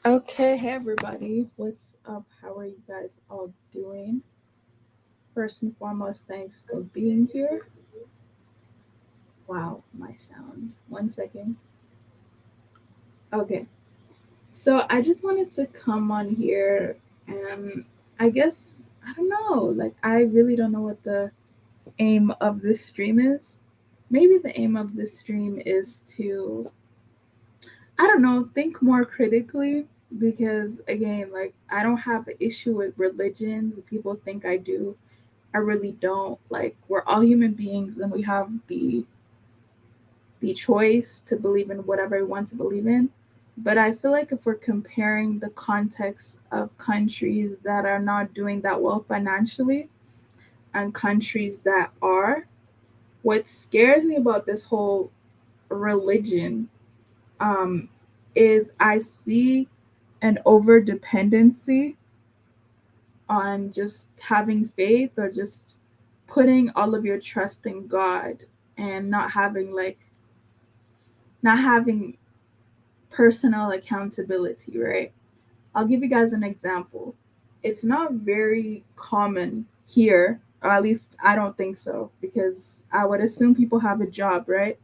Okay, hey everybody, what's up? How are you guys all doing? First and foremost, thanks for being here. Wow, my sound. 1 second. Okay, so I just wanted to come on here and I guess, I don't know, I really don't know what the aim of this stream is. Maybe the aim of this stream is to, I don't know, think more critically because, again, I don't have an issue with religion. If people think I do, I really don't. We're all human beings and we have the choice to believe in whatever we want to believe in. But I feel like if we're comparing the context of countries that are not doing that well financially and countries that are, what scares me about this whole religion um, is I see an over dependency on just having faith or just putting all of your trust in God and not having personal accountability, right? I'll give you guys an example. It's not very common here, or at least I don't think so, because I would assume people have a job, right?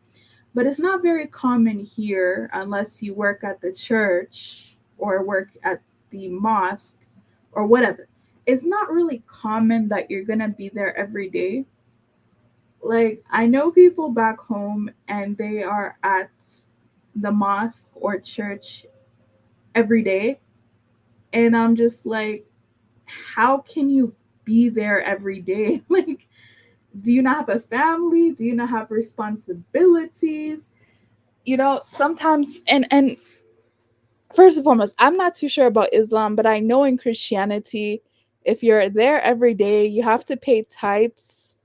But it's not very common here unless you work at the church or work at the mosque or whatever. It's not really common that you're going to be there every day. I know people back home and they are at the mosque or church every day. And I'm just like, how can you be there every day? Do you not have a family? Do you not have responsibilities? Sometimes and first and foremost, I'm not too sure about Islam, but I know in Christianity, if you're there every day, you have to pay tithes.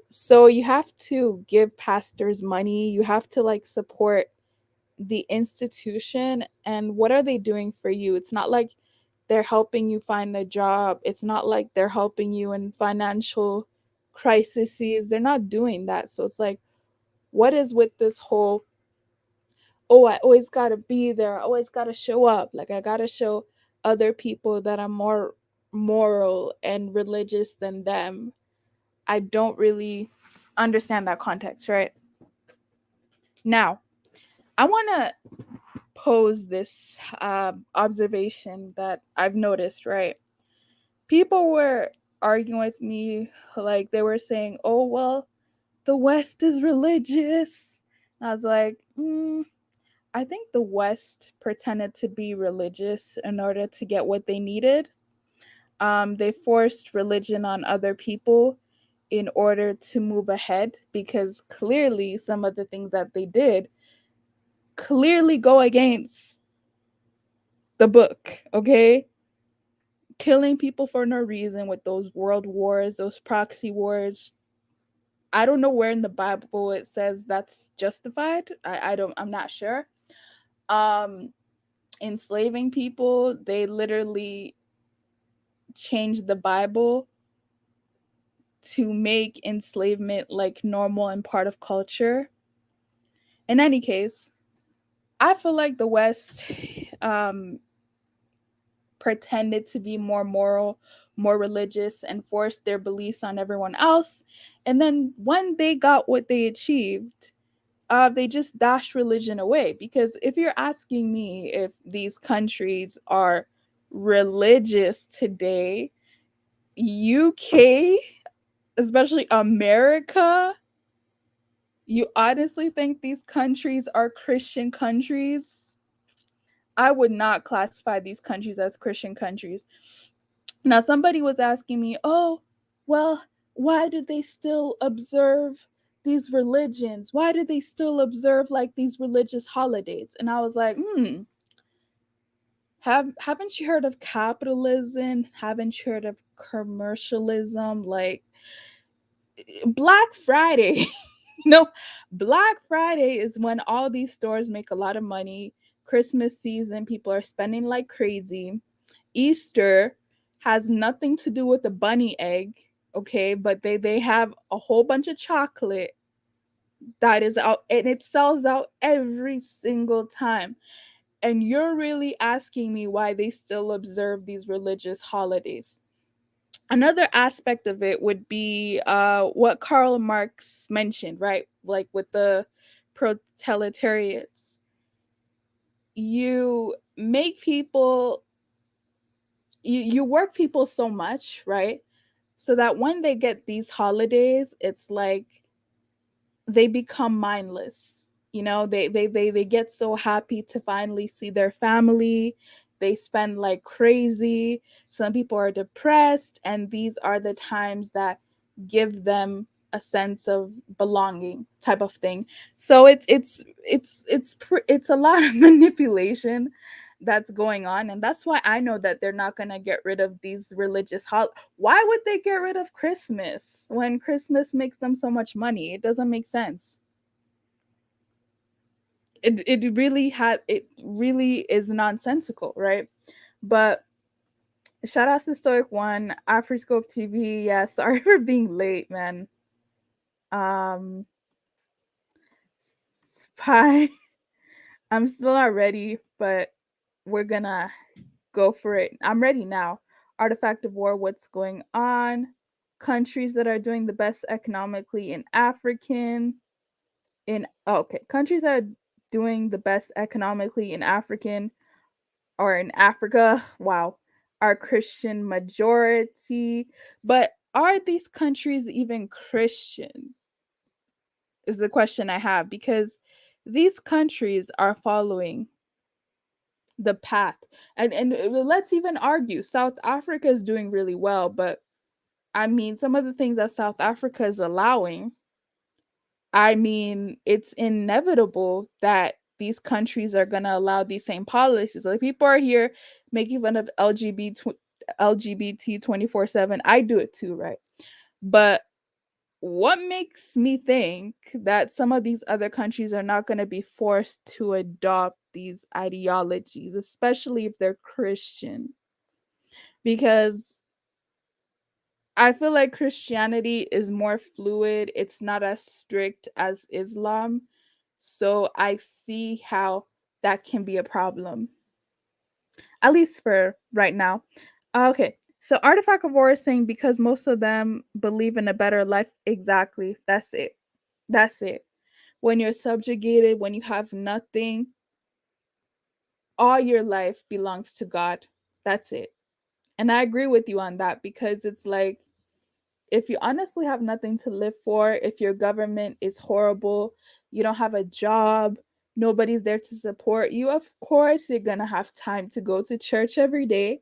So you have to give pastors money. You have to support the institution. And what are they doing for you? It's not like they're helping you find a job. It's not like they're helping you in financial crises. They're not doing that. So it's like, what is with this whole, oh, I always got to be there. I always got to show up. I got to show other people that I'm more moral and religious than them. I don't really understand that context, right? Now, I want to pose this observation that I've noticed, right? People were arguing with me, they were saying, oh, well, the West is religious. And I was like, I think the West pretended to be religious in order to get what they needed. They forced religion on other people in order to move ahead because clearly some of the things that they did clearly go against the book, okay? Killing people for no reason with those world wars, those proxy wars. I don't know where in the Bible it says that's justified. I'm not sure. Um Enslaving people, they literally changed the Bible to make enslavement normal and part of culture. In any case, I feel like the West um pretended to be more moral, more religious, and forced their beliefs on everyone else. And then when they got what they achieved, they just dashed religion away. Because if you're asking me if these countries are religious today, UK, especially America, you honestly think these countries are Christian countries? I would not classify these countries as Christian countries. Now, somebody was asking me, oh, well, why do they still observe these religions? Why do they still observe these religious holidays? And I was like, haven't you heard of capitalism? Haven't you heard of commercialism? Black Friday. No, Black Friday is when all these stores make a lot of money. Christmas season, people are spending like crazy. Easter has nothing to do with the bunny egg, okay? But they have a whole bunch of chocolate that is out and it sells out every single time. And you're really asking me why they still observe these religious holidays. Another aspect of it would be what Karl Marx mentioned, right? Like with the proletariats. You make people, you work people so much, right? So that when they get these holidays, it's like they become mindless. You know, they get so happy to finally see their family. They spend like crazy. Some people are depressed, and these are the times that give them a sense of belonging, type of thing. So it's a lot of manipulation that's going on, and that's why I know that they're not going to get rid of these religious why would they get rid of Christmas when Christmas makes them so much money? It doesn't make sense. It really is nonsensical, right? But shout out to Stoic One, Afriscope TV. Yeah, sorry for being late, man. Um Spy. I'm still not ready, but we're gonna go for it. I'm ready now. Artifact of War, what's going on? Countries that are doing the best economically in African. Okay, countries that are doing the best economically in African or in Africa, wow, are Christian majority. But are these countries even Christian? Is the question I have, because these countries are following the path. And let's even argue South Africa is doing really well, but I mean some of the things that South Africa is allowing, I mean, it's inevitable that these countries are going to allow these same policies. Like people are here making fun of LGBT 24/7. I do it too, right? But what makes me think that some of these other countries are not going to be forced to adopt these ideologies, especially if they're Christian? Because I feel like Christianity is more fluid, it's not as strict as Islam. So I see how that can be a problem, at least for right now. Okay, so Artifact of War is saying because most of them believe in a better life. Exactly. That's it. That's it. When you're subjugated, when you have nothing, all your life belongs to God. That's it. And I agree with you on that, because it's like, if you honestly have nothing to live for, if your government is horrible, you don't have a job, nobody's there to support you, of course you're going to have time to go to church every day,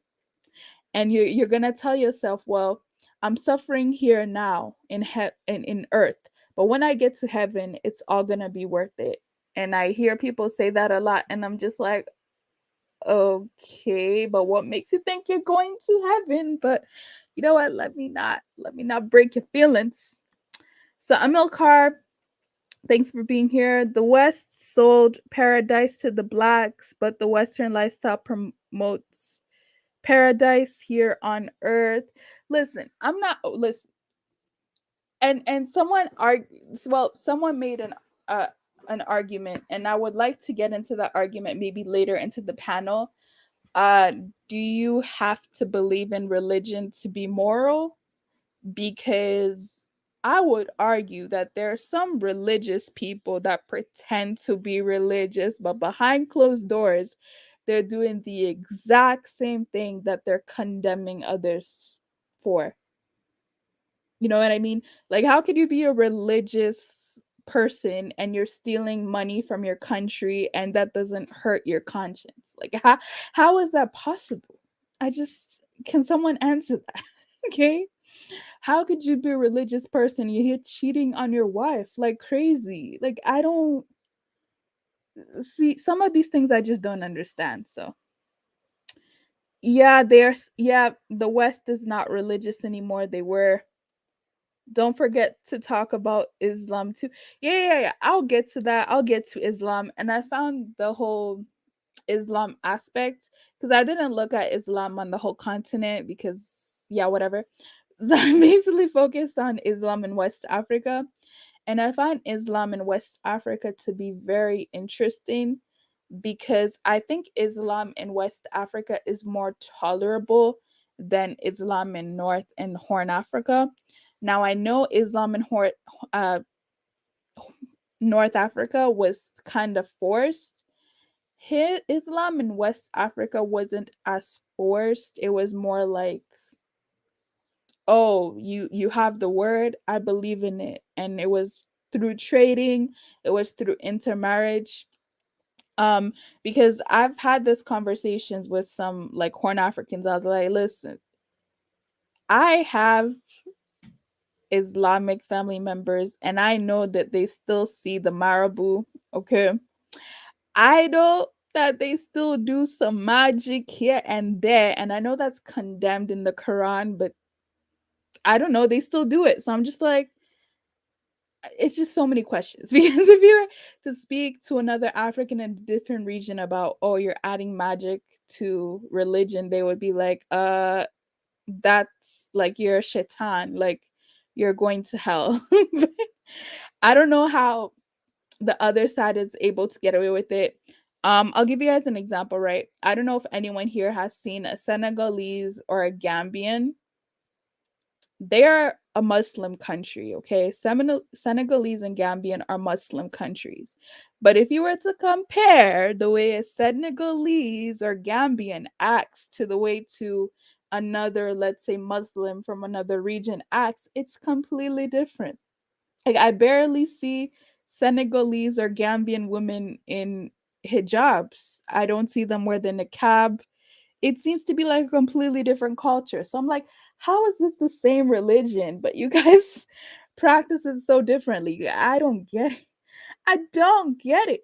and you're going to tell yourself, well, I'm suffering here now in earth, but when I get to heaven, it's all going to be worth it. And I hear people say that a lot, and I'm just like, okay, but what makes you think you're going to heaven? But you know what, let me not break your feelings. So Amilcar, thanks for being here. The West sold paradise to the blacks, but the Western lifestyle promotes paradise here on earth. Listen, I'm not listen. And someone someone made an argument, and I would like to get into that argument maybe later into the panel. uh do you have to believe in religion to be moral? Because I would argue that there are some religious people that pretend to be religious, but behind closed doors they're doing the exact same thing that they're condemning others for. You know what I mean? Like, how could you be a religious person and you're stealing money from your country and that doesn't hurt your conscience? Like, how is that possible? I just, can someone answer that? Okay. How could you be a religious person? You're here cheating on your wife like crazy. Like, I don't see some of these things, I just don't understand. So yeah, yeah, the West is not religious anymore. They were. Don't forget to talk about Islam too. Yeah. I'll get to that. I'll get to Islam. And I found the whole Islam aspect, because I didn't look at Islam on the whole continent because, yeah, whatever. So I basically focused on Islam in West Africa. And I find Islam in West Africa to be very interesting because I think Islam in West Africa is more tolerable than Islam in North and Horn Africa. Now I know Islam in uh, North Africa was kind of forced. Islam in West Africa wasn't as forced. It was more like, oh, you have the word, I believe in it. And it was through trading, it was through intermarriage. Um, because I've had this conversations with some like Horn Africans. I was like, listen, I have Islamic family members and I know that they still see the marabou. Okay. I know that they still do some magic here and there, and I know that's condemned in the Quran, but I don't know, they still do it. So I'm just like, it's just so many questions. Because if you were to speak to another African in a different region about, oh, you're adding magic to religion, they would be like, that's like you're a shaitan, like you're going to hell. I don't know how the other side is able to get away with it. I'll give you guys an example, right? I don't know if anyone here has seen a Senegalese or a Gambian. They are a Muslim country, okay? Senegalese and Gambian are Muslim countries. But if you were to compare the way a Senegalese or Gambian acts to the way to another, let's say, Muslim from another region acts, it's completely different. Like I barely see Senegalese or Gambian women in hijabs. I don't see them wear the niqab. It seems to be like a completely different culture. So I'm like, how is this the same religion, but you guys practice it so differently? I don't get it. I don't get it.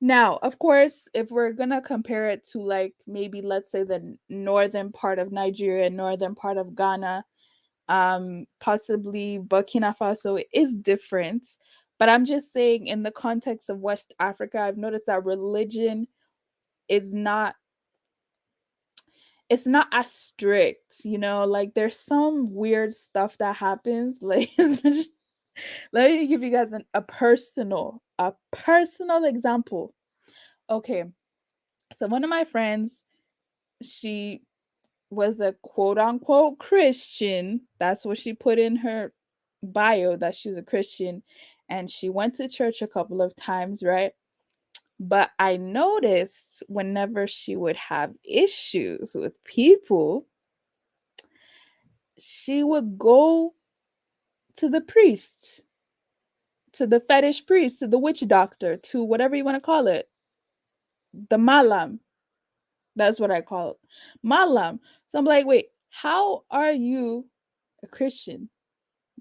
Now, of course, if we're gonna compare it to like maybe let's say the northern part of Nigeria, northern part of Ghana, possibly Burkina Faso is different. But I'm just saying in the context of West Africa, I've noticed that religion is not, it's not as strict, you know, like there's some weird stuff that happens. Like let me give you guys a personal example. Okay. So one of my friends, she was a quote unquote Christian. That's what she put in her bio, that she's a Christian. And she went to church a couple of times, right? But I noticed whenever she would have issues with people, she would go to the priest, to the fetish priest, to the witch doctor, to whatever you want to call it, the malam. That's what I call it, malam. So I'm like, wait, how are you a Christian?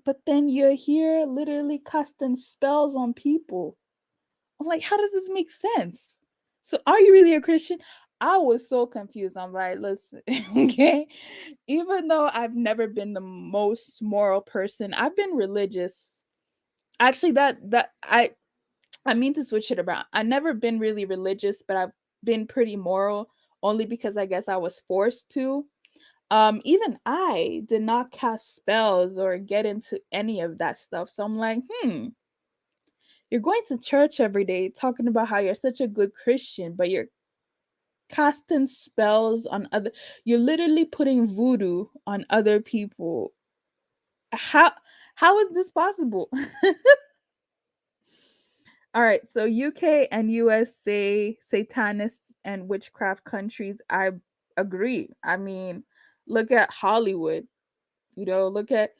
But then you're here literally casting spells on people. I'm like, how does this make sense? So are you really a Christian? I was so confused. I'm like, listen, okay. Even though I've never been the most moral person, I've been religious. Actually, I mean to switch it around. I've never been really religious, but I've been pretty moral only because I guess I was forced to. Even I did not cast spells or get into any of that stuff. So I'm like, you're going to church every day talking about how you're such a good Christian, but you're casting spells on other, you're literally putting voodoo on other people. How is this possible? All right, so UK and US say satanist and witchcraft countries. I agree. I mean, look at Hollywood. You know, look at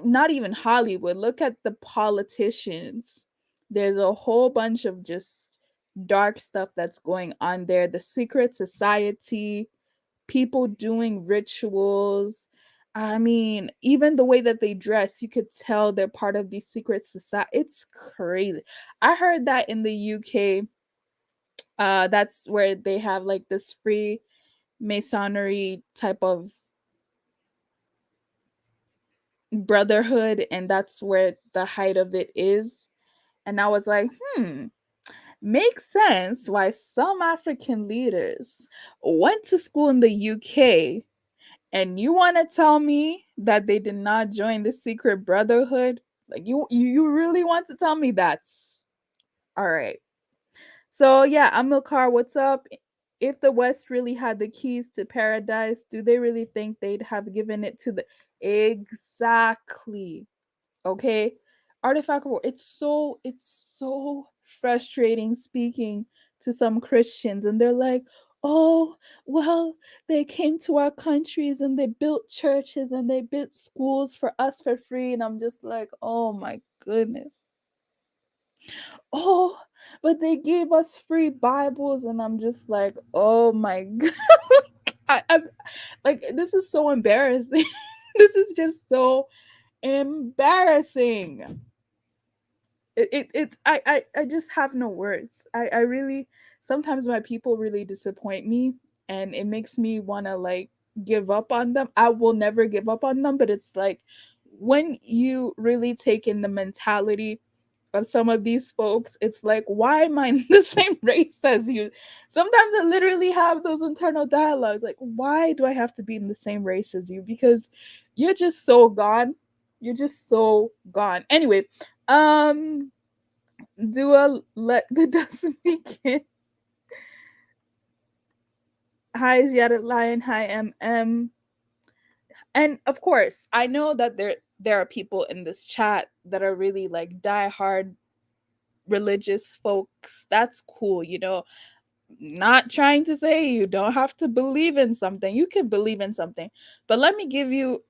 not even Hollywood. Look at the politicians. There's a whole bunch of just dark stuff that's going on there. The secret society, people doing rituals. I mean, even the way that they dress, you could tell they're part of these secret society. It's crazy. I heard that in the UK, that's where they have like this free masonry type of brotherhood, and that's where the height of it is. And I was like, makes sense why some African leaders went to school in the UK. And you want to tell me that they did not join the secret brotherhood? Like you really want to tell me that's all right. So yeah, Amilcar, what's up? If the West really had the keys to paradise, do they really think they'd have given it to the exactly? Okay, artifact war. It's so frustrating speaking to some Christians, and they're like, oh well, they came to our countries and they built churches and they built schools for us for free, and I'm just like, oh my goodness. Oh, but they gave us free Bibles, and I'm just like, oh my god. I'm like, this is so embarrassing. This is just so embarrassing. I just have no words. I really, sometimes my people really disappoint me, and it makes me want to like give up on them. I will never give up on them, but it's like when you really take in the mentality of some of these folks, it's like, why am I in the same race as you? Sometimes I literally have those internal dialogues like, why do I have to be in the same race as you? Because you're just so gone. You're just so gone. Anyway, um, Dua, let the dust begin. Hi, Ziyadat Lion. Hi, MM. And of course, I know that there are people in this chat that are really like diehard religious folks. That's cool, you know. Not trying to say you don't have to believe in something. You can believe in something. But let me give you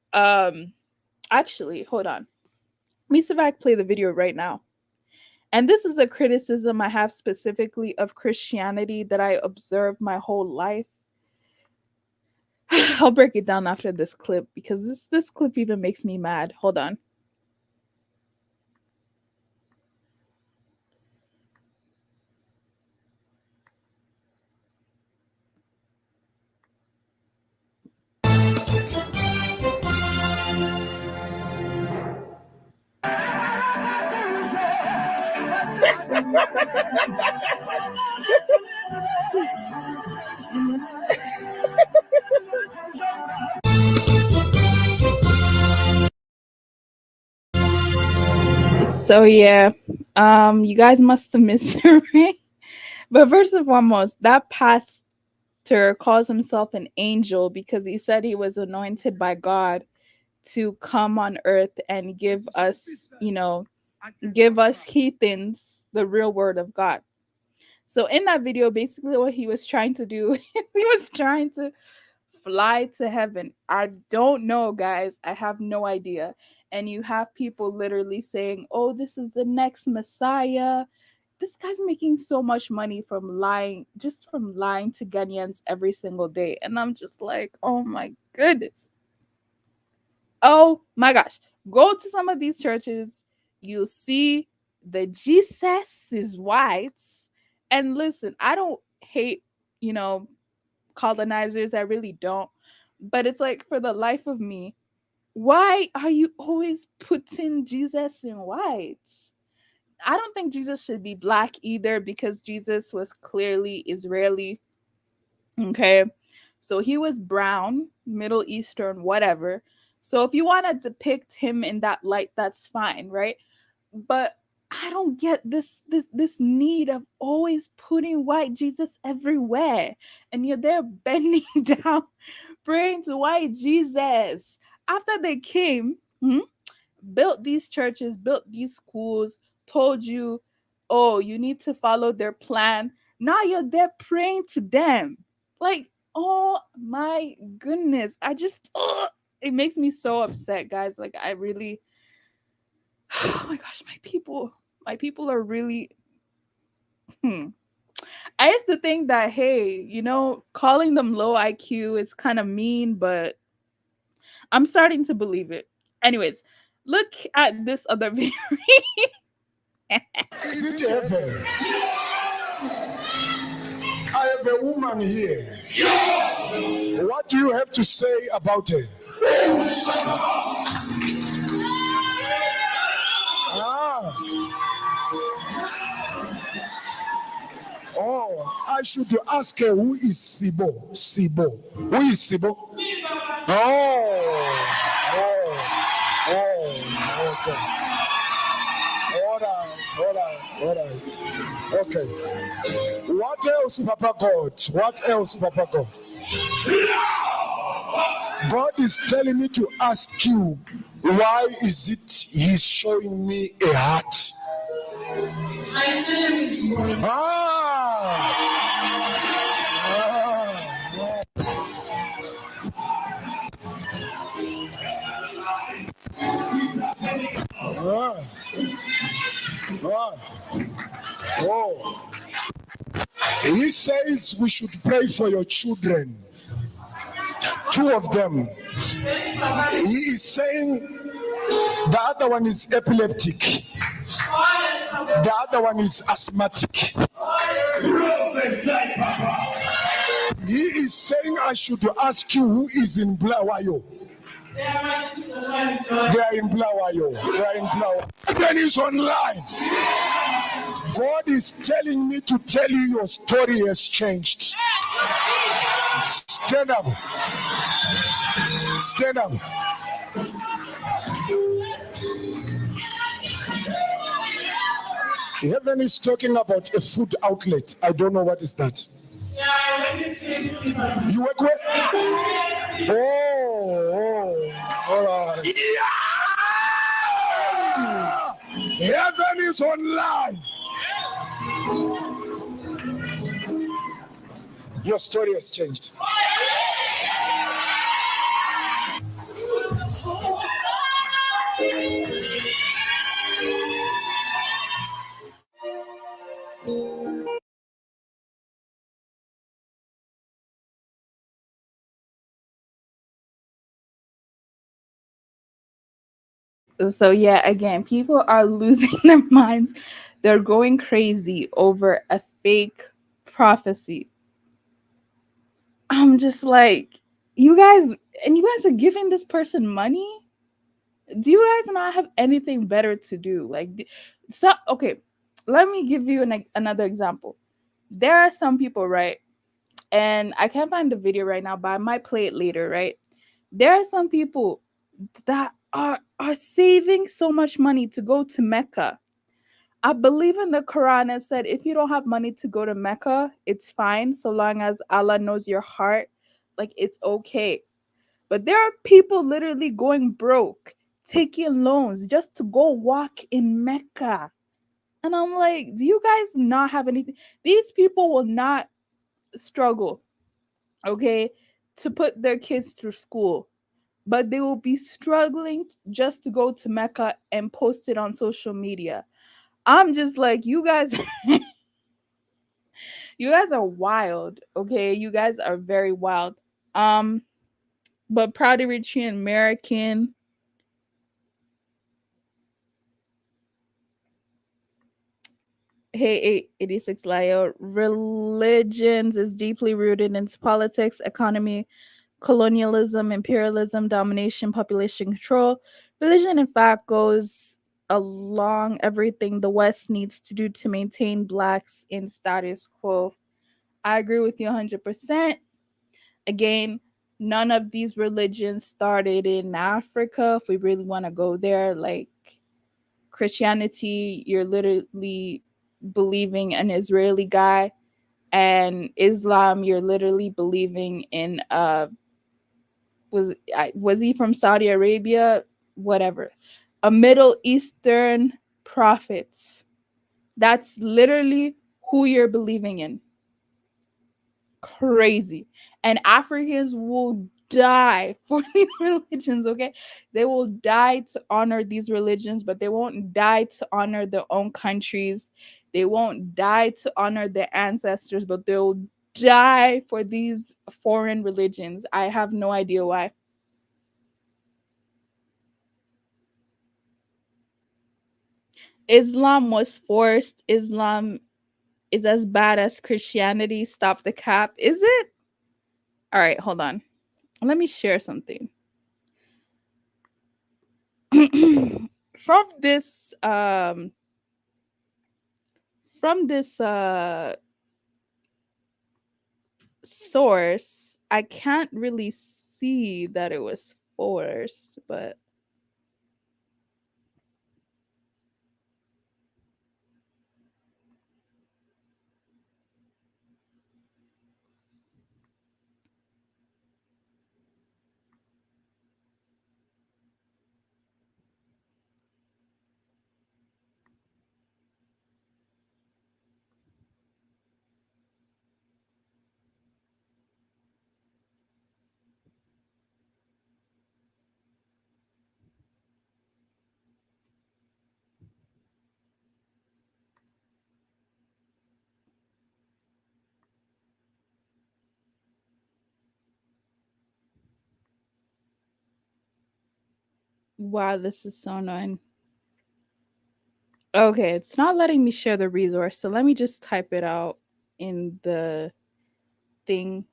actually, hold on. Let me see if I can play the video right now. And this is a criticism I have specifically of Christianity that I observed my whole life. I'll break it down after this clip because this clip even makes me mad. Hold on. So yeah, you guys must have missed it, right? But first and foremost, that pastor calls himself an angel because he said he was anointed by God to come on earth and give us, you know, give us heathens the real word of God. So in that video, basically what he was trying to do, he was trying to fly to heaven. I don't know, guys. I have no idea. And you have people literally saying, oh, this is the next Messiah. This guy's making so much money from lying, just from lying to Ghanaians every single day. And I'm just like, oh my goodness. Oh my gosh. Go to some of these churches, you'll see the Jesus is white. And listen, I don't hate, you know, colonizers. I really don't. But it's like, for the life of me, why are you always putting Jesus in white? I don't think Jesus should be black either because Jesus was clearly Israeli. Okay. So he was brown, Middle Eastern, whatever. So if you want to depict him in that light, that's fine, right? But I don't get this need of always putting white Jesus everywhere. And you're there bending down, praying to white Jesus. After they came, built these churches, built these schools, told you, oh, you need to follow their plan. Now you're there praying to them. Like, oh my goodness. It makes me so upset, guys. Like, I really, oh my gosh, my people are really, I used to think that, hey, you know, calling them low IQ is kind of mean, but I'm starting to believe it. Anyways, look at this other video. Is it heaven? I have a woman here. What do you have to say about it? Ah. Oh, I should ask her who is Sibo. Sibo. Who is Sibo? Oh. Oh. Oh. Okay. Hold on. Hold on. All right. Okay. What else, Papa God? What else, Papa God? God is telling me to ask you, why is it He's showing me a heart? Oh. He says we should pray for your children. Two of them. He is saying the other one is epileptic. The other one is asthmatic. He is saying I should ask you who is in Blawayo. They are in Blawayo. They are in Blawayo. Even is online. God is telling me to tell you your story has changed. Stand up. Stand up. Heaven is talking about a food outlet. I don't know what is that. You work with? Oh, all right. Yeah! Heaven is online. Your story has changed. So yeah, again, people are losing their minds. They're going crazy over a fake prophecy. I'm just like, you guys are giving this person money? Do you guys not have anything better to do? Like, so okay, let me give you another example. There are some people, right? And I can't find the video right now, but I might play it later, right? There are some people that are saving so much money to go to Mecca. I believe in the Quran it said if you don't have money to go to Mecca, it's fine so long as Allah knows your heart, like it's okay. But there are people literally going broke, taking loans just to go walk in Mecca. And I'm like, do you guys not have anything? These people will not struggle, okay, to put their kids through school, but they will be struggling just to go to Mecca and post it on social media. I'm just like, you guys, you guys are wild, okay? You guys are very wild. But proud to be an American. Hey, 86 Lio. Religions is deeply rooted into politics, economy, colonialism, imperialism, domination, population control. Religion, in fact, goes along everything the West needs to do to maintain blacks in status quo. I agree with you 100%. Again, none of these religions started in Africa. If we really want to go there, like Christianity, you're literally believing an Israeli guy, and Islam, you're literally believing in was he from Saudi Arabia? Whatever, a Middle Eastern prophets. That's literally who you're believing in. Crazy. And Africans will die for these religions, okay? They will die to honor these religions, but they won't die to honor their own countries. They won't die to honor their ancestors, but they'll die for these foreign religions. I have no idea why. Islam was forced. Islam is as bad as Christianity. Stop the cap. Is it? All right, hold on. Let me share something. from this um from this source, I can't really see that it was forced, but Wow, this is so annoying. Okay, it's not letting me share the resource, so let me just type it out in the thing.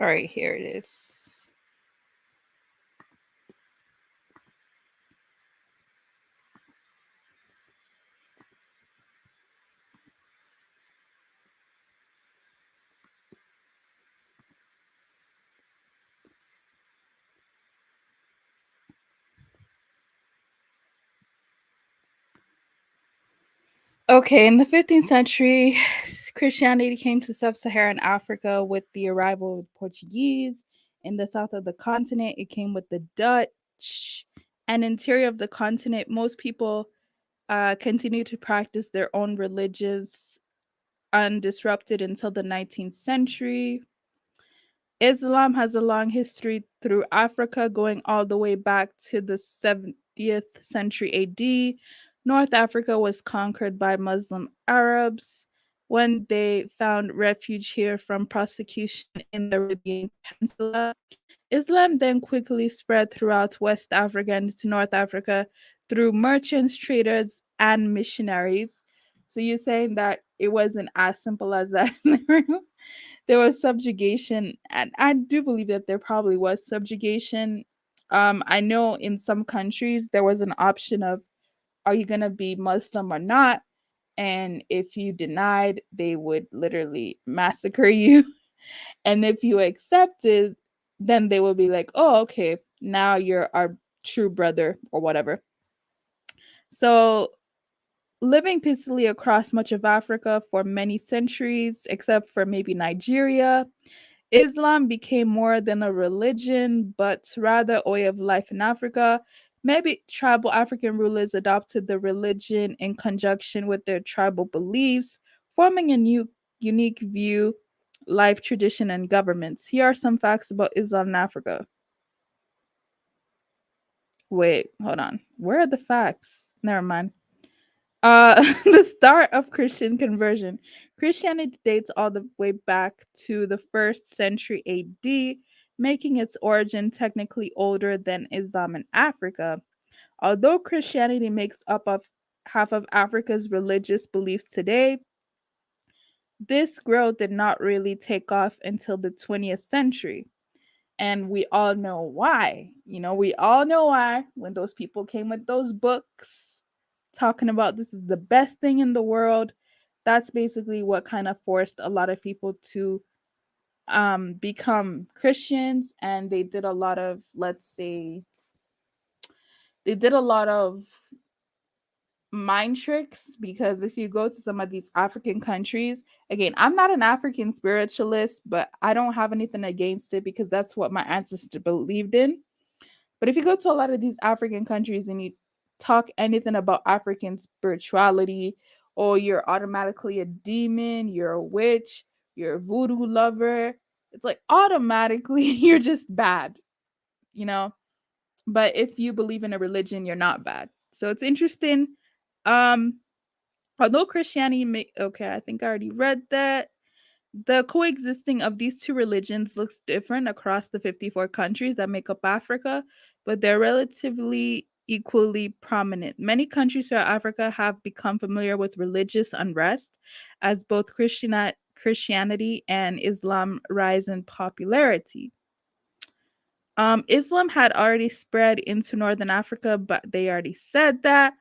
All right, here it is. Okay, in the 15th century, Christianity came to sub Saharan Africa with the arrival of the Portuguese. In the south of the continent, it came with the Dutch. And interior of the continent, most people continued to practice their own religions undisrupted until the 19th century. Islam has a long history through Africa, going all the way back to the 70th century AD. North Africa was conquered by Muslim Arabs when they found refuge here from persecution in the Arabian Peninsula. Islam then quickly spread throughout West Africa and to North Africa through merchants, traders, and missionaries. So you're saying that it wasn't as simple as that? There was subjugation, and I do believe that there probably was subjugation. I know in some countries there was an option of, are you going to be Muslim or not? And if you denied, they would literally massacre you. And if you accepted, then they would be like, oh, okay, now you're our true brother or whatever. So living peacefully across much of Africa for many centuries, except for maybe Nigeria, Islam became more than a religion, but rather a way of life in Africa. Maybe tribal African rulers adopted the religion in conjunction with their tribal beliefs, forming a new, unique view, life tradition, and governments. Here are some facts about Islam in Africa. Wait, hold on. Where are the facts? Never mind. The start of Christian conversion. Christianity dates all the way back to the first century AD, making its origin technically older than Islam in Africa. Although Christianity makes up of half of Africa's religious beliefs today, this growth did not really take off until the 20th century. And we all know why. We all know why when those people came with those books talking about this is the best thing in the world. That's basically what kind of forced a lot of people to become Christians. And they did a lot of, let's say, they did a lot of mind tricks, because if you go to some of these African countries, again, I'm not an African spiritualist, but I don't have anything against it because that's what my ancestors believed in. But if you go to a lot of these African countries and you talk anything about African spirituality, or you're automatically a demon, you're a witch, you're a voodoo lover, it's like automatically you're just bad, you know? But if you believe in a religion, you're not bad. So it's interesting. Um, Although Christianity okay, I think I already read that. The coexisting of these two religions looks different across the 54 countries that make up Africa, but they're relatively equally prominent. Many countries throughout Africa have become familiar with religious unrest as both Christianity and Islam rise in popularity. Islam had already spread into Northern Africa, but they already said that.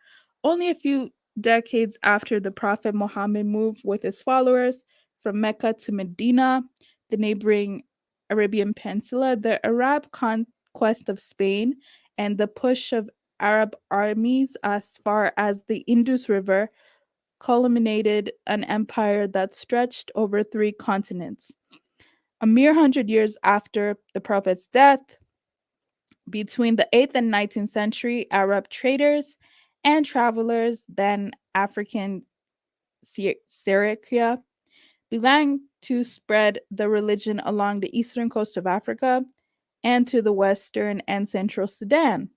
Only a few decades after the Prophet Muhammad moved with his followers from Mecca to Medina, the neighboring Arabian Peninsula, the Arab conquest of Spain, and the push of Arab armies as far as the Indus River culminated an empire that stretched over 3 continents. A mere 100 years after the Prophet's death, between the 8th and 19th century, Arab traders and travelers, then African Syria, began to spread the religion along the eastern coast of Africa and to the western and central Sudan,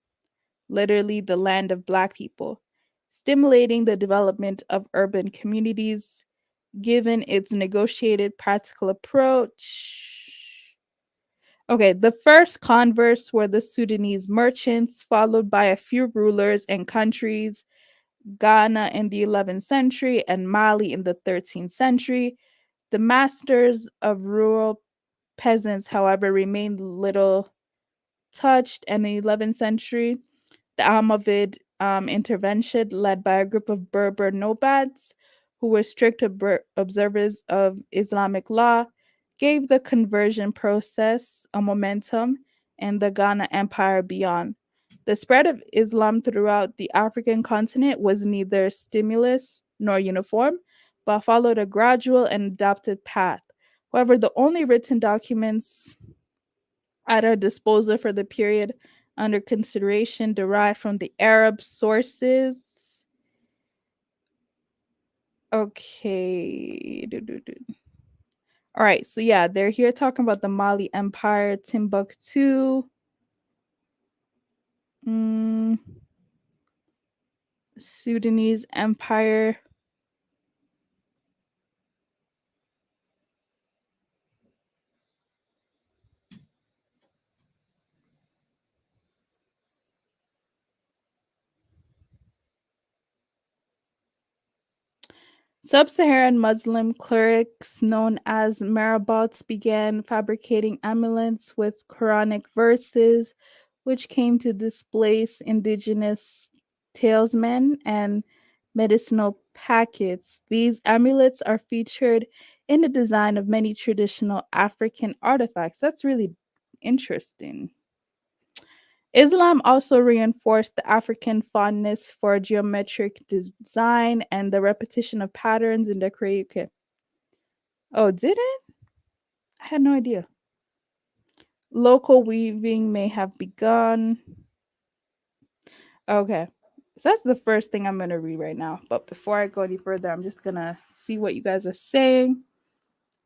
literally the land of Black people, stimulating the development of urban communities given its negotiated practical approach. Okay, the first converts were the Sudanese merchants, followed by a few rulers and countries, Ghana in the 11th century and Mali in the 13th century. The masters of rural peasants, however, remained little touched, and in the 11th century, the Almovid intervention, led by a group of Berber nomads who were strict observers of Islamic law, gave the conversion process a momentum in the Ghana Empire beyond. The spread of Islam throughout the African continent was neither stimulus nor uniform, but followed a gradual and adapted path. However, the only written documents at our disposal for the period under consideration derived from the Arab sources. Okay. All right, so yeah, they're here talking about the Mali Empire, Timbuktu, mm, Sudanese Empire. Sub-Saharan Muslim clerics known as marabouts began fabricating amulets with Quranic verses, which came to displace indigenous talisman and medicinal packets. These amulets are featured in the design of many traditional African artifacts. That's really interesting. Islam also reinforced the African fondness for geometric design and the repetition of patterns in decorative. Oh, did it? I had no idea. Local weaving may have begun. Okay. So that's the first thing I'm going to read right now. But before I go any further, I'm just going to see what you guys are saying.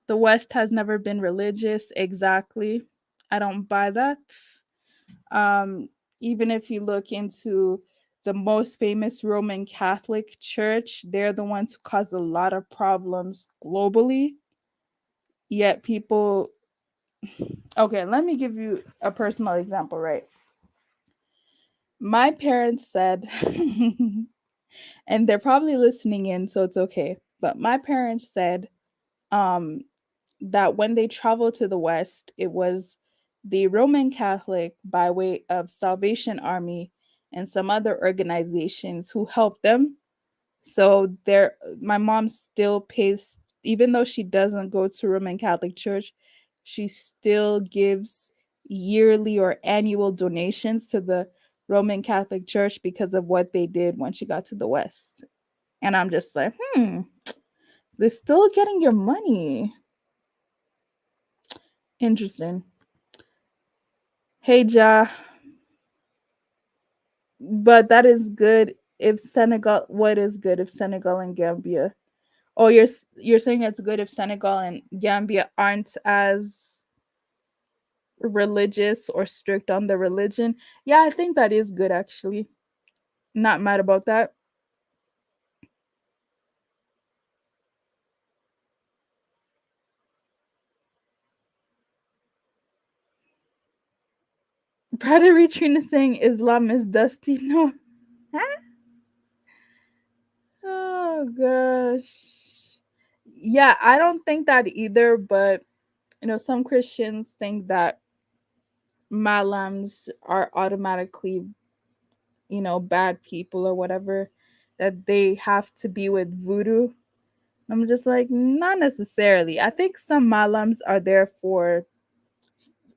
The West has never been religious. Exactly. I don't buy that. Um, Even if you look into the most famous Roman Catholic Church, they're the ones who caused a lot of problems globally. Yet people, okay, let me give you a personal example, right? My parents said, and they're probably listening in, so it's okay. But my parents said um, that when they traveled to the West, it was the Roman Catholic by way of Salvation Army and some other organizations who helped them. So there, my mom still pays, even though she doesn't go to Roman Catholic Church, she still gives yearly or annual donations to the Roman Catholic Church because of what they did when she got to the West. And I'm just like, they're still getting your money. Interesting. Hey, Ja. But that is good if Senegal. What is good if Senegal and Gambia? Oh, you're saying it's good if Senegal and Gambia aren't as religious or strict on the religion. Yeah, I think that is good actually. Not mad about that. Brother Trina saying Islam is dusty. No. Oh gosh. Yeah, I don't think that either, but some Christians think that Malams are automatically, bad people or whatever, that they have to be with voodoo. I'm just like, not necessarily. I think some Malams are there for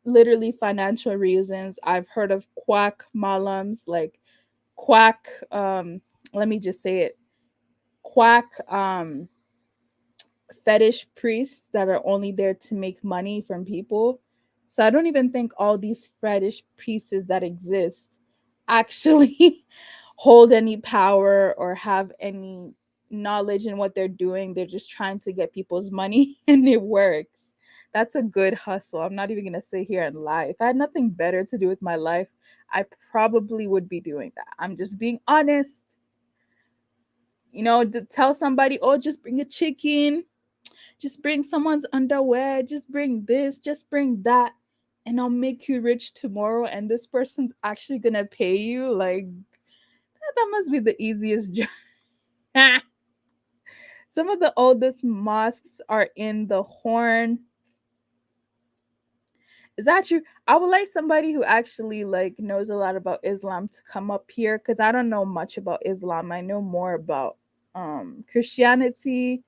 literally financial reasons. I've heard of quack Malams, like quack, let me just say it, quack fetish priests that are only there to make money from people. So I don't even think all these fetish priests that exist actually hold any power or have any knowledge in what they're doing. They're just trying to get people's money and it works. That's a good hustle. I'm not even going to sit here and lie. If I had nothing better to do with my life, I probably would be doing that. I'm just being honest. To tell somebody, oh, just bring a chicken, just bring someone's underwear, just bring this, just bring that, and I'll make you rich tomorrow. And this person's actually going to pay you. Like, that must be the easiest job. Some of the oldest mosques are in the Horn. Is that true? I would like somebody who actually like knows a lot about Islam to come up here because I don't know much about Islam. I know more about Christianity,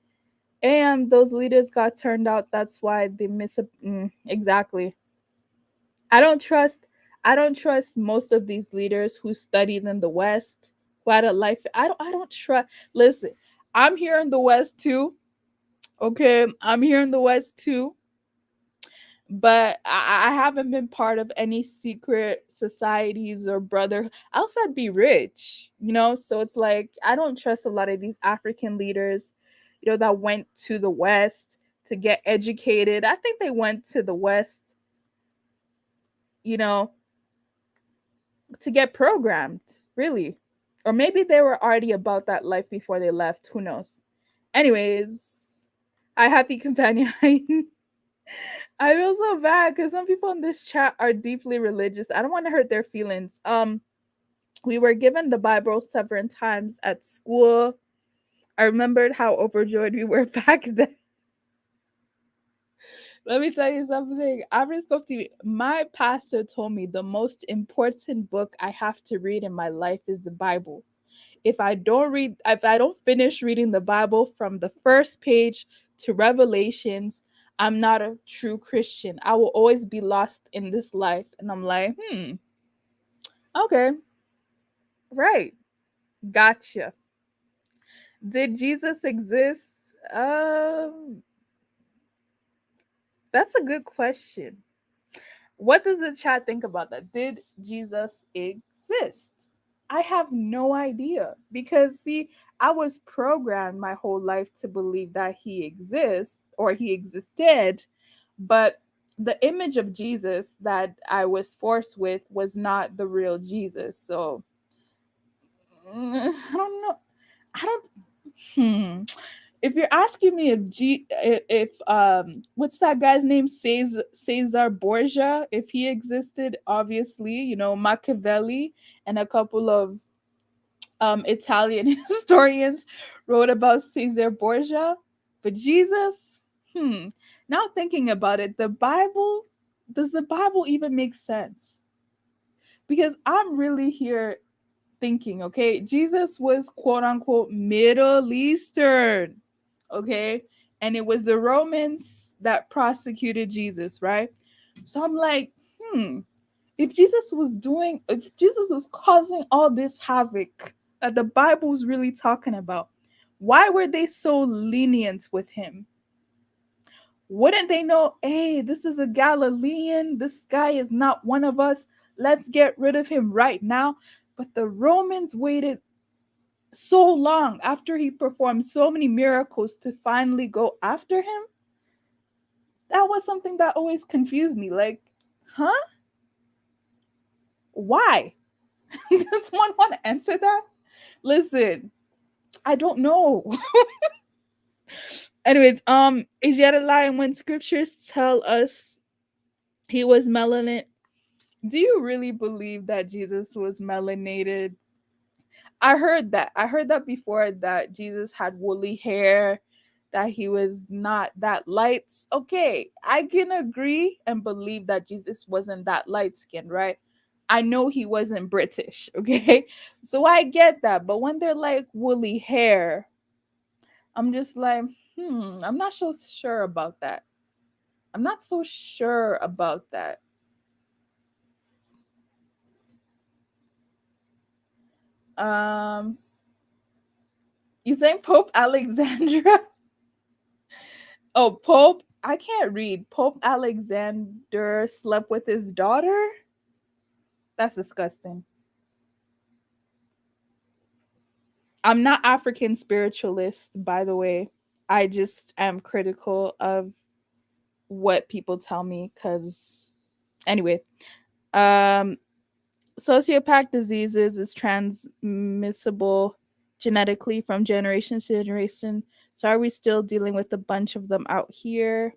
and those leaders got turned out. That's why they miss a exactly. I don't trust. I don't trust most of these leaders who studied in the West, who had a life. I don't trust. Listen, I'm here in the West too. Okay, I'm here in the West too, but I haven't been part of any secret societies or brother. Else I'd be rich. So it's like I don't trust a lot of these African leaders, that went to the West to get educated. I think they went to the West, you know, to get programmed, really. Or maybe they were already about that life before they left. Who knows? Anyways, I happy companion. I feel so bad because some people in this chat are deeply religious. I don't want to hurt their feelings. We were given the Bible several times at school. I remembered how overjoyed we were back then. Let me tell you something. Abroscope TV, my pastor told me the most important book I have to read in my life is the Bible. If I don't finish reading the Bible from the first page to Revelations, I'm not a true Christian. I will always be lost in this life. And I'm like, okay, right. Gotcha. Did Jesus exist? That's a good question. What does the chat think about that? Did Jesus exist? I have no idea because, see, I was programmed my whole life to believe that he exists or he existed, but the image of Jesus that I was forced with was not the real Jesus. So, I don't know. I don't. If you're asking me if what's that guy's name, Cesar Borgia, if he existed, obviously, Machiavelli and a couple of Italian historians wrote about Cesar Borgia. But Jesus, now thinking about it, does the Bible even make sense? Because I'm really here thinking, okay, Jesus was quote unquote Middle Eastern, okay? And it was the Romans that prosecuted Jesus, right? So I'm like, if Jesus was causing all this havoc that the Bible's really talking about, why were they so lenient with him? Wouldn't they know, hey, this is a Galilean, this guy is not one of us, let's get rid of him right now? But the Romans waited so long after he performed so many miracles to finally go after him. That was something that always confused me. Like, huh? Why? Does someone want to answer that? Listen, I don't know. Anyways, is yet a lie when scriptures tell us he was melanated? Do you really believe that Jesus was melanated? I heard that. I heard that before, that Jesus had woolly hair, that he was not that light. Okay, I can agree and believe that Jesus wasn't that light skinned, right? I know he wasn't British, okay? So I get that. But when they're like woolly hair, I'm just like, I'm not so sure about that. I'm not so sure about that. You saying Pope Alexandra? Oh, Pope, I can't read. Pope Alexander slept with his daughter? That's disgusting. I'm not African spiritualist, by the way. I just am critical of what people tell me because anyway, um sociopath diseases is transmissible genetically from generation to generation. So are we still dealing with a bunch of them out here?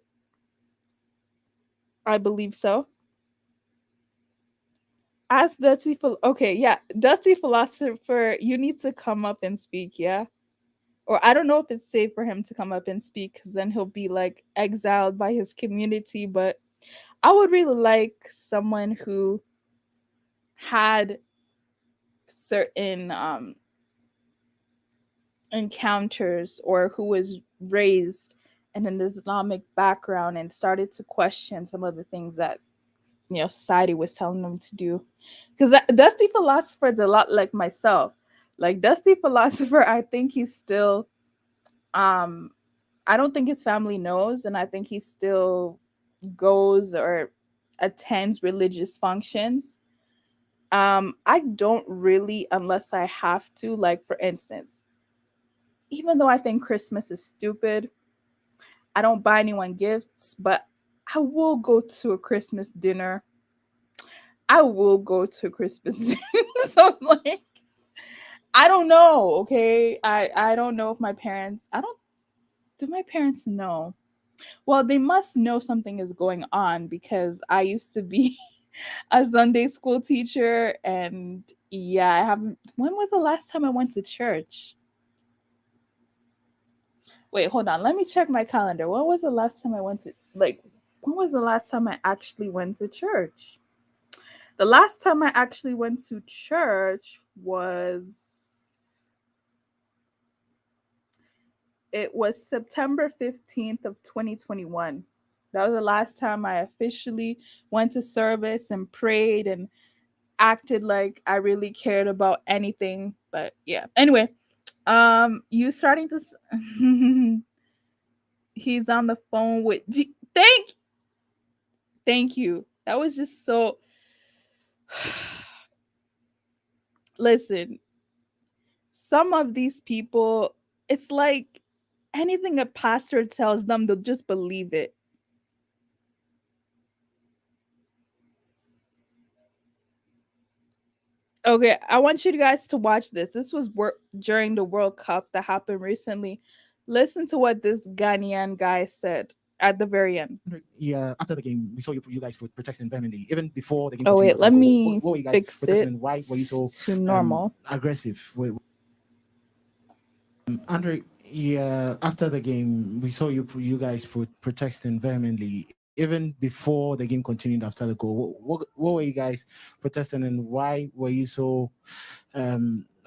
I believe so. Ask Dusty okay, yeah. Dusty Philosopher, you need to come up and speak, yeah? Or I don't know if it's safe for him to come up and speak because then he'll be like exiled by his community. But I would really like someone who had certain encounters or who was raised in an Islamic background and started to question some of the things that society was telling them to do. Because Dusty Philosopher is a lot like myself. Like Dusty Philosopher, I think he's still um I don't think his family knows, and I think he still goes or attends religious functions. I don't really unless I have to, like for instance, even though I think Christmas is stupid, I don't buy anyone gifts, but I will go to a Christmas dinner. I will go to a Christmas dinner. So like I don't know, okay? I don't know if my parents I don't do my parents know? Well, they must know something is going on because I used to be a Sunday school teacher and yeah, I haven't when was the last time I went to church? Wait, hold on. Let me check my calendar. When was the last time I went to like when was the last time I actually went to church? The last time I actually went to church was it was September 15th of 2021. That was the last time I officially went to service and prayed and acted like I really cared about anything. But yeah. Anyway, you starting to he's on the phone with thank you. That was just so listen, some of these people, it's like anything a pastor tells them, they'll just believe it. Okay, I want you guys to watch this. This was during the World Cup that happened recently. Listen to what this Ghanaian guy said at the very end. Yeah, after the game, we saw you guys were protesting vehemently, even before the game. Oh continued. wait, let me what were you guys fix protesting, it and why were you so to normal. aggressive? Andre, yeah, after the game, we saw you guys protesting vehemently, even before the game continued after the goal. What were you guys protesting, and why were you so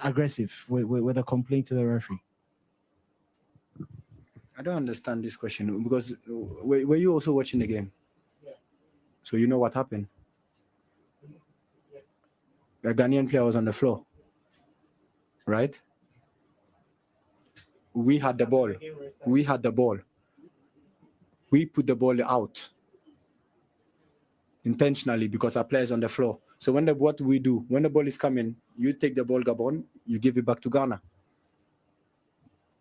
aggressive with a complaint to the referee? I don't understand this question because were you also watching the game? Yeah. So you know what happened? The Ghanaian player was on the floor, right? We had the ball. We had the ball. We put the ball out intentionally because our players on the floor. So what we do when the ball is coming, you take the ball, Gabon, you give it back to Ghana.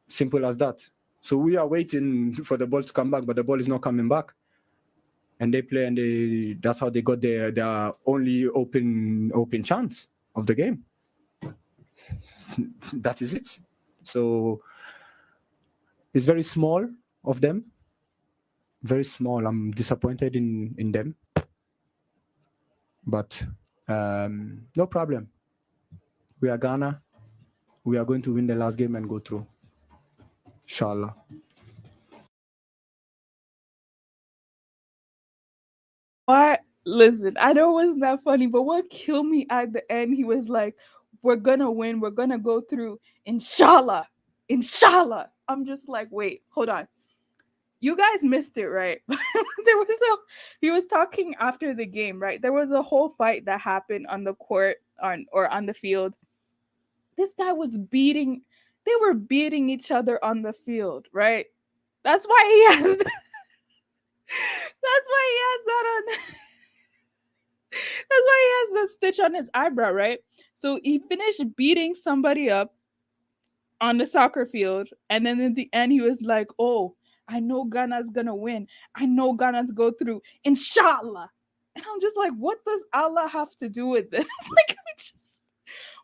Simple as that. So we are waiting for the ball to come back, but the ball is not coming back. And they play, and that's how they got their only open chance of the game. That is it. So it's very small of them. Very small. I'm disappointed in them. But no problem. We are Ghana. We are going to win the last game and go through. Inshallah. What? Listen, I know it wasn't that funny, but what killed me at the end, he was like, we're gonna win, we're gonna go through, inshallah, inshallah. I'm just like, wait, hold on. You guys missed it, right? He was talking after the game, right? There was a whole fight that happened on the court on the field. This guy was they were beating each other on the field, right? That's why he has that's why he has that on that's why he has the stitch on his eyebrow, right? So he finished beating somebody up. on the soccer field. And then in the end, he was like, oh, I know Ghana's gonna win. I know Ghana's go through. Inshallah. And I'm just like, what does Allah have to do with this? Like,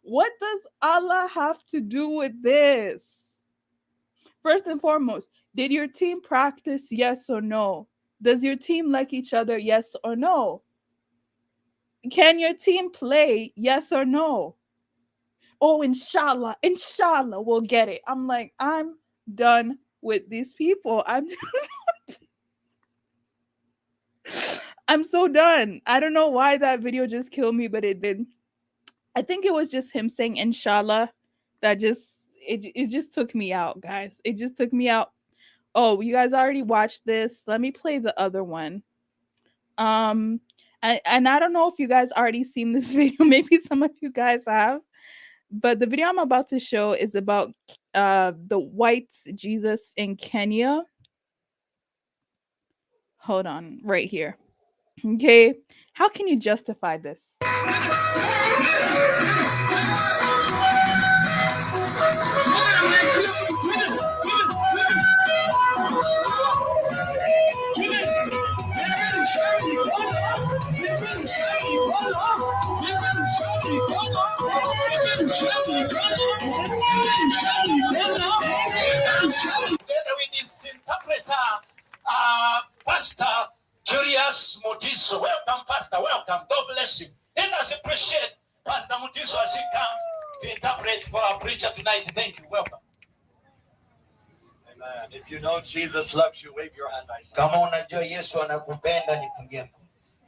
what does Allah have to do with this? First and foremost, did your team practice? Yes or no? Does your team like each other? Yes or no? Can your team play? Yes or no? Oh, inshallah, inshallah, we'll get it. I'm like, I'm done with these people. I'm so done. I don't know why that video just killed me, but it did. I think it was just him saying inshallah that it just took me out, guys. It just took me out. Oh, you guys already watched this. Let me play the other one. And I don't know if you guys already seen this video. Maybe some of you guys have. But the video I'm about to show is about the white Jesus in Kenya. Hold on, right here. Okay, how can you justify this? Together with this interpreter, Pastor Julius Mutiso. Welcome, Pastor. Welcome. God bless you. Let us appreciate Pastor Mutiso as he comes to interpret for our preacher tonight. Thank you. Welcome. Amen. If you know Jesus loves you, wave your hand. Kama unajua Yesu anakupenda, nipungie mkono.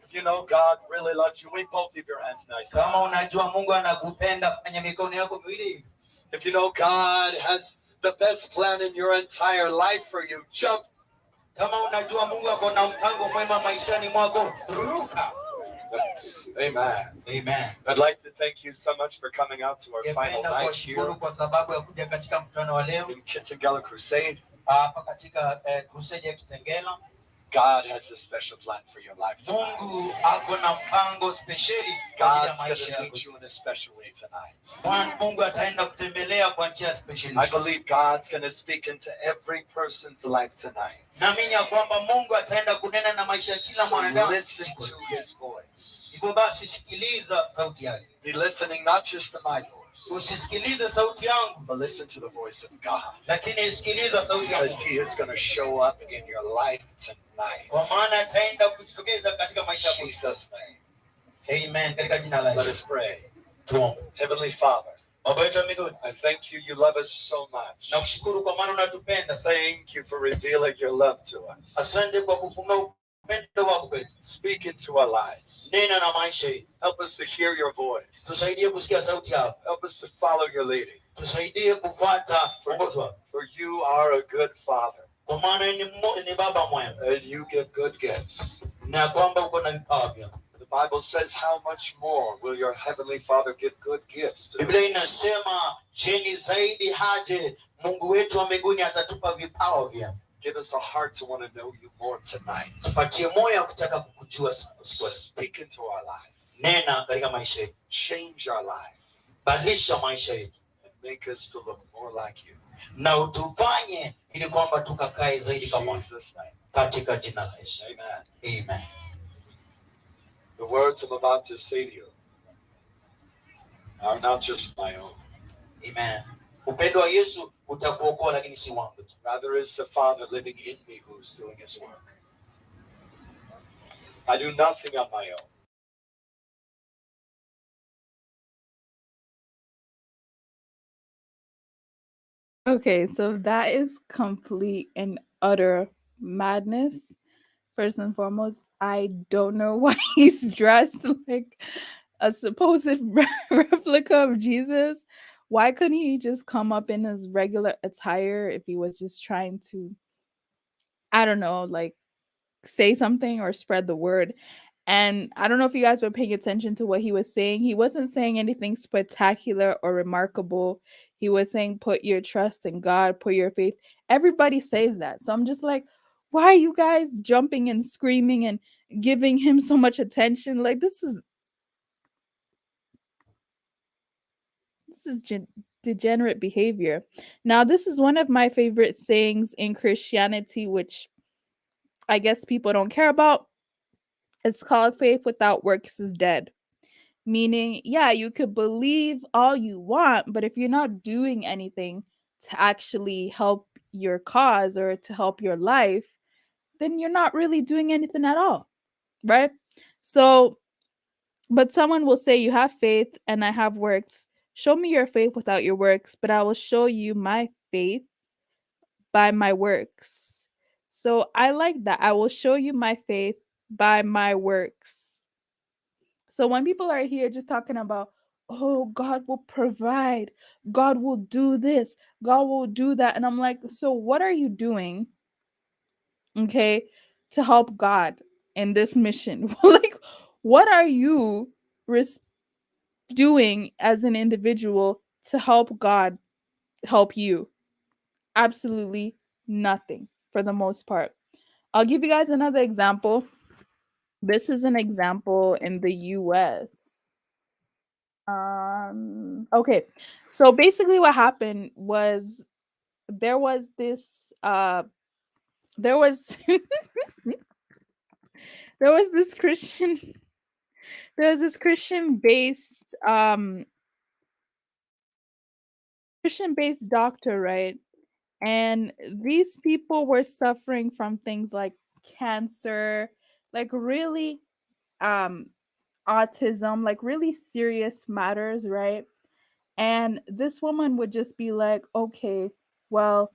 If you know God really loves you, wave both of your hands nice. Kama unajua Mungu anakupenda, fanya mikono yako miwili. If you know God has the best plan in your entire life for you, jump. Kama unajua Mungu ako na mpango mwema maishani mwako, ruka. Amen. Amen. I'd like to thank you so much for coming out to our final night here kwa sababu ya kuja katika mkutano wa leo. in Kitengela Crusade. Hapa katika crusade ya Kitengela. God has a special plan for your life tonight. Mungu ako na mpango speciali kwa ajili ya God's maisha going to yako. meet you in a special way tonight. Bwana Mungu ataenda kutembelea kwa njia speciali. I believe God's going to speak into every person's life tonight. Naamini ya kwamba Mungu ataenda kunena na maisha ya kila So mwanadamu. listen to his voice. Hivyo basi sikiliza sauti yake. Be listening not just to my voice, Usisikilize sauti yangu, but listen to the voice of God. lakini sikiliza sauti ya Because Mungu. he is going to show up in your life tonight. Kwa maana ataenda kujitokeza katika maisha In yako. Jesus' name. Amen. Katika jina la Let Yesu. us pray. Tuombe. Heavenly Father, Baba yetu wa mbinguni, I thank you. You love us so much. nakushukuru kwa maana unatupenda sana. Thank you for revealing your love to us. Asante kwa kufunua upendo wako kwetu. Speak into our lives. Nena na maisha yetu. Help us to hear your voice. Tusaidie kusikia sauti yako. Help us to follow your leading. Tusaidie kufuata uongozi wako. For you are a good Father, Kwa maana ni baba mwema. and you give good gifts. Na kwamba uko na vipawa vyako. The Bible says, how much more will your Heavenly Father give good gifts to Biblia us? inasema cheni zaidi haje Mungu wetu wa mbinguni atatupa vipawa vyako. Give us a heart to want to know you more tonight. Tupatie moyo wa kutaka kukujua sana. Speak into our life. Nena katika maisha yetu. Change our life Badilisha maisha yetu. and make us to look more like you. Na utufanye ili kwamba tukakae zaidi In kama Jesus' name. katika jina la Yesu. Amen. Amen. The words I'm about to say to you are not just my own. Amen. Upendo wa Yesu utakuokoa lakini si wangu tu. Rather, it's the Father living in me who's doing his work. I do nothing on my own. Okay, so that is complete and utter madness. First and foremost, I don't know why he's dressed like a supposed replica of Jesus. Why couldn't he just come up in his regular attire if he was just trying to, I don't know, like say something or spread the word? And I don't know if you guys were paying attention to what he was saying. He wasn't saying anything spectacular or remarkable. He was saying, put your trust in God, put your faith. Everybody says that. So I'm just like, why are you guys jumping and screaming and giving him so much attention? Like, this is degenerate behavior. Now, this is one of my favorite sayings in Christianity, which I guess people don't care about. It's called faith without works is dead. Meaning, yeah, you could believe all you want, but if you're not doing anything to actually help your cause or to help your life, then you're not really doing anything at all, right? So, but someone will say, you have faith and I have works. Show me your faith without your works, but I will show you my faith by my works. So I like that. I will show you my faith by my works. So when people are here just talking about, oh, God will provide, God will do this, God will do that. And I'm like, so what are you doing, okay, to help God in this mission? Like, what are you doing as an individual to help God help you? Absolutely nothing for the most part. I'll give you guys another example. This is an example in the US. Okay. So basically what happened was there was this there was there was this Christian there was this Christian based doctor, right? And these people were suffering from things like cancer, like really um autism, like really serious matters, right? And this woman would just be like, okay, well,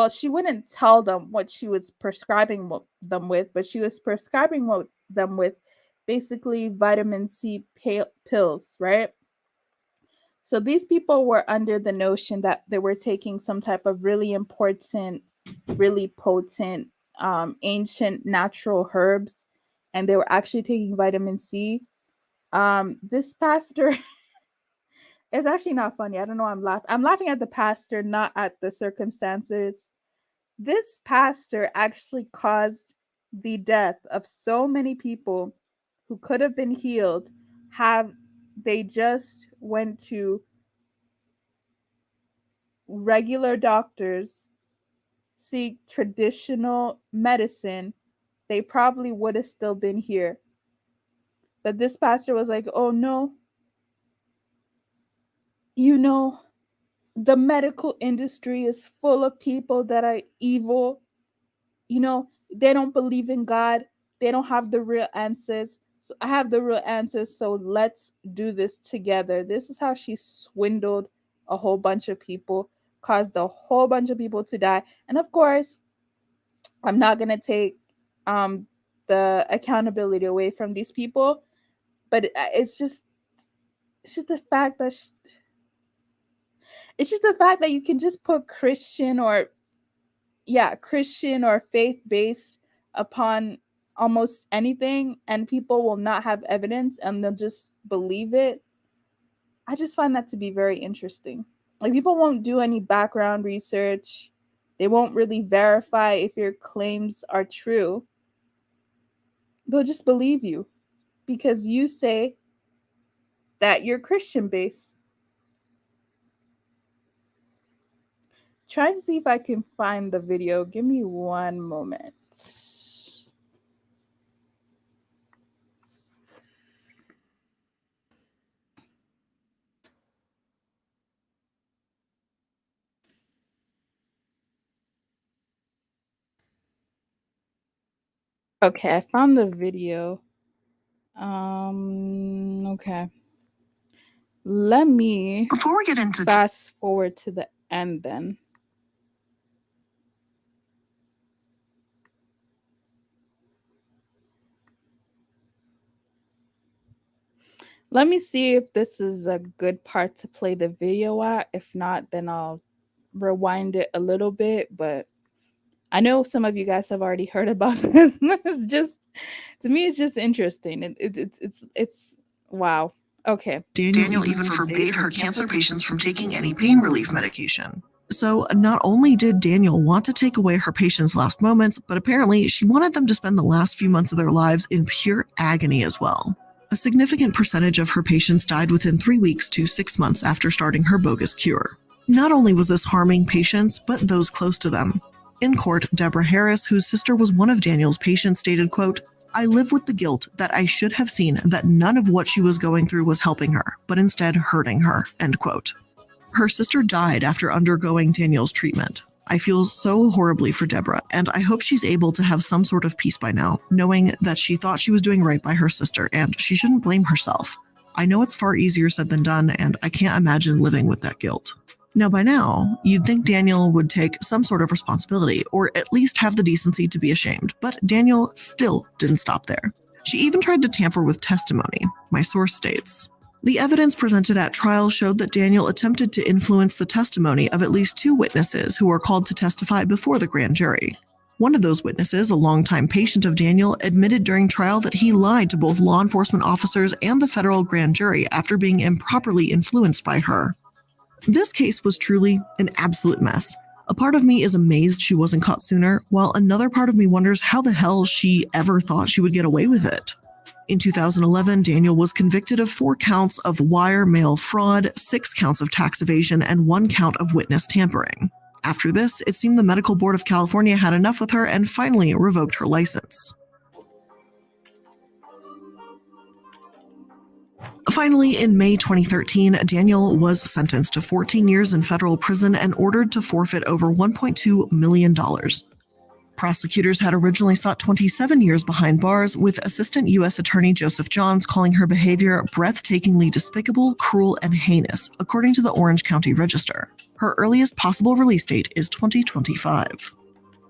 she wouldn't tell them what she was prescribing them with, but she was prescribing them with basically vitamin C pills, right? So these people were under the notion that they were taking some type of really important, really potent, ancient natural herbs, and they were actually taking vitamin C. This pastor, it's actually not funny. I don't know. I'm laughing at the pastor, not at the circumstances. This pastor actually caused the death of so many people who could have been healed have they just went to regular doctors, seek traditional medicine, they probably would have still been here. But this pastor was like, oh no, you know, the medical industry is full of people that are evil. You know, they don't believe in God. They don't have the real answers. So I have the real answers. So let's do this together. This is how she swindled a whole bunch of people, caused a whole bunch of people to die. And of course, I'm not going to take the accountability away from these people, but it's just the fact that it's just the fact that you can just put Christian or faith based upon almost anything and people will not have evidence and they'll just believe it. I just find that to be very interesting. Like, people won't do any background research. They won't really verify if your claims are true. They'll just believe you because you say that you're Christian based. Try to see if I can find the video. Give me one moment. Okay, I found the video. Okay. Let me Before we get into fast forward to the end then. Let me see if this is a good part to play the video at. If not, then I'll rewind it a little bit. But I know some of you guys have already heard about this. It's just, to me, it's just interesting. It's wow. Okay. Daniel even forbade her cancer patients from taking any pain relief medication. So not only did Daniel want to take away her patients' last moments, but apparently she wanted them to spend the last few months of their lives in pure agony as well. a significant percentage of her patients died within 3 weeks to 6 months after starting her bogus cure. Not only was this harming patients, but those close to them. In court, Deborah Harris, whose sister was one of Daniel's patients, stated, quote, "I live with the guilt that I should have seen that none of what she was going through was helping her, but instead hurting her," end quote. Her sister died after undergoing Daniel's treatment. I feel so horribly for Deborah, and I hope she's able to have some sort of peace by now, knowing that she thought she was doing right by her sister, and she shouldn't blame herself. I know it's far easier said than done, and I can't imagine living with that guilt. Now, by now, you'd think Daniel would take some sort of responsibility, or at least have the decency to be ashamed, but Daniel still didn't stop there. She even tried to tamper with testimony, my source states. The evidence presented at trial showed that Daniel attempted to influence the testimony of at least 2 witnesses who were called to testify before the grand jury. One of those witnesses, a longtime patient of Daniel, admitted during trial that he lied to both law enforcement officers and the federal grand jury after being improperly influenced by her. This case was truly an absolute mess. A part of me is amazed she wasn't caught sooner, while another part of me wonders how the hell she ever thought she would get away with it. In 2011, Daniel was convicted of 4 counts of wire mail fraud, 6 counts of tax evasion, and 1 count of witness tampering. After this, it seemed the Medical Board of California had enough with her and finally revoked her license. Finally, in May 2013, Daniel was sentenced to 14 years in federal prison and ordered to forfeit over $1.2 million. Prosecutors had originally sought 27 years behind bars, with Assistant U.S. Attorney Joseph Johns calling her behavior breathtakingly despicable, cruel, and heinous, according to the Orange County Register. Her earliest possible release date is 2025.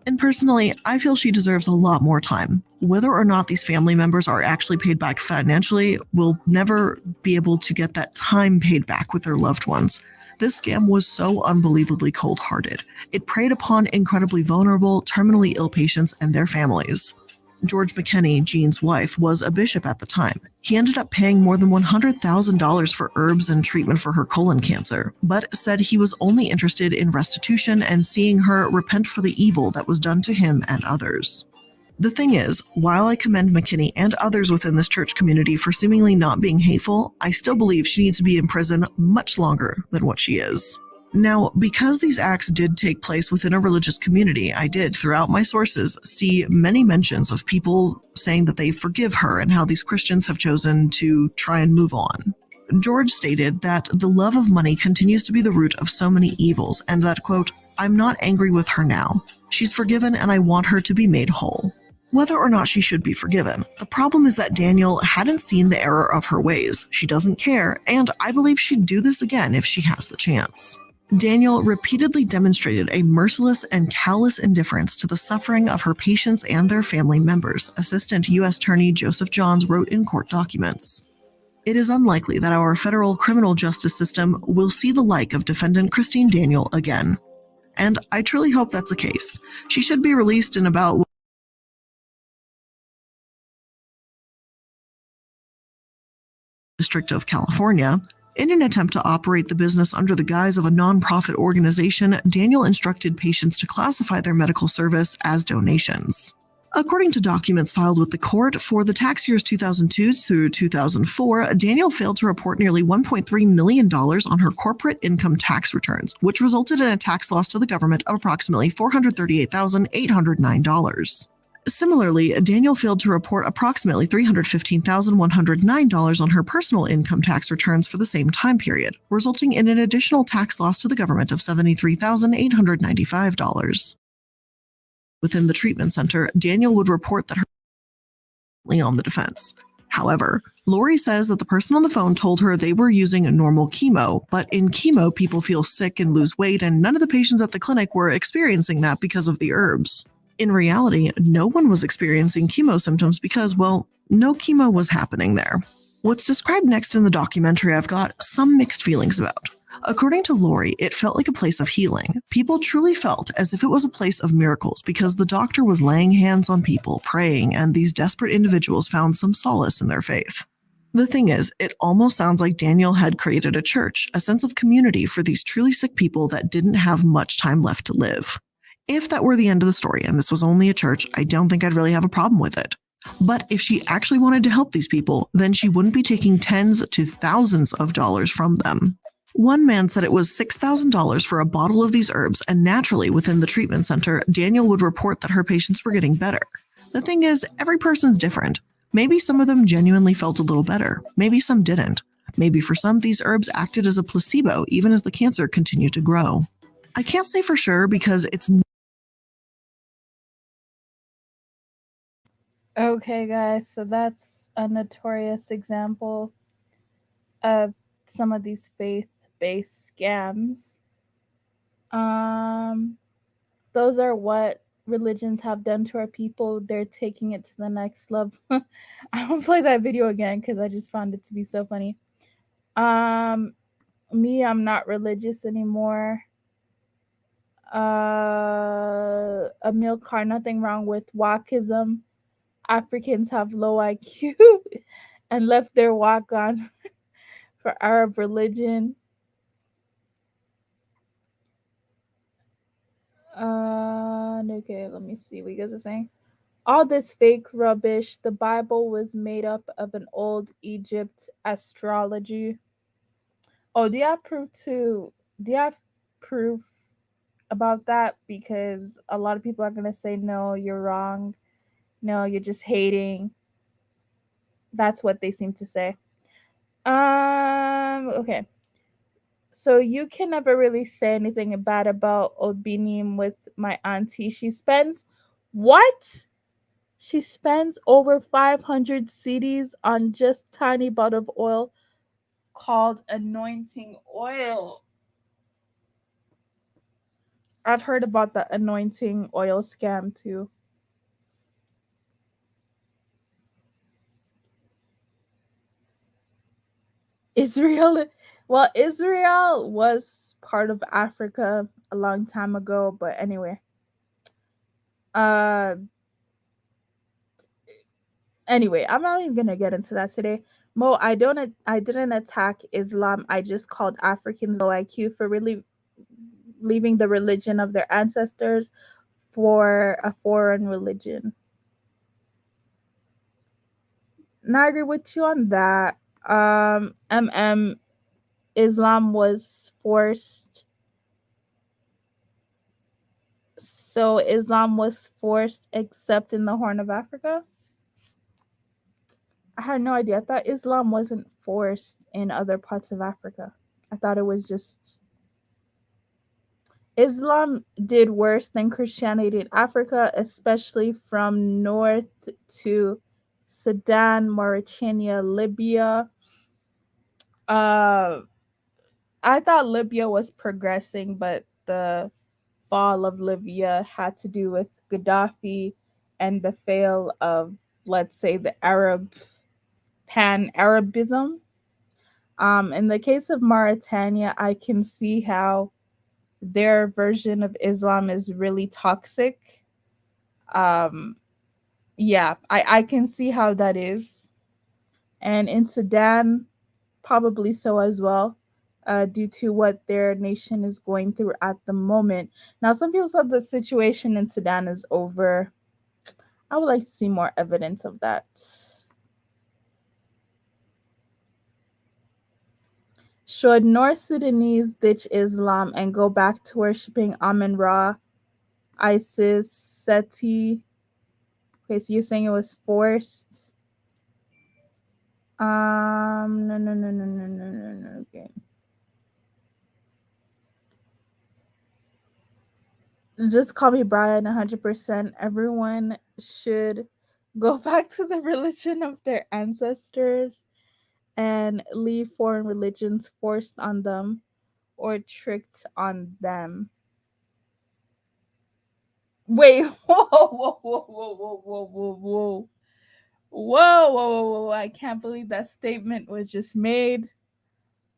And personally, I feel she deserves a lot more time. Whether or not these family members are actually paid back financially, we'll never be able to get that time paid back with their loved ones. This scam was so unbelievably cold-hearted. It preyed upon incredibly vulnerable, terminally ill patients and their families. George McKinney, Jean's wife, was a bishop at the time. He ended up paying more than $100,000 for herbs and treatment for her colon cancer, but said he was only interested in restitution and seeing her repent for the evil that was done to him and others. The thing is, while I commend McKinney and others within this church community for seemingly not being hateful, I still believe she needs to be in prison much longer than what she is. Now, because these acts did take place within a religious community, I did, throughout my sources, see many mentions of people saying that they forgive her and how these Christians have chosen to try and move on. George stated that the love of money continues to be the root of so many evils, and that, quote, "I'm not angry with her now. She's forgiven and I want her to be made whole." Whether or not she should be forgiven, the problem is that Daniel hadn't seen the error of her ways. She doesn't care, and I believe she'd do this again if she has the chance. Daniel repeatedly demonstrated a merciless and callous indifference to the suffering of her patients and their family members, Assistant U.S. Attorney Joseph Johns wrote in court documents. It is unlikely that our federal criminal justice system will see the like of defendant Christine Daniel again. And I truly hope that's the case. She should be released in about District of California. In an attempt to operate the business under the guise of a nonprofit organization, Daniel instructed patients to classify their medical service as donations. According to documents filed with the court, for the tax years 2002 through 2004, Daniel failed to report nearly $1.3 million on her corporate income tax returns, which resulted in a tax loss to the government of approximately $438,809. Similarly, Daniel failed to report approximately $315,109 on her personal income tax returns for the same time period, resulting in an additional tax loss to the government of $73,895. Within the treatment center, Daniel would report that her on the defense. However, Lori says that the person on the phone told her they were using a normal chemo, but in chemo, people feel sick and lose weight, and none of the patients at the clinic were experiencing that because of the herbs. In reality, no one was experiencing chemo symptoms because, well, no chemo was happening there. What's described next in the documentary I've got some mixed feelings about. According to Lori, it felt like a place of healing. People truly felt as if it was a place of miracles because the doctor was laying hands on people, praying, and these desperate individuals found some solace in their faith. The thing is, it almost sounds like Daniel had created a church, a sense of community for these truly sick people that didn't have much time left to live. If that were the end of the story and this was only a church, I don't think I'd really have a problem with it. But if she actually wanted to help these people, then she wouldn't be taking tens to thousands of dollars from them. One man said it was $6,000 for a bottle of these herbs, and naturally, within the treatment center, Daniel would report that her patients were getting better. The thing is, every person's different. Maybe some of them genuinely felt a little better, maybe some didn't. Maybe for some, these herbs acted as a placebo even as the cancer continued to grow. I can't say for sure because it's... Okay, guys, so that's a notorious example of some of these faith-based scams. Those are what religions have done to our people. They're taking it to the next level. I won't play that video again because I just found it to be so funny. Me, I'm not religious anymore. Emil Carr, nothing wrong with Wakism. Africans have low IQ and left their walk on for Arab religion. Okay, let me see what you guys are saying. All this fake rubbish. The Bible was made up of an old Egypt astrology. Oh, do you have proof about that? Because a lot of people are gonna say no, you're wrong. No, you're just hating. That's what they seem to say. Okay. So you can never really say anything bad about Obinim with my auntie. She spends what? She spends over 500 CDs on just tiny bottle of oil called anointing oil. I've heard about the anointing oil scam too. Israel, well, Israel was part of Africa a long time ago, but anyway. Uh anyway, I'm not even gonna get into that today. Mo, I didn't attack Islam. I just called Africans low IQ for really leaving the religion of their ancestors for a foreign religion. And I agree with you on that. Islam was forced. So Islam was forced except in the Horn of Africa? I had no idea. I thought Islam wasn't forced in other parts of Africa. I thought it was just Islam did worse than Christianity in Africa, especially from north to Sudan, Mauritania, Libya. Uh, I thought Libya was progressing, but the fall of Libya had to do with Gaddafi and the fail of, let's say, the Pan Arabism. In the case of Mauritania, I can see how their version of Islam is really toxic. Um, yeah, I can see how that is. And in Sudan, probably so as well, due to what their nation is going through at the moment. Now, some people said the situation in Sudan is over. I would like to see more evidence of that. Should North Sudanese ditch Islam and go back to worshipping Amun Ra, ISIS, Seti? Okay, so you're saying it was forced? No. Okay. Just call me Brian 100%. Everyone should go back to the religion of their ancestors and leave foreign religions forced on them or tricked on them. Wait, whoa. Whoa. I can't believe that statement was just made.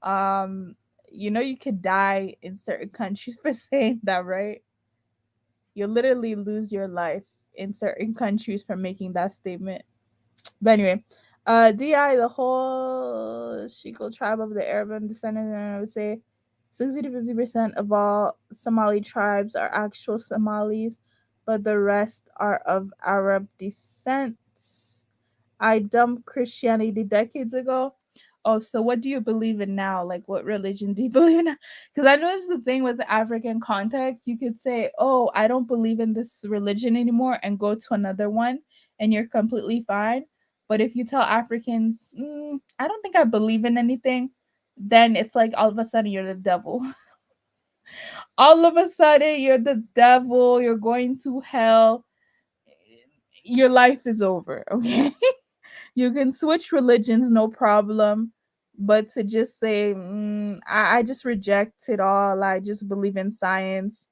Um, you could die in certain countries for saying that, right? You'll literally lose your life in certain countries for making that statement. But anyway, DI, the whole Shiko tribe of the Arab descendants, and I would say 60 to 50% of all Somali tribes are actual Somalis, but the rest are of Arab descent. I dumped Christianity decades ago. Oh, so what do you believe in now? Like, what religion do you believe in? Because I know it's the thing with the African context. You could say, oh, I don't believe in this religion anymore and go to another one, and you're completely fine. But if you tell Africans, I don't think I believe in anything, then it's like all of a sudden you're the devil. All of a sudden you're the devil. You're going to hell. Your life is over. Okay. You can switch religions, no problem. But to just say, I just reject it all, I just believe in science,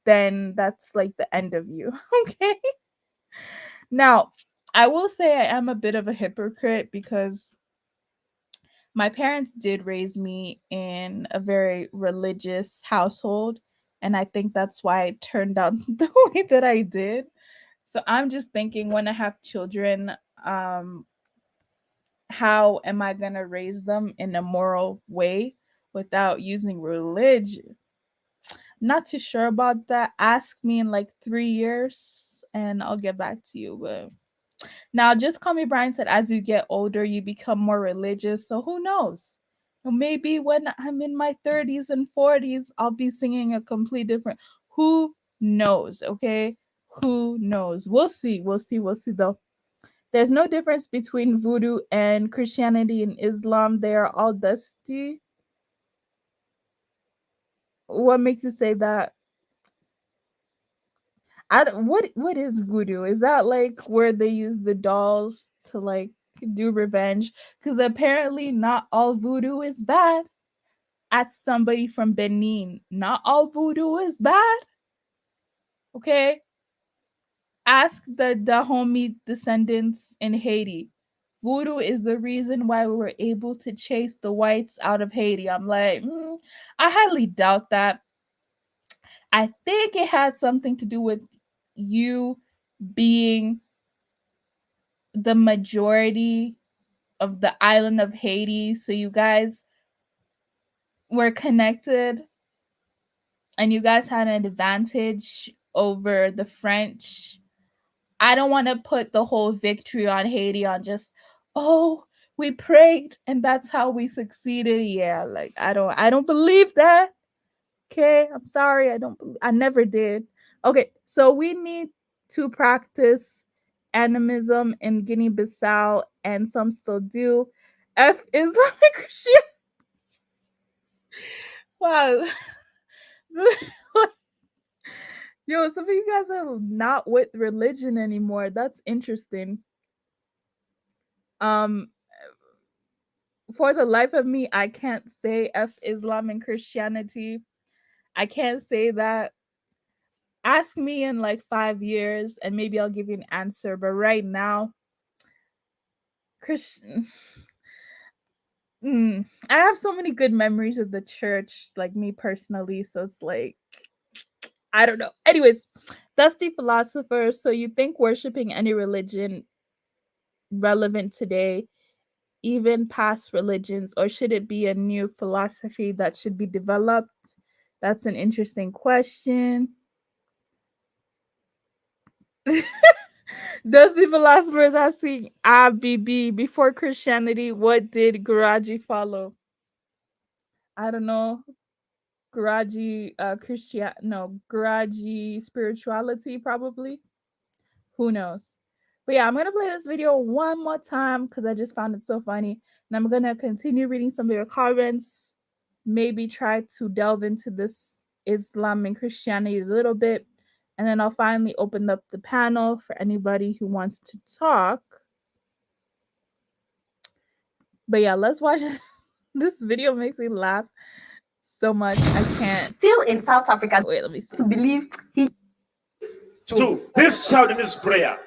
then that's like the end of you. Okay. Now, I will say I am a bit of a hypocrite because my parents did raise me in a very religious household. And I think that's why it turned out the way that I did. So I'm just thinking when I have children, um, how am I going to raise them in a moral way without using religion? Not too sure about that. Ask me in like 3 years and I'll get back to you. But now, just call me Brian said, as you get older, you become more religious. So who knows? Maybe when I'm in my 30s and 40s, I'll be singing a complete different. Who knows? Okay. Who knows? We'll see. We'll see. We'll see though. There's no difference between voodoo and Christianity and Islam. They are all dusty. What makes you say that? What is voodoo? Is that like where they use the dolls to like do revenge? Because apparently not all voodoo is bad. Ask somebody from Benin. Not all voodoo is bad. Okay. Ask the Dahomey descendants in Haiti. Voodoo is the reason why we were able to chase the whites out of Haiti. I'm like, I highly doubt that. I think it had something to do with you being the majority of the island of Haiti. So you guys were connected and you guys had an advantage over the French. I don't want to put the whole victory on Haiti on just, oh, we prayed and that's how we succeeded. Yeah, like I don't believe that. Okay, I'm sorry. I never did. Okay, so we need to practice animism in Guinea-Bissau and some still do. F Islamic Christian. Wow. Yo, some of you guys are not with religion anymore. That's interesting. Um, for the life of me, I can't say F Islam and Christianity. I can't say that. Ask me in like 5 years and maybe I'll give you an answer. But right now, Christian. I have so many good memories of the church, like me personally. So it's like, I don't know. Anyways, Dusty Philosopher. So you think worshiping any religion relevant today, even past religions, or should it be a new philosophy that should be developed? That's an interesting question. Dusty Philosopher is asking ABB, before Christianity, what did Garaji follow? I don't know. Garaji Garaji spirituality, probably. Who knows? But yeah, I'm gonna play this video one more time because I just found it so funny. And I'm gonna continue reading some of your comments, maybe try to delve into this Islam and Christianity a little bit. And then I'll finally open up the panel for anybody who wants to talk. But yeah, let's watch this video. Makes me laugh so much. I can't. Still in South Africa. Wait, let me see. To believe he. Two. This child in this prayer.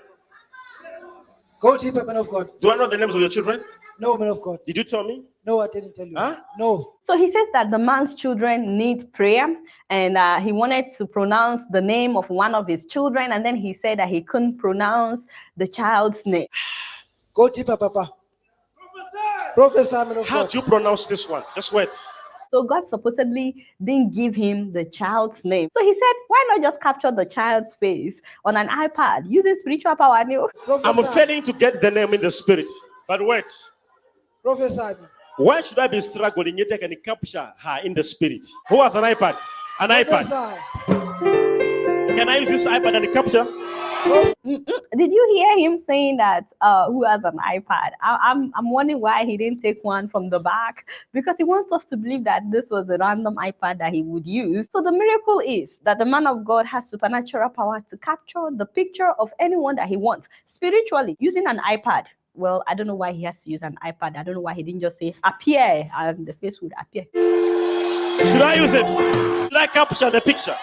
Go deeper, man of God. Do I know the names of your children? No, man of God. Did you tell me? No, I didn't tell you. Huh? No. So he says that the man's children need prayer, and he wanted to pronounce the name of one of his children, and then he said that he couldn't pronounce the child's name. Go deeper, Papa. Professor, man of How God. do you pronounce this one? Just wait. So God supposedly didn't give him the child's name. So he said, why not just capture the child's face on an iPad using spiritual power? I'm failing to get the name in the spirit. But wait. Prophesy. Why should I be struggling yet I can capture her in the spirit? Who has an iPad? An iPad. Can I use this iPad and capture? Did you hear him saying that who has an iPad? I'm wondering why he didn't take one from the back, because he wants us to believe that this was a random iPad that he would use. So the miracle is that the man of God has supernatural power to capture the picture of anyone that he wants spiritually using an iPad. Well, I don't know why he has to use an iPad. I don't know why he didn't just say appear and the face would appear. Should I use it? Should I capture the picture?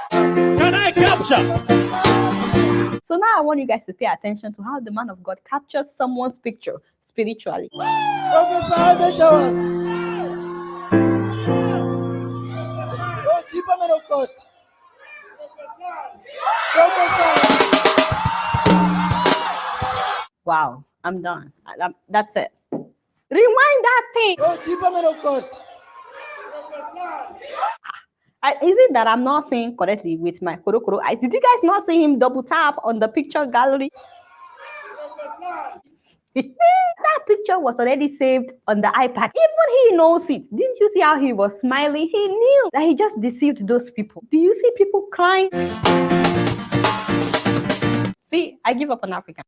Can I capture? So now I want you guys to pay attention to how the man of God captures someone's picture spiritually. Prophesy, go deeper, man of God. Wow, I'm done. That's it. Rewind that thing. Go deeper, man of God. Is it that I'm not seeing correctly with my korokoro eyes? Did you guys not see him double tap on the picture gallery? That picture was already saved on the iPad. Even he knows it. Didn't you see how he was smiling? He knew that he just deceived those people. Do you see people crying? See, I give up on Africa.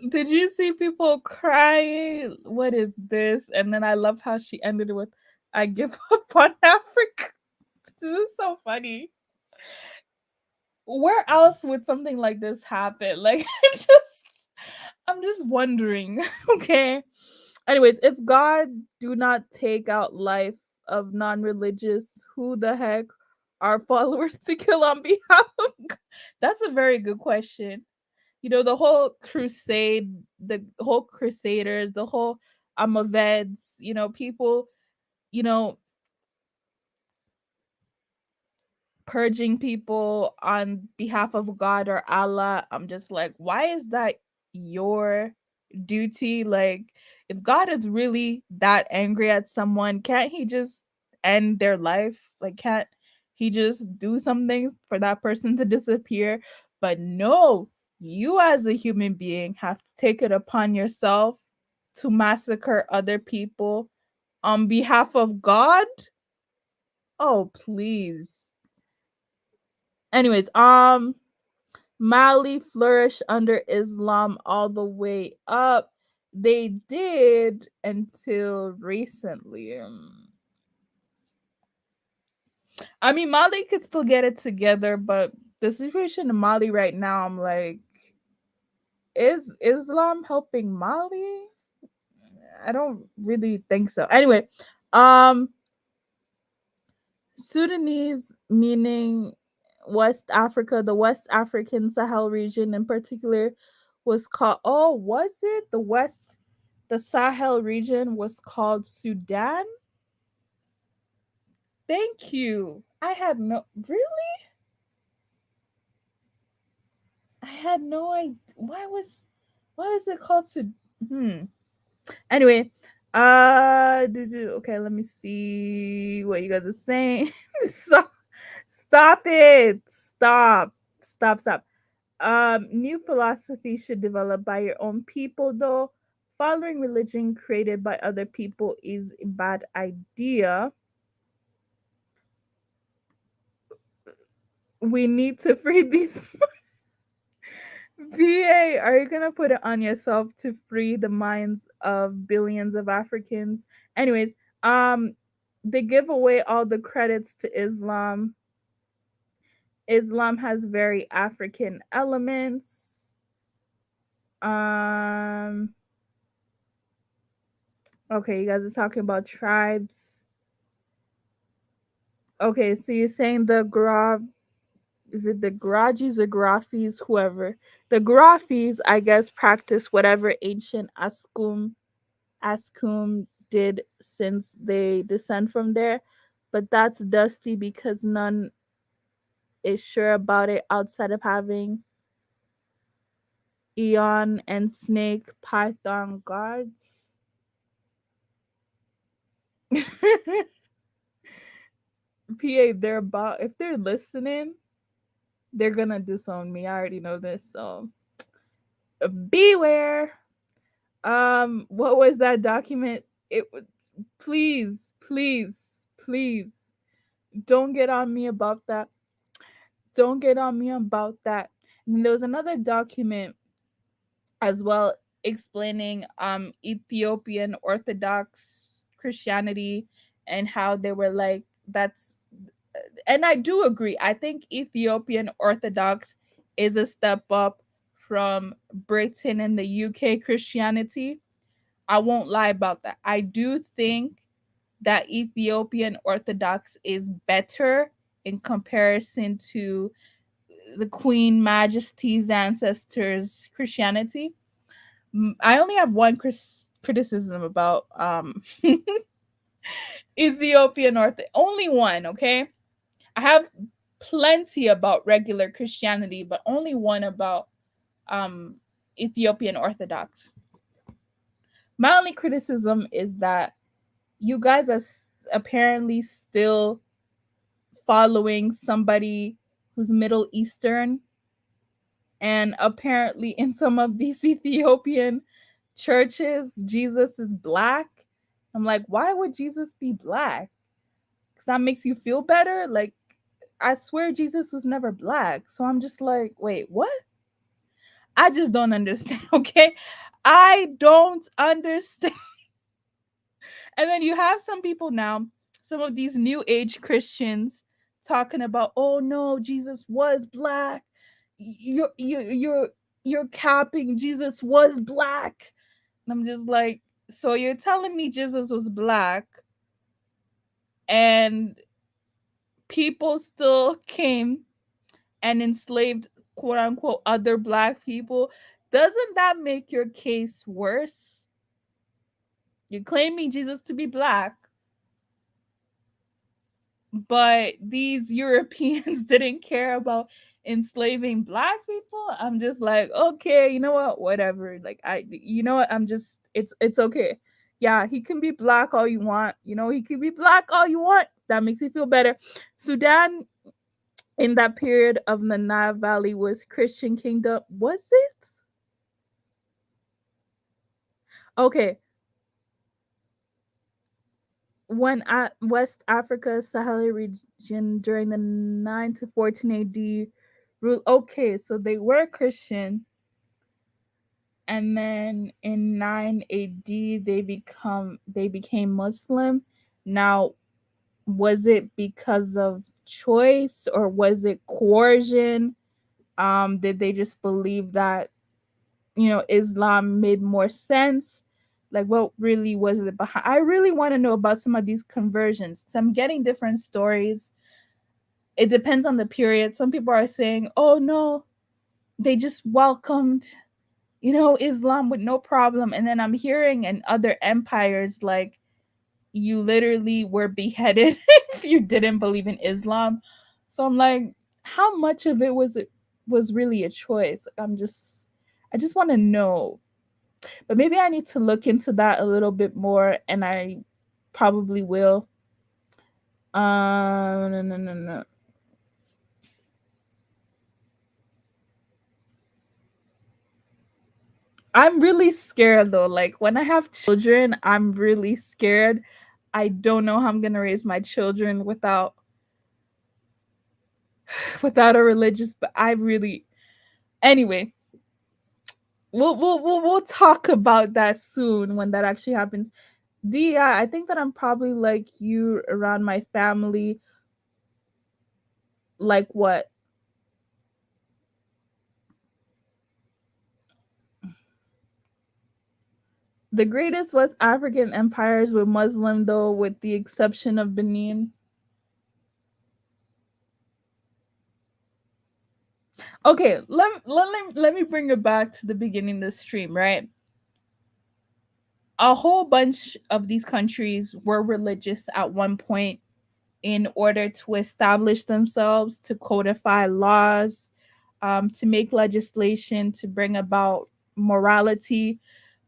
Did you see people crying? What is this? And then I love how she ended it with, I give up on Africa. This is so funny. Where else would something like this happen? Like, I'm just wondering. Okay. Anyways, if God do not take out life of non-religious, who the heck are followers to kill on behalf of God? That's a very good question. You know, the whole crusade, the whole crusaders, the whole Amaveds, you know, people, you know, purging people on behalf of God or Allah. I'm just like, why is that your duty? Like, if God is really that angry at someone, can't he just end their life? Like, can't he just do something for that person to disappear? But no, you as a human being have to take it upon yourself to massacre other people on behalf of God. Oh, please. Anyways, Mali flourished under Islam all the way up. They did until recently. I mean, Mali could still get it together, but the situation in Mali right now, I'm like, is Islam helping Mali? I don't really think so. Anyway, Sudanese meaning West Africa, the West African Sahel region in particular was called, oh, was it? The Sahel region was called Sudan? Thank you. I had no, really? I had no idea. Why was it called Sudan? Anyway, okay, let me see what you guys are saying. Stop it. Stop. New philosophy should develop by your own people, though. Following religion created by other people is a bad idea. We need to free these. VA, are you gonna put it on yourself to free the minds of billions of Africans? Anyways, they give away all the credits to Islam. Islam has very African elements. Okay, you guys are talking about tribes. Okay, so you're saying is it the Garajis or Grafis, whoever. The Grafis, I guess, practice whatever ancient Askum did since they descend from there. But that's dusty because none is sure about it outside of having Eon and Snake Python gods. PA, they're about, if they're listening, they're gonna disown me. I already know this, so beware. What was that document? It was, please, please, please don't get on me about that. Don't get on me about that. And there was another document as well explaining Ethiopian Orthodox Christianity and how they were like, that's, and I do agree. I think Ethiopian Orthodox is a step up from Britain and the UK Christianity. I won't lie about that. I do think that Ethiopian Orthodox is better in comparison to the Queen Majesty's ancestors' Christianity. I only have one criticism about Ethiopian Orthodox. Only one, okay? I have plenty about regular Christianity, but only one about um, Ethiopian Orthodox. My only criticism is that you guys are apparently still following somebody who's Middle Eastern, and apparently in some of these Ethiopian churches, Jesus is black. I'm like, why would Jesus be black? Because that makes you feel better? Like, I swear Jesus was never black. So I'm just like, wait, what? I just don't understand, okay? I don't understand. And then you have some people now, some of these new age Christians talking about, oh no, Jesus was black. You're capping, Jesus was black. And I'm just like, so you're telling me Jesus was black and people still came and enslaved, quote unquote, other black people? Doesn't that make your case worse? You're claiming Jesus to be black, but these Europeans didn't care about enslaving black people. I'm just like, okay, you know what? Whatever. Like, you know what? I'm just, it's okay. Yeah, he can be black all you want. You know, he can be black all you want. That makes you feel better. Sudan in that period of the Nile Valley was Christian kingdom. Was it? Okay. When at West Africa, Saheli region during the 9 to 14 AD rule. Okay, so they were Christian, and then in 9 AD they became Muslim. Now, was it because of choice or was it coercion? Did they just believe that, you know, Islam made more sense? Like, what really was it behind? I really want to know about some of these conversions. So I'm getting different stories. It depends on the period. Some people are saying, oh no, they just welcomed, you know, Islam with no problem. And then I'm hearing in other empires, like, you literally were beheaded if you didn't believe in Islam. So I'm like, how much of it was really a choice? I just want to know. But maybe I need to look into that a little bit more, and I probably will. No. I'm really scared though. Like, when I have children, I'm really scared. I don't know how I'm gonna raise my children without without a religious. But I really, anyway, we'll talk about that soon when that actually happens. I think that I'm probably like you around my family. Like what? The greatest West African empires were Muslim, though, with the exception of Benin. Okay, let me bring it back to the beginning of the stream, right? A whole bunch of these countries were religious at one point in order to establish themselves, to codify laws. to make legislation to bring about morality.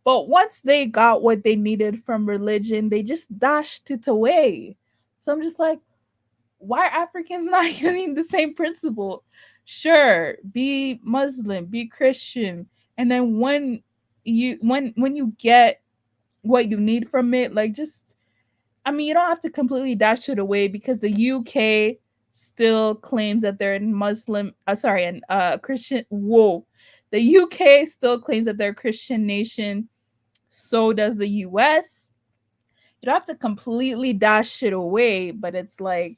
But once they got what they needed from religion, they just dashed it away. So I'm just like, why are Africans not using the same principle? Sure, be Muslim, be Christian, and then when you get what you need from it, like just I mean, you don't have to completely dash it away because the UK still claims that they're Muslim. Sorry, and Christian. Whoa, the UK still claims that they're a Christian nation. So does the US. You don't have to completely dash it away, but it's like,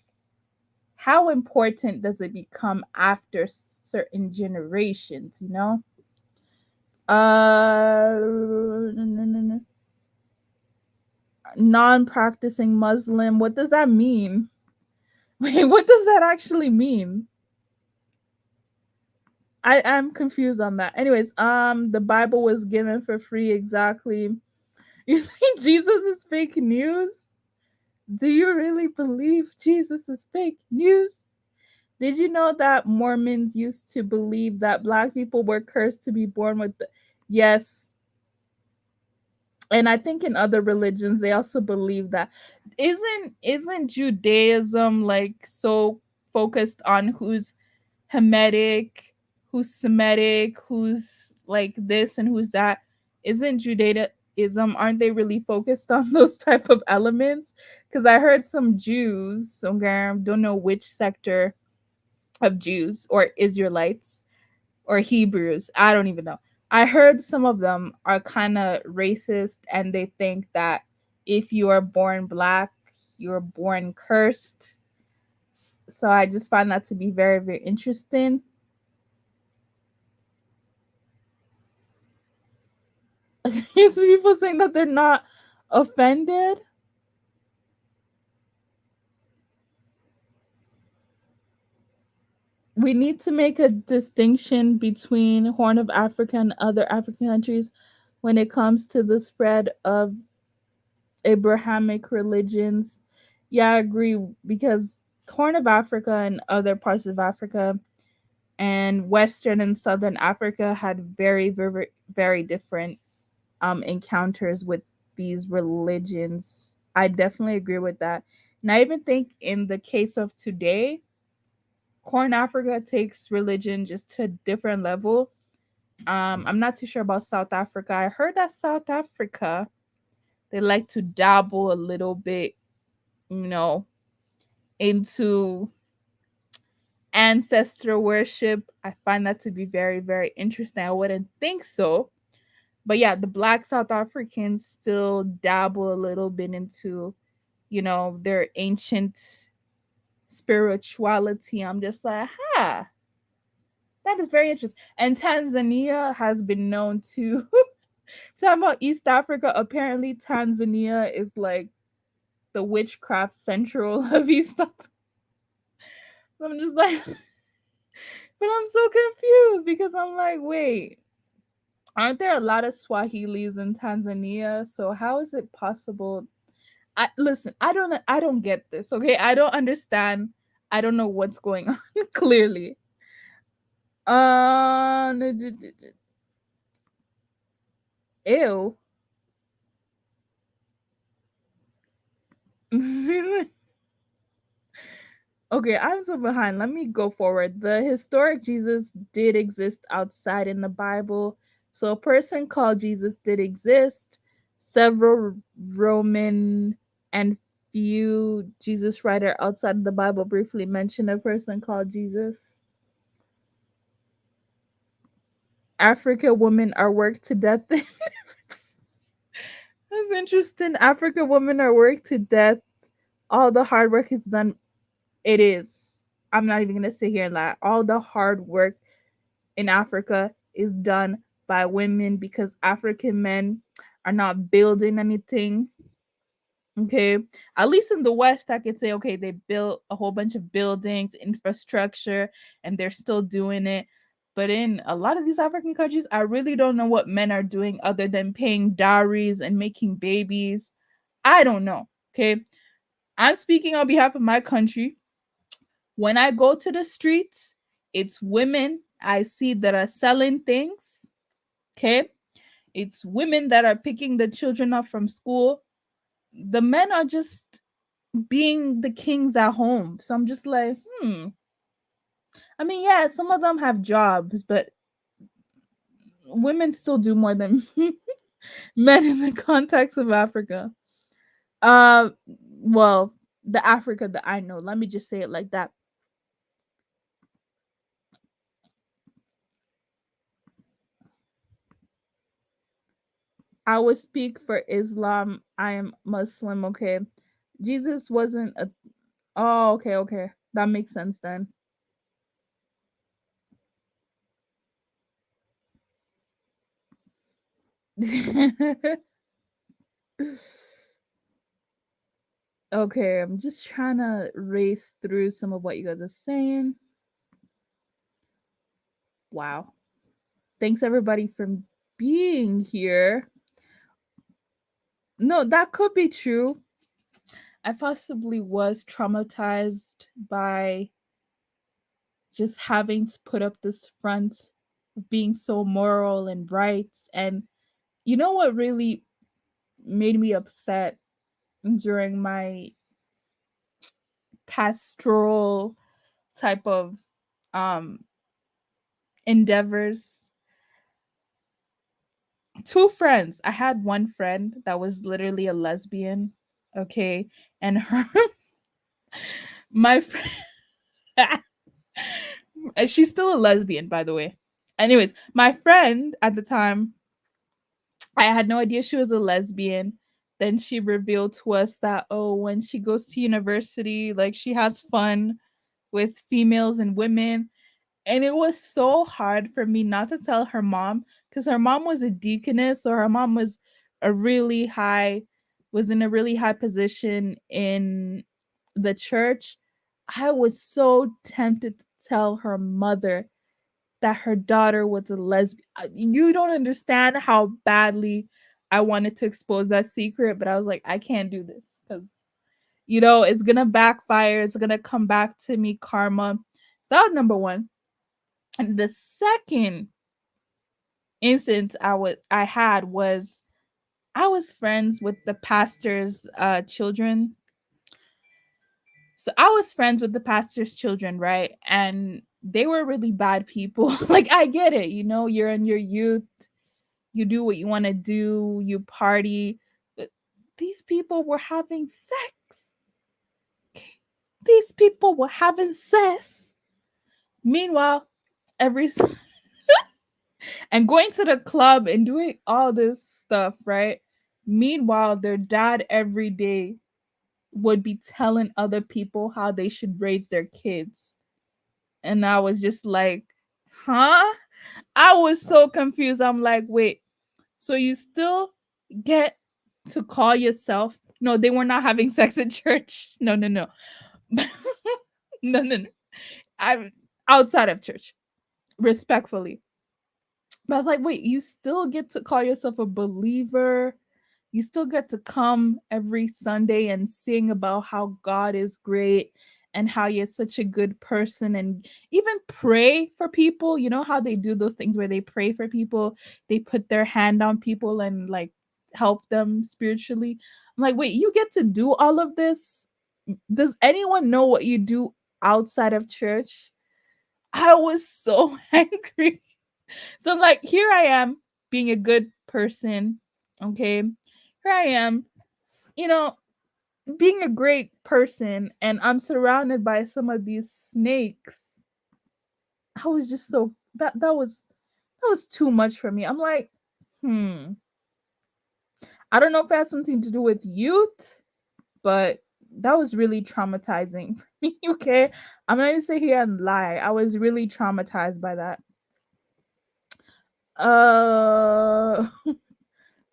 how important does it become after certain generations? You know. Non-practicing Muslim. What does that mean? Wait, what does that actually mean? I'm confused on that. Anyways, the Bible was given for free. Exactly. You think Jesus is fake news? Do you really believe Jesus is fake news? Did you know that Mormons used to believe that black people were cursed to be born with the yes. And I think in other religions they also believe that. Isn't Judaism like so focused on who's Hamitic, who's Semitic, who's like this and who's that? Isn't Judaism, aren't they really focused on those type of elements? Because I heard some Jews, okay, I don't know which sector of Jews or Israelites or Hebrews, I don't even know. I heard some of them are kind of racist and they think that if you are born black, you're born cursed. So I just find that to be very, very interesting. People saying that they're not offended. We need to make a distinction between Horn of Africa and other African countries when it comes to the spread of Abrahamic religions. Yeah, I agree because Horn of Africa and other parts of Africa and Western and Southern Africa had very, very, very different encounters with these religions. I definitely agree with that. And I even think in the case of today, Corn Africa takes religion just to a different level. I'm not too sure about South Africa. I heard that South Africa, they like to dabble a little bit, you know, into ancestor worship. I find that to be very, very interesting. I wouldn't think so. But yeah, the black South Africans still dabble a little bit into, their ancient spirituality. I'm just like, that is very interesting. And Tanzania has been known to talking about East Africa. Apparently, Tanzania is like the witchcraft central of East Africa. I'm just like, but I'm so confused because I'm like, wait, aren't there a lot of Swahilis in Tanzania? So how is it possible? Listen, I don't get this. Okay, I don't understand. I don't know what's going on clearly. Ew. Okay, I'm so behind. Let me go forward. The historic Jesus did exist outside in the Bible. So a person called Jesus did exist. Several Roman and few Jesus writer outside of the Bible briefly mention a person called Jesus. African women are worked to death. That's interesting. African women are worked to death. All the hard work is done. It is. I'm not even gonna sit here and lie. All the hard work in Africa is done by women because African men are not building anything. Okay. At least in the West, I could say, okay, they built a whole bunch of buildings, infrastructure, and they're still doing it. But in a lot of these African countries, I really don't know what men are doing other than paying dowries and making babies. I don't know. Okay. I'm speaking on behalf of my country. When I go to the streets, it's women I see that are selling things. Okay. It's women that are picking the children up from school. The men are just being the kings at home. So I'm just like, I mean, yeah, some of them have jobs, but women still do more than men in the context of Africa. Uh, well, the Africa that I know. Let me just say it like that. I would speak for Islam. I am Muslim. Okay, Jesus wasn't a. Oh, okay, okay, that makes sense then. Okay, I'm just trying to race through some of what you guys are saying. Wow. Thanks everybody for being here. No, that could be true. I possibly was traumatized by just having to put up this front of being so moral and right. And you know what really made me upset during my pastoral type of um endeavors? Two friends. I had one friend that was literally a lesbian, okay? And her my friend and she's still a lesbian, by the way. Anyways, my friend at the time, I had no idea she was a lesbian. Then she revealed to us that, oh, when she goes to university, like she has fun with females and women. And it was so hard for me not to tell her mom, because her mom was a deaconess, so her mom was a really high was in a really high position in the church. I was so tempted to tell her mother that her daughter was a lesbian. You don't understand how badly I wanted to expose that secret, but I was like, I can't do this because, it's going to backfire. It's going to come back to me, karma. So that was number one. And the second instance I had was I was friends with the pastor's children. So I was friends with the pastor's children, right? And they were really bad people. Like I get it, you're in your youth, you do what you want to do, you party. But these people were having sex. These people were having sex. Meanwhile, every and going to the club and doing all this stuff, right? Meanwhile, their dad every day would be telling other people how they should raise their kids. And I was just like, huh? I was so confused. I'm like, wait, so you still get to call yourself? No, they were not having sex at church. No, no, no. no, no, no. I'm outside of church, respectfully. But I was like, wait, you still get to call yourself a believer? You still get to come every Sunday and sing about how God is great and how you're such a good person and even pray for people. You know how they do those things where they pray for people, they put their hand on people and like help them spiritually. I'm like, wait, you get to do all of this? Does anyone know what you do outside of church? I was so angry. So I'm like, here I am being a good person. Okay. Here I am, you know, being a great person, and I'm surrounded by some of these snakes. I was just so that was too much for me. I'm like, I don't know if it has something to do with youth, but that was really traumatizing for me. Okay. I'm not gonna sit here and lie. I was really traumatized by that. Uh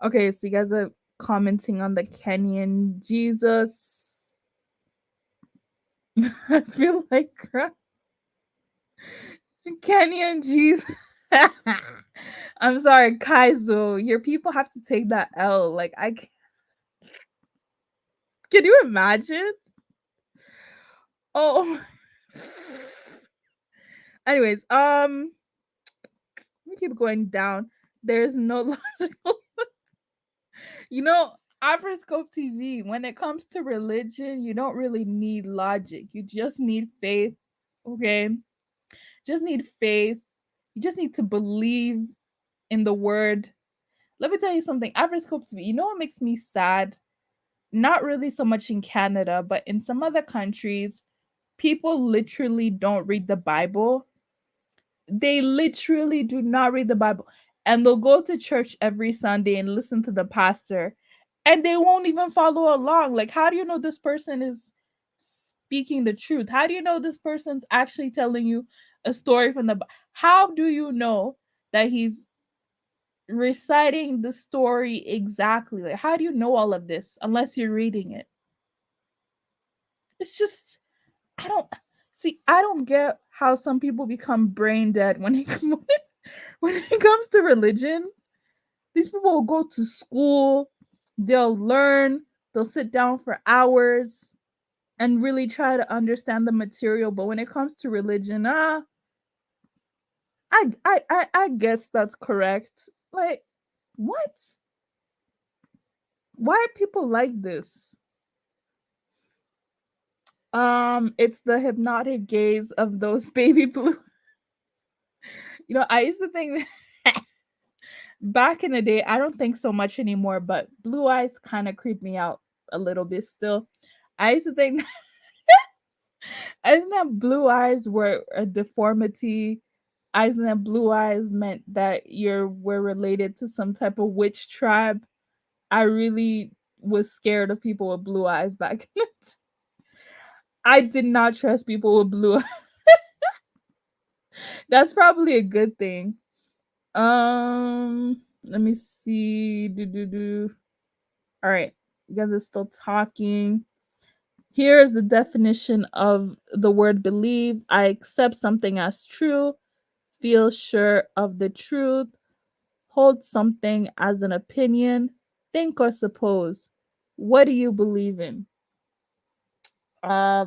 okay, so you guys are commenting on the Kenyan Jesus. I feel like crap. Kenyan Jesus. I'm sorry, Kaizo. Your people have to take that L. Like can you imagine? Oh. Anyways, keep going down. There's no logical. You know, Abroscope TV, when it comes to religion, you don't really need logic. You just need faith. Okay? Just need faith. You just need to believe in the word. Let me tell you something. Abroscope TV, you know what makes me sad? Not really so much in Canada, but in some other countries, people literally don't read the Bible. They literally do not read the Bible. And they'll go to church every Sunday and listen to the pastor, and they won't even follow along. Like, how do you know this person is speaking the truth? How do you know this person's actually telling you a story from the Bible? How do you know that he's reciting the story exactly? Like, how do you know all of this unless you're reading it? It's just, I don't see. I don't get how some people become brain dead when when it comes to religion. These people will go to school, they'll learn, they'll sit down for hours and really try to understand the material. But when it comes to religion, I guess that's correct. Like, what? Why are people like this? It's the hypnotic gaze of those baby blue. You know, I used to think back in the day, I don't think so much anymore, but blue eyes kind of creep me out a little bit still. I used to think I think that blue eyes were a deformity. I think that blue eyes meant that were related to some type of witch tribe. I really was scared of people with blue eyes back then. I did not trust people with blue eyes. That's probably a good thing. Let me see. All right, you guys are still talking. Here's the definition of the word believe. I accept something as true, feel sure of the truth, hold something as an opinion, think or suppose. What do you believe in? Uh,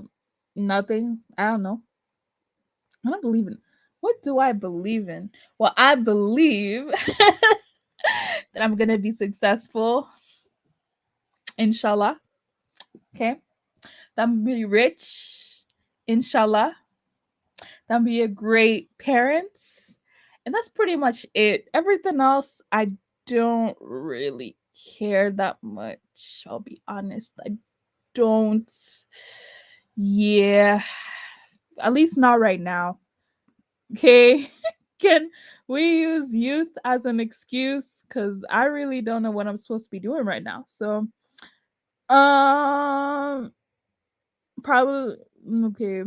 Nothing. I don't know. I don't believe in. What do I believe in? Well, I believe that I'm gonna be successful, inshallah. Okay, that I'm gonna be rich, inshallah. That I'm be a great parent, and that's pretty much it. Everything else, I don't really care that much. I'll be honest. I don't. Yeah, at least not right now. Okay. Can we use youth as an excuse? Because I really don't know what I'm supposed to be doing right now. So, um, probably okay.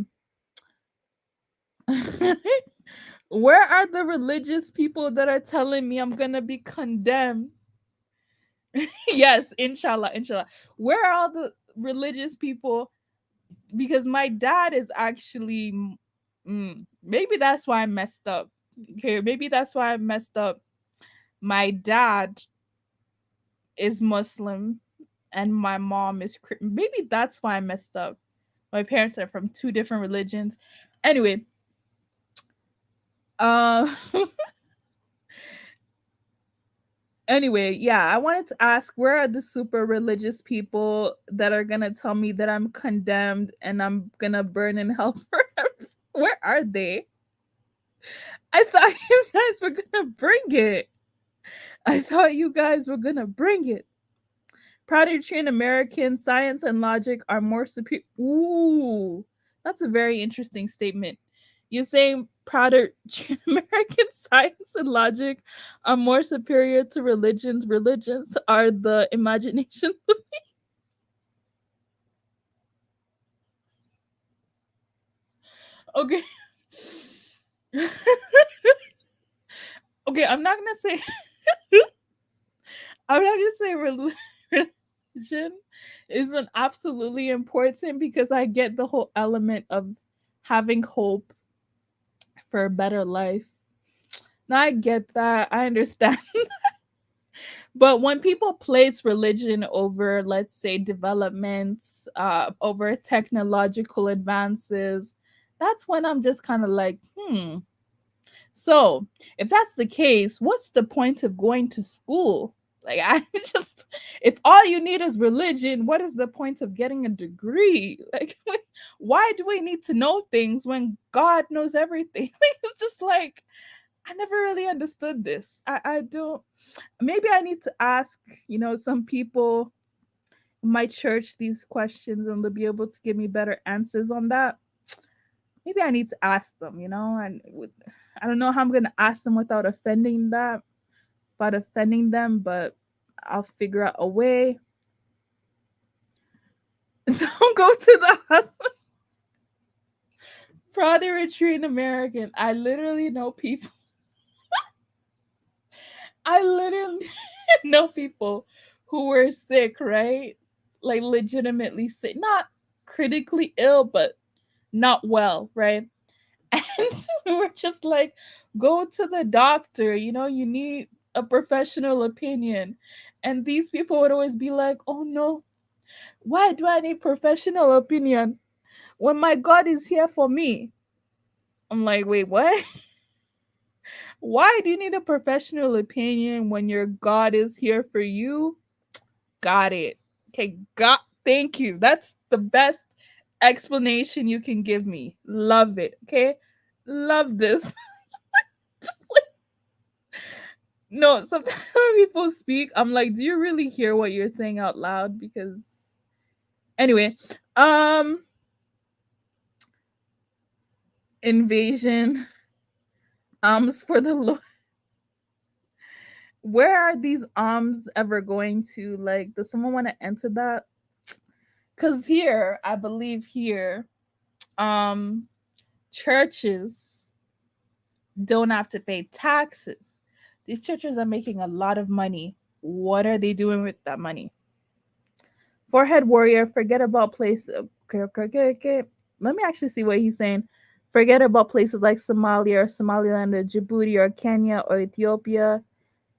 Where are the religious people that are telling me I'm gonna be condemned? Yes, inshallah, inshallah. Where are all the religious people? Because my dad is actually, maybe that's why I messed up. Okay, maybe that's why I messed up. My dad is Muslim and my mom is maybe that's why I messed up. My parents are from two different religions. Anyway, uh anyway, yeah, I wanted to ask, where are the super religious people that are gonna tell me that I'm condemned and I'm gonna burn in hell forever? Where are they? I thought you guys were gonna bring it. I thought you guys were gonna bring it. Prodigy and American science and logic are more superior. Ooh, that's a very interesting statement. You're saying Prodigy and American science and logic are more superior to religions. Religions are the imagination. Okay. Okay, I'm not gonna say. I'm not gonna say religion isn't absolutely important because I get the whole element of having hope for a better life. Now I get that. I understand. But when people place religion over, let's say, developments, over technological advances, that's when I'm just kind of like, So, if that's the case, what's the point of going to school? Like, I just, if all you need is religion, what is the point of getting a degree? Like, why do we need to know things when God knows everything? It's just like, I never really understood this. I don't, maybe I need to ask, some people in my church these questions and they'll be able to give me better answers on that. Maybe I need to ask them, and I don't know how I'm going to ask them without offending them, but I'll figure out a way. Don't go to the hospital. Prada retreat American. I literally know people. I literally know people who were sick, right? Like legitimately sick. Not critically ill, but not well, right? And we were just like, go to the doctor, you need a professional opinion. And these people would always be like, oh no, why do I need professional opinion when my God is here for me? I'm like, wait, what? Why do you need a professional opinion when your God is here for you? Got it. Okay, thank you. That's the best explanation you can give me. Love it. Okay. Love this. Just like, no, sometimes when people speak, I'm like, do you really hear what you're saying out loud? Because anyway, invasion, arms for the Lord. Where are these arms ever going to? Like, does someone want to enter that? Because here, I believe here, um, churches don't have to pay taxes. These churches are making a lot of money. What are they doing with that money? Forehead warrior, forget about places. Okay. Let me actually see what he's saying. Forget about places like Somalia or Somaliland or Djibouti or Kenya or Ethiopia.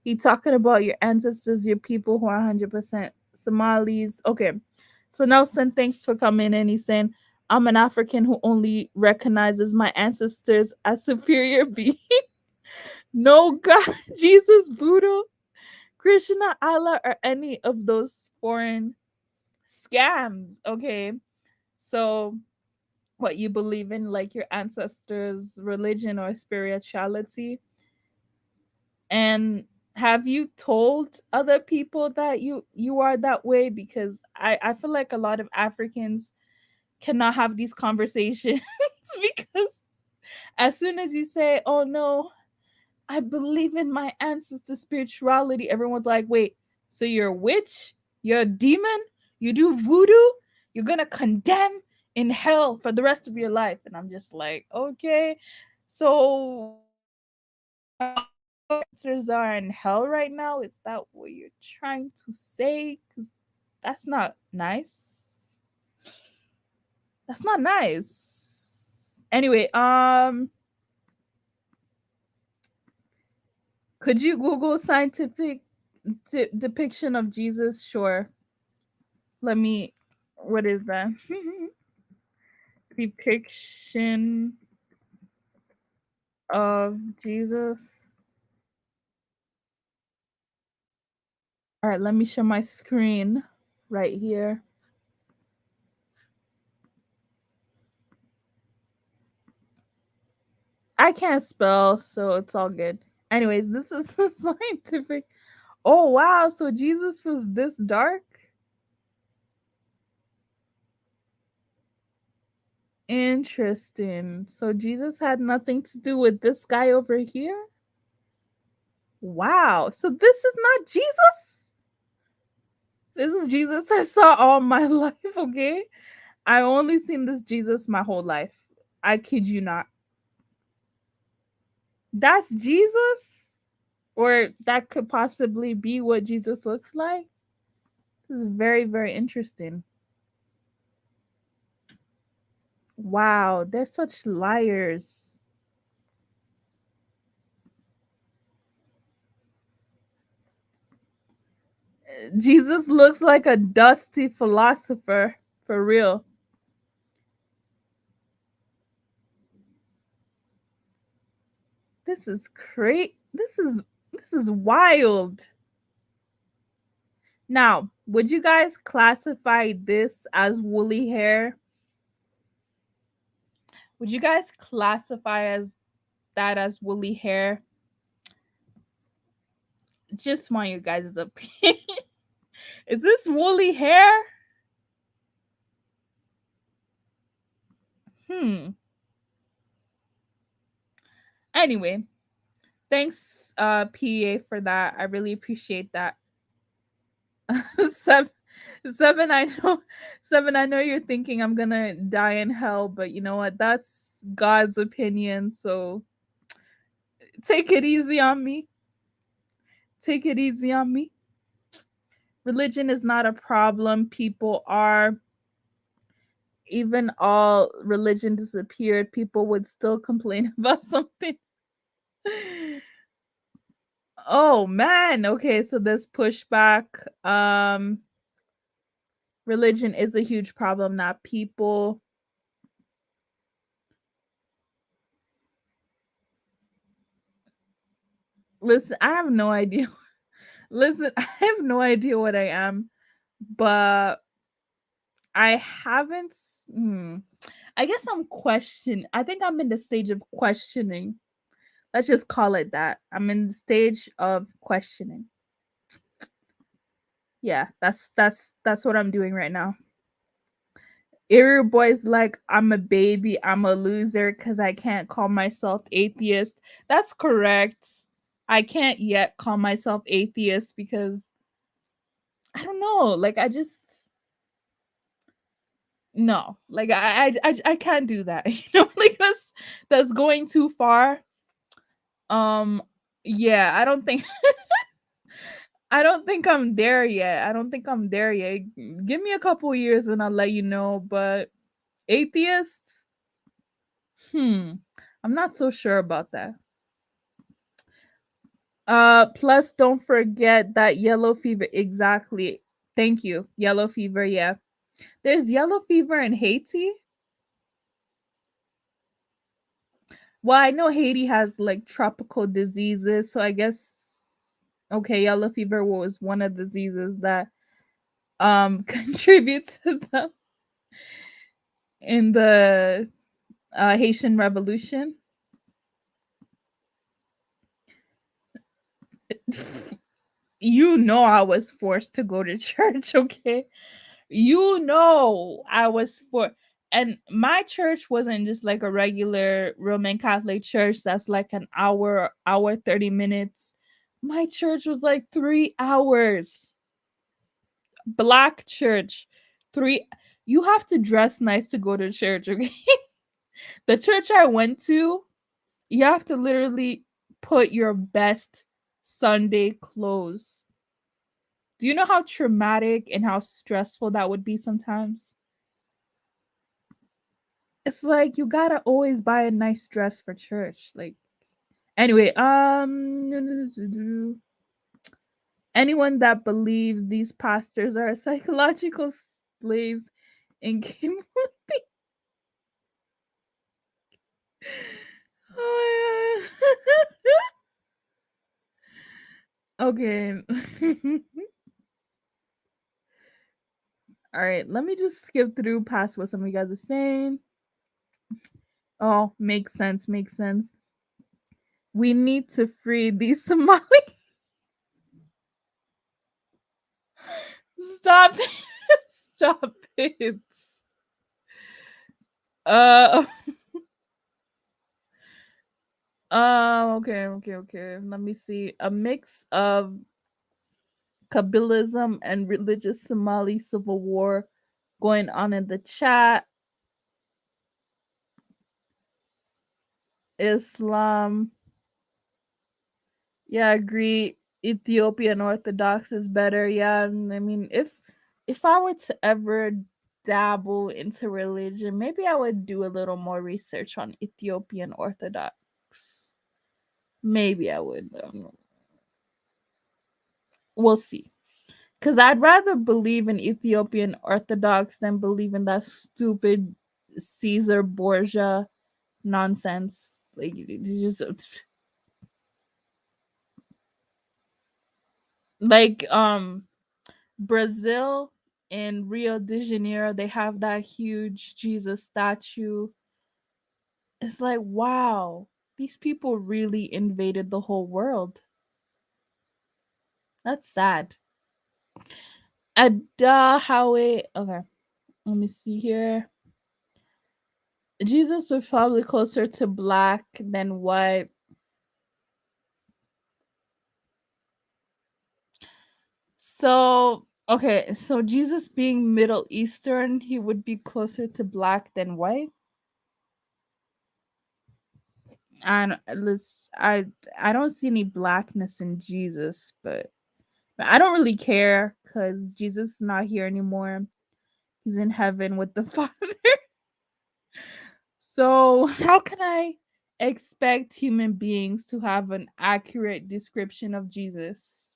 He talking about your ancestors, your people who are 100% Somalis. Okay. So Nelson, thanks for coming in. He's saying, I'm an African who only recognizes my ancestors as superior being. No God, Jesus, Buddha, Krishna, Allah, or any of those foreign scams. Okay. So what you believe in, like your ancestors' religion or spirituality. And have you told other people that you are that way? Because I feel like a lot of Africans cannot have these conversations because as soon as you say, oh no, I believe in my ancestor spirituality, everyone's like, wait, so you're a witch, you're a demon, you do voodoo, you're gonna condemn in hell for the rest of your life. And I'm just like, okay, so ancestors are in hell right now. Is that what you're trying to say? Because that's not nice. That's not nice. Anyway, could you Google scientific depiction of Jesus? Sure. Let me. What is that? Depiction of Jesus. All right, let me share my screen right here. I can't spell, so it's all good. Anyways, this is the scientific. Oh, wow. So Jesus was this dark? Interesting. So Jesus had nothing to do with this guy over here? Wow. So this is not Jesus? This is Jesus I saw all my life, okay? I only seen this Jesus my whole life. I kid you not. That's Jesus? Or that could possibly be what Jesus looks like? This is very, very interesting. Wow, they're such liars. Jesus looks like a dusty philosopher, for real. This is great. This is wild. Now, would you guys classify this as woolly hair? Would you guys classify that as woolly hair? Just want you guys' opinion. Is this woolly hair? Anyway, thanks PA for that. I really appreciate that. Seven, I know you're thinking I'm gonna die in hell, but you know what? That's God's opinion, so take it easy on me. Take it easy on me. Religion is not a problem. People are, even all religion disappeared, people would still complain about something. Oh man, okay, so this pushback. Religion is a huge problem, not people. Listen, I have no idea. Listen, I have no idea what I am, but I haven't. I guess I'm questioning. I think I'm in the stage of questioning. Let's just call it that. I'm in the stage of questioning. Yeah, that's what I'm doing right now. Eerie Boy's like, I'm a baby, I'm a loser because I can't call myself atheist. That's correct. I can't yet call myself atheist because I don't know. Like I just no. Like I can't do that. You know, like that's going too far. Yeah, I don't think I don't think I'm there yet. I don't think I'm there yet. Give me a couple years and I'll let you know. But atheists, I'm not so sure about that. Plus don't forget that yellow fever. Exactly. Thank you. Yellow fever, yeah. There's yellow fever in Haiti. Well, I know Haiti has like tropical diseases, so I guess okay, yellow fever was one of the diseases that contribute to them in the Haitian Revolution. You know I was forced to go to church, okay? You know I was for and my church wasn't just like a regular Roman Catholic church that's like an hour 30 minutes. My church was like 3 hours. Black church. 3 You have to dress nice to go to church, okay? The church I went to, you have to literally put your best Sunday clothes. Do you know how traumatic and how stressful that would be sometimes? It's like you gotta always buy a nice dress for church. Like, anyway, anyone that believes these pastors are psychological slaves in Kim. Oh, yeah. Okay. All right, let me just skip through past what some of you guys are saying. Oh, makes sense, makes sense. We need to free these Somali. Stop it. Stop it. Uh okay. Let me see. A mix of Kabbalism and religious Somali civil war going on in the chat. Islam. Yeah, I agree. Ethiopian Orthodox is better. Yeah, I mean, if I were to ever dabble into religion, maybe I would do a little more research on Ethiopian Orthodox. Maybe I would. We'll see. Because I'd rather believe in Ethiopian Orthodox than believe in that stupid Caesar Borgia nonsense. Like, you just Like Brazil in Rio de Janeiro, they have that huge Jesus statue. It's like, wow, these people really invaded the whole world. That's sad. Ada Howie. Okay, let me see here. Jesus was probably closer to black than white. So, okay, so Jesus being Middle Eastern, he would be closer to black than white. And I don't see any blackness in Jesus, but I don't really care because Jesus is not here anymore. He's in heaven with the Father. So how can I expect human beings to have an accurate description of Jesus?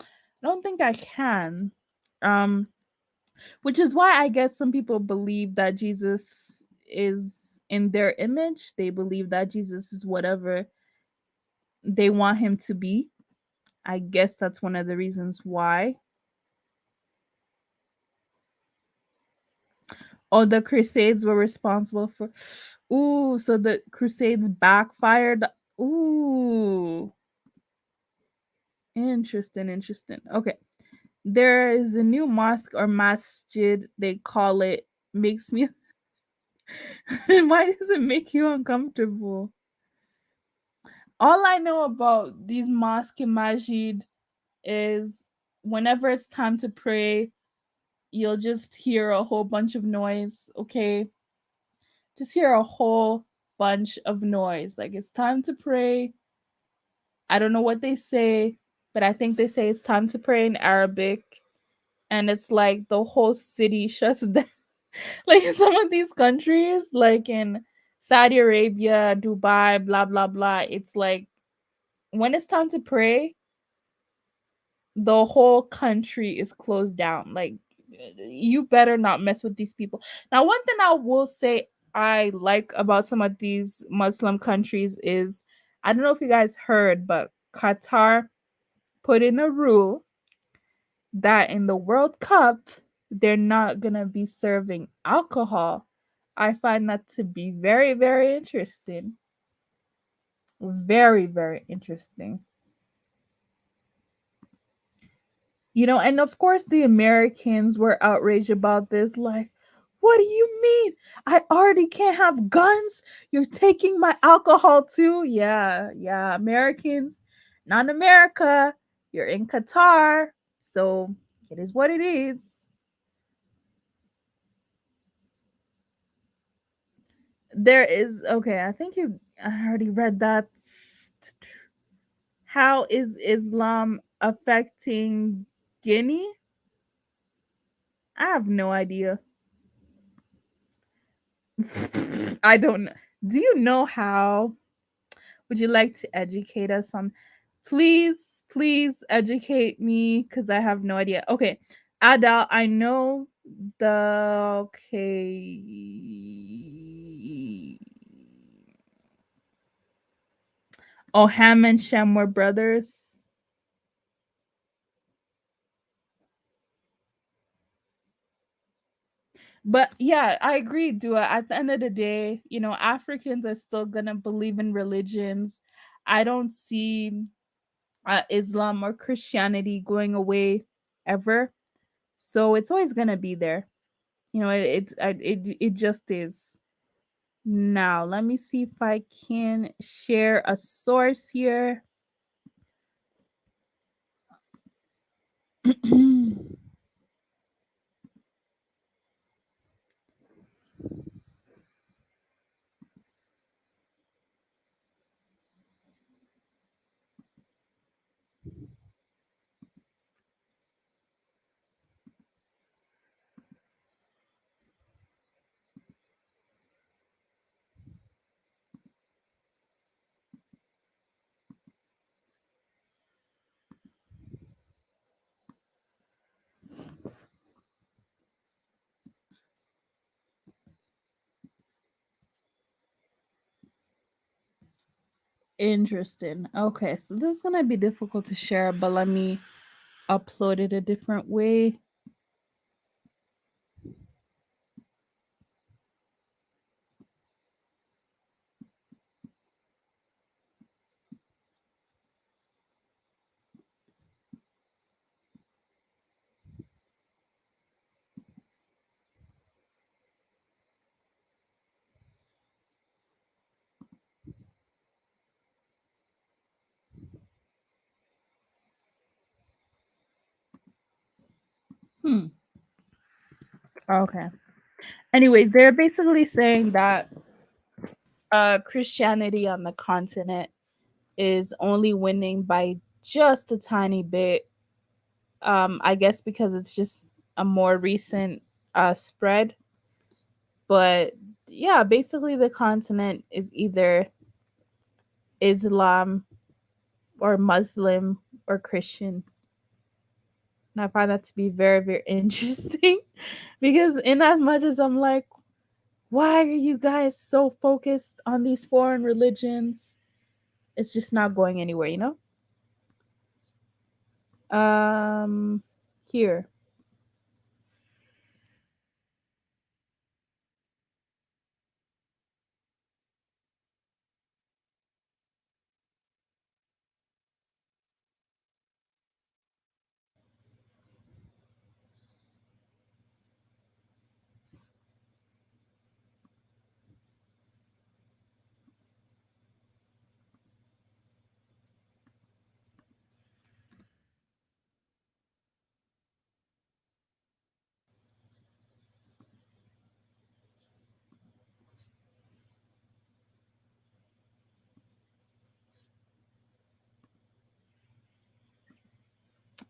I don't think I can. Um, which is why I guess some people believe that Jesus is in their image. They believe that Jesus is whatever they want him to be. I guess that's one of the reasons why. Oh, the Crusades were responsible for. Ooh, so the Crusades backfired. Ooh, interesting, interesting. Okay. There is a new mosque or masjid, they call it. Makes me. Why does it make you uncomfortable? All I know about these mosque and masjid is whenever it's time to pray, you'll just hear a whole bunch of noise, okay? Just hear a whole bunch of noise. Like it's time to pray. I don't know what they say, but I think they say it's time to pray in Arabic. And it's like the whole city shuts down. Like in some of these countries, like in Saudi Arabia, Dubai, blah, blah, blah. It's like when it's time to pray, the whole country is closed down. Like you better not mess with these people. Now, one thing I will say I like about some of these Muslim countries is I don't know if you guys heard, but Qatar put in a rule that in the World Cup they're not gonna be serving alcohol. I find that to be very, very interesting. Very, very interesting. You know, and of course the Americans were outraged about this. Like, what do you mean? I already can't have guns. You're taking my alcohol too. Yeah, yeah. Americans, not in America. You're in Qatar. So it is what it is. There is okay, I think I already read that. How is Islam affecting Guinea? I have no idea. I don't know. Do you know how? Would you like to educate us on? Please, please educate me because I have no idea. Okay, Ada, I know the okay. Oh, Ham and Shem were brothers. But yeah, I agree, Dua. At the end of the day, you know, Africans are still gonna believe in religions. I don't see Islam or Christianity going away ever. So it's always gonna be there. You know, it just is. Now, let me see if I can share a source here. Interesting. Okay, so this is gonna be difficult to share, but let me upload it a different way. Hmm. Okay. Anyways, they're basically saying that Christianity on the continent is only winning by just a tiny bit. I guess because it's just a more recent spread. But yeah, basically the continent is either Islam or Muslim or Christian. And I find that to be very, very interesting because, in as much as I'm like, why are you guys so focused on these foreign religions? It's just not going anywhere, you know? Here.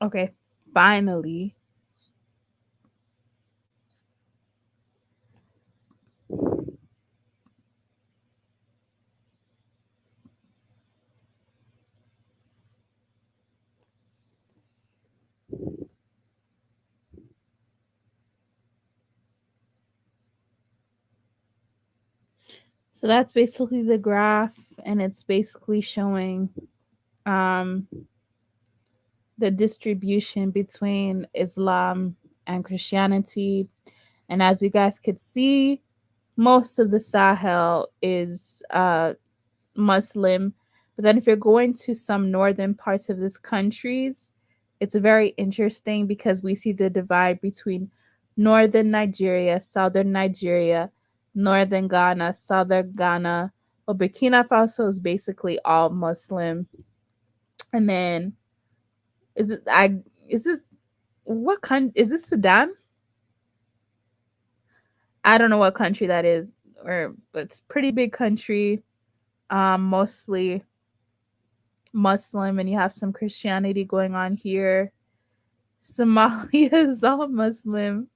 Okay, finally. So that's basically the graph, and it's basically showing um, the distribution between Islam and Christianity. And as you guys could see, most of the Sahel is Muslim. But then if you're going to some northern parts of this countries, it's very interesting because we see the divide between northern Nigeria, southern Nigeria, northern Ghana, southern Ghana. Well, Burkina Faso is basically all Muslim. And then is it I is this what country is this Sudan? I don't know what country that is, or but it's a pretty big country, mostly Muslim, and you have some Christianity going on here. Somalia is all Muslim.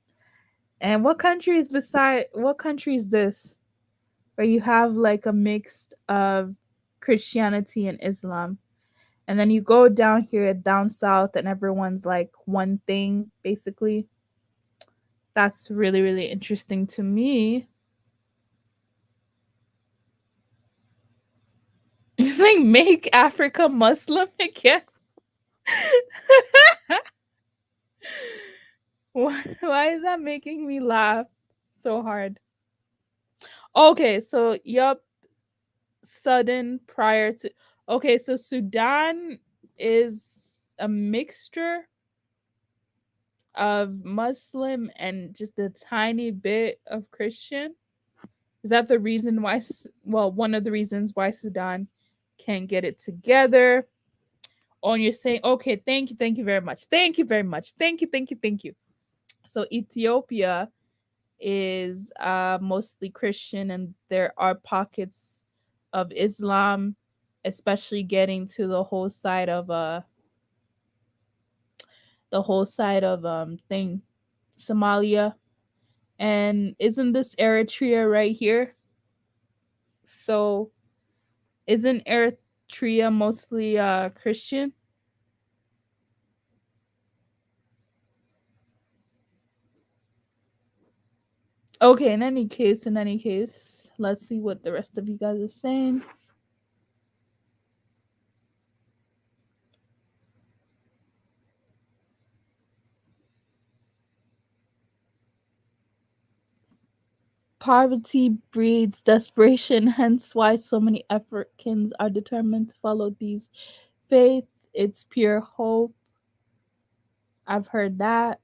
And what country is this? Where you have like a mix of Christianity and Islam. And then you go down here down south and everyone's like one thing basically. That's really, really interesting to me. It's like make Africa Muslim again. Why is that making me laugh so hard? Okay, so yup, sudden prior to. Okay, so Sudan is a mixture of Muslim and just a tiny bit of Christian. Is that the reason why? Well, one of the reasons why Sudan can't get it together. Oh, and you're saying, okay, thank you very much. Thank you very much. Thank you. So Ethiopia is mostly Christian, and there are pockets of Islam, especially getting to the whole side of thing, Somalia. And isn't this Eritrea right here? So isn't Eritrea mostly Christian? Okay, in any case, let's see what the rest of you guys are saying. Poverty breeds desperation, hence why so many Africans are determined to follow these faith. It's pure hope. I've heard that.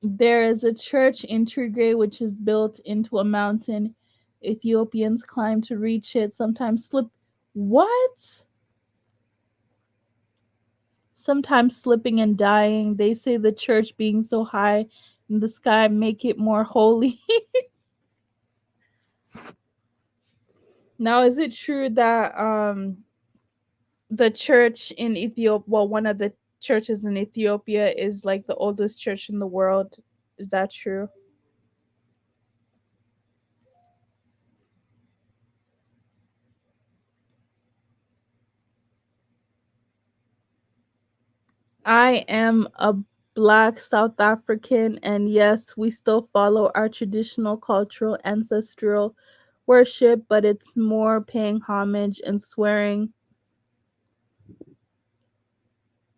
There is a church in Tigray which is built into a mountain. Ethiopians climb to reach it, sometimes slip. What? Sometimes slipping and dying. They say the church being so high in the sky make it more holy. Now, is it true that the church in Ethiopia, well, one of the churches in Ethiopia is like the oldest church in the world? Is that true? I am a Black South African, and yes, we still follow our traditional cultural ancestral worship, but it's more paying homage and swearing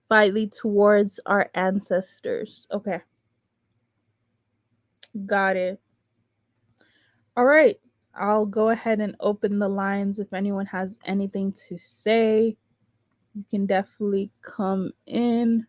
vitally towards our ancestors. Okay, got it. All right, I'll go ahead and open the lines. If anyone has anything to say, you can definitely come in.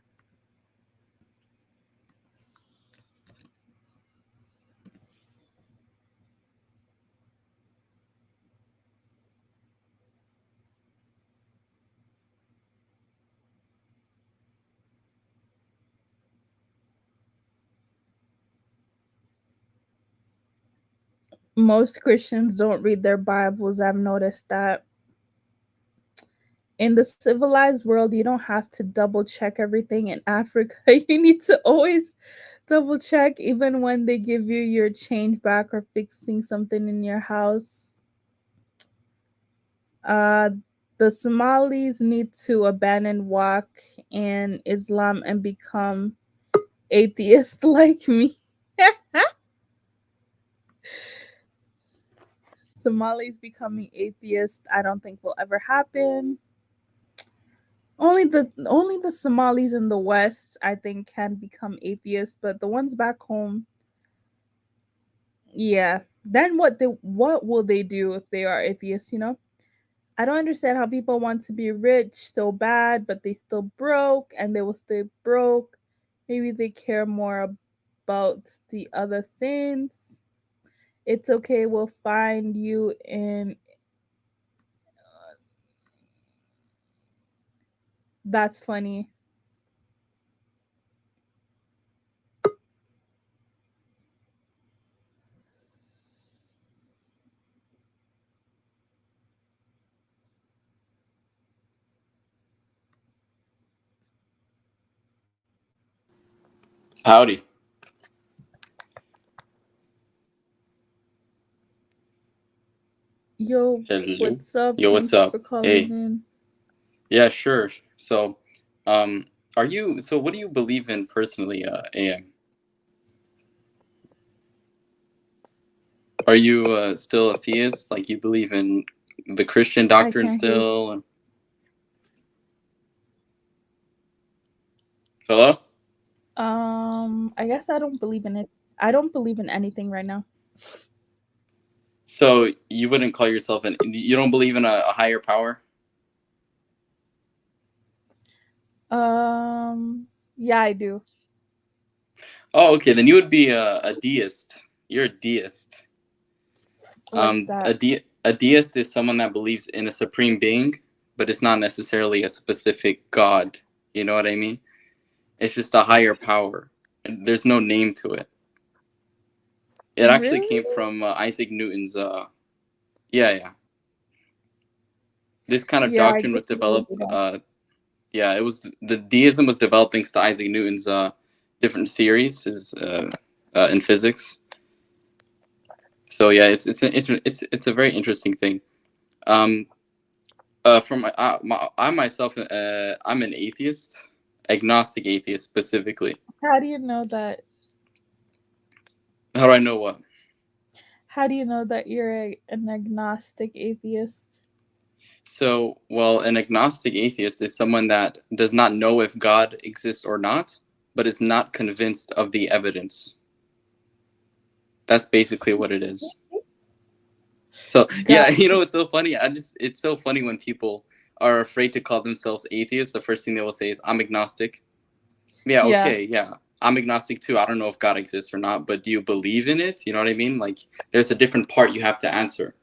Most Christians don't read their Bibles. I've noticed that. In the civilized world, you don't have to double check everything. In Africa, you need to always double check, even when they give you your change back or fixing something in your house. Uh, the Somalis need to abandon Wak and Islam and become atheists like me. Somalis becoming atheists, I don't think will ever happen. Only the Somalis in the West, I think, can become atheists, but the ones back home, yeah. Then what will they do if they are atheists? I don't understand how people want to be rich so bad, but they still broke, and they will stay broke. Maybe they care more about the other things. It's okay. We'll find you in. That's funny. Howdy. Yo, Hello. what's up? Yo, what's Thank you up? for calling Hey. in. Yeah, sure. So, what do you believe in personally, AM? Are you still a theist? Like you believe in the Christian I doctrine can't hear you. still? Hello? I guess I don't believe in it. I don't believe in anything right now. So you wouldn't call yourself you don't believe in a higher power? Yeah, I do. Oh, okay. Then you would be a deist. You're a deist. What's that? A deist is someone that believes in a supreme being, but it's not necessarily a specific god. You know what I mean? It's just a higher power. And there's no name to it. It actually came Really? from Isaac Newton's. Yeah. This kind of Yeah, I doctrine did was believe developed. that. Yeah, it was the deism was developed thanks to Isaac Newton's different theories, in physics. So yeah, it's a very interesting thing. I myself, I'm an atheist, agnostic atheist specifically. How do you know that? How do I know what? How do you know that you're an agnostic atheist? So, well, an agnostic atheist is someone that does not know if God exists or not, but is not convinced of the evidence. That's basically what it is. So, yeah, you know, it's so funny. It's so funny when people are afraid to call themselves atheists. The first thing they will say is, I'm agnostic. Yeah, okay, yeah. I'm agnostic too. I don't know if God exists or not, but do you believe in it? You know what I mean? Like, there's a different part you have to answer.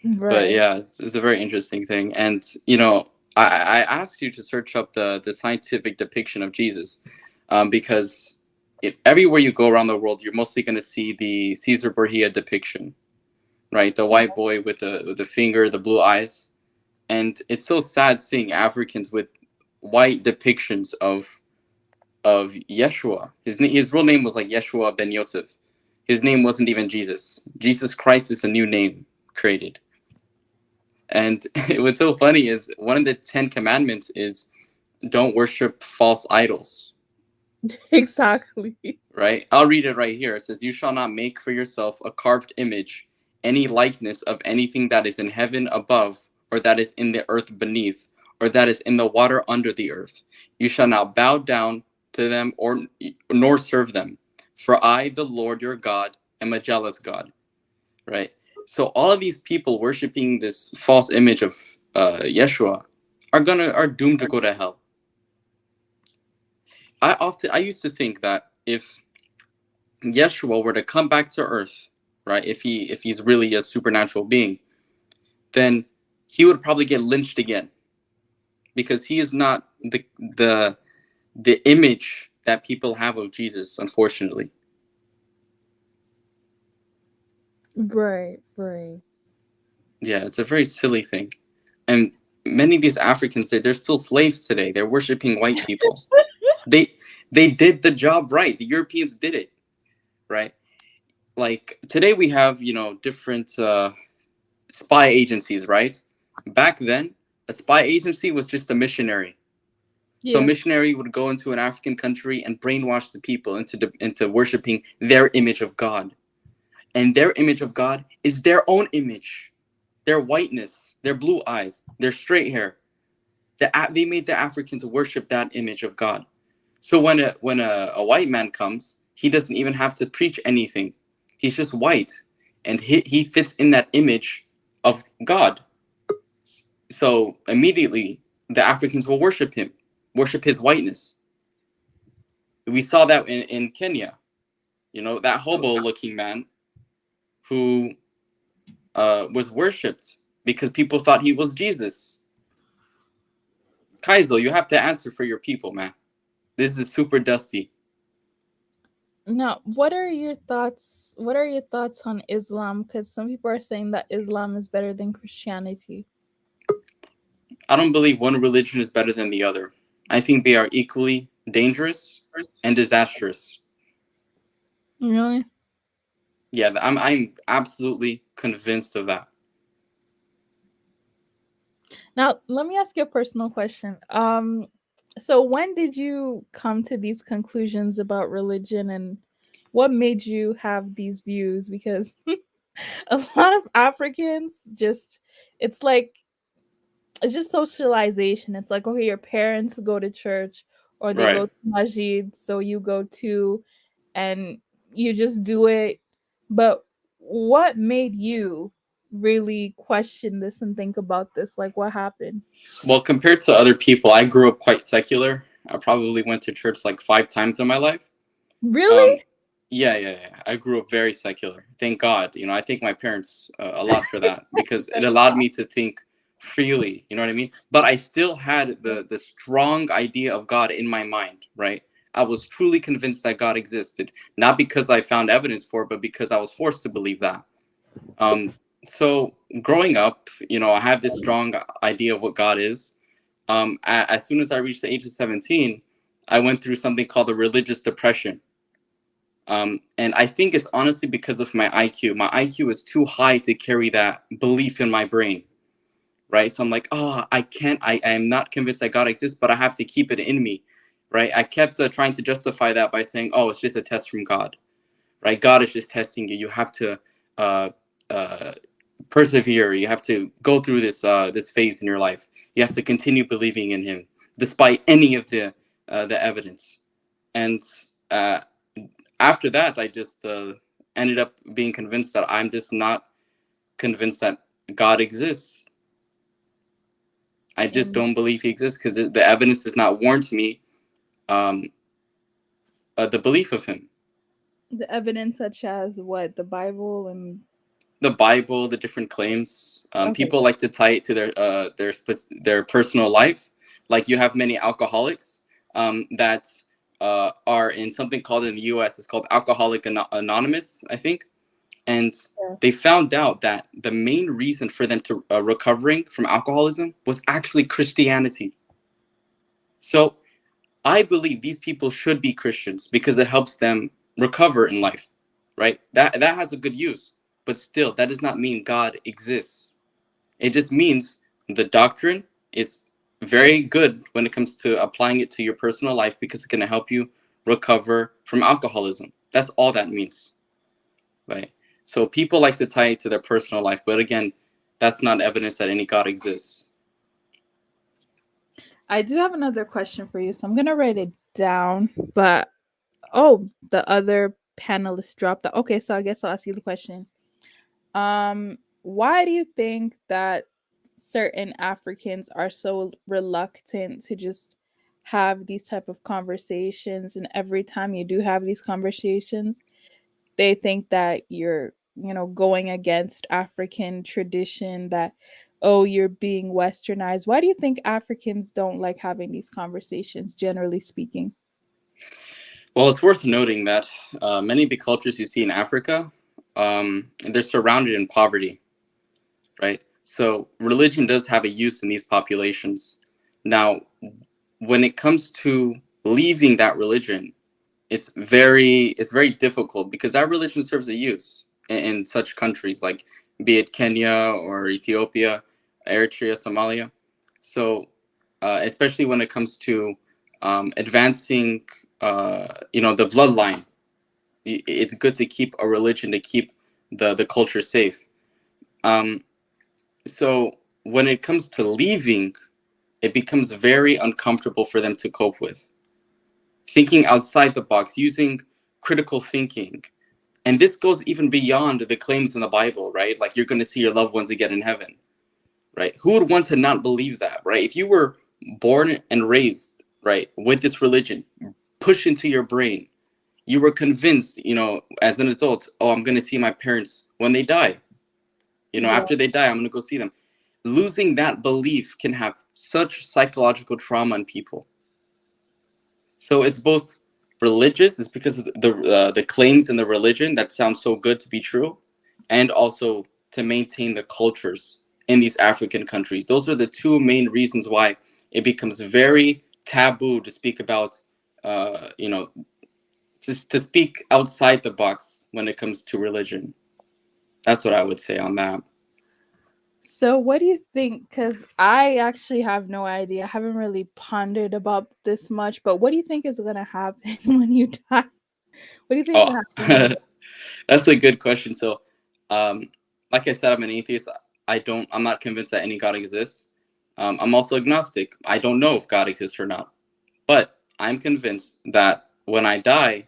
Right. But yeah, it's a very interesting thing. And, you know, I asked you to search up the scientific depiction of Jesus, because everywhere you go around the world, you're mostly going to see the Caesar Borgia depiction, right? The white boy with the finger, the blue eyes. And it's so sad seeing Africans with white depictions of Yeshua. His real name was like Yeshua ben Yosef. His name wasn't even Jesus. Jesus Christ is a new name created. And what's so funny is one of the 10 commandments is don't worship false idols. Exactly. Right? I'll read it right here. It says, you shall not make for yourself a carved image, any likeness of anything that is in heaven above, or that is in the earth beneath, or that is in the water under the earth. You shall not bow down to them nor serve them. For I, the Lord your God, am a jealous God. Right? So all of these people worshiping this false image of Yeshua are doomed to go to hell. I used to think that if Yeshua were to come back to earth, right, if he's really a supernatural being, then he would probably get lynched again, because he is not the image that people have of Jesus, unfortunately. Right. Yeah, it's a very silly thing. And many of these Africans, they're still slaves today. They're worshiping white people. They did the job right. The Europeans did it, right? Like today we have, you know, different spy agencies, right? Back then, a spy agency was just a missionary. So a missionary would go into an African country and brainwash the people into worshiping their image of God. And their image of God is their own image, their whiteness, their blue eyes, their straight hair. They made the Africans worship that image of God. So when a white man comes, he doesn't even have to preach anything. He's just white, and he fits in that image of God. So immediately the Africans will worship him, worship his whiteness. We saw that in Kenya. You know, that hobo-looking man who was worshipped because people thought he was Jesus. Kaizo, you have to answer for your people, man. This is super dusty. Now, what are your thoughts? What are your thoughts on Islam? Because some people are saying that Islam is better than Christianity. I don't believe one religion is better than the other. I think they are equally dangerous and disastrous. Really? Yeah, I'm absolutely convinced of that. Now, let me ask you a personal question. So when did you come to these conclusions about religion, and what made you have these views? Because a lot of Africans it's just socialization. It's like, okay, your parents go to church or they go to masjid, so you go too, and you just do it. But what made you really question this and think about this? Like, what happened? Well, compared to other people, I grew up quite secular. I probably went to church like 5 times in my life. Really? Yeah. I grew up very secular. Thank God. You know, I thank my parents a lot for that, because it allowed me to think freely. You know what I mean? But I still had the strong idea of God in my mind, right? I was truly convinced that God existed, not because I found evidence for it, but because I was forced to believe that. So growing up, you know, I have this strong idea of what God is. As soon as I reached the age of 17, I went through something called a religious depression. And I think it's honestly because of my IQ. My IQ is too high to carry that belief in my brain, right? So I'm like, oh, I am not convinced that God exists, but I have to keep it in me, right? I kept trying to justify that by saying, oh, it's just a test from God, right? God is just testing you. You have to persevere. You have to go through this phase in your life. You have to continue believing in him despite any of the evidence. And after that, I just ended up being convinced that I'm just not convinced that God exists. I just don't believe he exists because the evidence does not warrant me the belief of him. The evidence such as what? The Bible and The Bible, the different claims. Okay. People like to tie it to their personal life. Like you have many alcoholics that are in something called in the U.S. It's called Alcoholic Anonymous, I think. And they found out that the main reason for them to recovering from alcoholism was actually Christianity. So I believe these people should be Christians because it helps them recover in life, right? That has a good use, but still, that does not mean God exists. It just means the doctrine is very good when it comes to applying it to your personal life because it's going to help you recover from alcoholism. That's all that means, right? So people like to tie it to their personal life, but again, that's not evidence that any God exists. I do have another question for you, so I'm gonna write it down. But the other panelist dropped out. Okay, so I guess I'll ask you the question. Why do you think that certain Africans are so reluctant to just have these type of conversations, and every time you do have these conversations, they think that you're, going against African tradition, that you're being westernized? Why do you think Africans don't like having these conversations, generally speaking? Well, it's worth noting that many of the cultures you see in Africa, they're surrounded in poverty, right? So religion does have a use in these populations. Now, when it comes to leaving that religion, it's very difficult because that religion serves a use in such countries like, be it Kenya or Ethiopia, Eritrea, Somalia. So especially when it comes to advancing, the bloodline, it's good to keep a religion to keep the culture safe. So when it comes to leaving, it becomes very uncomfortable for them to cope with. Thinking outside the box, using critical thinking. And this goes even beyond the claims in the Bible, right? Like you're going to see your loved ones again in heaven, right? Who would want to not believe that, right? If you were born and raised, right, with this religion pushed into your brain, you were convinced, as an adult, I'm going to see my parents when they die. After they die, I'm going to go see them. Losing that belief can have such psychological trauma in people. So it's both religious, it's because of the claims in the religion that sound so good to be true, and also to maintain the cultures in these African countries. Those are the two main reasons why it becomes very taboo to speak about, to speak outside the box when it comes to religion. That's what I would say on that. So what do you think? Because I actually have no idea. I haven't really pondered about this much, but what do you think is going to happen when you die? What do you think is going to happen? That's a good question. So, like I said, I'm an atheist. I'm not convinced that any God exists. I'm also agnostic. I don't know if God exists or not. But I'm convinced that when I die,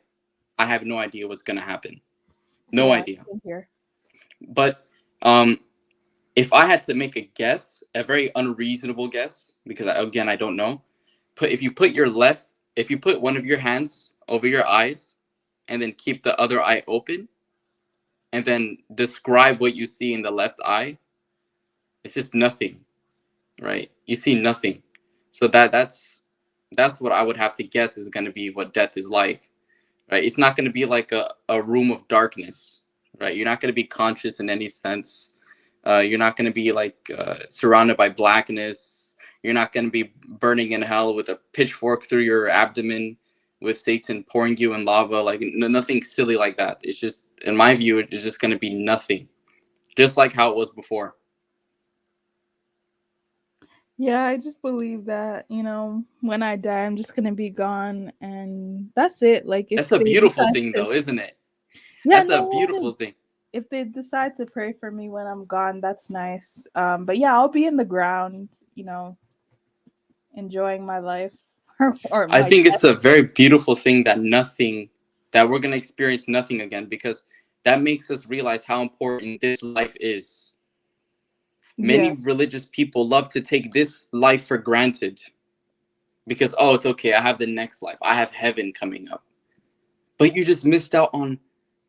I have no idea what's going to happen. No idea. But if I had to make a guess, a very unreasonable guess, because I don't know. If you put one of your hands over your eyes and then keep the other eye open and then describe what you see in the left eye, it's just nothing, right? You see nothing. So that's what I would have to guess is going to be what death is like, right? It's not going to be like a room of darkness, right? You're not going to be conscious in any sense. You're not going to be like surrounded by blackness. You're not going to be burning in hell with a pitchfork through your abdomen with Satan pouring you in lava. Like nothing silly like that. It's just, in my view, it's just going to be nothing, just like how it was before. Yeah, I just believe that, when I die, I'm just going to be gone and that's it. Like, that's a beautiful thing though, isn't it? Yeah, that's a beautiful thing. if they decide to pray for me when I'm gone, that's nice. But yeah, I'll be in the ground, enjoying my life or I my think it's a very beautiful thing that we're going to experience nothing again, because that makes us realize how important this life is. Many religious people love to take this life for granted because, oh, it's okay, I have the next life, I have heaven coming up. But you just missed out on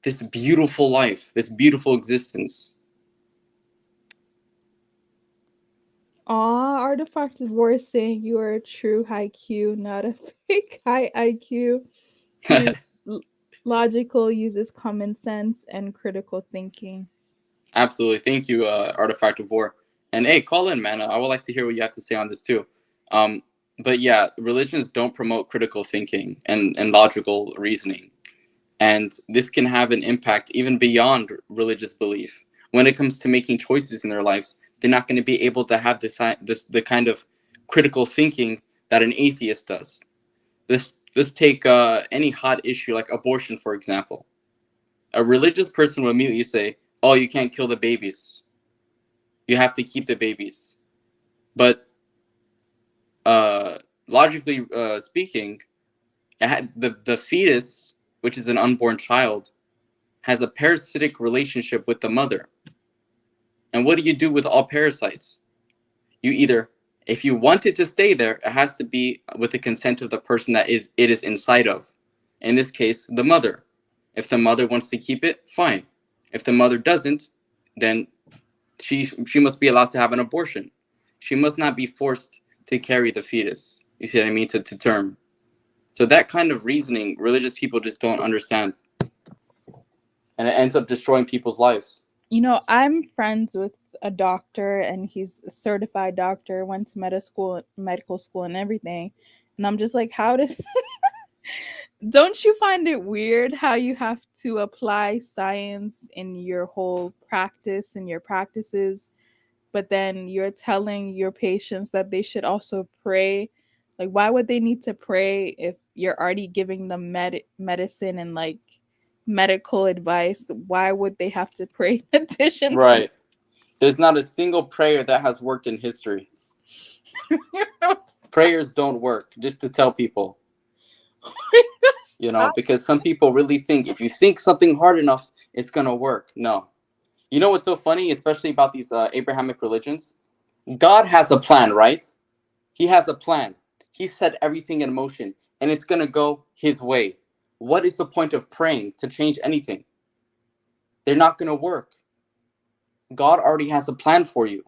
this beautiful life, this beautiful existence. Aw, Artifact of War is saying you are a true high Q, not a fake high IQ. He's logical, uses common sense and critical thinking. Absolutely. Thank you, Artifact of War. And hey, call in, man. I would like to hear what you have to say on this too. But yeah, religions don't promote critical thinking and logical reasoning. And this can have an impact even beyond religious belief. When it comes to making choices in their lives, they're not going to be able to have the kind of critical thinking that an atheist does. Let's take any hot issue like abortion, for example. A religious person will immediately say, oh, you can't kill the babies. You have to keep the babies. But logically speaking, the fetus, which is an unborn child, has a parasitic relationship with the mother. And what do you do with all parasites? You either, if you want it to stay there, it has to be with the consent of the person that it is inside of. In this case, the mother. If the mother wants to keep it, fine. If the mother doesn't, then she must be allowed to have an abortion. She must not be forced to carry the fetus. You see what I mean? To term. So that kind of reasoning, religious people just don't understand. And it ends up destroying people's lives. I'm friends with a doctor, and he's a certified doctor, went to medical school and everything. And I'm just like, how does don't you find it weird how you have to apply science in your whole practice and your practices, but then you're telling your patients that they should also pray? Like, why would they need to pray if you're already giving them medicine and like medical advice? Why would they have to pray in addition? Right. There's not a single prayer that has worked in history. Prayers don't work, just to tell people. Because some people really think if you think something hard enough, it's going to work. No. You know what's so funny, especially about these Abrahamic religions? God has a plan, right? He has a plan. He set everything in motion, and it's going to go his way. What is the point of praying to change anything? They're not going to work. God already has a plan for you.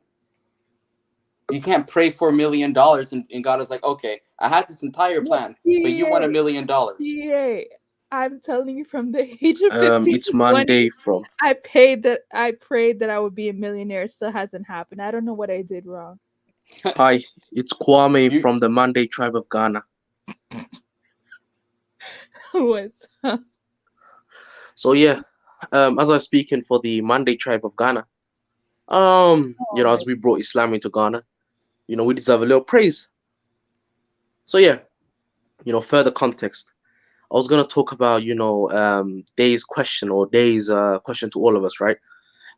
You can't pray for $1 million and God is like, okay, I had this entire plan, but you want $1 million. Yeah, I'm telling you, from the age of 15 It's to Monday 20, from. I prayed that I would be a millionaire. It still hasn't happened. I don't know what I did wrong. Hi, it's Kwame from the Monday tribe of Ghana. What's up? So yeah, as I was speaking for the Monday tribe of Ghana, as we brought Islam into Ghana, we deserve a little praise. So yeah, further context. I was gonna talk about, Day's question or Day's question to all of us, right?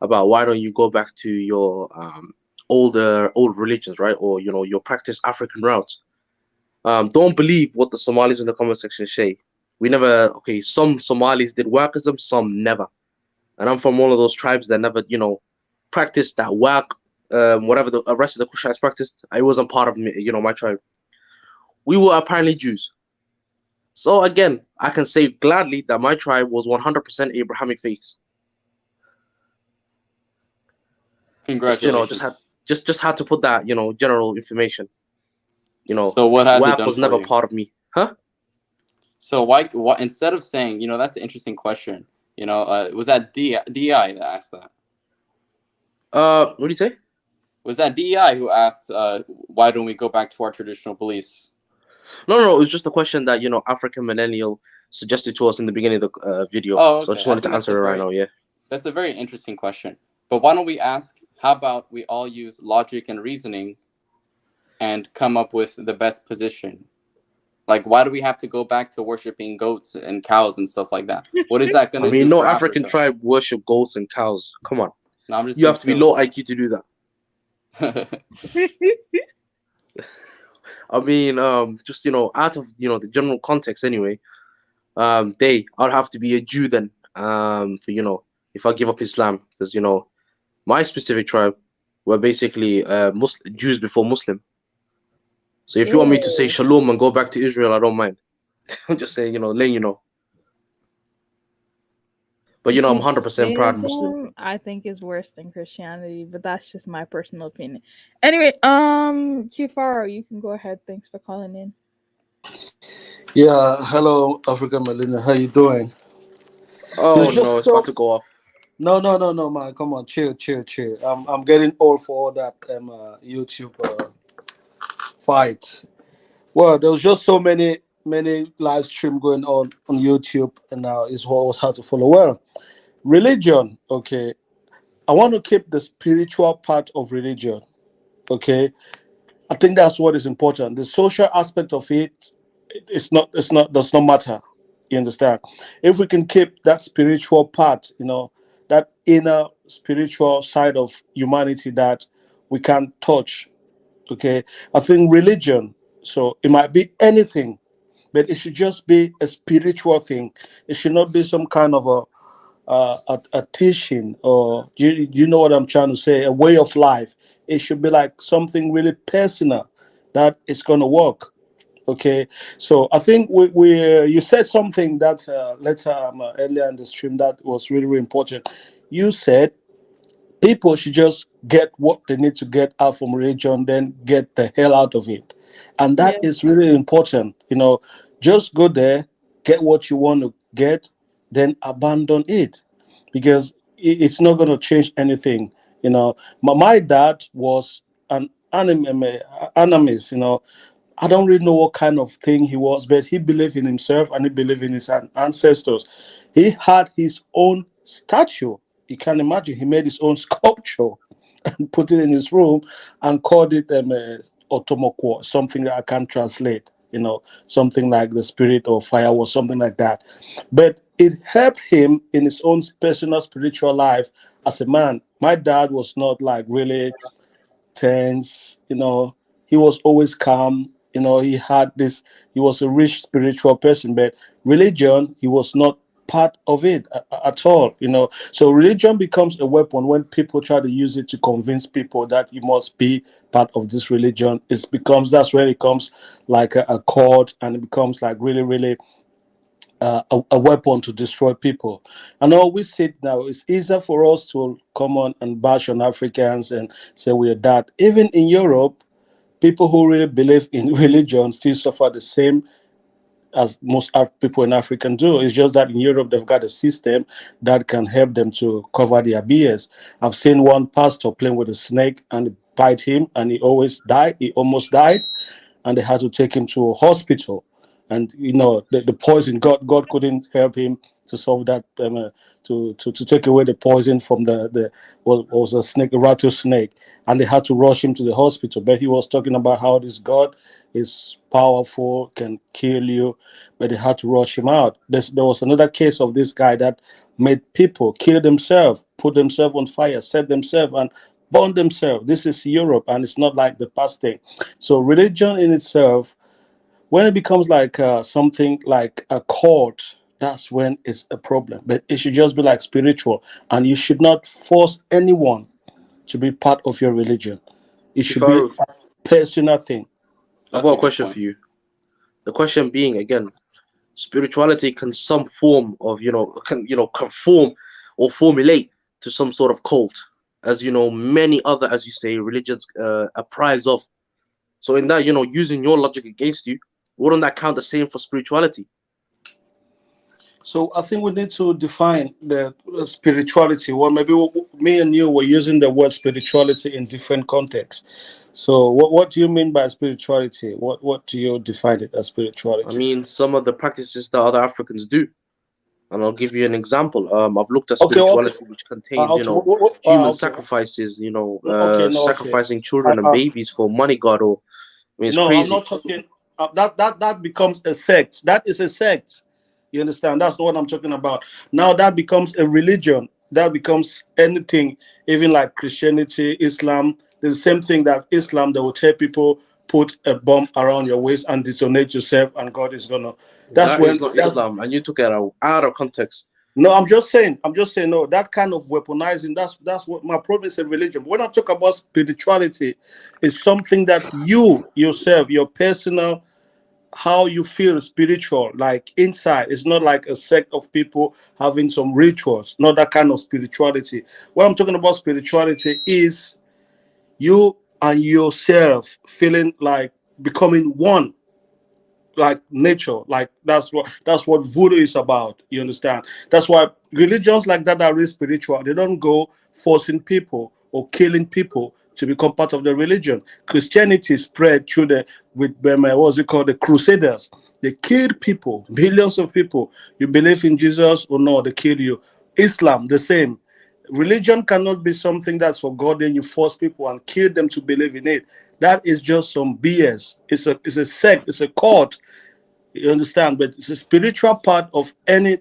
About why don't you go back to your old religions, right? Or your practice African routes. Don't believe what the Somalis in the comment section say. Some Somalis did workism, some never. And I'm from one of those tribes that never, practiced that work, whatever the rest of the Kushites practiced. I wasn't part of, my tribe. We were apparently Jews. So again, I can say gladly that my tribe was 100% Abrahamic faiths. Congratulations. Just had to put that, general information. So what has it done was for never you? part of me, huh? So why instead of saying, that's an interesting question. Was that DI that asked that? What do you say? Was that DI who asked, why don't we go back to our traditional beliefs? No, it was just a question that, African Millennial suggested to us in the beginning of the video. Oh, okay. So I just wanted to answer it right now, yeah. That's a very interesting question. But why don't we ask, how about we all use logic and reasoning and come up with the best position? Like, why do we have to go back to worshiping goats and cows and stuff like that? What is that going I to do mean, no for African Africa? tribe worship goats and cows. Come on. No, I'm just You being have to be silly. low IQ to do that. I mean, just, you know, out of, you know, the general context anyway, I'd have to be a Jew then, for, you know, if I give up Islam, because, you know, my specific tribe were basically Jews before Muslim. So if you want me to say shalom and go back to Israel, I don't mind. I'm just saying, you know, letting you know. But, you know, I'm 100% proud Muslim. Judaism, I think, is worse than Christianity, but that's just my personal opinion. Anyway, Kifaro, you can go ahead. Thanks for calling in. Yeah, hello, Africa Melina. How you doing? Oh no, it's about to go off. No, man. Come on, chill. I'm getting old for all that YouTube fight. Well, there was just so many live stream going on YouTube, and now it's always hard to follow. Well, religion, okay. I want to keep the spiritual part of religion, okay. I think that's what is important. The social aspect of it, does not matter. You understand? If we can keep that spiritual part, you know, that inner spiritual side of humanity that we can touch, okay. I think religion, so it might be anything, but it should just be a spiritual thing. It should not be some kind of a teaching, or do you know what I'm trying to say? A way of life. It should be like something really personal that is going to work. Okay, so I think we you said something that later earlier in the stream that was really, really important. You said people should just get what they need to get out from religion, then get the hell out of it, and that is really important. You know, just go there, get what you want to get, then abandon it, because it's not going to change anything. You know, my dad was an animist. You know, I don't really know what kind of thing he was, but he believed in himself and he believed in his ancestors. He had his own statue. You can imagine, he made his own sculpture and put it in his room and called it Otomoko, something that I can't translate, you know, something like the spirit of fire or something like that. But it helped him in his own personal spiritual life as a man. My dad was not like really tense, you know, he was always calm, you know, he was a rich spiritual person, but religion, he was not part of it at all, you know. So religion becomes a weapon when people try to use it to convince people that you must be part of this religion. That's where it comes like a cult, and it becomes like really, really a weapon to destroy people. And all we see now, it's easier for us to come on and bash on Africans and say we are that. Even in Europe, people who really believe in religion still suffer the same as most people in Africa do. It's just that in Europe, they've got a system that can help them to cover their BS. I've seen one pastor playing with a snake and it bite him, and he almost died, and they had to take him to a hospital. And you know, the poison, God couldn't help him to solve that, to take away the poison from the was a snake, a rattlesnake, and they had to rush him to the hospital. But he was talking about how this God is powerful, can kill you, but they had to rush him out. There was another case of this guy that made people kill themselves, put themselves on fire, set themselves and burn themselves. This is Europe, and it's not like the past thing. So religion in itself, when it becomes like something like a cult, that's when it's a problem. But it should just be like spiritual, and you should not force anyone to be part of your religion. It should be a personal thing. I've got a question for you. The question being, again, spirituality can some form of, conform or formulate to some sort of cult, as you know, many other, as you say, religions apprise of. So in that, using your logic against you, wouldn't that count the same for spirituality? So I think we need to define the spirituality. Well, maybe me and you were using the word spirituality in different contexts. So what do you mean by spirituality? What do you define it as spirituality? I mean, some of the practices that other Africans do. And I'll give you an example. I've looked at spirituality, which contains, human sacrifices, sacrificing children and babies for money, God, or I mean, it's crazy. that becomes a sect. That is a sect. You understand? That's not what I'm talking about. Now that becomes a religion. That becomes anything, even like Christianity, Islam. The same thing that Islam, they will tell people, put a bomb around your waist and detonate yourself, and God is gonna. That's That when. is not Islam, and you took it out of context. No, I'm just saying. No, that kind of weaponizing. That's what my problem is. A religion. But when I talk about spirituality, it's something that you yourself, your personal, how you feel spiritual, like inside. It's not like a sect of people having some rituals. Not that kind of spirituality. What I'm talking about spirituality is you and yourself feeling like becoming one, like nature. Like that's what voodoo is about. You understand? That's why religions like that are really spiritual. They don't go forcing people or killing people to become part of the religion. Christianity spread through the with what's it called, the Crusaders. They killed people, millions of people. You believe in Jesus or no, they kill you. Islam the same. Religion cannot be something that's for God and you force people and kill them to believe in it. That is just some BS. It's a sect, it's a cult. You understand? But it's a spiritual part of any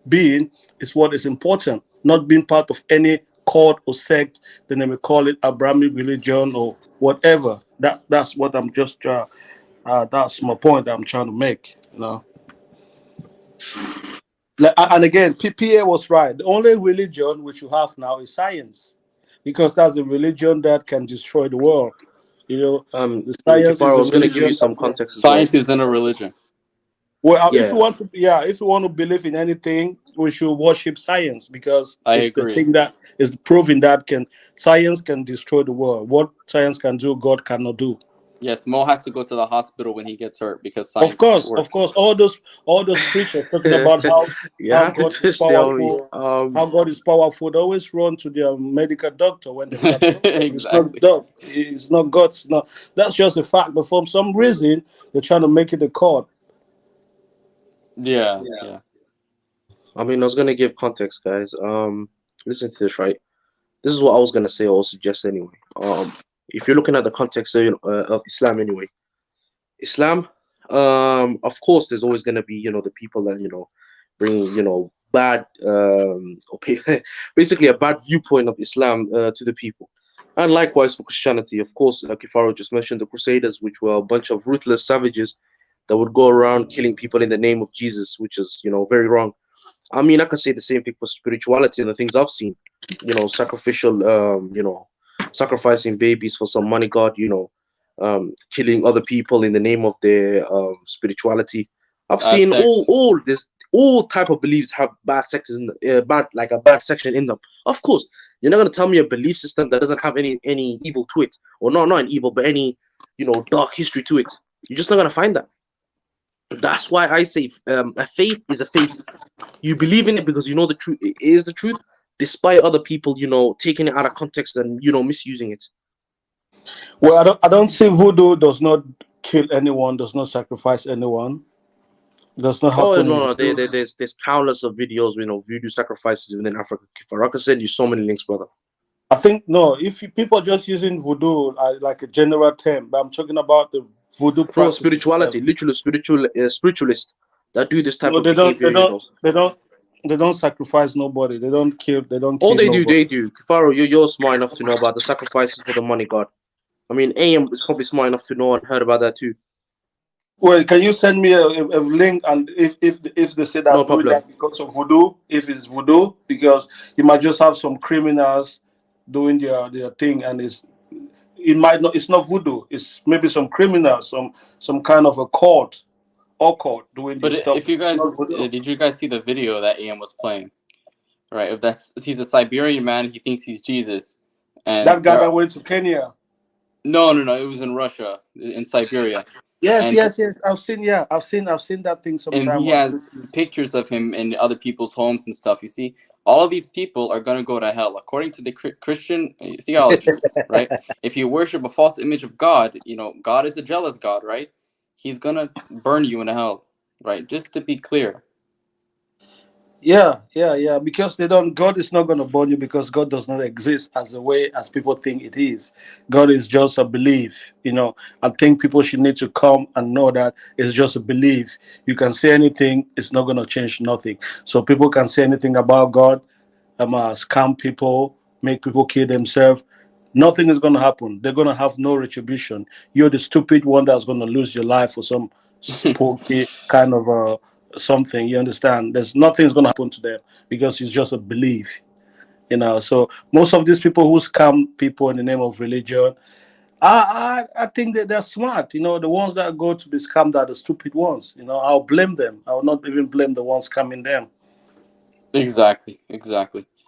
being is what is important, not being part of any cult or sect. Then they may call it Abrahamic religion or whatever. That's what I'm just that's my point that I'm trying to make. You know. And again, PPA was right. The only religion we should have now is science, because that's the religion that can destroy the world. You know, the science is Kifaro, I the was gonna give you religion some that. context as well. Science isn't a religion. Well, if Yeah. you want to, yeah, if you want to believe in anything, we should worship science, because I it's the agree. thing that is proving that science can destroy the world. What science can do, God cannot do. Yes, Mo has to go to the hospital when he gets hurt because Of science course, works. all those preachers talking about You how have to God is twist it on me. powerful, how God is powerful. They always run to their medical doctor when they start problems. It's not Exactly. God. It's not God. It's not. That's just a fact. But for some reason, they're trying to make it a cult. Yeah. I mean, I was gonna give context, guys. Listen to this, right? This is what I was gonna say or suggest anyway. If you're looking at the context of Islam anyway, Islam, of course, there's always gonna be, the people that, bring, bad, basically a bad viewpoint of Islam to the people. And likewise for Christianity, of course, like Ifaro just mentioned, the Crusaders, which were a bunch of ruthless savages that would go around killing people in the name of Jesus, which is, very wrong. I mean, I could say the same thing for spirituality and the things I've seen, sacrificial, sacrificing babies for some money god, killing other people in the name of their spirituality. I've seen Facts. all type of beliefs have bad sectors in a bad section in them. Of course, you're not gonna tell me a belief system that doesn't have any evil to it, or not an evil, but any dark history to it. You're just not gonna find that. That's why I say a faith is a faith. You believe in it because you know the truth. It is the truth, despite other people, taking it out of context and misusing it. Well, I don't see voodoo does not kill anyone, does not sacrifice anyone. Does not Oh happen in no, voodoo. there's countless of videos, voodoo sacrifices within Africa. I can send you so many links, brother. I think no. If people are just using voodoo like a general term, but I'm talking about the voodoo No, practices. spirituality, literally spiritualists that do this type No, of behavior. they don't sacrifice nobody. They don't kill. They don't Oh, kill they do, nobody. they do. Kifaro, you're smart enough to know about the sacrifices for the money god. I mean, AM is probably smart enough to know and heard about that too. Well, can you send me a link? And if they say No that doing problem. that because of voodoo, if it's voodoo, because you might just have some criminals doing their thing, and it might not. It's not voodoo. It's maybe some criminals, some kind of a cult doing But this stuff. if you It's guys not voodoo. did you guys see the video that AM was playing? Right. If he's a Siberian man, he thinks he's Jesus, and That guy that went to Kenya. No. It was in Russia, in Siberia. Yes. And I've seen that thing and sometime he on has YouTube. pictures of him in other people's homes and stuff. You see, all of these people are going to go to hell according to the Christian theology, right? If you worship a false image of God, God is a jealous God, right? He's going to burn you in hell, right? Just to be clear. Yeah. Because they don't. God is not going to burn you because God does not exist as the way as people think it is. God is just a belief. I think people should need to come and know that it's just a belief. You can say anything; it's not going to change nothing. So people can say anything about God, scam people, make people kill themselves. Nothing is going to happen. They're going to have no retribution. You're the stupid one that's going to lose your life for some spooky kind of something. You understand? There's nothing's going to happen to them because it's just a belief. So most of these people who scam people in the name of religion, I think that they're smart. The ones that go to be scammed are the stupid ones. I'll blame them. I will not even blame the ones scamming them. Exactly.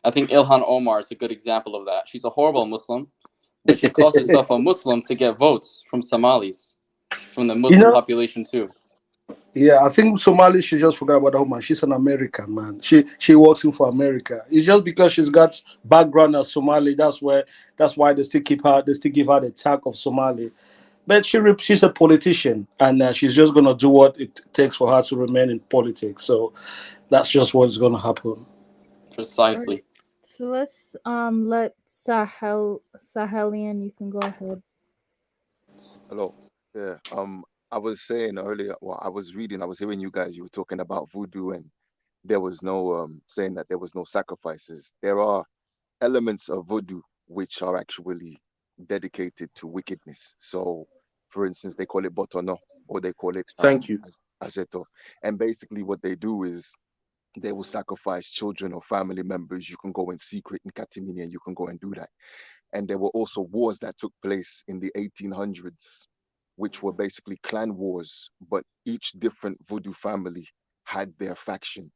I think Ilhan Omar is a good example of that. She's a horrible Muslim, but she calls herself a Muslim to get votes from Somalis, from the You Muslim know, population too. Yeah, I think Somali should just forget about that woman. She's an American man. She works in for America. It's just because she's got background as Somali. That's why they still keep her. They still give her the tag of Somali. But she's a politician, and she's just gonna do what it takes for her to remain in politics. So that's just what's gonna happen. All right. Precisely. So let's let Sahelian, you can go ahead. Hello. Yeah. I was saying earlier, well, I was reading, I was hearing you guys, you were talking about voodoo and there was no saying that there was no sacrifices. There are elements of voodoo which are actually dedicated to wickedness. So, for instance, they call it botono or they call it Thank you. ajeto. And basically what they do is they will sacrifice children or family members. You can go in secret in Katimini and you can go and do that. And there were also wars that took place in the 1800s, which were basically clan wars, but each different voodoo family had their faction.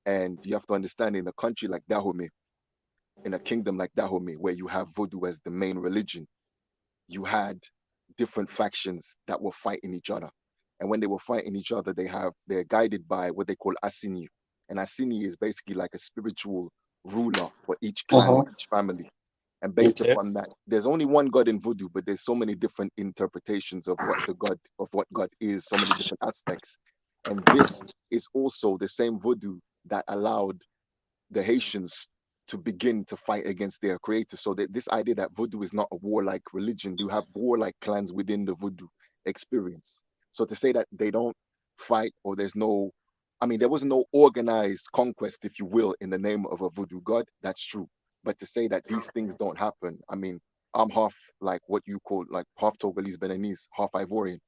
And you have to understand in a country like Dahomey, in a kingdom like Dahomey, where you have voodoo as the main religion, you had different factions that were fighting each other. And when they were fighting each other, they're guided by what they call Asini. And Asini is basically like a spiritual ruler for each clan or Uh-huh. each family. And based Okay. upon that, there's only one God in voodoo, but there's so many different interpretations of what God is, so many different aspects. And this is also the same voodoo that allowed the Haitians to begin to fight against their creator. So that this idea that voodoo is not a warlike religion, you have warlike clans within the voodoo experience. So to say that they don't fight or there's no, I mean, there was no organized conquest, if you will, in the name of a voodoo god, that's true. But to say that these things don't happen, I mean, I'm half like what you call like half Togolese Beninese, half Ivorian.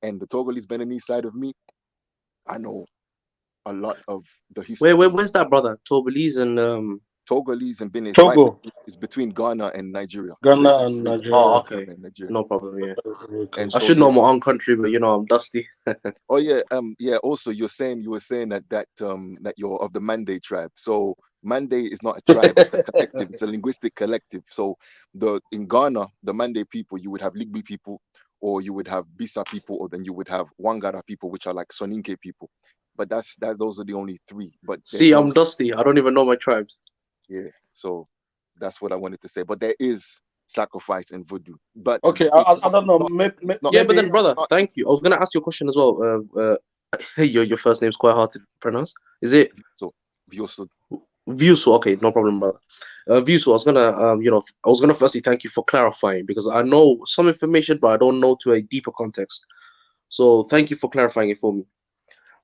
And the Togolese Beninese side of me, I know a lot of the history. Where's that, brother? Togolese and Togolese and Benin Togo, is between Ghana and Nigeria. So Ghana, and it's Oh, Nigeria. between okay. Ghana and Nigeria. No problem, yeah. Okay. And I so should know yeah. my own country, but I'm dusty. Oh yeah, yeah, also you were saying that you're of the Mande tribe. So Mande is not a tribe, it's a collective, it's a linguistic collective. So the in Ghana, the Mande people, you would have Ligbi people, or you would have Bisa people, or then you would have Wangara people, which are like Soninke people. But those are the only three. But there's See, no I'm dusty. I don't even know my tribes. yeah. So that's what I wanted to say. But there is sacrifice in voodoo. But Okay. I don't know. Yeah, but Maybe. then, brother, thank you. I was gonna ask you a question as well. Hey, your first name's quite hard to pronounce. Is it so Vyoso. Vusu? Okay, no problem, brother. Vusu, I was gonna firstly thank you for clarifying because I know some information, but I don't know to a deeper context. So thank you for clarifying it for me.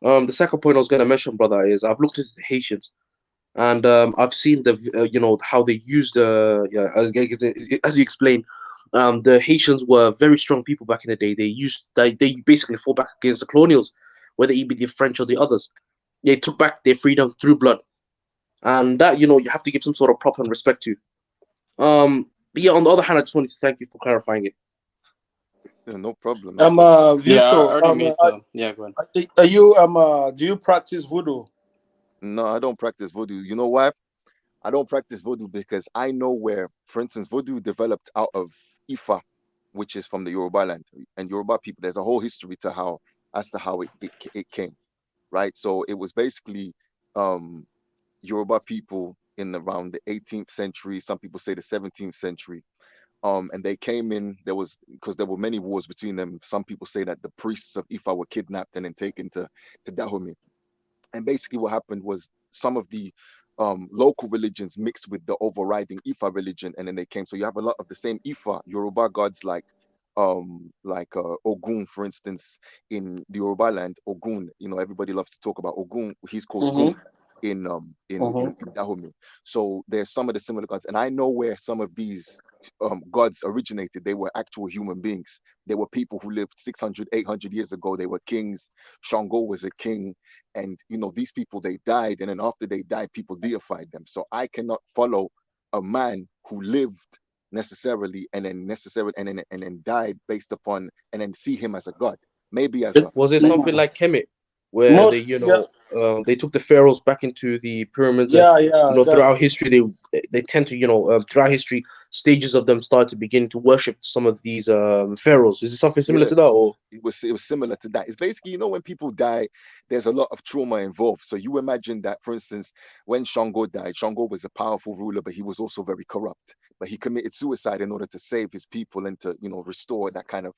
The second point I was gonna mention, brother, is I've looked at the Haitians and I've seen how they used yeah, as you explained. The Haitians were very strong people back in the day. They basically fought back against the colonials, whether it be the French or the others. They took back their freedom through blood, and that you have to give some sort of proper respect to. But yeah, on the other hand, I just wanted to thank you for clarifying it. Yeah, no problem, no problem. Yeah, I Viso. already made the. Yeah, go ahead. Are you do you practice voodoo? No, I don't practice voodoo. You know why? I don't practice voodoo because I know where, for instance, voodoo developed out of Ifa, which is from the Yoruba land. And Yoruba people, there's a whole history as to how it came, right? So it was basically um, Yoruba people in around the 18th century. Some people say the 17th century. And they came in. Because there were many wars between them. Some people say that the priests of Ifa were kidnapped and then taken to Dahomey. And basically, what happened was some of the local religions mixed with the overriding Ifa religion, and then they came. So you have a lot of the same Ifa Yoruba gods like Ogun, for instance, in the Yoruba land. Ogun, you know, everybody loves to talk about Ogun. He's called Gun in Dahomey. So there's some of the similar gods, and I know where some of these gods originated. They were actual human beings. They were people who lived 600, 800 years ago. They were kings. Shango was a king, and you know, these people, they died, and then after they died, people deified them. So I cannot follow a man who lived necessarily and then died based upon, and then see him as a god. Maybe as a Was it something like Kemet, where Most, they, you know, they took the pharaohs back into the pyramids, and you know, throughout history, they tend to, you know, throughout history, stages of them start to begin to worship some of these pharaohs. Is it something similar to that, or it was similar to that? It's basically, you know, when people die, there's a lot of trauma involved. So you imagine that, for instance, when Shango died, Shango was a powerful ruler, but he was also very corrupt. But he committed suicide in order to save his people and to, you know, restore that kind of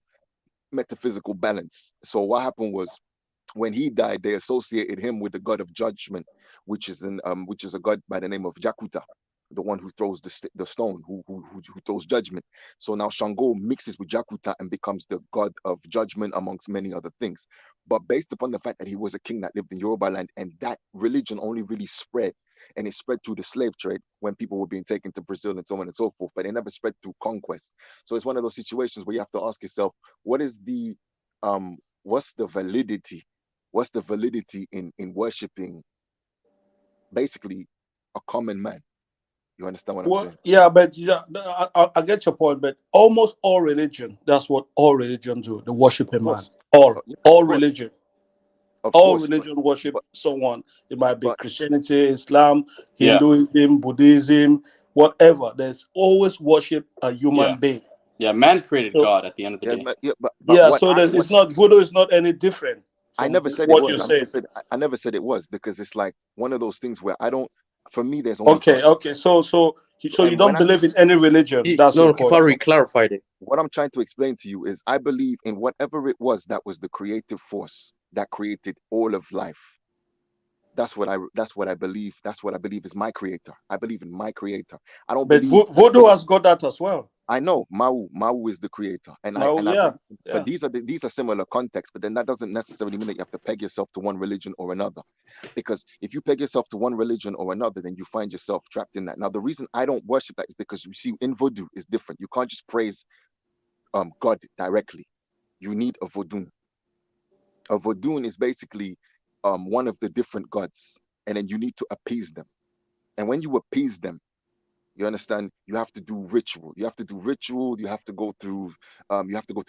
metaphysical balance. So what happened was, when he died, they associated him with the god of judgment, which is a god by the name of Jakuta, the one who throws the stone, who throws judgment. So now Shango mixes with Jakuta and becomes the god of judgment, amongst many other things. But based upon the fact that he was a king that lived in Yoruba land, and that religion only really spread, and it spread through the slave trade when people were being taken to Brazil and so on and so forth, but it never spread through conquest. So it's one of those situations where you have to ask yourself, what's the validity? What's the validity in worshiping basically a common man? You understand what I'm saying? Yeah, but I get your point. But almost all religion, that's what all religions do. They worship a man. All religion. All religion worship someone. It might be Christianity, Islam, Hinduism, Buddhism, whatever. There's always worship a human being. Yeah, man created God at the end of the day. It's not, voodoo is not any different. I never said it was. I never said it was, because it's like one of those things where I don't. For me, there's only okay. So you don't believe in any religion? That's no. Kifari clarified it. What I'm trying to explain to you is, I believe in whatever it was that was the creative force that created all of life. That's what I believe. That's what I believe is my creator. I believe in my creator. I don't believe voodoo has got that as well. I know Mau is the creator, but these are similar contexts. But then that doesn't necessarily mean that you have to peg yourself to one religion or another, because if you peg yourself to one religion or another, then you find yourself trapped in that. Now, the reason I don't worship that is because, you see, in voodoo is different. You can't just praise God directly. You need a vodun. A vodun is basically one of the different gods, and then you need to appease them. And when you appease them, you understand, you have to do ritual. You have to go through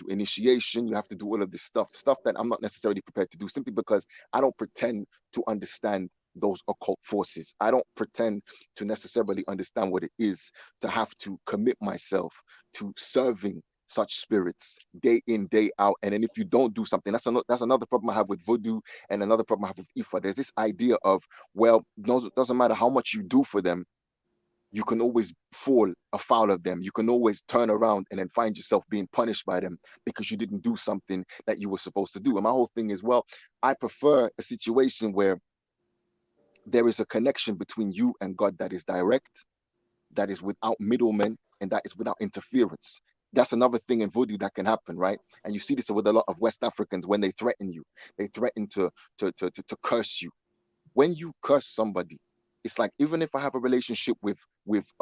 initiation. You have to do all of this stuff that I'm not necessarily prepared to do, simply because I don't pretend to understand those occult forces. I don't pretend to necessarily understand what it is to have to commit myself to serving such spirits day in, day out. And then if you don't do something, that's another problem I have with voodoo, and another problem I have with Ifa. There's this idea of, well, it doesn't matter how much you do for them, you can always fall afoul of them. You can always turn around and then find yourself being punished by them because you didn't do something that you were supposed to do. And my whole thing is, well, I prefer a situation where there is a connection between you and God that is direct, that is without middlemen, and that is without interference. That's another thing in voodoo that can happen, right? And you see this with a lot of West Africans when they threaten you. They threaten to curse you. When you curse somebody, it's like, even if I have a relationship with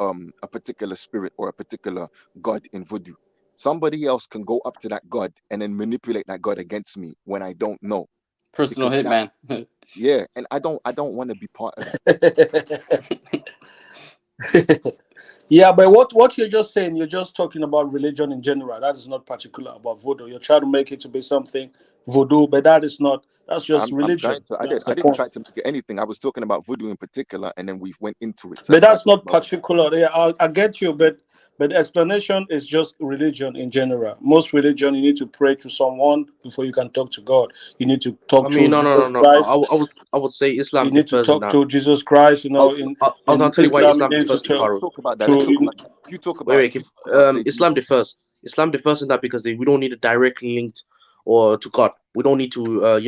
a particular spirit or a particular god in voodoo, somebody else can go up to that god and then manipulate that god against me when I don't know. Personal hitman. Yeah, and I don't want to be part of that. Yeah, but what you're just saying, you're just talking about religion in general. That is not particular about voodoo. You're trying to make it to be something voodoo, but that is not. That's just religion. I didn't try to make it anything. I was talking about voodoo in particular, and then we went into it. So but that's not particular. Yeah, I get you, but the explanation is just religion in general. Most religion, you need to pray to someone before you can talk to God. You need to talk to Jesus Christ. I would say Islam. You need to talk to Jesus Christ. You know, I'll tell you why Islam differs. Talk about that. You talk about. Islam differs. Islam differs in that because we don't need a direct link or to God. We don't need to,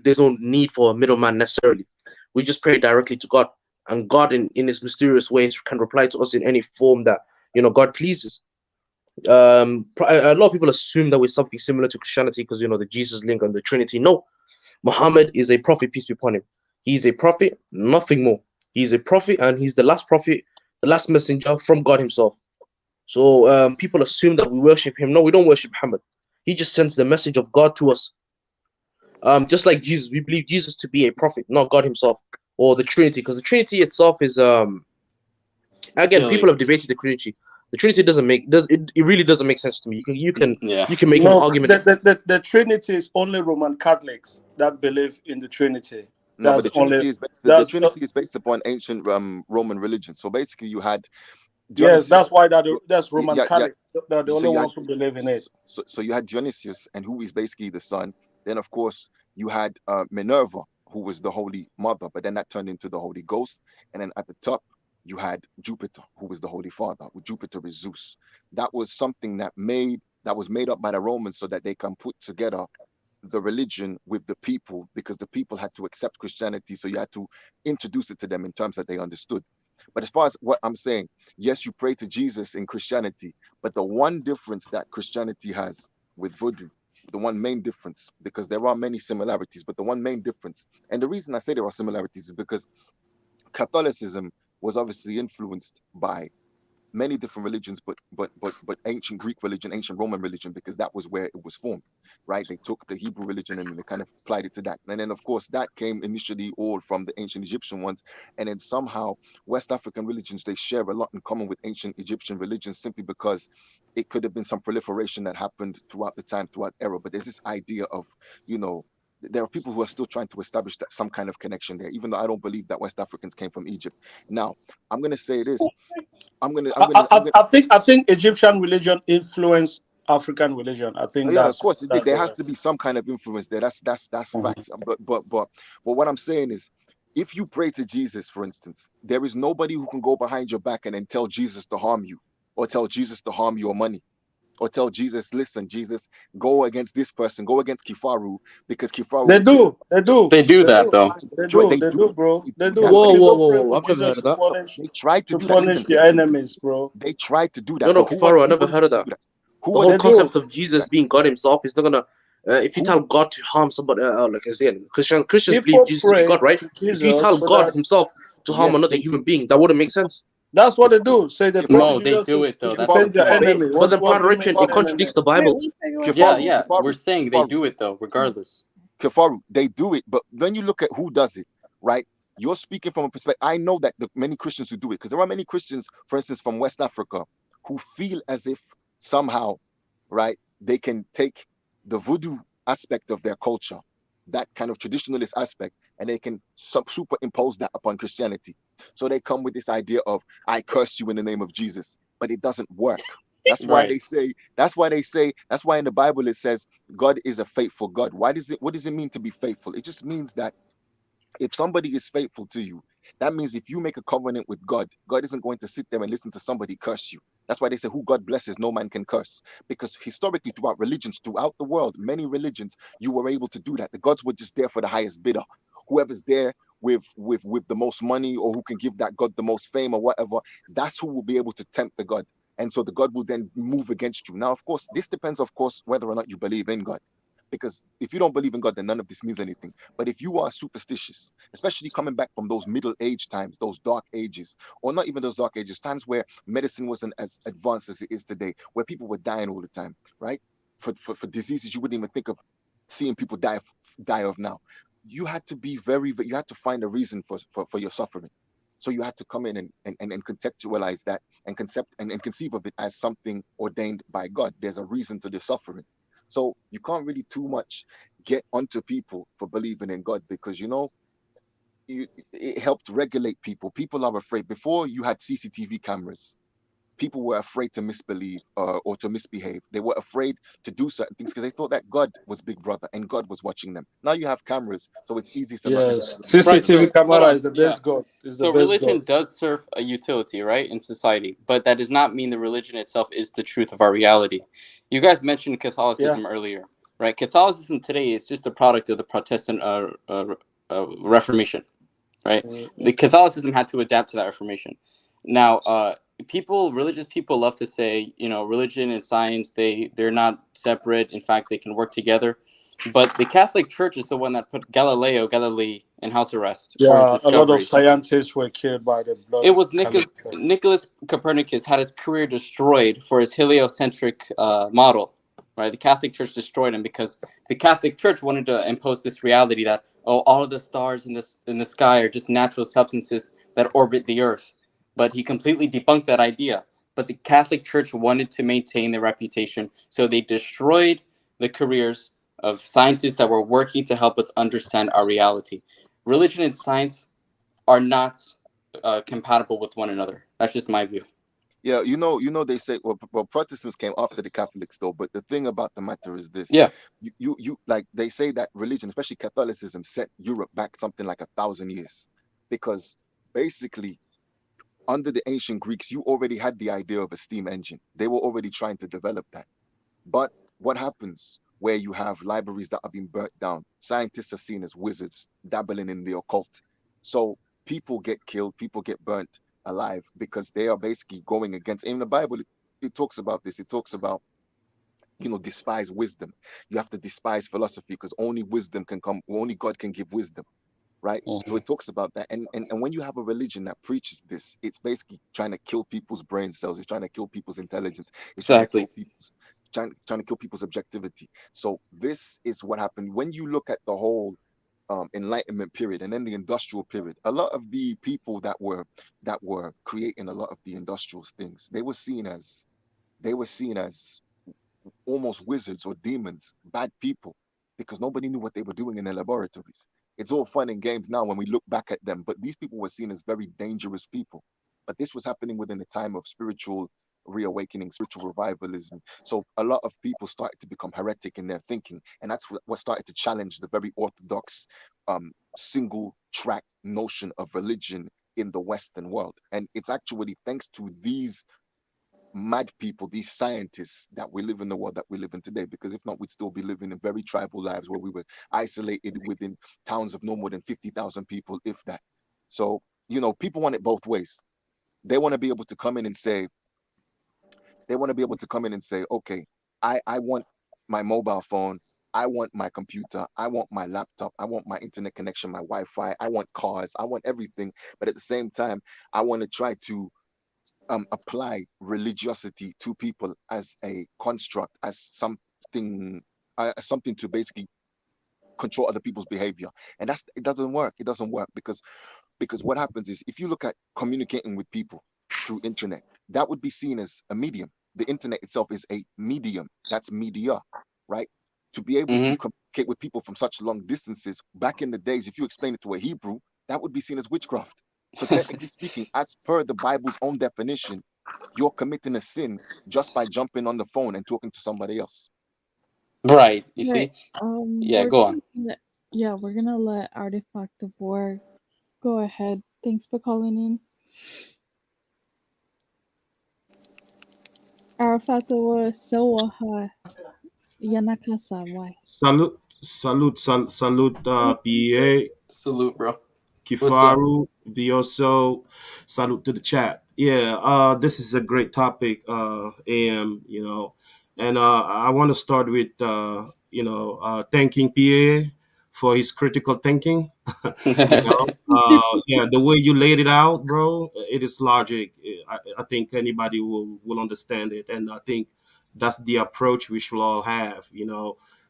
there's no need for a middleman necessarily. We just pray directly to God. and God in his mysterious ways can reply to us in any form that God pleases. A lot of people assume that we're something similar to Christianity because the Jesus link and the Trinity. No, Muhammad is a prophet, peace be upon him. He's a prophet, nothing more. He's a prophet, and he's the last prophet, the last messenger from God himself. So people assume that we worship him. No, we don't worship Muhammad. He just sends the message of God to us. Just like Jesus, we believe Jesus to be a prophet, not God himself or the Trinity, because the Trinity itself is again, people have debated the Trinity. The Trinity it really doesn't make sense to me. You can make an argument. The Trinity is only Roman Catholics that believe in the Trinity. No, but the Trinity is the Trinity is based upon ancient Roman religion. So basically, you had Dionysius. Yes, that's why that's Roman Catholic. They're the only ones who believe in it. So you had Dionysius, and who is basically the sun. Then, of course, you had Minerva, who was the Holy Mother, but then that turned into the Holy Ghost. And then at the top, you had Jupiter, who was the Holy Father. Jupiter is Zeus. That was something that was made up by the Romans so that they can put together the religion with the people, because the people had to accept Christianity. So you had to introduce it to them in terms that they understood. But as far as what I'm saying, yes, you pray to Jesus in Christianity, but the one difference that Christianity has with voodoo, the one main difference, because there are many similarities, but the one main difference, and the reason I say there are similarities is because Catholicism was obviously influenced by many different religions, but ancient Greek religion, ancient Roman religion, because that was where it was formed, right? They took the Hebrew religion and they kind of applied it to that. And then, of course, that came initially all from the ancient Egyptian ones. And then somehow West African religions, they share a lot in common with ancient Egyptian religions, simply because it could have been some proliferation that happened throughout the time, throughout era. But there's this idea of, there are people who are still trying to establish that some kind of connection there, even though I don't believe that West Africans came from Egypt. Now, I'm going to say this. I think Egyptian religion influenced African religion. I think of course, there has to be some kind of influence there. That's facts. But what I'm saying is, if you pray to Jesus, for instance, there is nobody who can go behind your back and then tell Jesus to harm you, or tell Jesus to harm your money, or tell Jesus, listen, Jesus, go against this person, go against Kifaru, because Kifaru. They do that though. They do, bro. They do. Whoa! I've never heard of that. They tried to punish their enemies, bro. They tried to do that. No, Kifaru, I never heard of that. The whole concept of Jesus being God himself is not gonna. If you tell God to harm somebody, like I said, Christians believe Jesus to be God, right? If you tell God himself to harm another human being, that wouldn't make sense. That's what they do. Say they they do it though. That's defend their enemy. But then part of it contradicts the Bible. Yeah. We're saying they do it though, regardless. Kifaru, they do it, but when you look at who does it, right? You're speaking from a perspective. I know that the many Christians who do it, because there are many Christians, for instance, from West Africa, who feel as if somehow, right, they can take the voodoo aspect of their culture, that kind of traditionalist aspect, and they can superimpose that upon Christianity. So they come with this idea of, I curse you in the name of Jesus, but it doesn't work. That's why they say, that's why in the Bible it says God is a faithful God. What does it mean to be faithful? It just means that if somebody is faithful to you, that means if you make a covenant with God, God isn't going to sit there and listen to somebody curse you. That's why they say, who God blesses, no man can curse. Because historically, throughout religions, throughout the world, many religions, you were able to do that. The gods were just there for the highest bidder. Whoever's there with the most money, or who can give that God the most fame or whatever, that's who will be able to tempt the God. And so the God will then move against you. Now, of course, this depends, of course, whether or not you believe in God. Because if you don't believe in God, then none of this means anything. But if you are superstitious, especially coming back from those Middle Age times, those dark ages, or not even those dark ages, times where medicine wasn't as advanced as it is today, where people were dying all the time, right? For diseases you wouldn't even think of seeing people die of now. You had to be you had to find a reason for your suffering. So you had to come in and contextualize that and conceive of it as something ordained by God. There's a reason to the suffering. So you can't really too much get onto people for believing in God, because, it helped regulate people. People are afraid. Before you had CCTV cameras, people were afraid to misbelieve or to misbehave. They were afraid to do certain things because they thought that God was Big Brother and God was watching them. Now you have cameras, so it's easy to CCTV camera is the best God. So religion does serve a utility, right, in society, but that does not mean the religion itself is the truth of our reality. You guys mentioned Catholicism earlier, right? Catholicism today is just a product of the Protestant Reformation. right? The Catholicism had to adapt to that Reformation. Now, religious people love to say, religion and science, they're not separate. In fact, they can work together. But the Catholic Church is the one that put Galileo Galilei in house arrest for his Yeah, a lot of discoveries. scientists were killed by the blood. It was Nicholas Copernicus had his career destroyed for his heliocentric model, right? The Catholic Church destroyed him because the Catholic Church wanted to impose this reality that, all of the stars in the sky are just natural substances that orbit the Earth. But he completely debunked that idea. But the Catholic Church wanted to maintain their reputation, so they destroyed the careers of scientists that were working to help us understand our reality. Religion and science are not compatible with one another. That's just my view. Yeah, they say, well, Protestants came after the Catholics, though. But the thing about the matter is this: Yeah, you like they say that religion, especially Catholicism, set Europe back something like 1,000 years, because basically under the ancient Greeks, you already had the idea of a steam engine. They were already trying to develop that. But what happens where you have libraries that are being burnt down? Scientists are seen as wizards dabbling in the occult. So people get killed, people get burnt alive because they are basically going against. In the Bible, it talks about this. It talks about, despise wisdom. You have to despise philosophy because only wisdom can come, only God can give wisdom, right? So it talks about that. And when you have a religion that preaches this, it's basically trying to kill people's brain cells. It's trying to kill people's intelligence. It's exactly. trying to kill people's objectivity. So this is what happened when you look at the whole Enlightenment period and then the industrial period. A lot of the people that were creating a lot of the industrial things, they were seen as almost wizards or demons, bad people, because nobody knew what they were doing in their laboratories. It's all fun and games now when we look back at them, but these people were seen as very dangerous people. But this was happening within a time of spiritual reawakening, spiritual revivalism. So a lot of people started to become heretic in their thinking, and that's what started to challenge the very orthodox single track notion of religion in the Western world. And it's actually thanks to these mad people, these scientists, that we live in the world that we live in today. Because if not, we'd still be living in very tribal lives where we were isolated within towns of no more than 50,000 people, if that. So, people want it both ways. They want to be able to come in and say, okay, I want my mobile phone, I want my computer, I want my laptop, I want my internet connection, my Wi-Fi, I want cars, I want everything. But at the same time, I want to try to apply religiosity to people as a construct, as something to basically control other people's behavior. And it doesn't work. It doesn't work because what happens is, if you look at communicating with people through internet, that would be seen as a medium. The internet itself is a medium. That's media, right? To be able to communicate with people from such long distances, back in the days, if you explain it to a Hebrew, that would be seen as witchcraft. So technically speaking, as per the Bible's own definition, you're committing a sin just by jumping on the phone and talking to somebody else. Right. You Right. see? Yeah, go on. We're gonna let Artifact of War go ahead. Thanks for calling in. Artifact of War, Sawaha, Yanakasa, why? Salute, PA. Salute, bro. Kifaru, Vioso, salute to the chat. Yeah, this is a great topic, AM, and I want to start with, thanking PA for his critical thinking. Yeah, the way you laid it out, bro, it is logic. I think anybody will understand it, and I think that's the approach we should all have.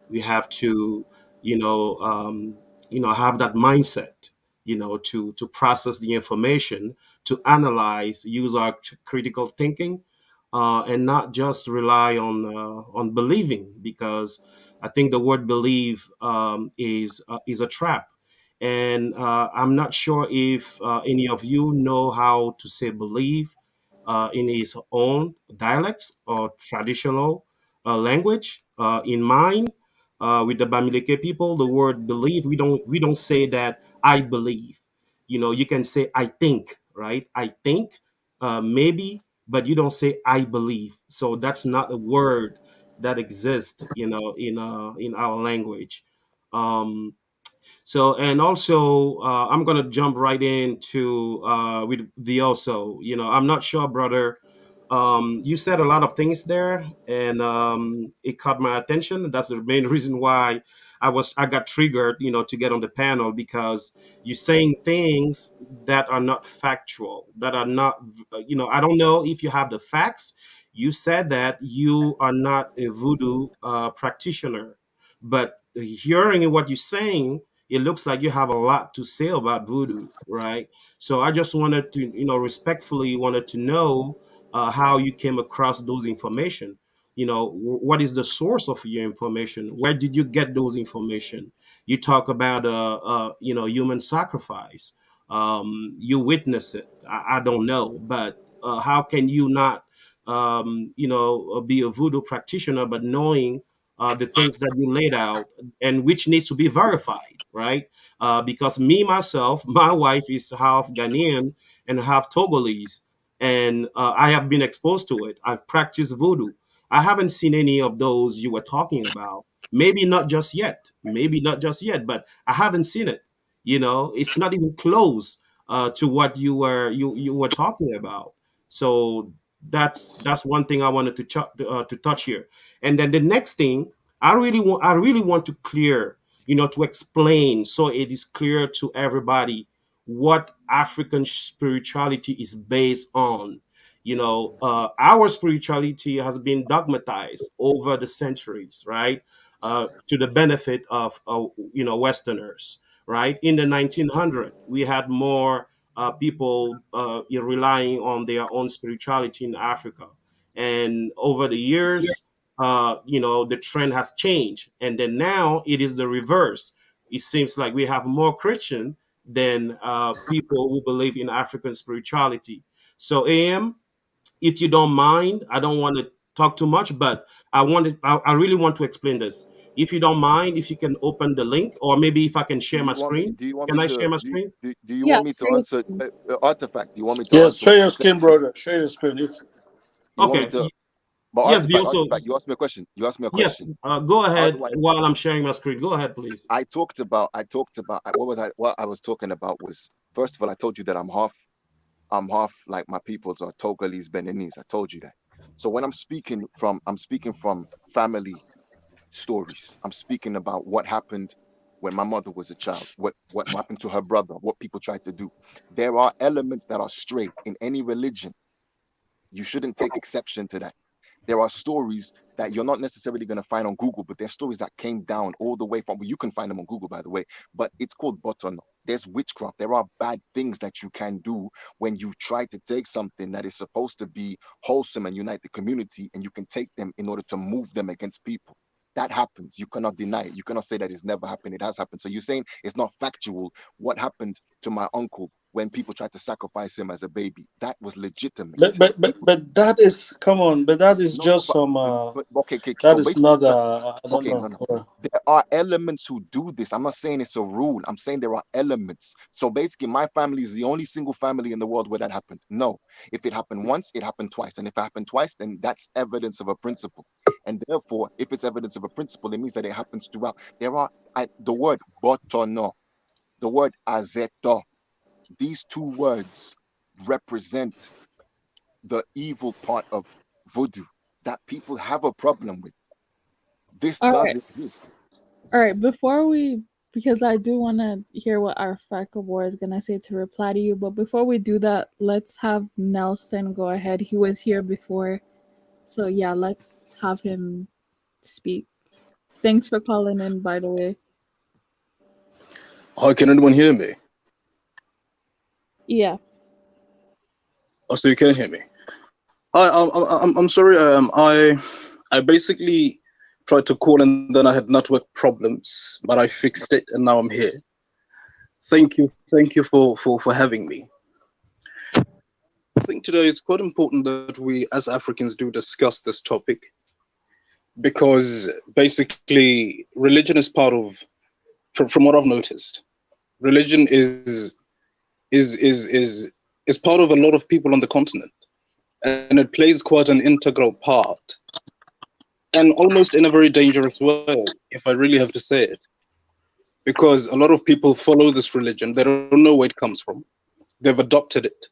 We have to, have that mindset, to process the information, to analyze, use our critical thinking, and not just rely on believing, because I think the word believe is a trap. And I'm not sure if any of you know how to say believe in his own dialects or traditional language. In mine, with the Bamileke people, the word believe, we don't say that I believe. You can say I think, right? I think, maybe, but you don't say I believe. So that's not a word that exists, in our language. Um, So, and also, I'm gonna jump right into with the also. I'm not sure, brother. You said a lot of things there, and it caught my attention. That's the main reason why I got triggered, to get on the panel, because you're saying things that are not factual, that are not, I don't know if you have the facts. You said that you are not a voodoo practitioner, but hearing what you're saying, it looks like you have a lot to say about voodoo, right? So I just wanted to, respectfully wanted to know how you came across those information. What is the source of your information? Where did you get those information? You talk about, human sacrifice. You witness it. I don't know, but how can you not, be a voodoo practitioner, but knowing the things that you laid out, and which needs to be verified, right? Because me myself, my wife is half Ghanaian and half Togolese, and I have been exposed to it. I've practiced voodoo. I haven't seen any of those you were talking about. Maybe not just yet. Maybe not just yet, but I haven't seen it. It's not even close to what you were talking about. So that's one thing I wanted to touch here. And then the next thing, I really want to clear, to explain, so it is clear to everybody what African spirituality is based on. Our spirituality has been dogmatized over the centuries, right? To the benefit of Westerners, right? In the 1900s, we had more people relying on their own spirituality in Africa, and over the years, the trend has changed, and then now it is the reverse. It seems like we have more Christian than people who believe in African spirituality. So, AM, if you don't mind, I don't want to talk too much, but I really want to explain this. If you don't mind, if you can open the link, or maybe if I can Do share my you want me? screen. Do you want me Can I to? share my screen? Do you Yeah, want me to share your answer screen. artifact? Do you want me to Yes, answer share your specific screen, questions? brother. Share your screen. It's You want me Okay. to? But Yes, we also. artifact. You asked me a question. You asked me a Yes, question. go How ahead do I? while I'm sharing my screen. Go ahead, please. I talked about. What was I? What I was talking about was, first of all, I told you that I'm half like my peoples are Togolese, Beninese. I told you that. So when I'm speaking from family stories. I'm speaking about what happened when my mother was a child, what happened to her brother, what people tried to do. There are elements that are straight in any religion. You shouldn't take exception to that. There are stories that you're not necessarily going to find on Google, but they're stories that came down all the way from, well, you can find them on Google, by the way, but it's called botono. There's witchcraft. There are bad things that you can do when you try to take something that is supposed to be wholesome and unite the community, and you can take them in order to move them against people. That happens. You cannot deny it. You cannot say that it's never happened. It has happened. So you're saying it's not factual. What happened to my uncle when people tried to sacrifice him as a baby? That was legitimate. but that is, come on, but that is No, no, just some but okay, okay. that So is basically, not I don't okay, know. no, no. There are elements who do this. I'm not saying it's a rule. I'm saying there are elements. So basically, my family is the only single family in the world where that happened. No, if it happened once, it happened twice, and if it happened twice, then that's evidence of a principle. And therefore, if it's evidence of a principle, it means that it happens throughout. The word botono, the word azeto. These two words represent the evil part of voodoo that people have a problem with. This All does right. exist. All right. Before we, because I do want to hear what our War is going to say to reply to you. But before we do that, let's have Nelson go ahead. He was here before. So yeah, let's have him speak. Thanks for calling in, by the way. Hi, can anyone hear me? Yeah. Oh, so you can hear me. I'm sorry. I basically tried to call and then I had network problems, but I fixed it and now I'm here. Thank you for having me. I think today it's quite important that we as Africans do discuss this topic, because basically religion is part of, from what I've noticed, religion is part of a lot of people on the continent, and it plays quite an integral part, and almost in a very dangerous way, if I really have to say it. because a lot of people follow this religion. They don't know where it comes from. They've adopted it.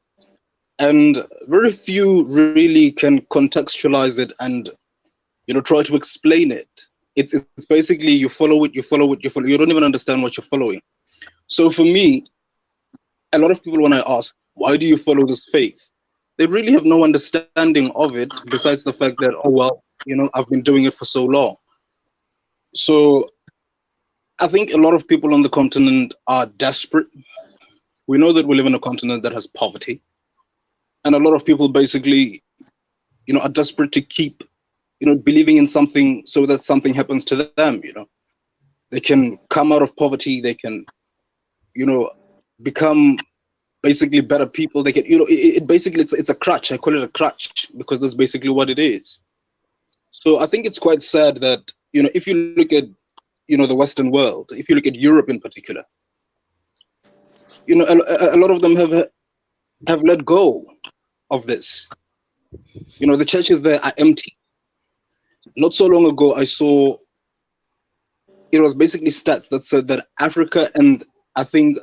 And very few really can contextualize it and, try to explain it. It's basically you follow it. You don't even understand what you're following. So for me, a lot of people, when I ask, why do you follow this faith? They really have no understanding of it besides the fact that, oh, well, I've been doing it for so long. So I think a lot of people on the continent are desperate. We know that we live in a continent that has poverty. And a lot of people basically, are desperate to keep, believing in something so that something happens to them, They can come out of poverty. They can, become basically better people. They can, it basically, it's a crutch. I call it a crutch because that's basically what it is. So I think it's quite sad that, if you look at, the Western world, if you look at Europe in particular, a lot of them have let go of this. The churches there are empty. Not so long ago, I saw, it was basically stats that said that Africa and I think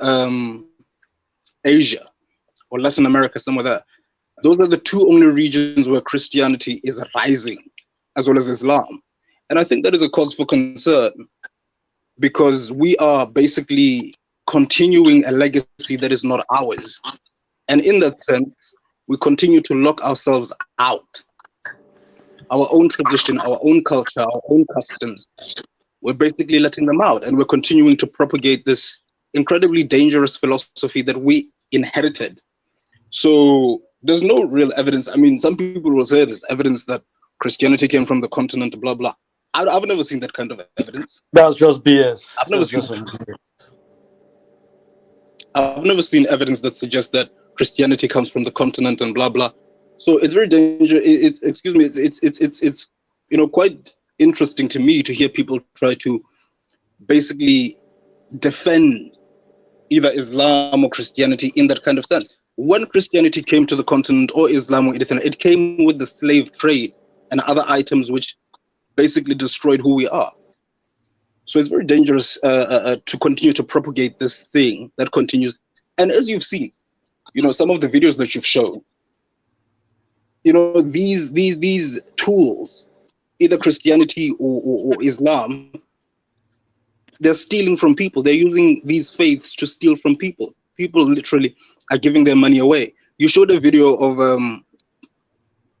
Asia or Latin America, somewhere there, those are the two only regions where Christianity is rising, as well as Islam. And I think that is a cause for concern, because we are basically continuing a legacy that is not ours. And in that sense, we continue to lock ourselves out. Our own tradition, our own culture, our own customs, we're basically letting them out, and we're continuing to propagate this incredibly dangerous philosophy that we inherited. So there's no real evidence. I mean, some people will say there's evidence that Christianity came from the continent, blah, blah. I've never seen that kind of evidence. That's just BS. I've never seen evidence that suggests that Christianity comes from the continent and blah, blah. So it's very dangerous. It's quite interesting to me to hear people try to basically defend either Islam or Christianity in that kind of sense. When Christianity came to the continent, or Islam or anything, it came with the slave trade and other items which basically destroyed who we are. So it's very dangerous to continue to propagate this thing that continues. And as you've seen, some of the videos that you've shown, these tools, either Christianity or Islam, they're stealing from people. They're using these faiths to steal from people. People literally are giving their money away. You showed a video of,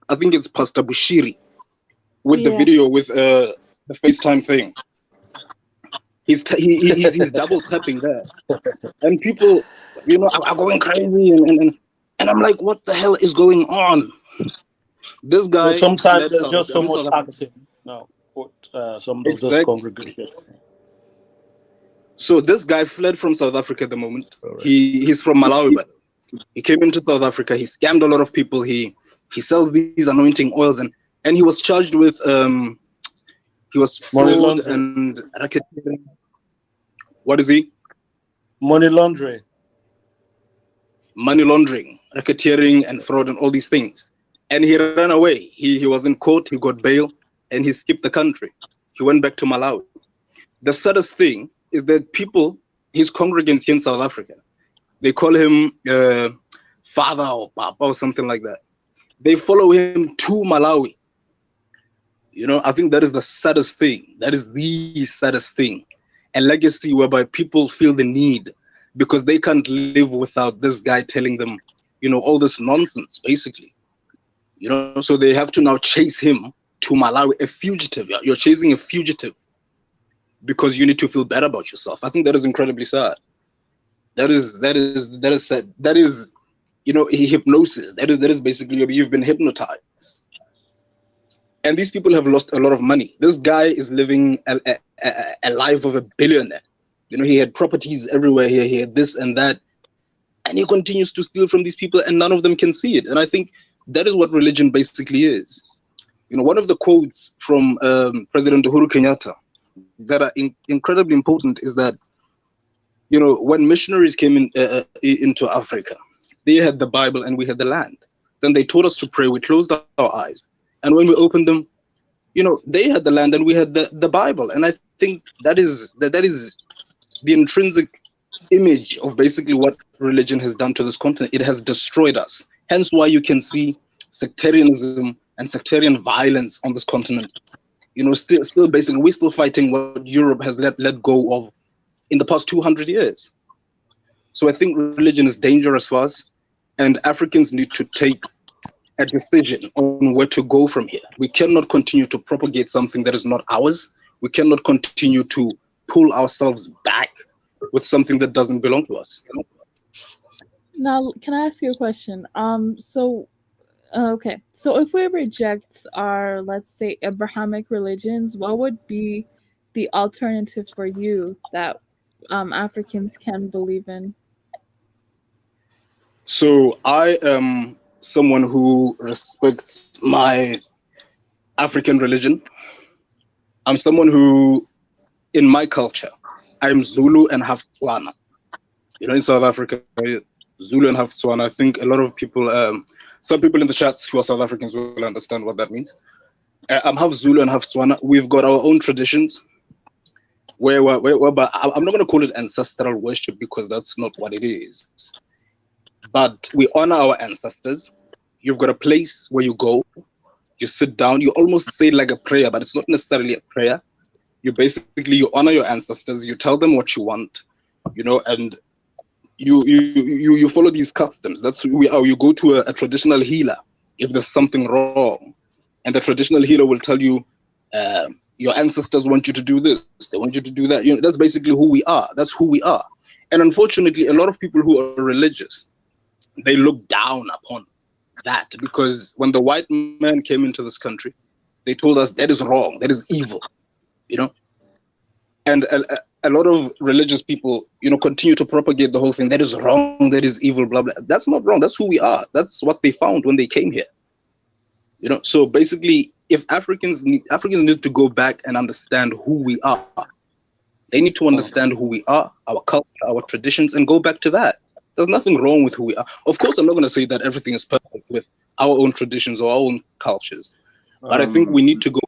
I think it's Pastor Bushiri, with the video with the FaceTime thing. He's double tapping there, and people, are going crazy, and I'm like, what the hell is going on? This guy. Well, sometimes there's just so much acting now with some of those congregations. So this guy fled from South Africa at the moment. Right. He's from Malawi, but he came into South Africa. He scammed a lot of people. He sells these anointing oils, and he was charged with he was fraud and racketeering. What is he? Money laundering, racketeering, and fraud, and all these things. And he ran away. He was in court. He got bail, and he skipped the country. He went back to Malawi. The saddest thing is that people, his congregants here in South Africa, they call him father or papa or something like that. They follow him to Malawi. I think that is the saddest thing. That is the saddest thing. A legacy whereby people feel the need because they can't live without this guy telling them, all this nonsense, basically. So they have to now chase him to Malawi, a fugitive. You're chasing a fugitive because you need to feel better about yourself. I think that is incredibly sad. That is sad. That is, hypnosis. That is basically, you've been hypnotized. And these people have lost a lot of money. This guy is living a life of a billionaire. He had properties everywhere here. He had this and that. And he continues to steal from these people, and none of them can see it. And I think that is what religion basically is. One of the quotes from President Uhuru Kenyatta that are incredibly important is that, when missionaries came into Africa, they had the Bible and we had the land. Then they taught us to pray. We closed our eyes. And when we opened them, they had the land and we had the Bible. And I think that is the intrinsic image of basically what religion has done to this continent. It has destroyed us. Hence why you can see sectarianism and sectarian violence on this continent. Still basically we're still fighting what Europe has let go of in the past 200 years. So I think religion is dangerous for us, and Africans need to take a decision on where to go from here. We cannot continue to propagate something that is not ours. We cannot continue to pull ourselves back with something that doesn't belong to us. Now, can I ask you a question? Okay, so if we reject our, let's say, Abrahamic religions, what would be the alternative for you that Africans can believe in? So I am someone who respects my African religion. I'm someone who, in my culture, I'm Zulu and half Tswana. In South Africa, Zulu and half Tswana. I think a lot of people, some people in the chats who are South Africans will understand what that means. I'm half Zulu and half Tswana. We've got our own traditions. But I'm not going to call it ancestral worship because that's not what it is. But we honor our ancestors. You've got a place where you go, you sit down, you almost say like a prayer, but it's not necessarily a prayer. You honor your ancestors, you tell them what you want, and you follow these customs. That's who we are. You go to a traditional healer if there's something wrong, and the traditional healer will tell you, your ancestors want you to do this, they want you to do that. That's basically who we are. That's who we are. And unfortunately, a lot of people who are religious, they look down upon that, because when the white man came into this country, they told us that is wrong, that is evil, and a lot of religious people, continue to propagate the whole thing. That is wrong, that is evil, blah blah. That's not wrong. That's who we are. That's what they found when they came here. So basically, if Africans need to go back and understand who we are. They need to understand who we are, our culture, our traditions, and go back to that. There's nothing wrong with who we are. Of course, I'm not going to say that everything is perfect with our own traditions or our own cultures, but I think we need to go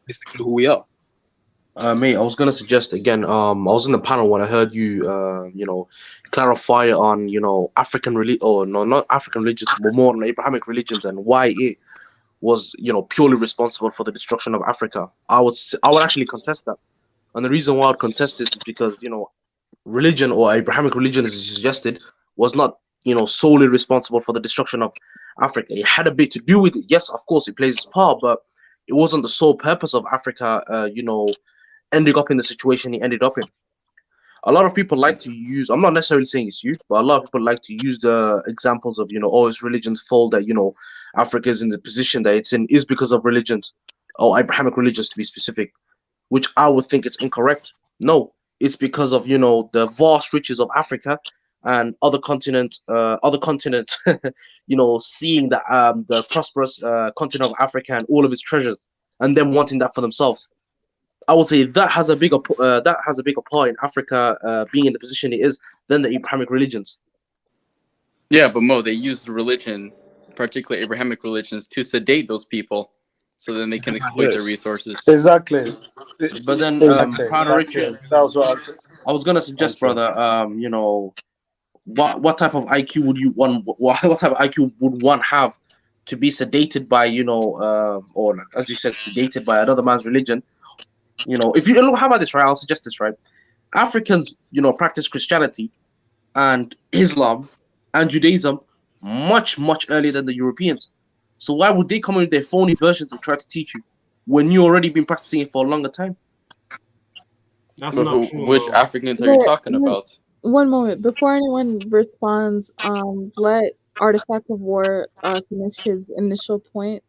basically who we are. Mate, I was gonna suggest again. I was in the panel when I heard you, clarify on African religion, or no, not African religions, but more on Abrahamic religions and why it was purely responsible for the destruction of Africa. I would actually contest that, and the reason why I'd contest this is because religion, or Abrahamic religion, as you suggested, was not solely responsible for the destruction of Africa. It had a bit to do with it. Yes, of course, it plays its part, but it wasn't the sole purpose of Africa. Ending up in the situation he ended up in. A lot of people like to use, I'm not necessarily saying it's you, but a lot of people like to use the examples of, it's religion's fault that, Africa is in the position that it's in is because of religions, or Abrahamic religions to be specific, which I would think is incorrect. No, it's because of, the vast riches of Africa and other continent, seeing that the prosperous continent of Africa and all of its treasures, and them wanting that for themselves. I would say that has a bigger part in Africa being in the position it is than the Abrahamic religions. Yeah, but Mo, they used religion, particularly Abrahamic religions, to sedate those people, so then they can exploit their resources. Exactly. But then, Brother Richard, that was what I was gonna suggest, brother. What type of IQ would you want? What type of IQ would one have to be sedated by or as you said, sedated by another man's religion? If you look, how about this, right? I'll suggest this, right? Africans, practice Christianity and Islam and Judaism much, much earlier than the Europeans. So why would they come in with their phony versions and try to teach you when you already been practicing it for a longer time? That's not true. Which Africans are you talking about? One moment. Before anyone responds, let Artifact of War finish his initial point.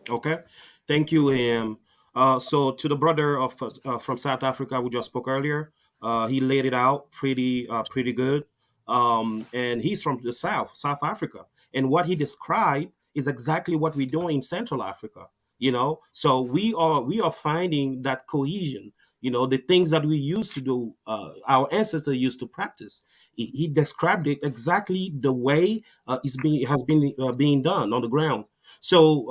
Okay, thank you. So to the brother of from South Africa we just spoke earlier, he laid it out pretty good. And he's from the South Africa, and what he described is exactly what we're doing in Central Africa. So we are finding that cohesion. The things that we used to do, our ancestors used to practice. He described it exactly the way has been being done on the ground. So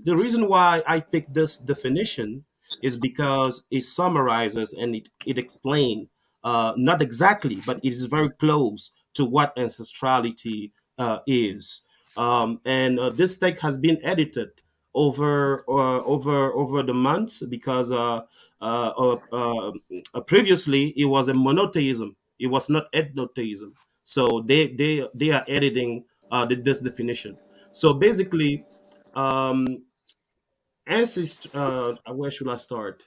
the reason why I picked this definition is because it summarizes and it explains, not exactly, but it is very close to what ancestrality is. And this text has been edited over the months because previously it was a monotheism. It was not ethnotheism. So they are editing this definition. So basically, um, where should I start?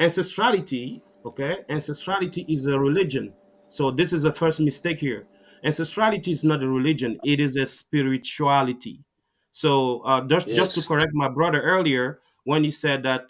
Ancestrality, okay? Ancestrality is a religion. So this is the first mistake here. Ancestrality is not a religion, it is a spirituality. So just to Yes. correct my brother earlier, when he said that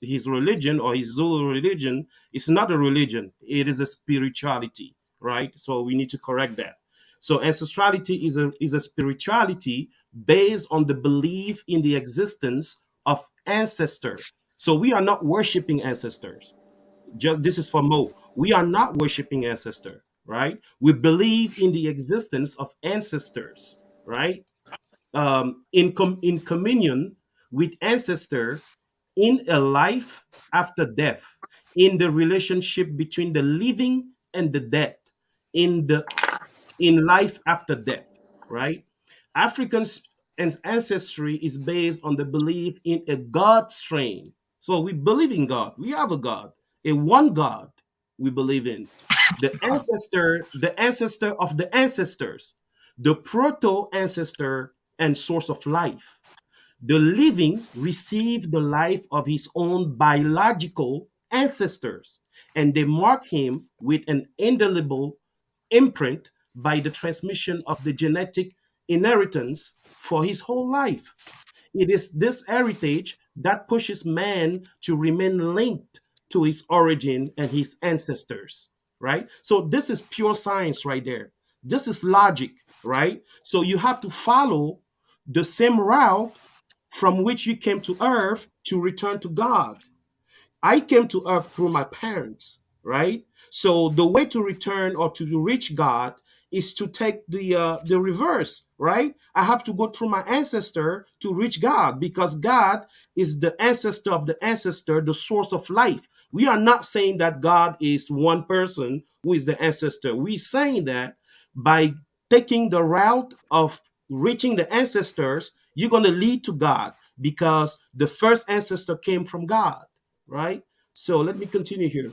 his religion or his Zulu religion is not a religion, it is a spirituality, right? So we need to correct that. So ancestrality is a spirituality based on the belief in the existence of ancestor. So we are not worshiping ancestors. Just this is for Mo. We are not worshiping ancestor, right? We believe in the existence of ancestors, right? In communion with ancestor in a life after death, in the relationship between the living and the dead, in the in life after death, right? Africans and ancestry is based on the belief in a God strain. So we believe in God. We have a God, a one God we believe in. The ancestor of the ancestors, the proto ancestor and source of life. The living receive the life of his own biological ancestors, and they mark him with an indelible imprint by the transmission of the genetic inheritance for his whole life. It is this heritage that pushes man to remain linked to his origin and his ancestors, right? So this is pure science right there. This is logic, right? So you have to follow the same route from which you came to earth to return to God. I came to earth through my parents, right? So the way to return or to reach God is to take the reverse, right? I have to go through my ancestor to reach God because God is the ancestor of the ancestor, the source of life. We are not saying that God is one person who is the ancestor. We're saying that by taking the route of reaching the ancestors, you're going to lead to God because the first ancestor came from God, right? So let me continue here.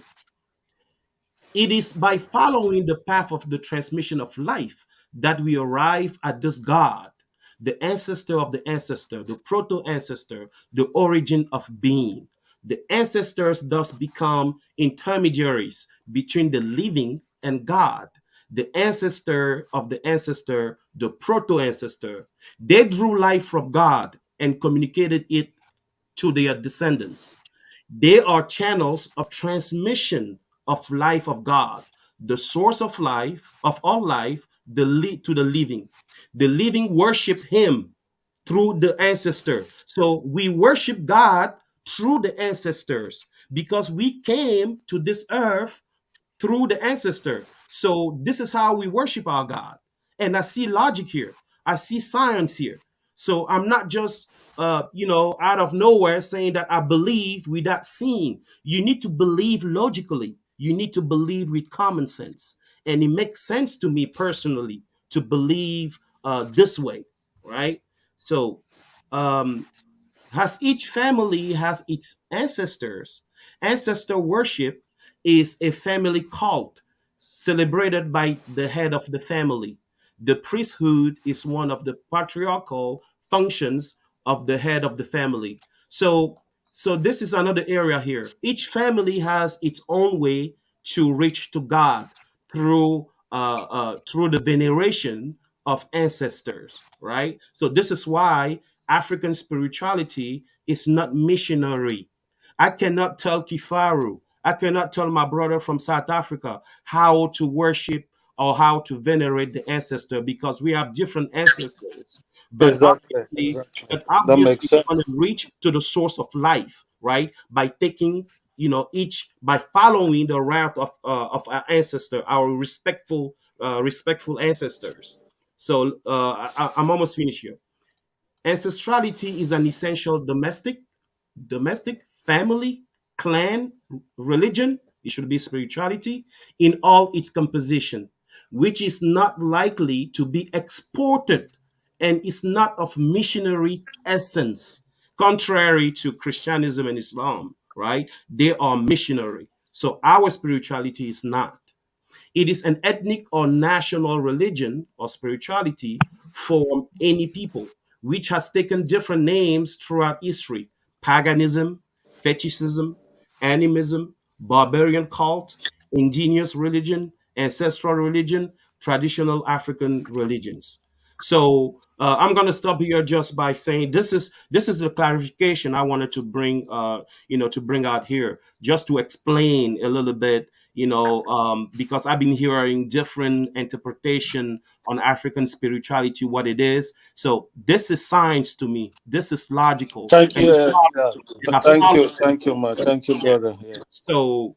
It is by following the path of the transmission of life that we arrive at this God, the ancestor of the ancestor, the proto ancestor, the origin of being. The ancestors thus become intermediaries between the living and God. The ancestor of the ancestor, the proto ancestor, they drew life from God and communicated it to their descendants. They are channels of transmission of life of God, the source of life, of all life, to the living. The living worship Him through the ancestor. So we worship God through the ancestors because we came to this earth through the ancestor. So this is how we worship our God. And I see logic here. I see science here. So I'm not just out of nowhere saying that I believe without seeing. You need to believe logically. You need to believe with common sense. And it makes sense to me personally to believe this way, right? So um, as each family has its ancestors, ancestor worship is a family cult celebrated by the head of the family. The priesthood is one of the patriarchal functions of the head of the family. So this is another area here. Each family has its own way to reach to God through the veneration of ancestors, right? So this is why African spirituality is not missionary. I cannot tell Kifaru, I cannot tell my brother from South Africa how to worship or how to venerate the ancestor because we have different ancestors. But Exactly, obviously, exactly. but That makes obviously, we're going sense. to reach to the source of life, right? By taking, each by following the route of our ancestor, our respectful ancestors. So I'm almost finished here. Ancestrality is an essential domestic family, clan, religion. It should be spirituality in all its composition, which is not likely to be exported and is not of missionary essence, contrary to Christianism and Islam, right? They are missionary. So our spirituality is not. It is an ethnic or national religion or spirituality for any people, which has taken different names throughout history: paganism, fetishism, animism, barbarian cult, indigenous religion, ancestral religion, traditional African religions. So I'm going to stop here just by saying this is a clarification I wanted to bring to bring out here, just to explain a little bit, because I've been hearing different interpretation on African spirituality, what it is. So this is science to me. This is logical. Thank And you. and I Thank follow you. it. Thank you, man. Thank you, Yeah. brother. Yeah. So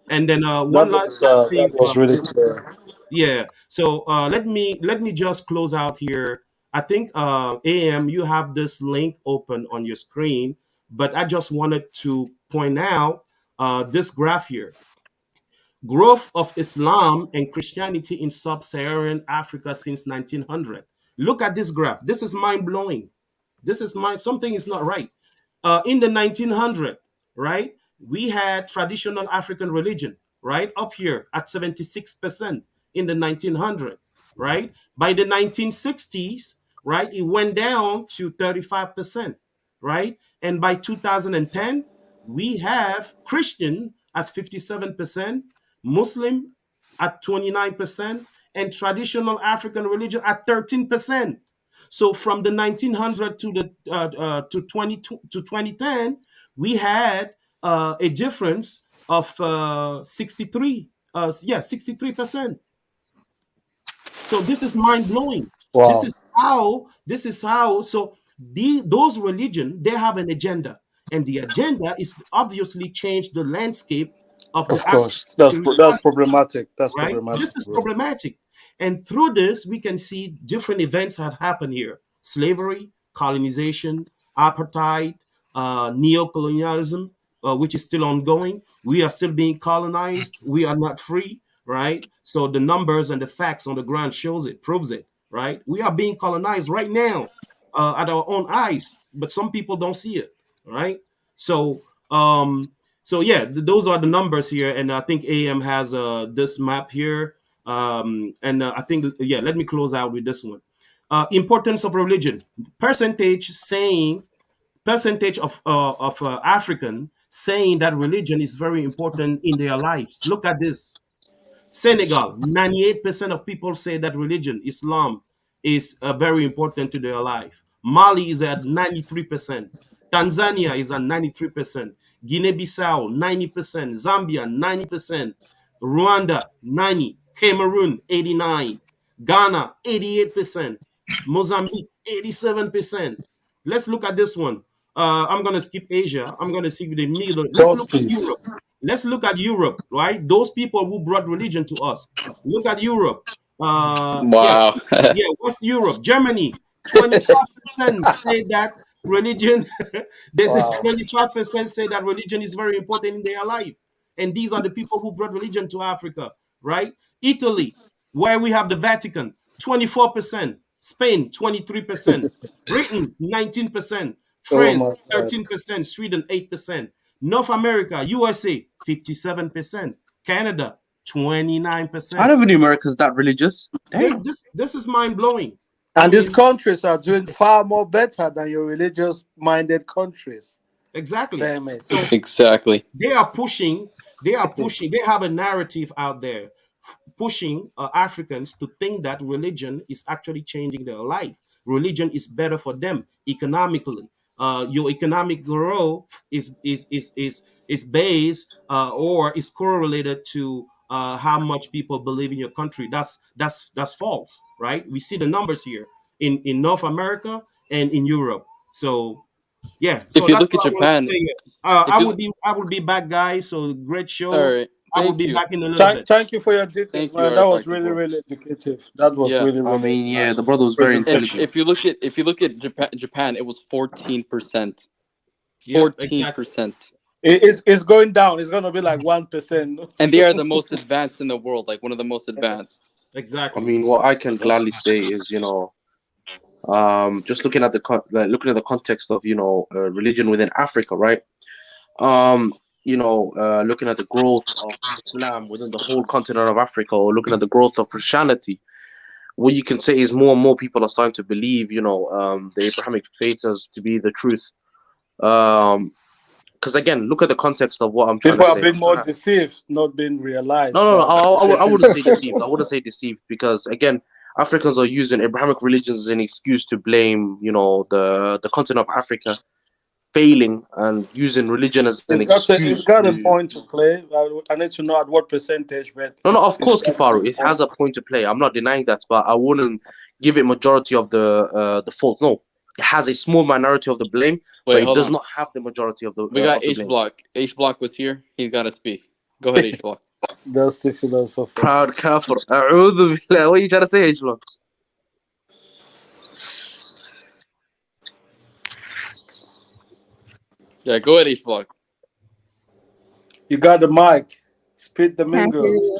and then one last That thing. was really clear. Yeah. So let me just close out here. I think AM, you have this link open on your screen, but I just wanted to point out this graph here. Growth of Islam and Christianity in sub-Saharan Africa since 1900. Look at this graph. This is mind-blowing. Something is not right. In the 1900, right, we had traditional African religion, right, up here at 76% in the 1900, right? By the 1960s, right, it went down to 35%, right? And by 2010, we have Christian at 57%, Muslim at 29%, and traditional African religion at 13%. So from the 1900 to the to 2010, we had a difference of 63%. So this is mind blowing. Wow. This is how. So those religion, they have an agenda, and the agenda is to obviously change the landscape of the Of African course. That's spirituality, problematic. That's right? This problematic, is bro. problematic. And through this, we can see different events have happened here: slavery, colonization, apartheid, neo-colonialism, which is still ongoing. We are still being colonized. We are not free, right? So the numbers and the facts on the ground proves it, right? We are being colonized right now at our own eyes, but some people don't see it, right? So yeah, those are the numbers here, and I think AM has this map here, and I think, yeah, let me close out with this one. Importance of religion: percentage of African saying that religion is very important in their lives. Look at this. Senegal, 98% of people say that religion, Islam, is very important to their life. Mali is at 93%. Tanzania is at 93%. Guinea-Bissau, 90%. Zambia, 90%. Rwanda, 90. Cameroon, 89. Ghana, 88%. Mozambique, 87%. Let's look at this one. I'm going to skip Asia. I'm going to skip the Middle. Let's God, look at please. Europe. Let's look at Europe, right? Those people who brought religion to us. Look at Europe. Wow. West Europe, Germany, 25% say that religion, there's a Wow. 25% say that religion is very important in their life. And these are the people who brought religion to Africa, right? Italy, where we have the Vatican, 24%. Spain, 23%. Britain, 19%. Oh France, my God. 13%. Sweden, 8%. North America, USA, 57%. Canada, I 29%. never knew America's that religious. Damn. This is mind blowing. And these countries are doing far more better than your religious-minded countries. Exactly. Damn it. So Exactly. they are pushing. They have a narrative out there pushing Africans to think that religion is actually changing their life. Religion is better for them economically. Your economic growth is based or is correlated to how much people believe in your country. That's false, right? We see the numbers here in North America and in Europe. So yeah, If so you that's look at what I wanted to Japan, say. if you I will be back, guys. So great all show. right, I will thank be you, back in a little bit. Thank you for your details, thank you, man. That was Artifact really, Before. really educative. That was Yeah, really, I really mean, yeah, nice the brother was very and intelligent. presentation. if you look at Japan, it was 14%. 14%. It's going down. It's gonna be like 1%. And they are the most advanced in the world, like one of the most advanced. Exactly. I mean, what I can gladly say is, just looking at the context of religion within Africa, right? Looking at the growth of Islam within the whole continent of Africa, or looking at the growth of Christianity, what you can say is more and more people are starting to believe, the Abrahamic faith as to be the truth. Because again, look at the context of what I'm trying People to are say. being more deceived, not being realized. No, I wouldn't say deceived. I wouldn't say deceived because again, Africans are using Abrahamic religions as an excuse to blame, the continent of Africa failing and using religion as an It's excuse got a to. point to play. I need to know at what percentage, but No, of course, got a Kifaru, it point. has a point to play. I'm not denying that, but I wouldn't give it majority of the fault. No, it has a small minority of the blame, but it does not have the majority of the. We got H blame. Block. H Block was here. He's got to speak. Go ahead, H Block. That's the philosopher. Proud kafir. A'udhu billah. What are you trying to say, H Block? Yeah, go ahead, H Block. You got the mic. Spit the Can't hear mingo. you.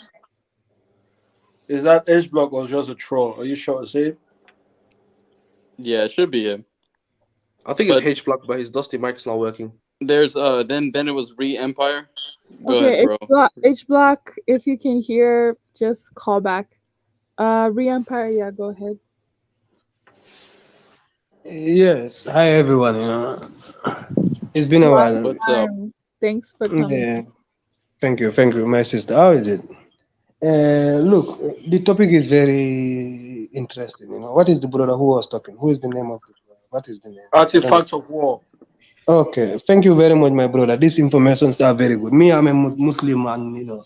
Is that H block or just a troll? Are you sure? See? Yeah, it should be him. I think it's H Block, but his dusty mic's not working. There's then it was Empire. Go Okay, ahead, bro. H block. If you can hear, just call back. Empire. Yeah, go ahead. Yes. Hi, everyone. It's been a while. What's up? Thanks for coming. Yeah. Thank you, my sister. How is it? Look, the topic is very interesting. What is the brother who was talking? Who is the name of the brother? What is the name? Artifacts of War. Okay. Thank you very much, my brother. These informations are very good. Me, I'm a Muslim and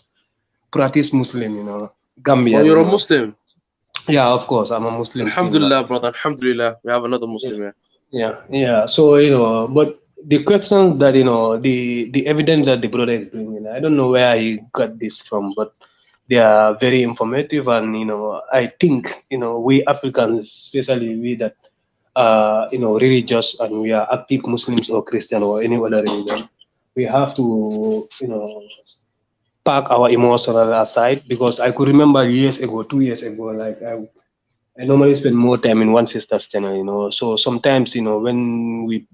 practice Muslim. Gambia. Oh, you're a Muslim? Yeah, of course, I'm a Muslim. Alhamdulillah, brother. Alhamdulillah. We have another Muslim here. Yeah. So, but the question that, the evidence that the brother is bringing, I don't know where he got this from, but they are very informative. And, I think, we Africans, especially we that, religious and we are active Muslims or Christian or any other religion, we have to, park our emotional aside, because I could remember 2 years ago, like I normally spend more time in one sister's channel, So sometimes, when we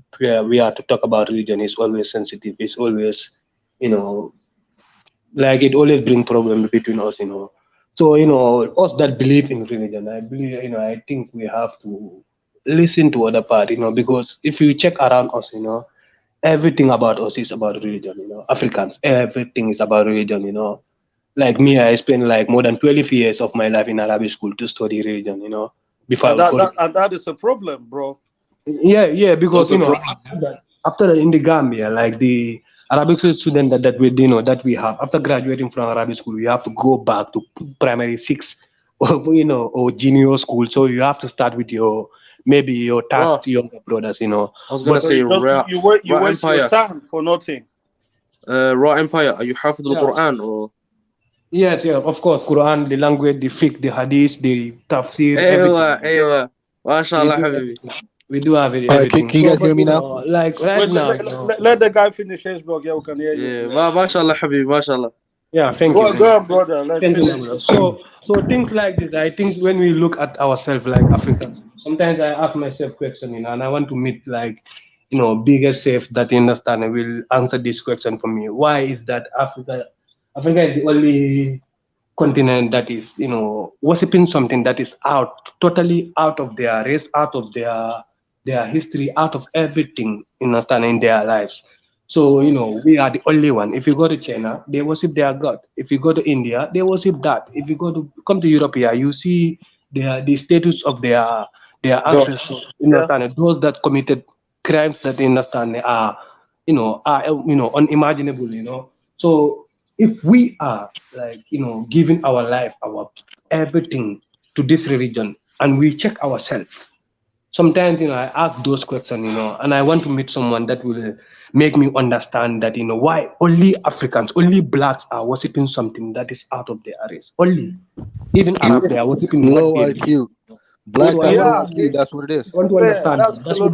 are to talk about religion, it's always sensitive. It's always, like it always brings problems between us, So, us that believe in religion, I believe, I think we have to listen to other part, because if you check around us, everything about us is about religion, Africans, everything is about religion, Like me, I spent like more than 12 years of my life in Arabic school to study religion, before And that is a problem, bro. Yeah, because after in the Gambia, like the Arabic student that we have after graduating from Arabic school, we have to go back to primary 6 or junior school. So you have to start with your third younger brothers, I was gonna say you waste your time for nothing. Raw Empire, are you half the Quran or? Yes, of course. Quran, the language, the fiqh, the hadith, the tafsir, everything. MashaAllah, Habibi. We do have everything. Can you guys hear me now? Like right now. Let the guy finish his blog. Yeah, we can hear you. Yeah, MashaAllah, Habibi, MashaAllah. Yeah, thank you. Go on, brother. Let's finish. So things like this, I think when we look at ourselves like Africans, sometimes I ask myself question, and I want to meet like, bigger safe that understand and will answer this question for me. Why is that Africa is the only continent that is, worshiping something that is totally out of their race, out of their history, out of everything, understand, in their lives. So, we are the only one. If you go to China, they worship their God. If you go to India, they worship that. If you come to Europe here, you see the status of their ancestors, understand, those that committed crimes that they understand are unimaginable, So if we are like, giving our life, our everything to this religion, and we check ourselves, sometimes, I ask those questions, and I want to meet someone that will make me understand that, why only Africans, only blacks are worshiping something that is out of their race. Only. Even Arabs, they are worshiping low IQ. Black have low IQ, that's what it is. I want to understand. That's what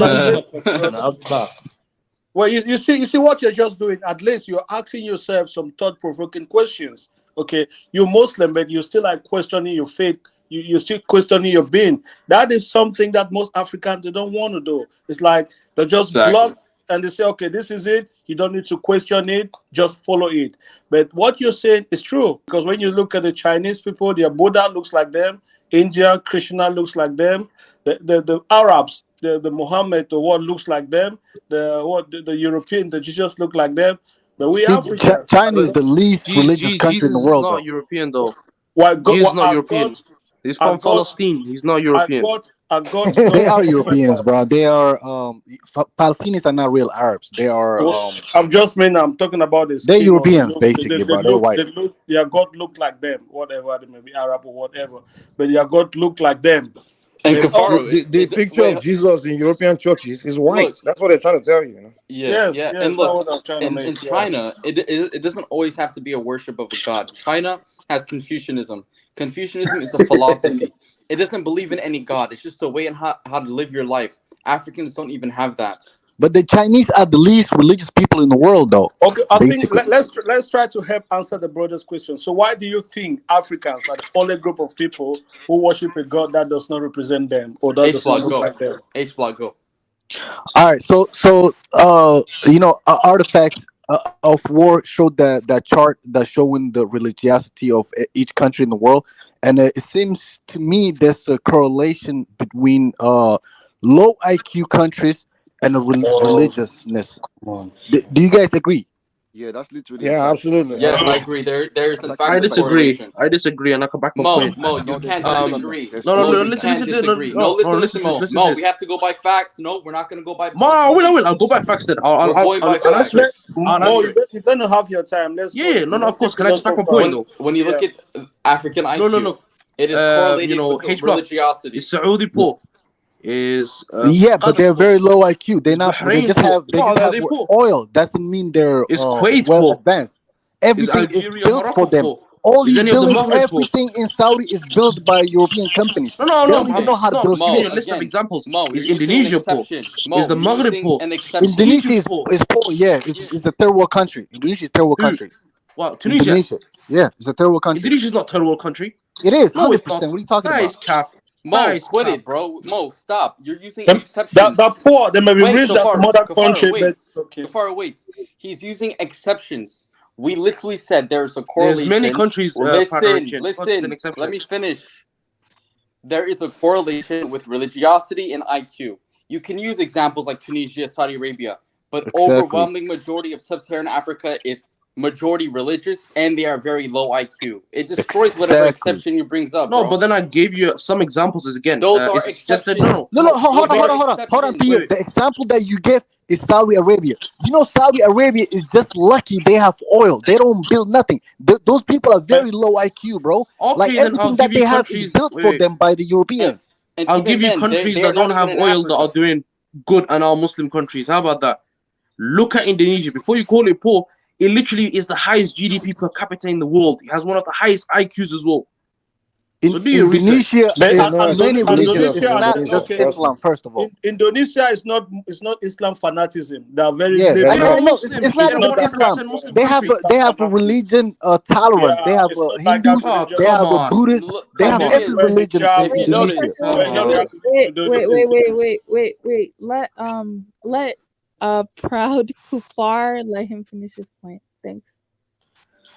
Well, you see what you're just doing. At least you're asking yourself some thought-provoking questions. Okay, you're Muslim, but you're still like questioning your faith. You're still questioning your being. That is something that most Africans they don't want to do. It's like they just Exactly. block and they say, okay, this is it. You don't need to question it. Just follow it. But what you're saying is true because when you look at the Chinese people, their Buddha looks like them. Indian Krishna looks like them. The Arabs, the Muhammad, the what looks like them. The European, the Jesus look like them. But we See, Africans, China is the least religious country in the Jesus is world, not though. European though. What Jesus is not I European. got, He's I from got, Palestine. He's not European. I got They not. are Europeans, bro. They are Palestinians are not real Arabs. They are I'm just mean I'm talking about the they're skin or the Europeans look. basically, bro. They're white. They look. Their God look like them. Whatever they may be Arab or whatever, but their God look like them. And But Kafaro, The picture of Jesus in European churches is white. look, That's what they're trying to tell you. yeah, yes, and that's look, what I'm trying to in make. Yeah. China, it doesn't always have to be a worship of a god. China has Confucianism. Confucianism is a philosophy. It doesn't believe in any god. It's just a way in how to live your life. Africans don't even have that. But the Chinese are the least religious people in the world, though. Okay, I think Basically. let's try to help answer the brother's question. So, why do you think Africans are the only group of people who worship a god that does not represent them or that H does not block look go. like them? H block go. All right, so artifacts of war showed that chart that's showing the religiosity of each country in the world, and it seems to me there's a correlation between low IQ countries and religiousness. Do you guys agree? Yeah, that's literally a Yeah, fact. absolutely. Yes, I agree. There's in Like, fact I a disagree. correlation. I disagree, and I come back my Mo, point. you can't there's disagree. No, Mo, you listen, can't disagree. No, listen, Mo. listen Mo, this. we have to go by facts. No, we're not going to go by. Ma, I will. I'll go by facts then. We're going by I'll facts. answer it. I'll Mo, answer it. you're going to have your time. Let's go. Yeah, no, of course. Can I just back my philosopher. point though? When you look at African IQ, No. it is correlated with H block. religiosity. Is Saudi poor? Is Yeah, but they're very low IQ. They Bahrain just poor? have No, they're poor. oil. Doesn't mean they're Is Kuwait well poor? advanced. Is Everything is Algeria, built for Morocco them. poor? All Is these any of the buildings, Maghreb poor? everything in Saudi is built by European companies. No. They don't even know how to build Just give me shit. a list of examples. Mo, Is you're using an Indonesia poor? exception. Mo, Is the you're Maghreb using poor? an exception. Indonesia Egypt poor? is poor. Yeah, it's a third world country. Indonesia is a third world Who? country. What? Tunisia? Indonesia. Yeah, it's a third world country. Indonesia's not third world country. It is No, it's 100%. not. What are you talking That about? is cap. Mo, quit it, bro. Mo, stop. You're using That exceptions. poor, they may be Wait, rich than some other country, wait. but okay. Kafaro, wait. He's using exceptions. We literally said there's a correlation. There's many countries. Listen. Exceptions. Let me finish. There is a correlation with religiosity and IQ. You can use examples like Tunisia, Saudi Arabia, but overwhelming majority of sub-Saharan Africa is majority religious, and they are very low IQ. It destroys whatever exception you brings up. No, bro. but then I gave you some examples again. Those are it's just that, exceptions. No, hold on, Pia. The example that you gave is Saudi Arabia. You know, Saudi Arabia is just lucky they have oil. They don't build nothing. Those people are very low IQ, bro. Okay, like then I'll everything that give you they have countries- is built for wait. them by the Europeans. And I'll even give you then, countries they are that don't not have even in oil Africa. that are doing good and are Muslim countries. How about that? Look at Indonesia. Before you call it poor, it literally is the highest GDP per capita in the world. It has one of the highest IQs as well. So do your research. Indonesia is many religions. It's not Indonesia, just Islam, first of all. Indonesia is not Islam fanaticism. They are very Yeah, liberal. it's not even Islam. They have a religion tolerance. They have Hindus. They have a Buddhist. They have every religion in Indonesia. Wait. Let proud Kufar let him finish his point. Thanks.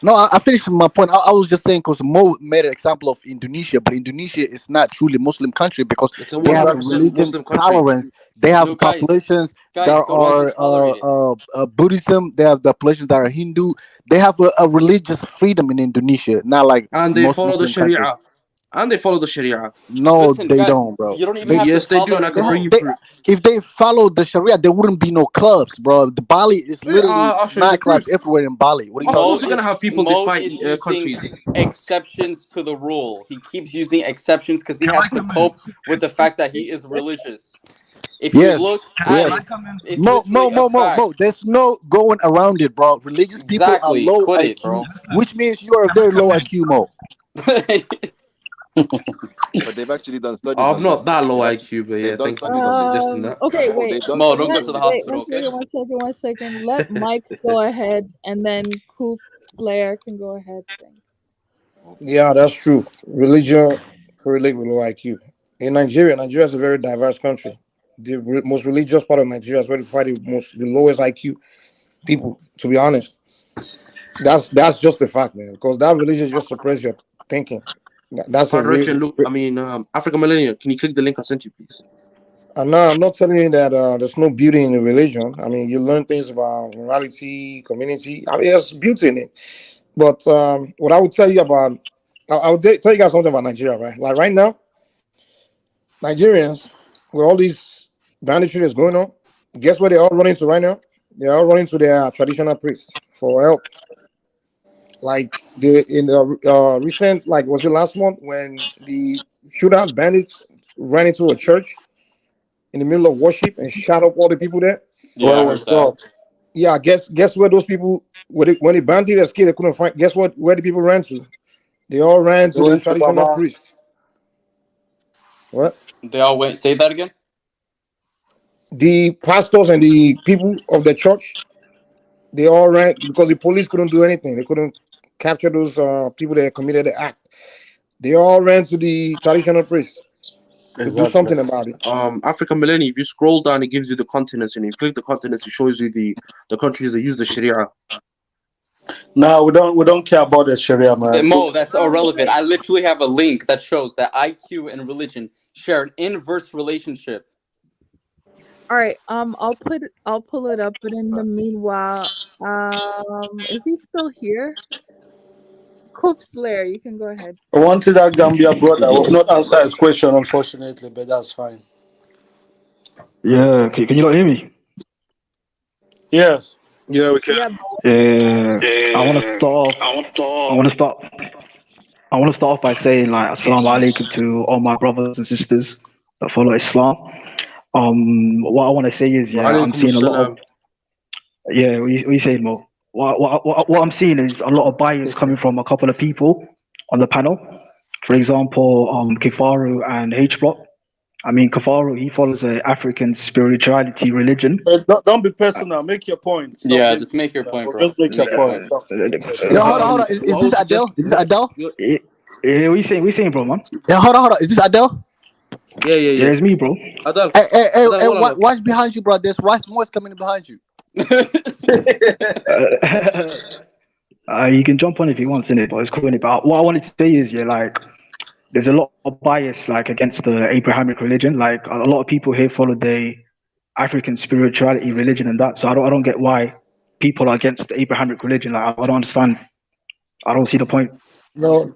No, I finished my point. I was just saying because Mo made an example of Indonesia, but Indonesia is not truly Muslim country because they have a religion Muslim country. tolerance. They have populations that are Buddhism. They have the populations that are Hindu. They have a religious freedom in Indonesia, not like And they most follow the Muslim Sharia. countries. And they follow the Sharia. No, they don't, bro. You don't even have Yes, to they do, and I can bring you proof. If they followed the Sharia, there wouldn't be no clubs, bro. The Bali is literally I'll show you the nightclubs everywhere in Bali. What are you Of talking course, about? you're gonna have people Mo that is fight using countries. exceptions to the rule. He keeps using exceptions because he has to cope with the fact that he is religious. If you look at it, it's Mo. literally a fact. There's no going around it, bro. Religious people Exactly. are low Quit IQ, it, bro. which means you are a very low IQ, Mo. But they've actually done studies I'm on not this. that low They've actually, IQ, but yeah, they've done thank you studies on for this. suggesting that. Okay, Oh, wait. they've done Mo, studies don't go on to the this. Wait, hospital, okay? one second. Let Mike go ahead, and then Koof Slayer can go ahead. Thanks. Yeah, that's true. Religion correlate with low IQ. In Nigeria is a very diverse country. The most religious part of Nigeria is where you find the lowest IQ people. To be honest, that's just the fact, man. Because that religion just suppress your thinking. That's a real. Direction, look, I mean, African Millennial, can you click the link I sent you, please? And now I'm not telling you that there's no beauty in the religion. I mean, you learn things about morality, community. I mean, there's beauty in it. But what I would tell you about, I would tell you guys something about Nigeria, right? Like right now, Nigerians, with all these banditry that's going on, guess where they're all running to right now? They're all running to their traditional priests for help. Like in the recent, like was it last month when the shootout bandits ran into a church in the middle of worship and shot up all the people there? Yeah, I heard that. Yeah, guess where those people when the bandits escaped, they couldn't find. Guess what? Where the people ran to? They all ran to the traditional priest. What? They all went. Say that again. The pastors and the people of the church, they all ran because the police couldn't do anything. They couldn't capture those people that committed the act. They all ran to the traditional priest to do something about it. African Millennial, if you scroll down, it gives you the continents, and you click the continents, it shows you the countries that use the Sharia. No, we don't care about the Sharia, man. Mo, that's irrelevant. I literally have a link that shows that IQ and religion share an inverse relationship. All right. I'll pull it up, but in the meanwhile, is he still here? Koof Slayer, you can go ahead. I wanted that Gambia brother. I was not answer his question, unfortunately, but that's fine. Yeah, can you not hear me? Yes. Yeah, we can. I want to start off. I want to start off by saying like Assalamu alaikum to all my brothers and sisters that follow Islam. What I want to say is, I'm seeing a lot of. Yeah, what you saying, Mo? What I'm seeing is a lot of bias coming from a couple of people on the panel. For example, Kifaru and H Block. I mean, Kafaru, he follows an African spirituality religion. Don't be personal. Make your point. Stop Yeah, being just make your personal. point, bro. Just make your point. Yo, hold on. Is this Adele? Is this Adele? Yeah, what you saying, bro, man? Yeah, hold on. Is this Adele? Yeah. Yeah, it's me, bro. Adele. Hey, watch behind you, bro. There's Rice Morris coming behind you. You can jump on if you want, innit? But it's cool, innit? But what I wanted to say is, like, there's a lot of bias, like, against the Abrahamic religion. Like, a lot of people here follow the African spirituality religion and that. So I don't get why people are against the Abrahamic religion. Like, I don't understand. I don't see the point. No,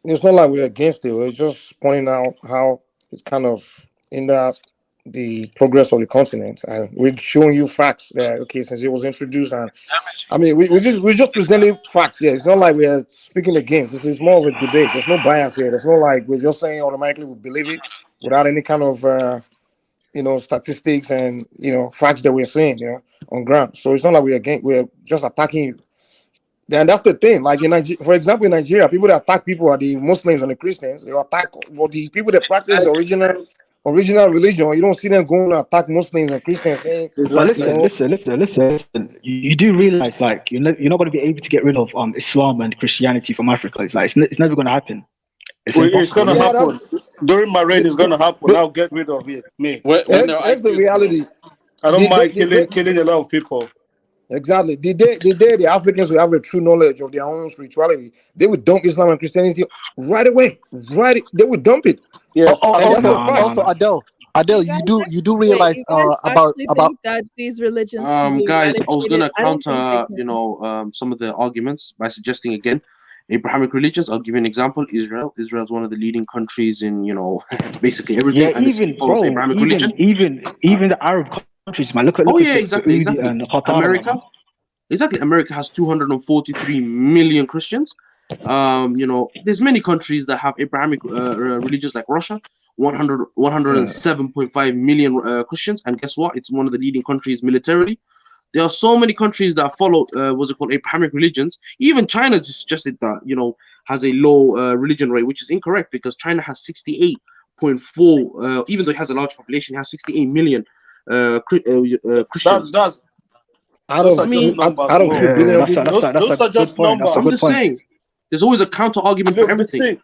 it's not like we're against it. We're just pointing out how it's kind of hindered the progress of the continent, and we're showing you facts that okay, since it was introduced, and I mean, we're just presenting facts. Yeah, it's not like we're speaking against. This is more of a debate. There's no bias here. There's no like we're just saying automatically we believe it without any kind of statistics and facts that we're seeing on ground. So it's not like we're just attacking you. Then that's the thing. Like for example, in Nigeria, people that attack people are the Muslims and the Christians. They attack the people that practice the original religion. You don't see them going to attack Muslims and Christians saying, But listen. You do realize, like, you're not going to be able to get rid of Islam and Christianity from Africa. It's like it's never going to happen. It's going to happen during my reign. It's going to happen. I'll get rid of it. Me. That's the reality. I don't mind killing a lot of people. Exactly. The day the Africans will have a true knowledge of their own spirituality, they would dump Islam and Christianity right away. They would dump it. Yes. Also, Adele, you do realize about think that these religions can be guys, I was gonna eradicated? counter some of the arguments by suggesting again Abrahamic religions. I'll give you an example. Israel is one of the leading countries in basically everything. Yeah, even the Arab countries, man. Look at exactly. and Qatar, America. Man. Exactly, America has 243 million Christians. There's many countries that have Abrahamic religions, like Russia, 107.5 million Christians, and guess what? It's one of the leading countries militarily. There are so many countries that follow Abrahamic religions. Even China has suggested that has a low religion rate, which is incorrect because China has 68.4. Even though it has a large population, it has 68 million Christians. That's Out those of are just numbers, out of bro. 2 billion That's a, people. that's a, that's a Those are good just point. That's a numbers. I'm good just point. saying, there's always a counter argument for Look, everything. see,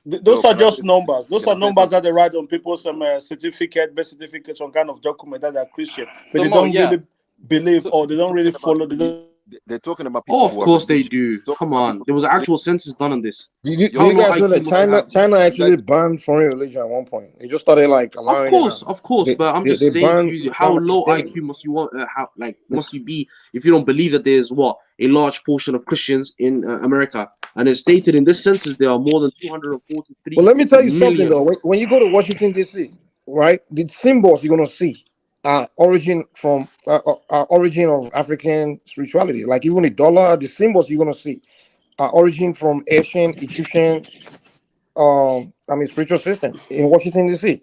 those Yo, are can I just say numbers. Those can are I say numbers that something? they write on people's certificate, birth certificate, some kind of document that they're Christian, but So they Mo, don't yeah. really believe So or they They're don't really talking about follow. people. They're talking about Oh, people of who are course they religious. do. Talking Come about on, people there who was are an actual religious. census done on this. Do How you low guys know IQ that must you have? China You actually guys, banned foreign religion at one point? They just started like allowing it now. Of course, but I'm They just saying to banned you, how Islam low Christianity. IQ must you want? How like must you be if you don't believe that there's a large portion of Christians in America, and it's stated in this census there are more than Well, 243 let me tell you something million. though. When you go to Washington D.C., right, the symbols you're gonna see are origin of African spirituality. Like even the dollar, the symbols you're gonna see are origin from Asian, Egyptian, spiritual system in Washington D.C.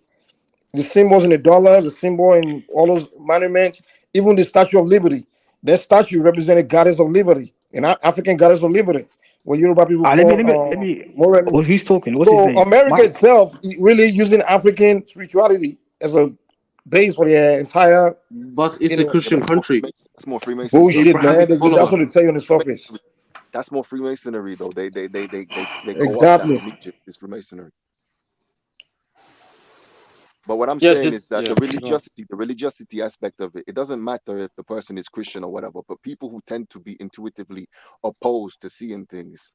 The symbols in the dollar, the symbol in all those monuments, even the Statue of Liberty. That statue represented goddess of liberty, an African goddess of liberty, what Yoruba people Let call me. Moremi. Oh, who's talking? What's his So name? America Mike. itself is really using African spirituality as a base for the entire, But it's a yeah, Christian but country. That's more Freemasonry though. bullshit, man. Abrahamic That's follower. what they tell you on the surface. Freemasonry. That's more Freemasonry though. They co-opt that Exactly. from Egypt. It's Freemasonry. But what I'm Yeah, saying is just that yeah. Go on. the religiosity aspect of it, it doesn't matter if the person is Christian or whatever, but people who tend to be intuitively opposed to seeing things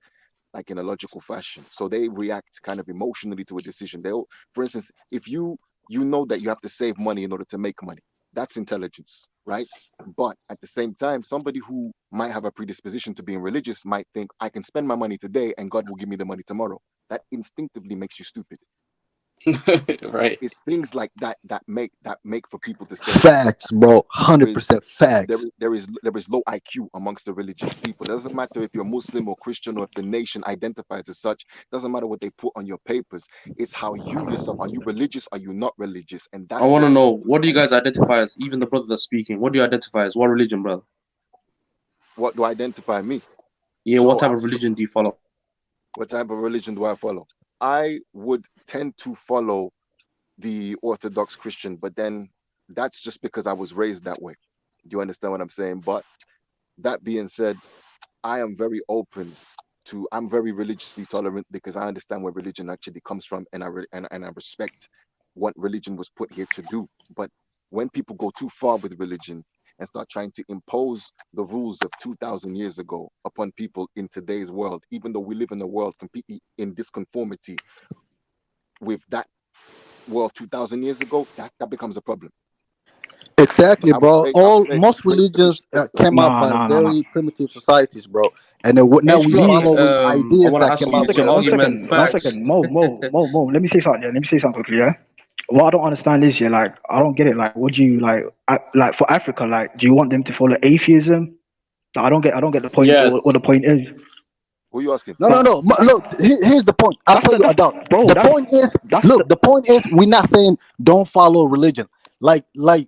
like in a logical fashion. So they react kind of emotionally to a decision. They'll, for instance, if you know that you have to save money in order to make money, that's intelligence, right? But at the same time, somebody who might have a predisposition to being religious might think, I can spend my money today and God will give me the money tomorrow. That instinctively makes you stupid. Right. It's things like that that make for people to say Facts, bro. there is 100% facts. there is low IQ amongst the religious people. It doesn't matter if you're Muslim or Christian or if the nation identifies as such. It doesn't matter what they put on your papers. It's how you yourself, are you religious, are you not religious? And I that's want the to know, what do you guys identify as? Even the brother that's speaking, what do you identify as? What religion, brother? what do I identify me. Yeah, what So type of religion do you follow? what type of religion do I follow? I would tend to follow the Orthodox Christian, but then that's just because I was raised that way. Do you understand what I'm saying? But that being said, I am very open to. I'm very religiously tolerant because I understand where religion actually comes from, and I respect what religion was put here to do. But when people go too far with religion and start trying to impose the rules of 2,000 years ago upon people in today's world, even though we live in a world completely in disconformity with that world 2,000 years ago, that becomes a problem. Exactly, But bro. I would All say most raise religions first though. came out by No. very primitive societies, bro. And then now H we block. Me. following I ideas want to that ask came you, out is by your One African argument second. One facts? societies. second. Mo. Let me say something. Yeah. Let me say something quickly. Yeah. What I don't understand is, yeah, like I don't get it. Like, would you like for Africa? Like, do you want them to follow atheism? Like, I don't get the point. What Yes. the point is. Who you asking? No, no, Like, no. Look, here's the point. I'll tell you, that's adult. bro. The point is, That's look, the point is, we're not saying don't follow religion. Like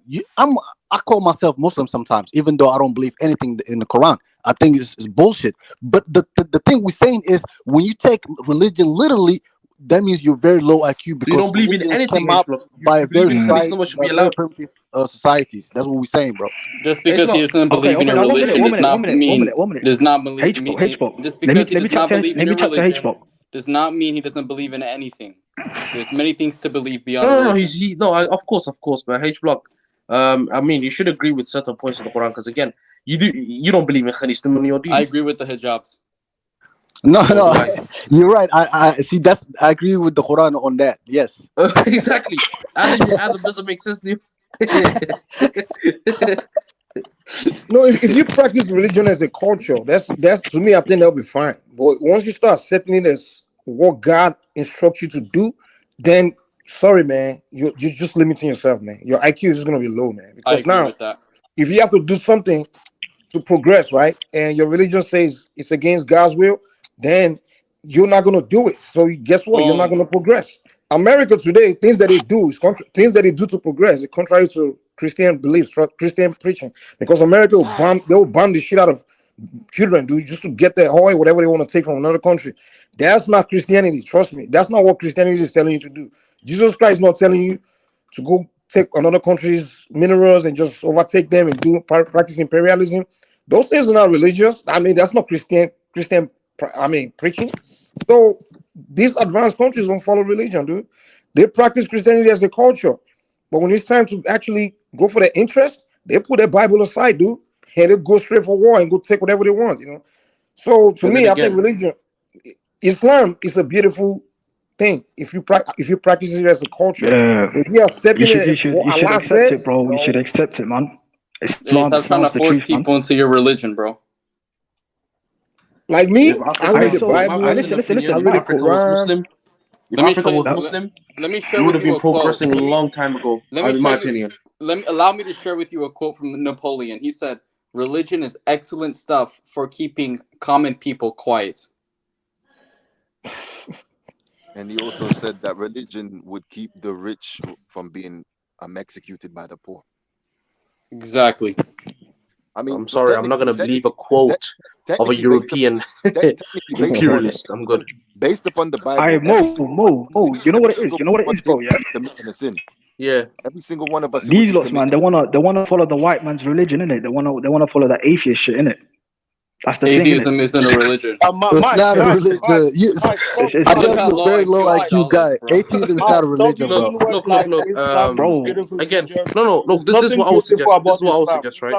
you, I call myself Muslim sometimes, even though I don't believe anything in the Quran. I think it's bullshit. But the thing we're saying is, when you take religion literally, that means you're very low IQ So you because don't believe in religions anything, came H up block. by You a believe very in Hadith, no society, one should by be very allowed. primitive societies. That's what we're saying, bro. Just H because he block. doesn't okay. believe in Okay. a Now 1 minute. religion 1 does minute. 1 not minute. 1 mean minute. 1 minute. does not believe H block. just Let because he me does chat not to believe in a let me chat to H religion block. does not mean he doesn't believe in anything. There's many things to believe beyond No. religion. Of course, but H block. I mean, you should agree with certain points of the Quran because again, you don't believe in Hadith, or do I you? agree with the hijabs. No, So no, do I. you're right. I see. I agree with the Quran on that. Yes. Exactly. Adam doesn't make sense to you. No, if you practice religion as a culture, that's to me, I think that'll be fine. But once you start accepting it as what God instructs you to do, then sorry, man, you're just limiting yourself, man. Your IQ is just gonna be low, man. I Because agree now, with that. if you have to do something to progress, right, and your religion says it's against God's will, then you're not gonna do it. So guess what? You're not Boom. gonna progress. America today, things that they do things that they do to progress is contrary to Christian beliefs, Christian preaching. Because America will bomb, they will bomb the shit out of children, dude, just to get their oil, whatever they want to take from another country. That's not Christianity. Trust me. That's not what Christianity is telling you to do. Jesus Christ is not telling you to go take another country's minerals and just overtake them and practice imperialism. Those things are not religious. I mean, that's not Christian preaching. So these advanced countries don't follow religion, dude. They practice Christianity as a culture. But when it's time to actually go for their interest, they put their Bible aside, dude, and they go straight for war and go take whatever they want, you know. So to me, I think religion, Islam is a beautiful thing if you practice it as a culture. Yeah. If you are accepting it as You what should Allah accept says, it, bro. you know, You should accept it, man. Hey, stop trying to Islam's the force truth, man. people into your religion, bro. like me, I read the So, Bible, listen, I read the Quran. If Let me Africa show was you. Muslim, Let me we share would with have you been a quote. progressing a long time ago, Let me in show my you. opinion. Allow me to share with you a quote from Napoleon. He said, "Religion is excellent stuff for keeping common people quiet." And he also said that religion would keep the rich from being executed by the poor. Exactly. I mean, I'm sorry, I'm not going to believe a quote of a European imperialist. I'm good. Based upon the Bible, I Mo. You know what it is? You know what it is, bro? Yeah. Committing a sin. Yeah. Every single one of us. These lots, man, they wanna follow the white man's religion, innit? They wanna follow the atheist shit, innit? That's the Atheism thing, isn't a religion. It's not a religion. I Look guess how you're a low very IQ low IQ Abdallah guy. is, bro. Atheism is not a religion, bro. Again, no, this is what I would suggest. This is what I would suggest, right?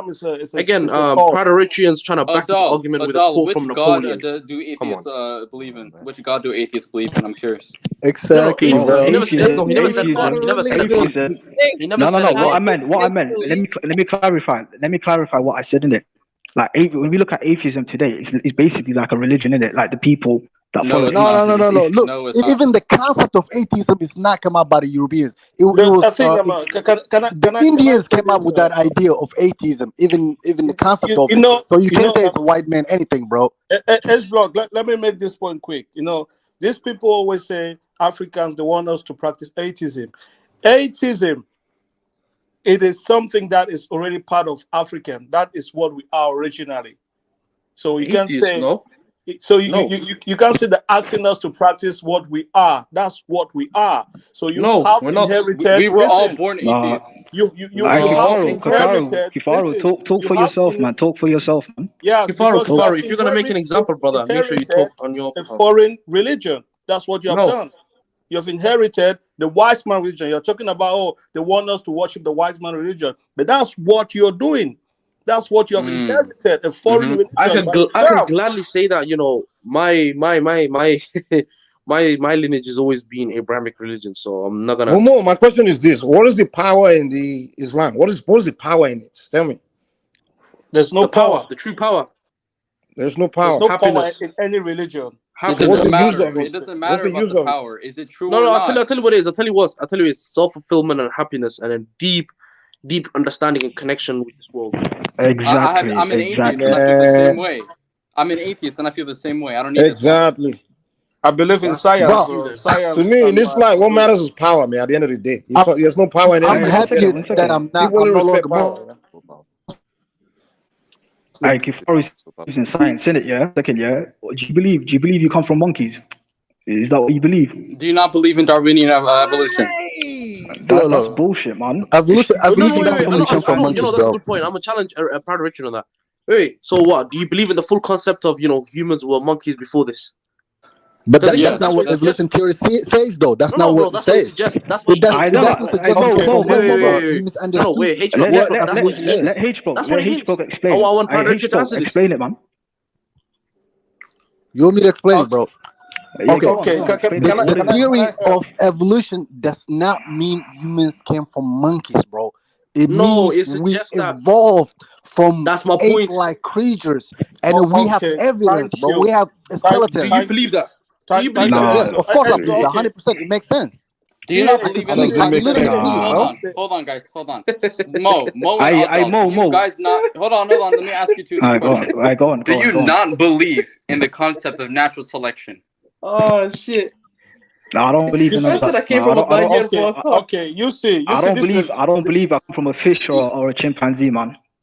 Again, Pradaricians trying to back this argument with a quote which from god Napoleon. do atheists believe in? Which god do atheists believe in? I'm curious. Exactly, No, bro. he never said Atheism one. He never said one. He never said No. one. What I meant. Let me clarify. Let me clarify what I said in it. Like, when we look at atheism today, it's basically like a religion, isn't it? Like the people that follow. No. Look, even the concept of atheism is not come up by the Europeans. The Indians came up with that idea of atheism. Even the concept of it. So you can't say it's a white man anything, bro. S-Block, let me make this point quick. You know, these people always say Africans, they want us to practice atheism. Atheism, it is something that is already part of African. That is what we are originally. So you can't say no. So you can't say they're asking us to practice what we are. That's what we are. So you have we're not. inherited. We were all born atheists. You have inherited. Kifaru, talk for yourself, man. Talk for yourself, man. Yes, Kifaru, if you're gonna make an example, brother, make sure you talk on your a foreign religion. That's what you have done. You have inherited the wise man religion. You're talking about, they want us to worship the wise man religion, but that's what you're doing. That's what you have inherited, a foreign religion. I can gladly say that, you know, my my lineage has always been Abrahamic religion, so I'm not gonna. Momo, my question is this: what is the power in the Islam? What is the power in it? Tell me. There's no power. The true power. There's no power. There's no power in any religion. It doesn't matter. It doesn't matter about the power. Is it true or not? I'll tell you what it is. I'll tell you it's self-fulfillment and happiness and a deep understanding and connection with this world. Exactly. I'm an atheist and I feel the same way. I'm an atheist and I feel the same way. I don't need exactly. I believe in science. Science. To me, in this life, what matters is power, man. At the end of the day, there's no power in it. I'm happy that I'm no longer power. Like, if I was in science, in it, yeah. Second, yeah. Do you believe you come from monkeys? Is that what you believe? Do you not believe in Darwinian evolution? That's bullshit, man. Evolution doesn't No, only come from monkeys, that's a good point. I'm gonna challenge Proud Richard on that. Wait, so what? Do you believe in the full concept of, humans were monkeys before this? But that's not what evolution theory says, though. That's not what it says. That's what it doesn't suggest. Wait, let H-Block explain. I want Proud Richard to answer this. Explain it, man. You want me to explain it, bro? Okay. The theory of evolution does not mean humans came from monkeys, bro. It means we evolved from ape-like creatures, and we have evidence, bro. We have a skeleton. Do you believe that? Do you believe that? Yes, of course I believe that. 100%. It makes sense. Do you not believe in the Hold on, guys. Hold on. Mo and Abdul, you guys not... Hold on. Let me ask you two questions. Go on. Do you not believe in the concept of natural selection? Oh, shit. No, I don't believe in that. Okay, you see. I don't believe I come from a fish or a chimpanzee, man.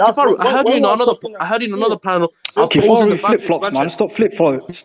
That's Kifaru, I heard you when in we're another. talking. I heard you in See, another panel this opposing Kifaru the flip battery flops, man. expansion. Stop flip flops.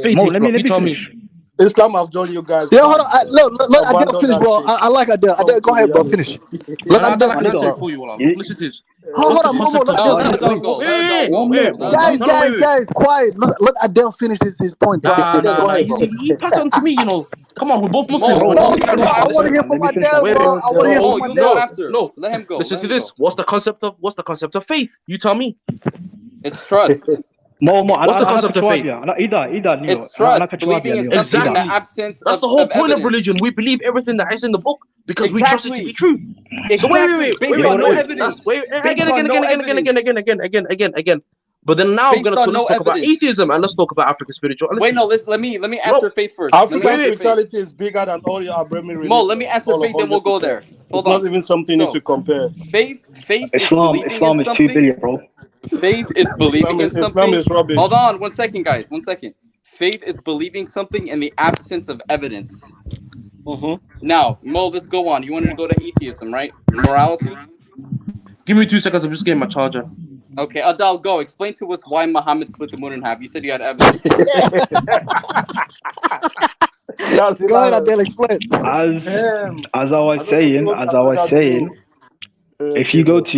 faith Mo, makes let love. me You tell me. finish. Islam have done you guys. Yeah, hold on. Let Adele Abandon finish, that bro. shit. I like Adele. Come Adele, go to ahead, bro. reality. Finish. Let Adel, Adele can I finish, say it bro. for you, Wallah? Listen to this. Hold What's the on, Momo. concept Let of Adele God? finish, Wait, please. wait, wait, One wait, minute, wait. one Guys, No, no, wait, wait. guys, quiet. Let Adele finish his point, bro. Nah, Adele, nah, go nah. ahead, bro. He pass on to me, you know. Come on, we're both Muslims. Mo, We're Mo, not. you can go I want after. to hear from Adele, Wait, bro. wait. I want to hear Mo, from you go Adele. after. No. Let him go. Listen Let to him this. go. What's the concept of faith? You tell me. It's trust. Mo, What's the أنا concept of faith? كشوابيا. إذا نيو. It's أنا trust. كشوابيا Believing in نيو. something in إذا. the Exactly. absence That's of, the whole of point of evidence. religion. We believe everything that is in the book because we trust it to be Exactly. true. So Exactly. Based You know on what no it is? evidence. wait. Based on no evidence. Again. But then now Based on no let's talk about evidence. atheism and let's talk about African spirituality. Wait, no. Let me No, answer faith first. Let me African answer faith. spirituality is bigger than all your Abrahamic Mo, let religion. me answer All of faith, then we'll go 100%. there. It's Hold not on. even something you need So, to compare. faith is Islam believing in is 2 something. billion, bro. Faith is believing in Islam something. is rubbish. Hold on, 1 second, guys. 1 second. Faith is believing something in the absence of evidence. Now, Mo, let's go on. You wanted to go to atheism, right? Morality? Give me 2 seconds. I'm just getting my charger. Okay, Adal, go. Explain to us why Muhammad split the moon in half. You said you had evidence. Go ahead, Adele, explain. As I was saying, if you go to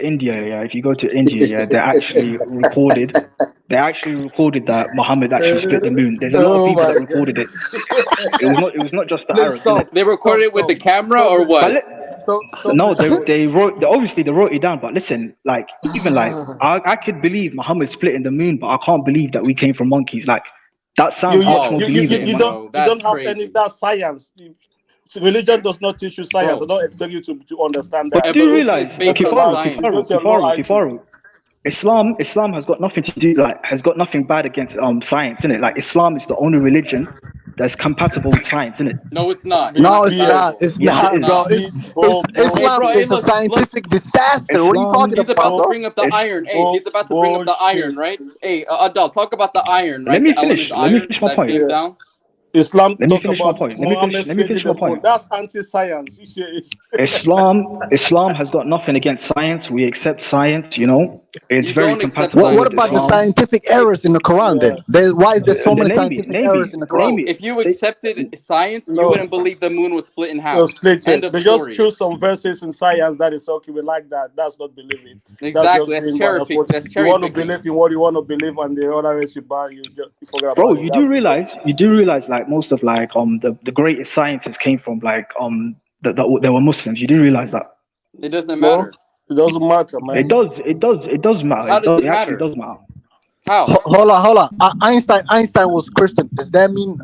India, they actually recorded that Muhammad actually split the moon. There's a lot of people that recorded it. It was not just the Please Arabs, innit? They recorded it with the camera or what? No, they wrote. Obviously, they wrote it down. But listen, I could believe Muhammad splitting the moon, but I can't believe that we came from monkeys. Like that sounds much more believable. You don't have any of that science. Religion does not teach you science. Bro. I don't expect you to understand But that. do you realize, It's just your low IQ. Kifaru, Islam has got nothing to do, has got nothing bad against science, innit? Like Islam is the only religion that's compatible with science, innit? No, it's not. No, It's it's not not. compatible. It's Yes, it not, is. bro. Islam Hey, is a look, scientific disaster. What are you talking He's about about, to bro? bring up the iron. Hey, he's about to bring up the iron, right? Hey, Adal, talk about the iron, right? The element iron that came down. Islam Let me talk finish my about point. Muhammad Let me finish splitting my the moon. point. That's anti-science. Islam has got nothing against science. We accept science, you know. It's You very don't accept compatible science, What with about the bro. Islam. scientific errors in the Quran then? Why is there so many scientific errors in the Bro, Quran? if you accepted science, you No. wouldn't believe the moon was split in half. No, split End it. of They just story. choose some verses in science that is okay. We like that. That's not believing. That's Exactly. just That's being cherry biased. pick. That's You cherry want to picking. believe in what you want to believe, and the other is you buy. You forget Bro, about it. you do realize like most of the greatest scientists came from they were Muslims. You do realize that? It doesn't Well, matter. it doesn't matter, man. It does matter. How does it It actually matter? does matter. How? Hold on. Einstein was Christian. Does that mean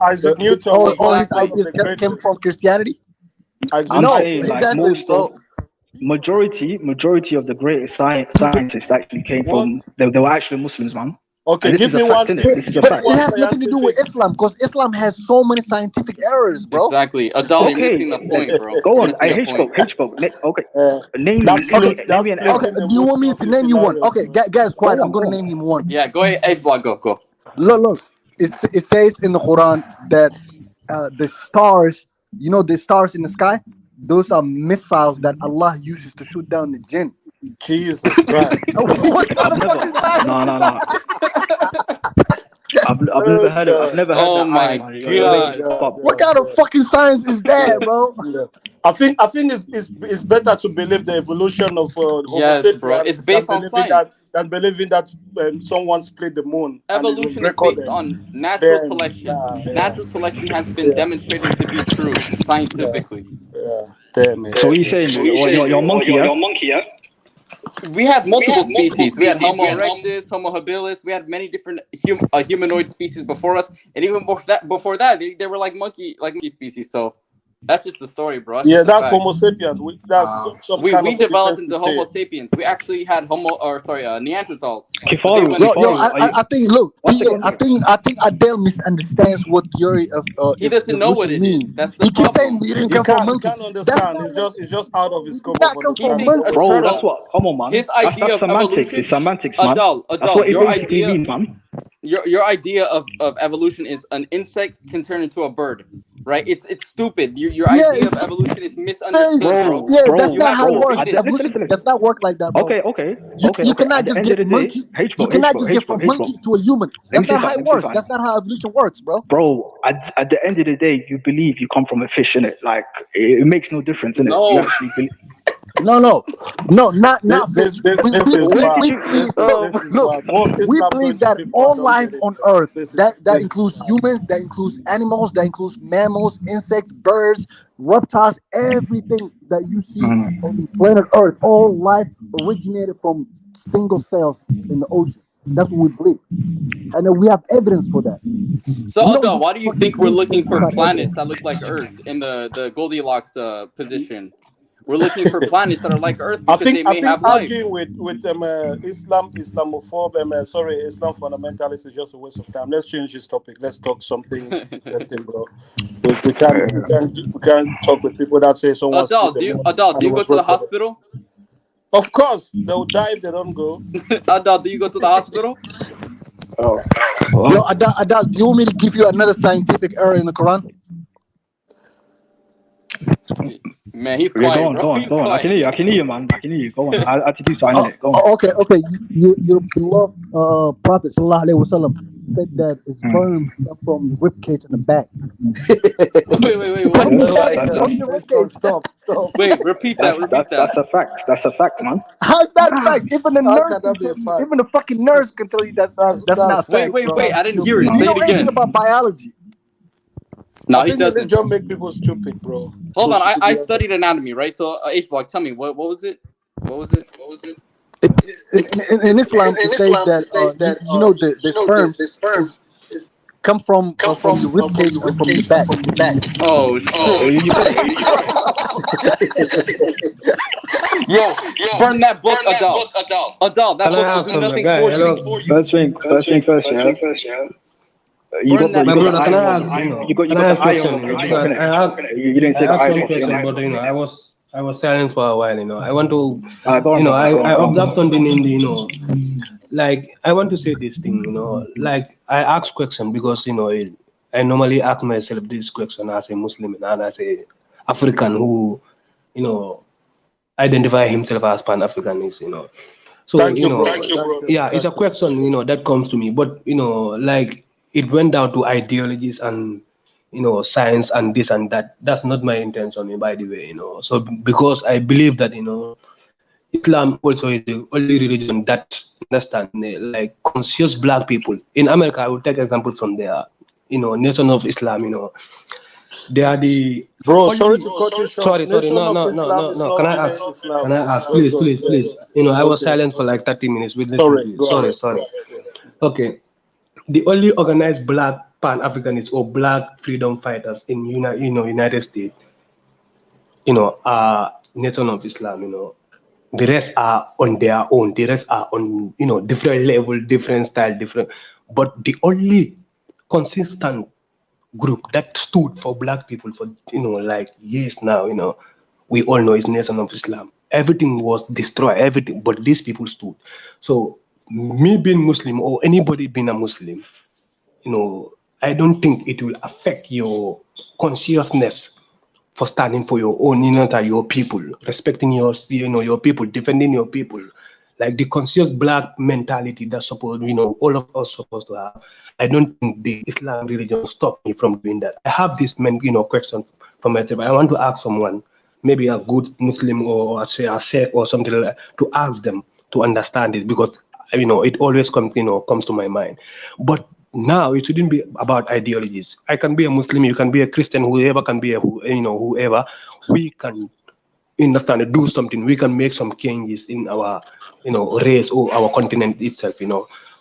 Isaac Newton was all his one of ideas the came greatest. from Christianity? I'm No, saying it like doesn't, bro. majority of the greatest scientists actually came from they were actually Muslims, man. Okay, And this is a fact, innit? This is a But fact. it has nothing to do with Islam because Islam has so many scientific errors, bro. Exactly. Adal, you're Okay, missing the point, bro. go You're on. missing the H point. spoke. Okay, name That's me an Okay, error. do you want me to name you one? Okay, guys, quiet. I'm gonna name him one. Yeah, go ahead. Ace Block, go. Look. It says in the Quran that the stars, the stars in the sky, those are missiles that Allah uses to shoot down the jinn. Jesus Christ. What kind of fucking science is that? I've never heard of. I've never heard Oh that my iron, man. You're making stuff up. What kind of fucking science is that, bro? I think it's better to believe the evolution of Homo Yes, bro. sapiens It's based on science. than believing that someone split the moon and it was Evolution is based recorded. on natural Then, selection. yeah. Natural selection has been demonstrated to be true scientifically. Damn it. So what are you saying? You're a monkey, yeah? We had multiple species. We had Homo erectus, Homo habilis. We had many different humanoid species before us, and even before that, they were like monkey species. So that's just the story, bro. That's just a That's fact. Homo sapiens. We developed into Homo sapiens. We actually had Neanderthals. Kifaru, I think. Look, I think Adele misunderstands what theory of he doesn't know what evolution it is. means. That's the He keeps saying problem. we didn't You come from can't monkeys. understand. It's just out of his scope of Come from understanding. He thinks a bro. turtle. That's what. Come on, man. His idea That's of semantics. evolution. It's semantics, man. Adal, That's what it your basically idea. means, man. Your idea of evolution is an insect can turn into a bird. right? It's stupid. Your Yeah, idea it's of evolution is very, misunderstood, bro. yeah. Bro, That's You not have how to it works. read it. Evolution does not work like that, bro. Okay. You cannot At the just end of get the day, monkey. H You bro, cannot just get from monkey to a human. Let me That's say not how something. it works. That's not how evolution works, bro. Bro, at the end of the day, you believe you come from a fish, innit? Like it makes no difference, innit? You No. actually believe. No, not fish. This is Where did bad. We you? believe. This is Look, bad. More we Islam going believe to that people who all don't life get it, on bro. Earth, that This is includes bad. humans, that includes animals, that includes mammals, insects, birds, reptiles, everything that you see on planet Earth, all life originated from single cells in the ocean. That's what we believe, and then we have evidence for that. So, We don't Adele, just why do you fucking think we're believe looking things for without planets evidence. that look like Earth in the Goldilocks position? We're looking for planets that are like Earth I because think they I may think have life. arguing with Islamophobe, Islam fundamentalists is just a waste of time. Let's change this topic. Let's talk something interesting, bro. We can't talk with people that say someone Adele, split do the you moon Adele, and do it you go was to the recorded. hospital? Of course, they'll die if they don't go. Adele, do you go to the hospital? Oh, Yo, Adal, do you want me to give you another scientific error in the Quran? Man, he's yeah, quiet, bro. He's go on. I quiet. can hear you, man. I can hear you. Go on. I had to do something, innit? Go on. Okay. Your beloved Prophet Sallallahu Alaihi Wasallam said that sperms come from the rib cage in the back. Wait, From what? the Yes, back, that, from the rib cage. Stop. Wait, repeat that. that's a fact. That's a fact, man. How's that fact? Even the How nurse can can that be a tell you. fact? Even the fucking nurse can tell you that's That's not fact, Wait, bro. I didn't hear it. Do you Say know it anything again. about biology? No, I he think doesn't. religion make people stupid, bro. Hold on, I To be honest. studied anatomy, right? So, H-Block, tell me, what was it? What was it? In Islam, it says that you know the sperms is come from your rib cage and from the back. Oh, You right. Yo, burn that book, Adele. Adele, that Can I book will ask do something, nothing guy? for Hello. you. First thing first, yeah. You Burn got that My book. brother, can I the ask, iron. You got can I the ask question, iron on your top, because innit? You didn't I say the asked iron one off your question, neck. but I was silent for a while, I want to, Go on, brother. I Go observed on. something in the, like, I want to say this thing, like, I ask question because, I normally ask myself this question as a Muslim and as a African who, identify himself as Pan-Africanist, So, Thank you, bro. Thank you. yeah, it's a question, that comes to me, but, like, it went down to ideologies and, science and this and that. That's not my intention, by the way, So, because I believe that, Islam also is the only religion that understand, like, conscious black people. In America, I will take examples from there, Nation of Islam, they are the Bro, only. sorry to cut you short. Sorry, Nation no, of no, no, Islam no, is no. not Can I the ask? name Islam. Can I ask? Just Please, go. please, Yeah. please. I was Okay. silent for like 30 minutes. With listen, Sorry, please. go ahead. Sorry. Okay. The only organized black Pan-Africanists or black freedom fighters in United States, are Nation of Islam, The rest are on their own. The rest are on, different level, different style, different. But the only consistent group that stood for black people for, like years now, we all know is Nation of Islam. Everything was destroyed, everything, but these people stood. So me being Muslim or anybody being a Muslim, I don't think it will affect your consciousness for standing for your own, your people, respecting your people, defending your people. Like the conscious black mentality that's supposed, all of us supposed to have. I don't think the Islam religion stopped me from doing that. I have this question for myself. I want to ask someone, maybe a good Muslim or say a Sheikh or something like that, to ask them to understand this because it always comes to my mind. But now it shouldn't be about ideologies. I can be a Muslim, you can be a Christian, whoever can be whoever. We can understand, do something. We can make some changes in our race or our continent itself.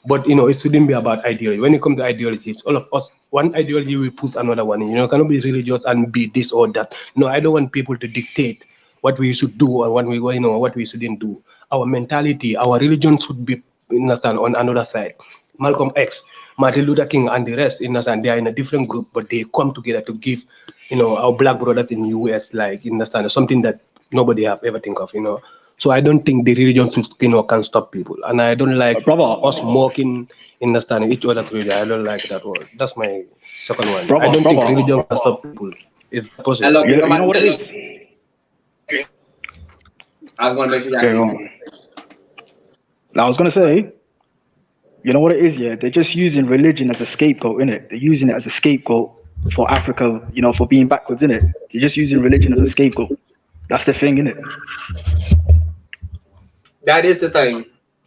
But it shouldn't be about ideology. When it comes to ideology, it's all of us. One ideology will push another one. Cannot be religious and be this or that. No, I don't want people to dictate what we should do or what we shouldn't do. Our mentality, our religion should be on another side. Malcolm X, Martin Luther King, and the rest, they are in a different group, but they come together to give, our black brothers in the US, like, something that nobody have ever think of, So I don't think the religion, can stop people. And I don't like us mocking, understanding each other's religion. I don't like that word. That's my second one. I don't think religion can stop people. It's possible. Hello, can You somebody know what hear it me? is? I was going to make sure y'all Okay, can well, hear me. I was gonna say, you know what it is, yeah? They're just using religion as a scapegoat, innit? They're using it as a scapegoat for Africa, for being backwards, innit? They're just using religion as a scapegoat. That's the thing, innit? That is the thing.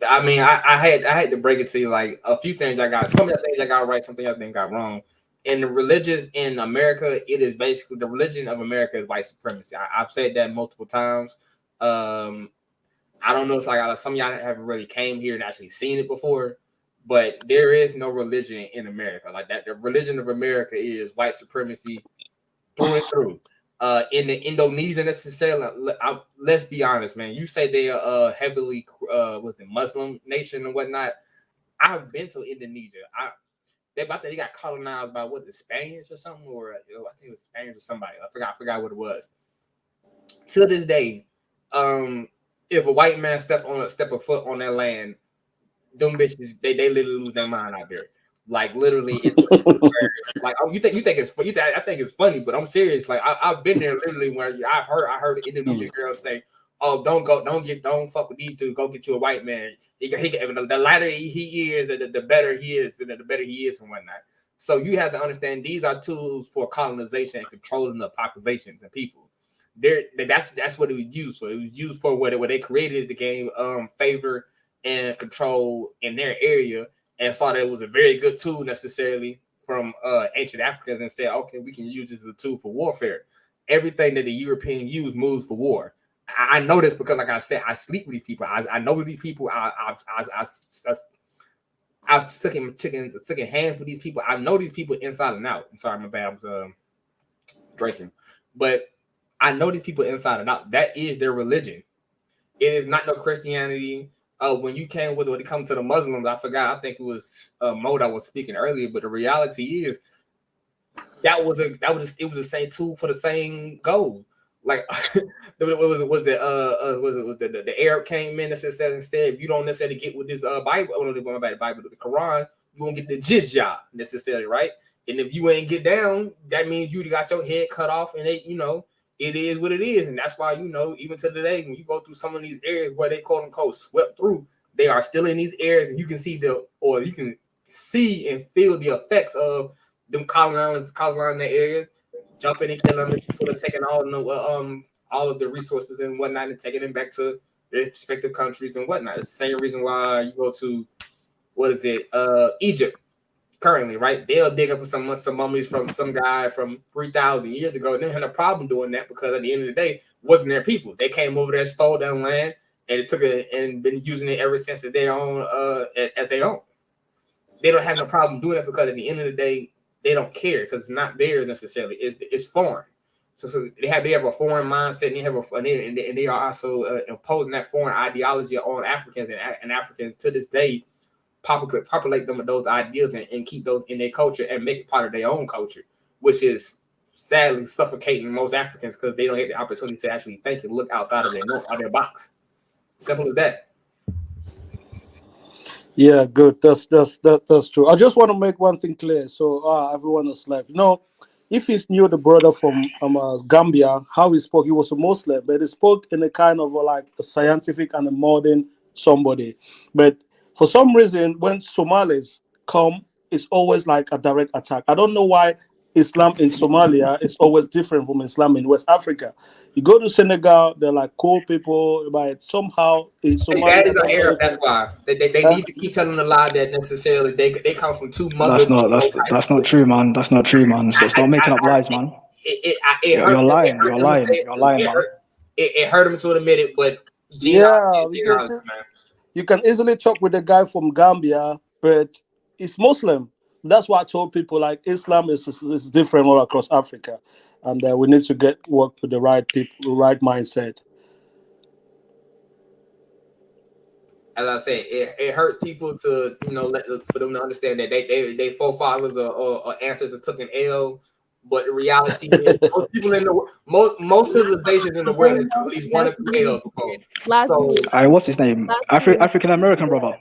I mean, I had to break it to you. Like a few things I got, some of the things I got right, something I think got wrong. In the religions in America, it is basically the religion of America is white supremacy. I've said that multiple times. I don't know if like some of y'all haven't really came here and actually seen it before, but there is no religion in America like that. The religion of America is white supremacy through and through. In the Indonesia necessarily, let's be honest, man. You say they are heavily was the Muslim nation and whatnot. I've been to Indonesia. They got colonized by what, the Spaniards or something, or I think it was Spaniards or somebody. I forgot what it was. To this day, if a white man step a foot on that land, them bitches they literally lose their mind out there. Like literally, it's like I think it's funny, but I'm serious. Like I've been there literally where I heard Indonesian girls say, "Oh, don't fuck with these dudes. Go get you a white man. The lighter he is, the better he is, and the better he is and whatnot." So you have to understand these are tools for colonization and controlling the populations and people. That's what it was used for. It was used for what they created the game favor and control in their area, and saw that it was a very good tool necessarily from ancient Africans, and said, okay, we can use this as a tool for warfare. Everything that the European use moves for war. I know this because, like I said, I sleep with these people. I know these people. I've taken hands with these people. I know these people inside and out. I'm sorry, my bad. I was drinking, but I know these people inside and out. That is their religion. It is not no Christianity. When you came when it comes to the Muslims, I forgot. I think it was Mo that was speaking earlier. But the reality is it was the same tool for the same goal. Like the Arab came in and said instead, if you don't necessarily get with this Bible, the Quran, you won't get the jizya necessarily, right? And if you ain't get down, that means you got your head cut off, and it is what it is. And that's why, even to today, when you go through some of these areas where they quote unquote swept through, they are still in these areas, and you can see and feel the effects of them colonizing the area, jumping and killing them, people and taking all of the resources and whatnot, and taking them back to their respective countries and whatnot. It's the same reason why you go to Egypt currently, right? They'll dig up some mummies from some guy from 3,000 years ago, and they had a problem doing that because at the end of the day, wasn't their people. They came over there, stole their land, and it took it and been using it ever since as their own as their own. They don't have no problem doing it because at the end of the day, they don't care because it's not theirs necessarily. It's foreign. So they have a foreign mindset, and they are also imposing that foreign ideology on Africans, and Africans to this day populate them with those ideas and keep those in their culture and make it part of their own culture, which is sadly suffocating most Africans because they don't get the opportunity to actually think and look outside of their box. Simple as that. Yeah, good. That's true. I just want to make one thing clear, so everyone is left. If he knew the brother from Gambia, how he spoke, he was a Muslim, but he spoke in a kind of like a scientific and a modern somebody. But for some reason, when Somalis come, it's always like a direct attack. I don't know why Islam in Somalia is always different from Islam in West Africa. You go to Senegal, they're like cool people, but somehow in Somalia, Daddies are Arab. That's why they need to keep telling the lie that necessarily they come from two That's not true, man. That's not true, man. So stop making up lies, man. You're lying. You're lying. You're lying, man. It hurt him to admit it, but yeah, because you can easily talk with a guy from Gambia, but he's Muslim. That's why I told people like Islam is different all across Africa, and we need to work with the right people, the right mindset. As I said, it hurts people to for them to understand that they forefathers or ancestors took an L But the reality is, most people in the most civilizations in the world have at least one or two hell before. So, What's his name? African American brother.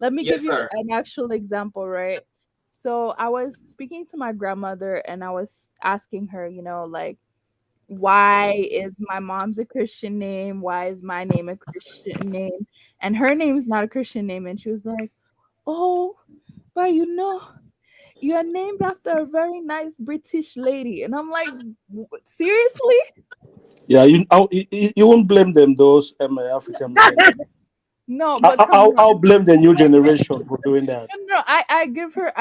Let me Yes, give you sir. an actual example, right? So I was speaking to my grandmother and I was asking her, like, why is my mom's a Christian name? Why is my name a Christian name? And her name is not a Christian name. And she was like, oh, but you're named after a very nice British lady. And I'm like, seriously? Yeah, you won't blame them, those African American. No, but come I'll on. blame the new generation for doing that. No, I give her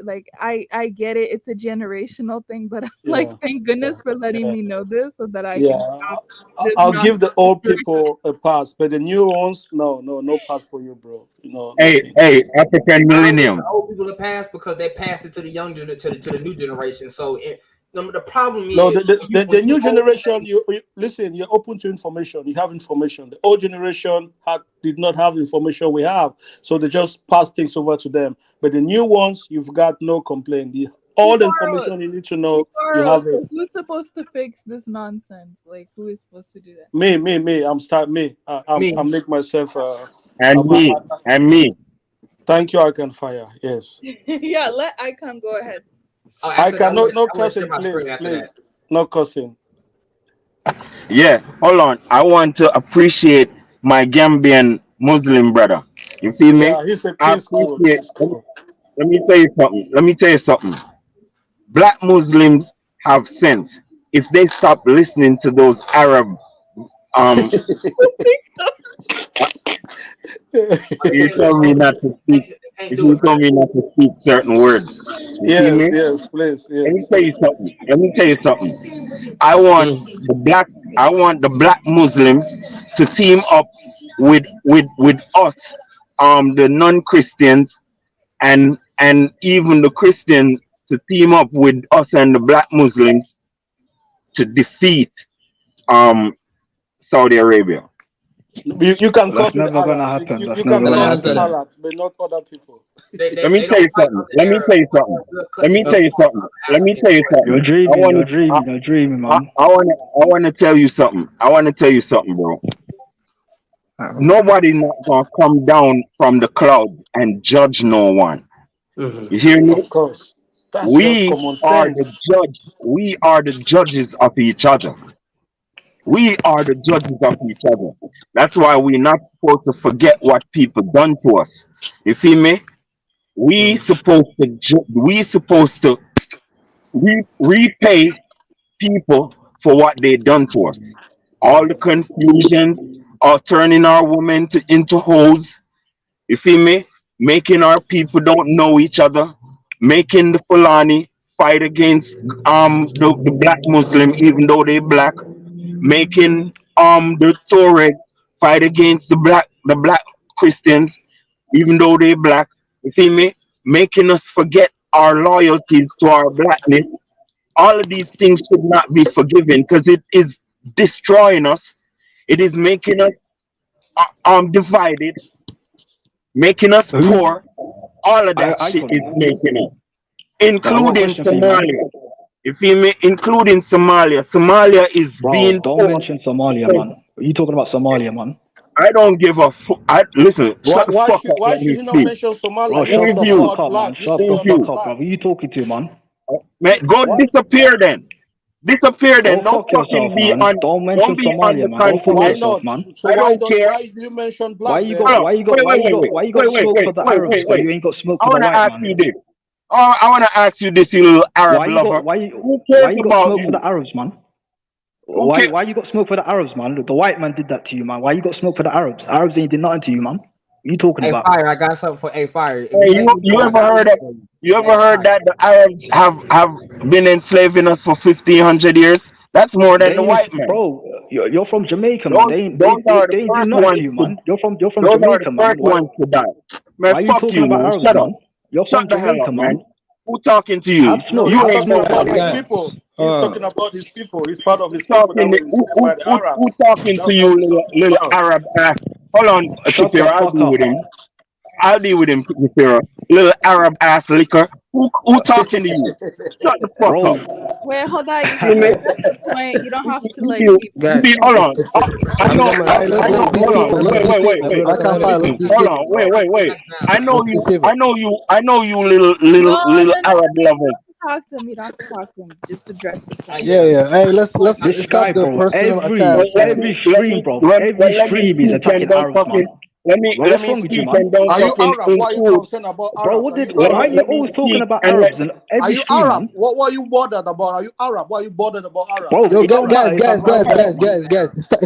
like I get it. It's a generational thing, but I'm like, thank goodness for letting me know this so that I can stop this I'll give the nonsense. old people a pass, but the new ones, no pass for you, bro. Hey, African I don't give Millennium. the old people a pass because they passed it to the young to the new generation. So the problem No, is the new generation. You listen. You're open to information. You have information. The old generation did not have the information we have, so they just pass things over to them. But the new ones, you've got no complaint. All the information you need to know, you have it. So who's supposed to fix this nonsense? Like, who is supposed to do that? Me. I'm make myself. And me. Thank you. I can fire. Yes. Yeah, let Icon go ahead. I can no cussing, please. No cussing. Yeah, hold on. I want to appreciate my Gambian Muslim brother. You feel me? Yeah, he's a I peace school. appreciate. Let me tell you something. Black Muslims have sense. If they stop listening to those Arab, you tell me not to speak. If you tell me not to speak certain words, you see me? Yes, please. Let me Yes. tell you something. I want the black Muslim to team up with us, the non-Christians, and even the Christians to team up with us and the black Muslims to defeat Saudi Arabia. You can That's curse with never gonna Arabs. happen. That's You never can gonna curse with happen. Arabs, but not other people. Let me tell you something. Let me tell you something. You're dreaming, man. I want to tell you something. Bro. Nobody not gonna come down from the clouds and judge no one. You hear me? Of course. That's just We common are sense. the judge. We are the judges of each other. We are the judges of each other. That's why we're not supposed to forget what people done to us. You feel me? We supposed to repay people for what they done to us. All the confusions, or turning our women into hoes. You feel me? Making our people don't know each other. Making the Fulani fight against the black Muslim even though they black. Making the Tuareg fight against the black Christians even though they black. You feel me? Making us forget our loyalties to our blackness. All of these things should not be forgiven because it is destroying us. It is making us divided, making us poor. All of that shit is making us, But I got a including question for you, man. Somalia. You feel me? Including Somalia. Somalia is being Bro, don't poor. mention Somalia, man. Are you talking about Somalia, man? I don't give a fuck. Listen, shut the fuck up. Why Let should me you not speak. mention Somalia? Bro, You're shut the speaking fuck about up, man. black. You Shut say the you're Thank fuck not you. up, black. bro. Who you talking to, man? Man, go disappear then. Disappear Go then. Don't fuck yourself, fucking be man. on. Don't mention Don't be on Somalia, the man. Go fuck Why continent. yourself, not? man. So I don't care. why do you mention Why black you then? got Hold on. why you got why you got smoke for the Arabs, but you ain't got smoke I for the want to white ask man? you this. Oh, I want to ask you this, you little Arab lover. Who why cares you got about smoke for you? the Arabs, man? Who cares? Why you got smoke for the Arabs, man? Look, the white man did that to you, man. Why you got smoke for the Arabs? The Arabs ain't did nothing to you, man. What you talking Hey, about? Fire, I got something for Fire. If Hey, you let me you know, I ever got heard something that? for You ever Hey, heard Fire. that the Arabs have been enslaving us for 1,500 years? That's more than They the ain't, white man. bro. You're from Jamaica, man. Those They ain't those are the they ain't do first nothing to ones you, to. man. You're from Those are the Jamaica, man. first ones to die. Man, Why are you fuck talking you, about man. Arabs, Shut up. man? You're Shut from the hell Jamaica, up, man. man. Who talking to Have you? smoke. You He's Have ain't talking smoke got for no the about his white right. man. people. He's talking about his people. He's part of Who his people that talking? were enslaved by the Who Arabs. talking to That's you, what he's talking little about. Arab ass? Hold on, Shut the Kipir. I'll fuck deal up, with him. man. I'll deal with him, Pharaoh. Little Arab ass liquor. Who talking to you? Shut the fuck Bro. up. Wait, hold on. You See can me? address the point. You don't have to like You, keep Guys, hold on. I I'm know. gonna All right, let's I let's know. be Hold on. civil. Let's be civil. Wait. I can't fight. Let's Listen. be Hold civil, on. bro. Wait. I know Let's be you. civil. I know you. Little No, Arab lovers. talk to him. You don't have to talk to him. Just address the point. Yeah, yeah. Hey, let's This stop guy, the bro. personal Every attacks, man. stream, bro. Every Let me stream is speak and attacking don't Arabs, man. fucking Bro, let what's me wrong with you, speak man? and don't Are you fucking Arab? Why are you intrude. concerned about Bro, Arabs? Are you why are Arab? you Let me always talking speak about and Arabs in Are every you stream, Arab? man? What are you bothered about? Are you Arab? Why are you bothered about Bro, Arabs? Yo, it don't matter if I'm Arab or not, man. Stop,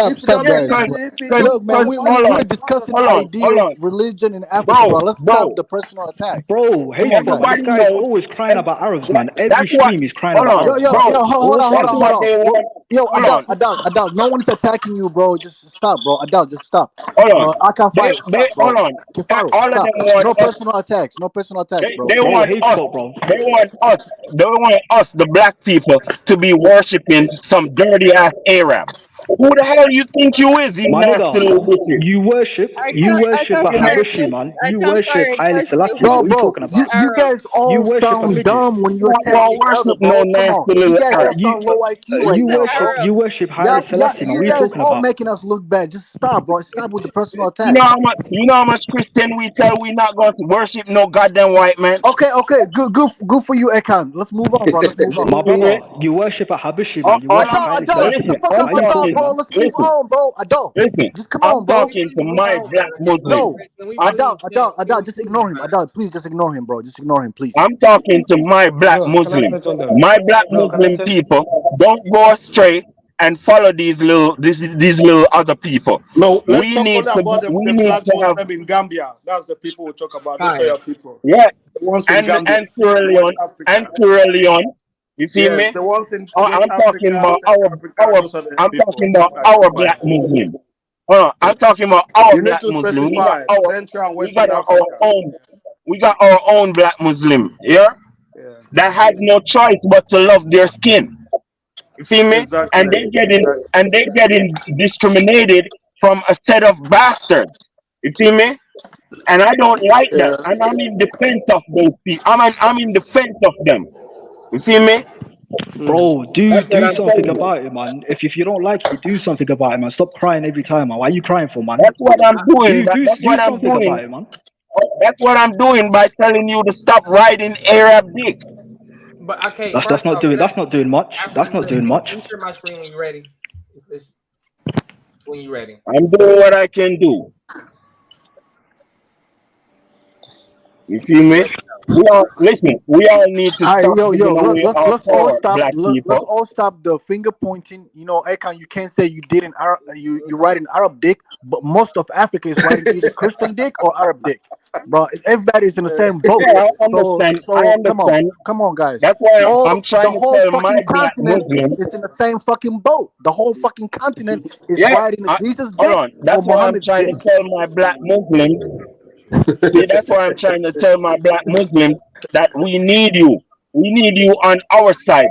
If Yeah, guys. they're Look, man, hold we're on, discussing hold ideas, on, religion in Africa, bro. Let's stop bro. the personal attacks. Bro, Come on, hateful. guys. This Everybody guy is knows. always crying about Arabs, man. Every That's what. stream he's crying Hold about on, Yo, Arabs, yo, man. bro. yo, hold Always on, hold That's on, crying. hold what on. they want. Yo, Hold on, Adult, no one's attacking you, bro. Just stop, bro. Adult, just stop. hold on. I can't fight. They Stop, bro. hold on. Kifaru, All of stop. them want No us. personal attacks. No personal attacks, bro. They Bro, want us. hateful, bro. They want us. They want us, the black people, to be worshiping some dirty ass Arab. Who the hell you think you is, you My nasty nigga, little bitches? you I worship can't a You know? fire Habashi, against. man. I You can't fire worship Haile against you. Selassie, Who man. Bro, What are you worship bro, talking about? you guys Arabs? You all worship a sound midget. dumb when you You attack won't each other, worship no bro. Come on. nasty You little guys all Arab. sound low IQ right You now, worship bro. Arabs. Haile Selassie, man. You What are you guys talking all about? making us look bad. Just stop, bro. Stop with the personal You know attacks. how much Christian we tell we not going to worship no goddamn white man. Okay. Good for you, Ekan. Let's move on, bro. Let's move on. My You see me? brother, you worship a Habashi, man. You worship Adult, Haile adult, shut Selassie, the man. fuck I'm up, What are you adult, talking. talking bro. about? Let's move on, bro. Adult. Listen. Just come I'm on, bro. talking to my black Muslim. No, adult. Just ignore him. Adult, please just ignore him, bro. Just ignore him, please. I'm talking to my black bro, can I Muslim. say something? My black Bro, can I Muslim say? people don't go astray and follow these little other people. No, let's We talk need only to about we the need black to have Muslim in Gambia. That's the people we talk about. Those are Fire. your people. yeah The ones in Gambia, and Sierra West Leone and Africa. Sierra Leone. You see Yes, me? the ones in West I'm talking Africa, about Central Africa, those are the I'm people talking about I can our fight. black Muslim. I'm talking about our You need black to Muslim. specify Central and We Western got our Africa. own black Muslim, yeah? Yeah, That has no choice but to love their skin. You see me? exactly. And they getting discriminated from a set of bastards. You see me? And I don't like that. Yeah. And I'm in defense of those people. I'm in defense of them. You see me? Bro, That's what do I'm something telling you. about it, man. If you don't like it, do something about it, man. Stop crying every time, man. Why are you crying for, man? That's what I'm doing. That's Do what I'm something about doing. it, man. That's what I'm doing by telling you to stop riding Arab dick. But okay, first off, That's not doing much. That's not doing can much. you share my screen when you're ready? It's when you're ready. I'm doing what I can do. You feel me? We all need to All right, stop yo, giving away our let's all power, stop. black Let's people. all stop the finger pointing. You know, Ekan, you can't say you did an Arab, you write an Arab dick, but most of Africa is writing either Christian dick or Arab dick, bro. Everybody's in the same boat. Yeah, I So, understand. I so understand. come on, guys. That's why I'm All the trying to whole tell my fucking black continent Muslim. is in the same fucking boat. The whole fucking continent is Yeah, riding Jesus' hold dick on. or That's why I'm Muhammad's trying dick. to tell my black Muslims. See, that's why I'm trying to tell my black Muslims that we need you. We need you on our side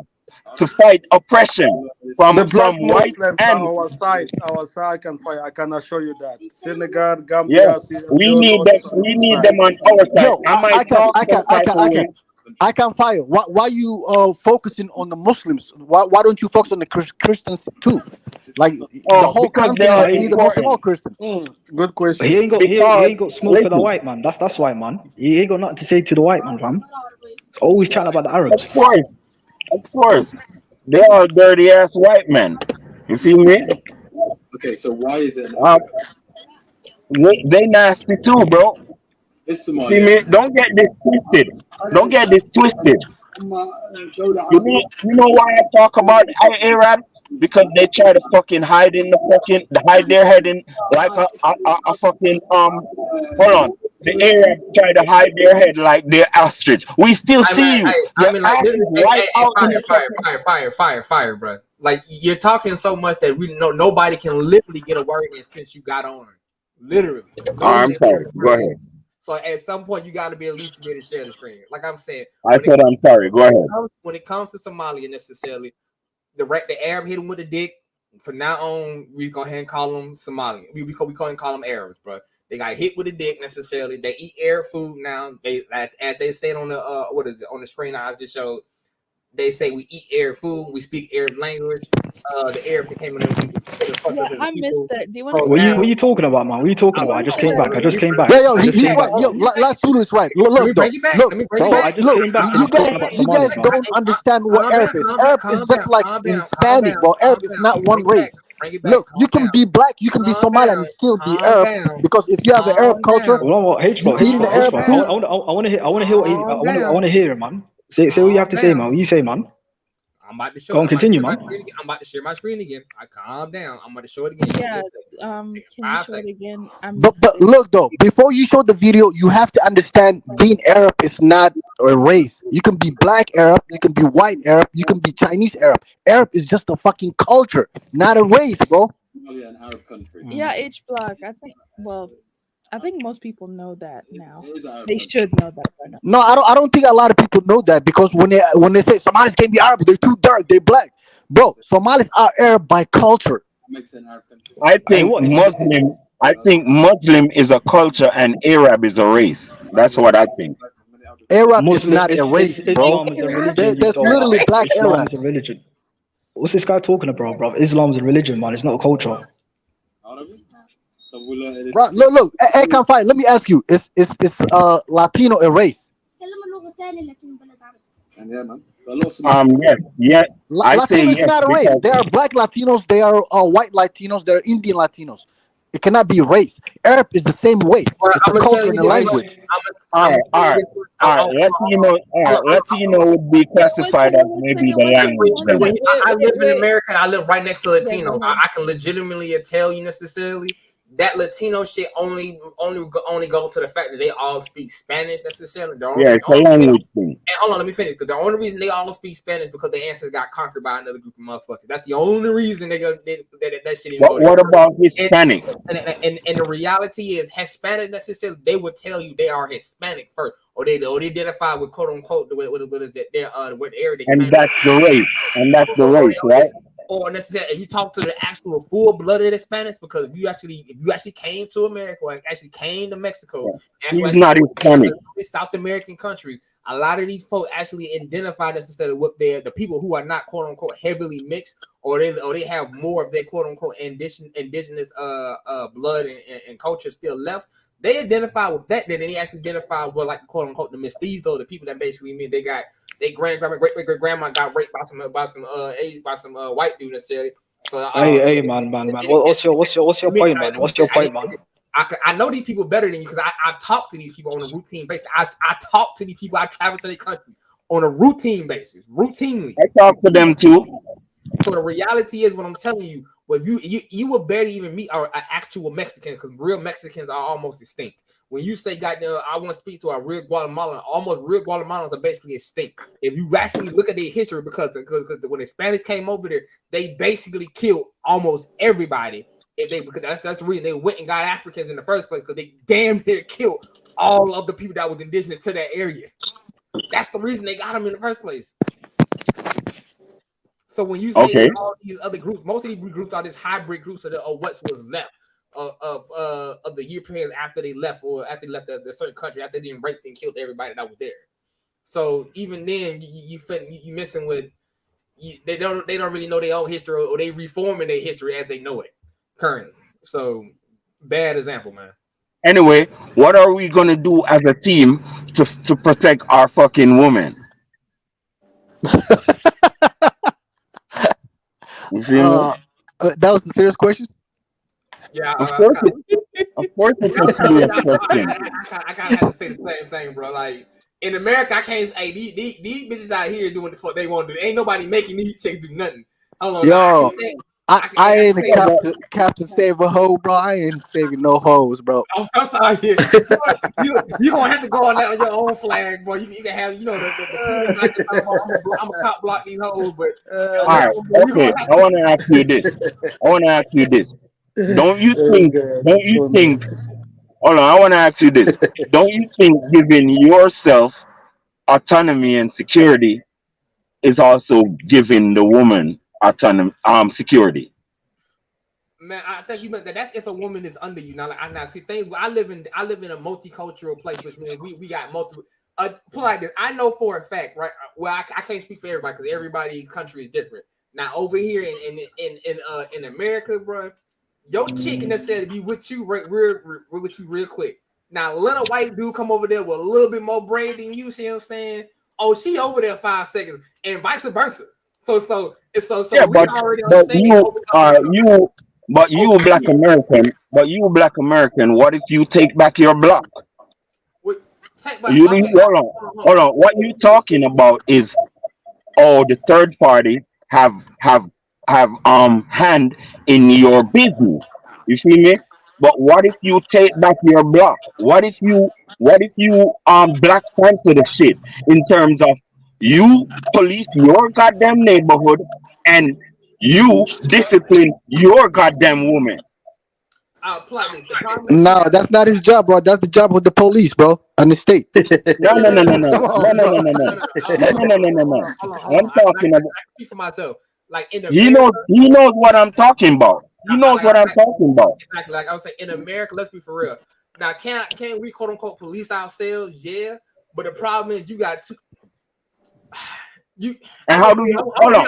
to fight oppression The from black white Muslims are and our side. Our side can fight. I can assure you that. Senegal, yeah. Gambia, Sierra Leone, all these are We our need side. them on our side. Yo, I might talk some type of way. I can fire. Why you focusing on the Muslims? Why don't you focus on the Christians too? Like the whole Because they continent are is either Muslim or important. Christian. Good question. He ain't got smoke for the white man. That's why, man. He ain't got nothing to say to the white man, fam. Always chatting about the Arabs. Of course. They are dirty ass white men. You feel me? Okay, so why is it? They nasty too, bro. It's You see Somalia. me? Don't get this twisted. Don't get this twisted. You know why I talk about Arab? Because they try to fucking hide their head in like a fucking hold on. The Arabs try to hide their head like they're ostrich. We still see you. I Your mean, like ass this. is right out in the Fire, bro. Like you're talking so much that we know nobody can literally get a word in since you got on. Literally, no one I'm can get sorry. a Go word in. ahead. So at some point, you got to be at least be able to share the screen. Like I'm saying, I said I'm sorry. Go ahead. when it comes to Somalia, necessarily, the Arab hit him with the dick. From now on, we go ahead and call them Somalian. We call them Arabs, bro. They got hit with a dick necessarily. They eat Arab food now. They as they said on the what is it on the screen I just showed. They say we eat Arab food. We speak Arab language. The Arabs that came in there, we fucked Yeah, up as a I missed people. that. Do you want So to? What now, are you talking about, man? What are you talking about? I just came back. I just came back. Yo, I just he's came right. back. Yo, last Zulu is right. Let me Look, though. bring you back. Look, Let me bring you Bro, back. I just came back. I you was talking guys, about you guys Somalis, man. don't understand what Calm Arab down, is. calm down, Arab is calm just down, like calm down, calm Hispanic, down, bro. calm Arab is down. not one race. Bring you back, Look, you calm can down, be black, you can be calm Somali, and down, still be calm Arab. down, Because if you have an Arab calm culture, down, Hold on, what? you H eating the bar, Arab I food. want to hear. I want to hear. calm I down, want to hear it, man. Say what you have to say, man. What you say, man? I'm about to show. Go on, I'm about to continue, share my man. screen again. I'm about to share my screen again. I calm down. I'm about to show it again. Yeah. Take Can you 5 show it seconds. again? I But missed but it. look though, before you show the video, you have to understand being Arab is not a race. You can be black Arab, you can be white Arab, you can be Chinese Arab. Arab is just a fucking culture, not a race, bro. Somalia an Arab country. Yeah, H block. I think. Well, I think most people know that now. It is an Arab They country. should know that by now. No, I don't think a lot of people know that because when they say Somalis can't be Arab, they're too dark, they black. Bro, Somalis are Arab by culture. Makes an Arab country. I Hey, think what? Muslim. I think Muslim is a culture and Arab is a race. That's what I think. Arab is Muslim. not a race, bro. Islam is a religion. You There's talk literally about. black Islam is a Arabs. religion. What's this guy talking about, bro? Islam's a religion, man. It's not a culture. Bro, look, hey, come fine. Let me ask you, is Latino a race? And yeah, man. A lot of Somali Yes, yeah. I say Latino is yes not a race. because There are black Latinos, there are white Latinos, there are Indian Latinos. It cannot be race. Arab is the same way. Well, It's a I'm gonna tell culture you and a this. language. all right, all right, all right. Latino would be classified as maybe the language then. I live in America and I live right next to Yeah, Latino. go ahead. I can legitimately tell you necessarily that Latino shit only go to the fact that they all speak Spanish necessarily. Yeah, it's a language thing. And hold on, let me finish. Because the only reason they all speak Spanish because their ancestors got conquered by another group of motherfuckers. That's the only reason that shit even go But there. what about Hispanic? And the reality is, Hispanic necessarily, they will tell you they are Hispanic first, or they identify with quote unquote what is that their what area they And came that's the race. And that's the race, right? or necessarily if you talk to the actual full-blooded Hispanics, because if you actually came to America or actually came to Mexico, He's not Hispanic. South American countries, a lot of these folks actually identify this instead of what they're the people who are not quote unquote heavily mixed, or they have more of their quote unquote indigenous blood and culture still left. They identify with that, then they actually identify with like quote unquote the mestizos, the people that basically mean they got their grandma, great grandma got raped by some white dude necessarily. So Hey, man. What's your point, man? What's your point, man? I know these people better than you because I've talked to these people on a routine basis. I talk to these people. I travel to their country on a routine basis, routinely. I talk to them too. So the reality is what I'm telling you. Well, you will barely even meet an actual Mexican because real Mexicans are almost extinct. When you say, "Goddamn, I want to speak to a real Guatemalan," almost real Guatemalans are basically extinct. If you actually look at their history, because when the Spanish came over there, they basically killed almost everybody. Because that's the reason they went and got Africans in the first place, because they damn near killed all of the people that was indigenous to that area. That's the reason they got them in the first place. So when you say all these other groups, most of these groups are this hybrid groups of what was left of the Europeans after they left, or after they left the certain country, after they didn't rape and killed everybody that was there. So even then, you missing with they don't really know their own history, or they reforming their history as they know it currently. So bad example, man. Anyway, what are we gonna do as a team to protect our fucking women? You feel me? That was a serious question. Yeah, of course it's a serious question. I kind of have to say the same thing, bro. Like in America, I can't say these bitches out here doing the fuck they want to do. Ain't nobody making these chicks do nothing. Hold on, Yo, I ain't a captain save a hoe, bro. I ain't saving no hoes, bro. Oh, I'm sorry. You gonna have to go on that on your own flag, bro. You can have the I'm a cop block these hoes, but all right, okay. I want to ask you this. Don't you think? Hold on. I want to ask you this. Don't you think giving yourself autonomy and security is also giving the woman autonomy, security? Man, I think you meant that. That's if a woman is under you. Now, like, I now see things. I live in a multicultural place, which means we got multiple. Put like this, I know for a fact, right? Well, I can't speak for everybody because everybody's country is different. Now, over here in America, bro, your chick can necessarily be with you real quick. Now, let a white dude come over there with a little bit more brain than you. See what I'm saying? Oh, she over there 5 seconds, and vice versa. So Yeah, we already understand. Black American, what if you take back your block? Take back, You okay, hold on. What you talking about is, oh, the third party have hand in your business. You see me? But what if you take back your block? What if you Black Panther the shit in terms of you police your goddamn neighborhood and you discipline your goddamn woman? No, that's not his job, bro. That's the job of the police, bro, on the state. No. Come on, bro. I'm talking about. I speak for myself. Like in He America, knows what I'm talking about. He knows what I'm talking about. exactly. Like I would say, in America, let's be for real. Now, can we quote unquote police ourselves? Yeah, but the problem is you got two. And how do you hold on.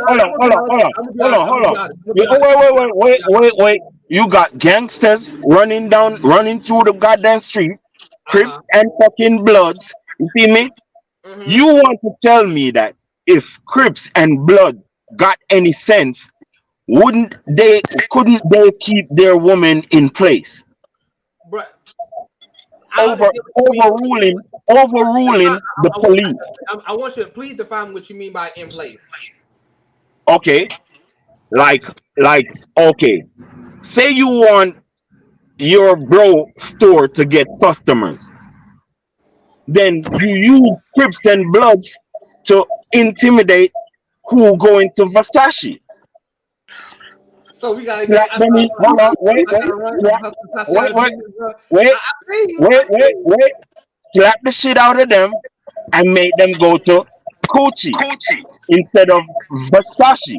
Wait. You got gangsters running through the goddamn street, Crips and fucking Bloods. You see me? You want to tell me that if Crips and Bloods got any sense, couldn't they keep their woman in place? Bro, overruling the police. I want you to please define what you mean by in place. Okay, like okay. Say you want your bro store to get customers, then you use Crips and Bloods to intimidate who go into Versace. So we gotta get. Hold on, wait. Slap the shit out of them and make them go to Gucci instead of Versace.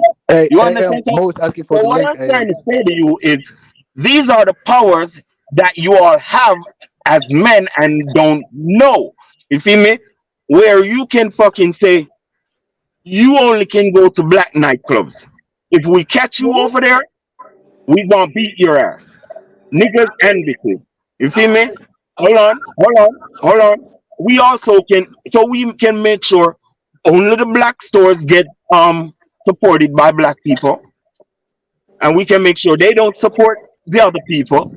You understand? Mo's asking for the What link. I'm trying to say to you is, these are the powers that you all have as men and don't know. You feel me? Where you can fucking say you only can go to black nightclubs. If we catch you over there, we gonna beat your ass. Niggas and bitches. You feel me? Hold on. We also can make sure only the black stores get supported by black people. And we can make sure they don't support the other people.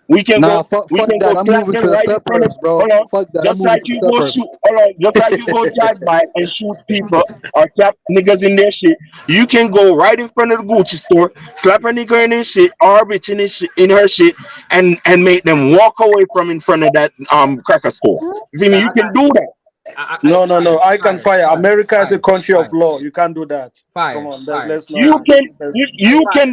We can fuck go that. I'm slap moving them to the right in front of. suburbs, bro. Hold on. Fuck that. I'm Just moving like to the you go suburbs. shoot. Hold on. Just like you go drive by and shoot people or slap niggas in their shit. You can go right in front of the Gucci store, slap a nigga in his shit or a bitch in her shit, and make them walk away from in front of that cracker store. You see me? You can do that. No. I can fire. America is a country of law. You can't do that. Come on, let's not. You can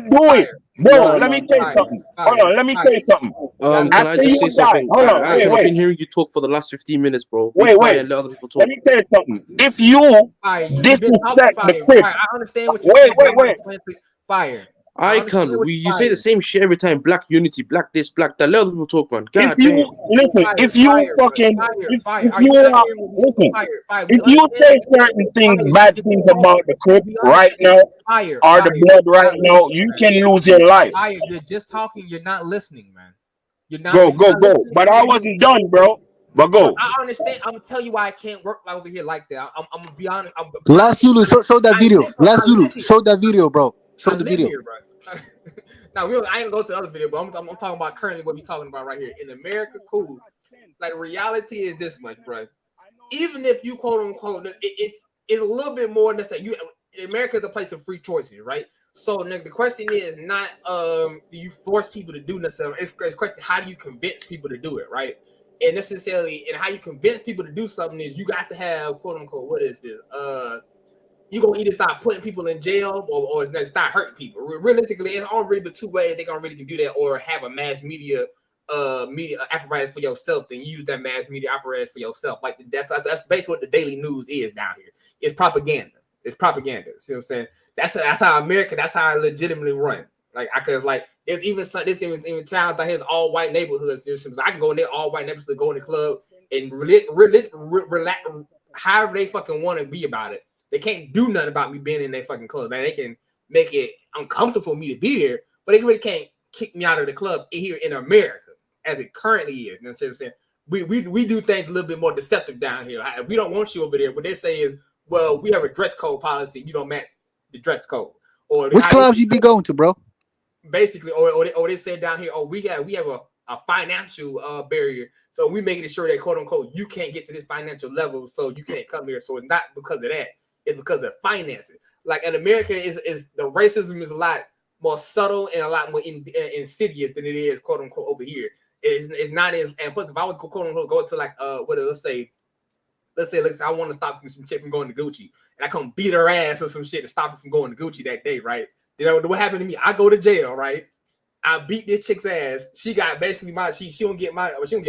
do it. Bro, let me tell you something. Hold on, let me tell you something. Can I just say something? Hold on, I've been hearing you talk for the last 15 minutes, bro. Wait. Let other people talk. Let me tell you something. If you disrespect the Crips, I understand what you're saying. Wait. Fire. Icon, you say the same shit every time. Black unity, black this, black that. Let other people talk, man. God if you say certain things, bad things about the Crips right now, or the Blood right now, you can lose your life. You're just talking. You're not listening, man. You're not. Go. But I wasn't done, bro. But go. I understand. I'm gonna tell you why I can't work over here like that. I'm gonna be honest. Last Zulu, show that video. Last Zulu, show that video, bro. Show the video. Here, bro. Now, I ain't gonna go to the other video, but I'm talking about currently what we're talking about right here. In America, cool. Like, reality is this much, bro. Even if you quote unquote, it's a little bit more than that. America is a place of free choices, right? So the question is not do you force people to do necessarily. It's a question, how do you convince people to do it, right? And how you convince people to do something is you got to have quote unquote, what is this? You're gonna either start putting people in jail or it's gonna start hurting people. Realistically, it's only really the two ways they gonna really can do that, or have a mass media apparatus for yourself, then use that mass media apparatus for yourself. Like that's basically what the daily news is down here. It's propaganda. See what I'm saying? That's how America, that's how I legitimately run. Like I could like there's even towns that has all white neighborhoods. I can go in there all white neighborhoods, go in the club and relax however they fucking want to be about it. They can't do nothing about me being in their fucking club. Man, they can make it uncomfortable for me to be there, but they really can't kick me out of the club here in America as it currently is. You know what I'm saying? We do things a little bit more deceptive down here. We don't want you over there. What they say is, well, we have a dress code policy. You don't match the dress code. Or which clubs you be going to, bro? Basically, or they say down here, oh, we have a financial barrier, so we making sure that quote unquote you can't get to this financial level, so you can't come here. So it's not because of that; it's because of financing. Like in America, is the racism is a lot more subtle and a lot more insidious than it is quote unquote over here. It's not as, and plus if I was quote unquote go to like let's say I want to stop some chick from going to Gucci, and I come beat her ass or some shit to stop her from going to Gucci that day, right? You know what happened to me? I go to jail, right? I beat this chick's ass. She got basically she don't get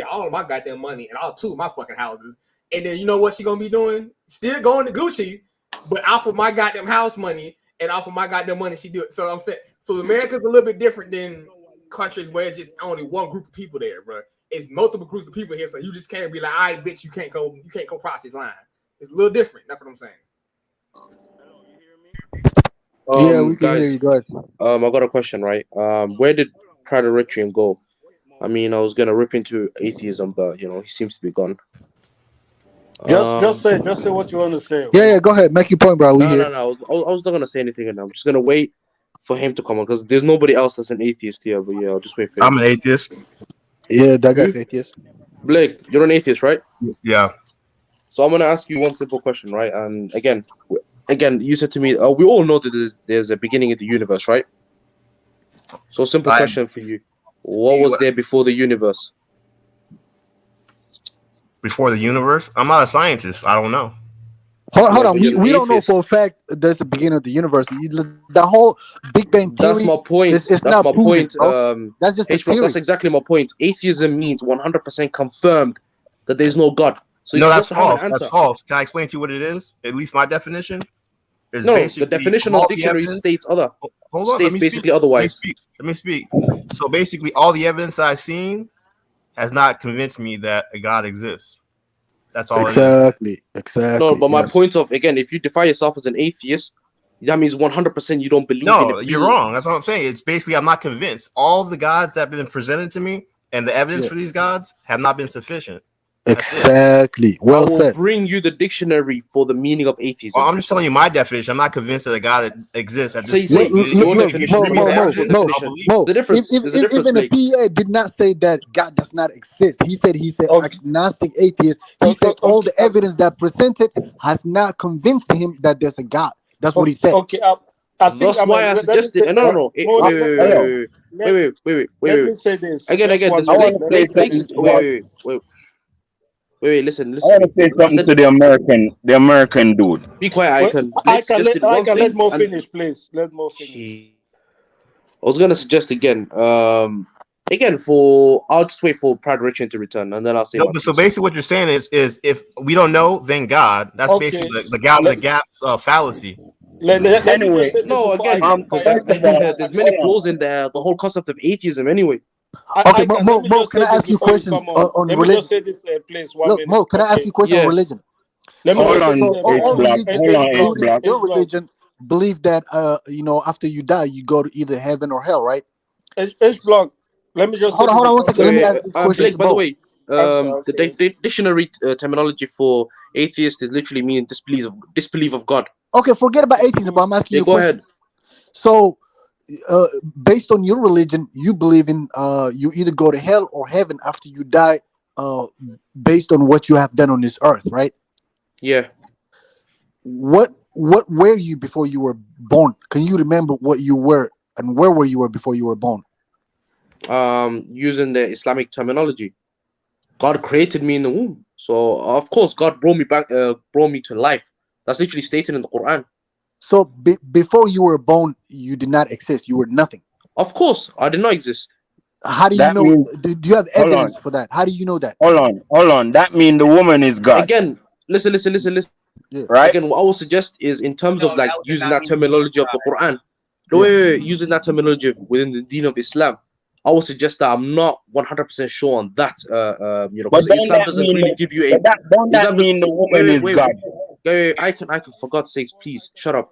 all of my goddamn money and all two of my fucking houses. And then you know what she gonna be doing? Still going to Gucci, but off of my goddamn house money and off of my goddamn money she do it. So I'm saying, so America's a little bit different than countries where it's just only one group of people there, bro. It's multiple groups of people here, so you just can't be like, all right, bitch, you can't go cross this line. It's a little different. That's what I'm saying. Yeah, we can guys, hear you. Go ahead. I got a question, right? Where did Praderithian go? I mean, I was gonna rip into atheism, but you know, he seems to be gone. Just say what you want to say. Yeah, go ahead. Make your point, bro. We here. No. I was not gonna say anything, and I'm just gonna wait for him to come on because there's nobody else that's an atheist here. But yeah, I'll just wait for him. I'm an atheist. Yeah, that guy's atheist. Blake, you're an atheist, right? Yeah. So I'm gonna ask you one simple question, right? And again, you said to me, we all know that there's a beginning of the universe, right? So simple question for you: what was there before the universe? Before the universe? I'm not a scientist. I don't know. Hold on. We don't know for a fact there's the beginning of the universe. The whole Big Bang theory. That's my point. That's my proven, point. That's just a theory. That's exactly my point. Atheism means 100% confirmed that there's no God. So no, that's false. That's false. Can I explain to you what it is? At least my definition. No, the definition of dictionary states other. Hold on, states basically otherwise. Let me speak. So basically, all the evidence I've seen has not convinced me that a God exists. That's all. Exactly. No, but my point of, again, if you define yourself as an atheist, that means 100% you don't believe in it. No, you're wrong. That's what I'm saying. It's basically I'm not convinced. All the gods that have been presented to me and the evidence for these gods have not been sufficient. Exactly. Well said. I will said. bring you the dictionary for the meaning of atheism. Well, I'm just telling you my definition. I'm not convinced that a God exists. At this Mo, the difference. Even the PA did not say that God does not exist. He said agnostic atheist. He said all the evidence that presented has not convinced him that there's a God. That's what he said. Okay. That's why I suggested. No. Wait. Let me say this. Again. Wait, listen. I want to say something to the American dude. Be quiet, I can let Mo finish, please. Let Mo finish. I was gonna suggest again. I'll just wait for Praderithian to return, and then I'll say. No, so basically, what you're saying is if we don't know, then God. That's basically the God with the gap fallacy. Anyway, no, again, there's many flaws in the whole concept of atheism. Anyway. Okay, Mo, can I ask you a question on religion? Let me just say this, please. Look, Mo, can I ask you a question on religion? Hold on, your religion believe that after you die you go to either heaven or hell, right? H-Block. Let me just hold on 1 second. Let me ask this question. Blake, by the way, the dictionary terminology for atheist is literally mean disbelief of God. Okay, forget about atheism, but I'm asking you a go question. Ahead. So based on your religion, you believe in you either go to hell or heaven after you die, based on what you have done on this earth, right? Yeah. What were you before you were born? Can you remember what you were and where were you before you were born? Using the Islamic terminology, God created me in the womb, so of course God brought me to life. That's literally stated in the Quran. So before you were born, you did not exist. You were nothing. Of course, I did not exist. How do you know? Do you have evidence for that? How do you know that? Hold on. That means the woman is God. Again, listen. Yeah. Right. Again, what I will suggest is in terms of like using that terminology of the Quran. Using that terminology within the deen of Islam, I would suggest that I'm not 100% sure on that. But Because don't Islam that doesn't mean really give you a. don't that Islam mean the woman is God? Wait, I can, for God's sakes, please shut up.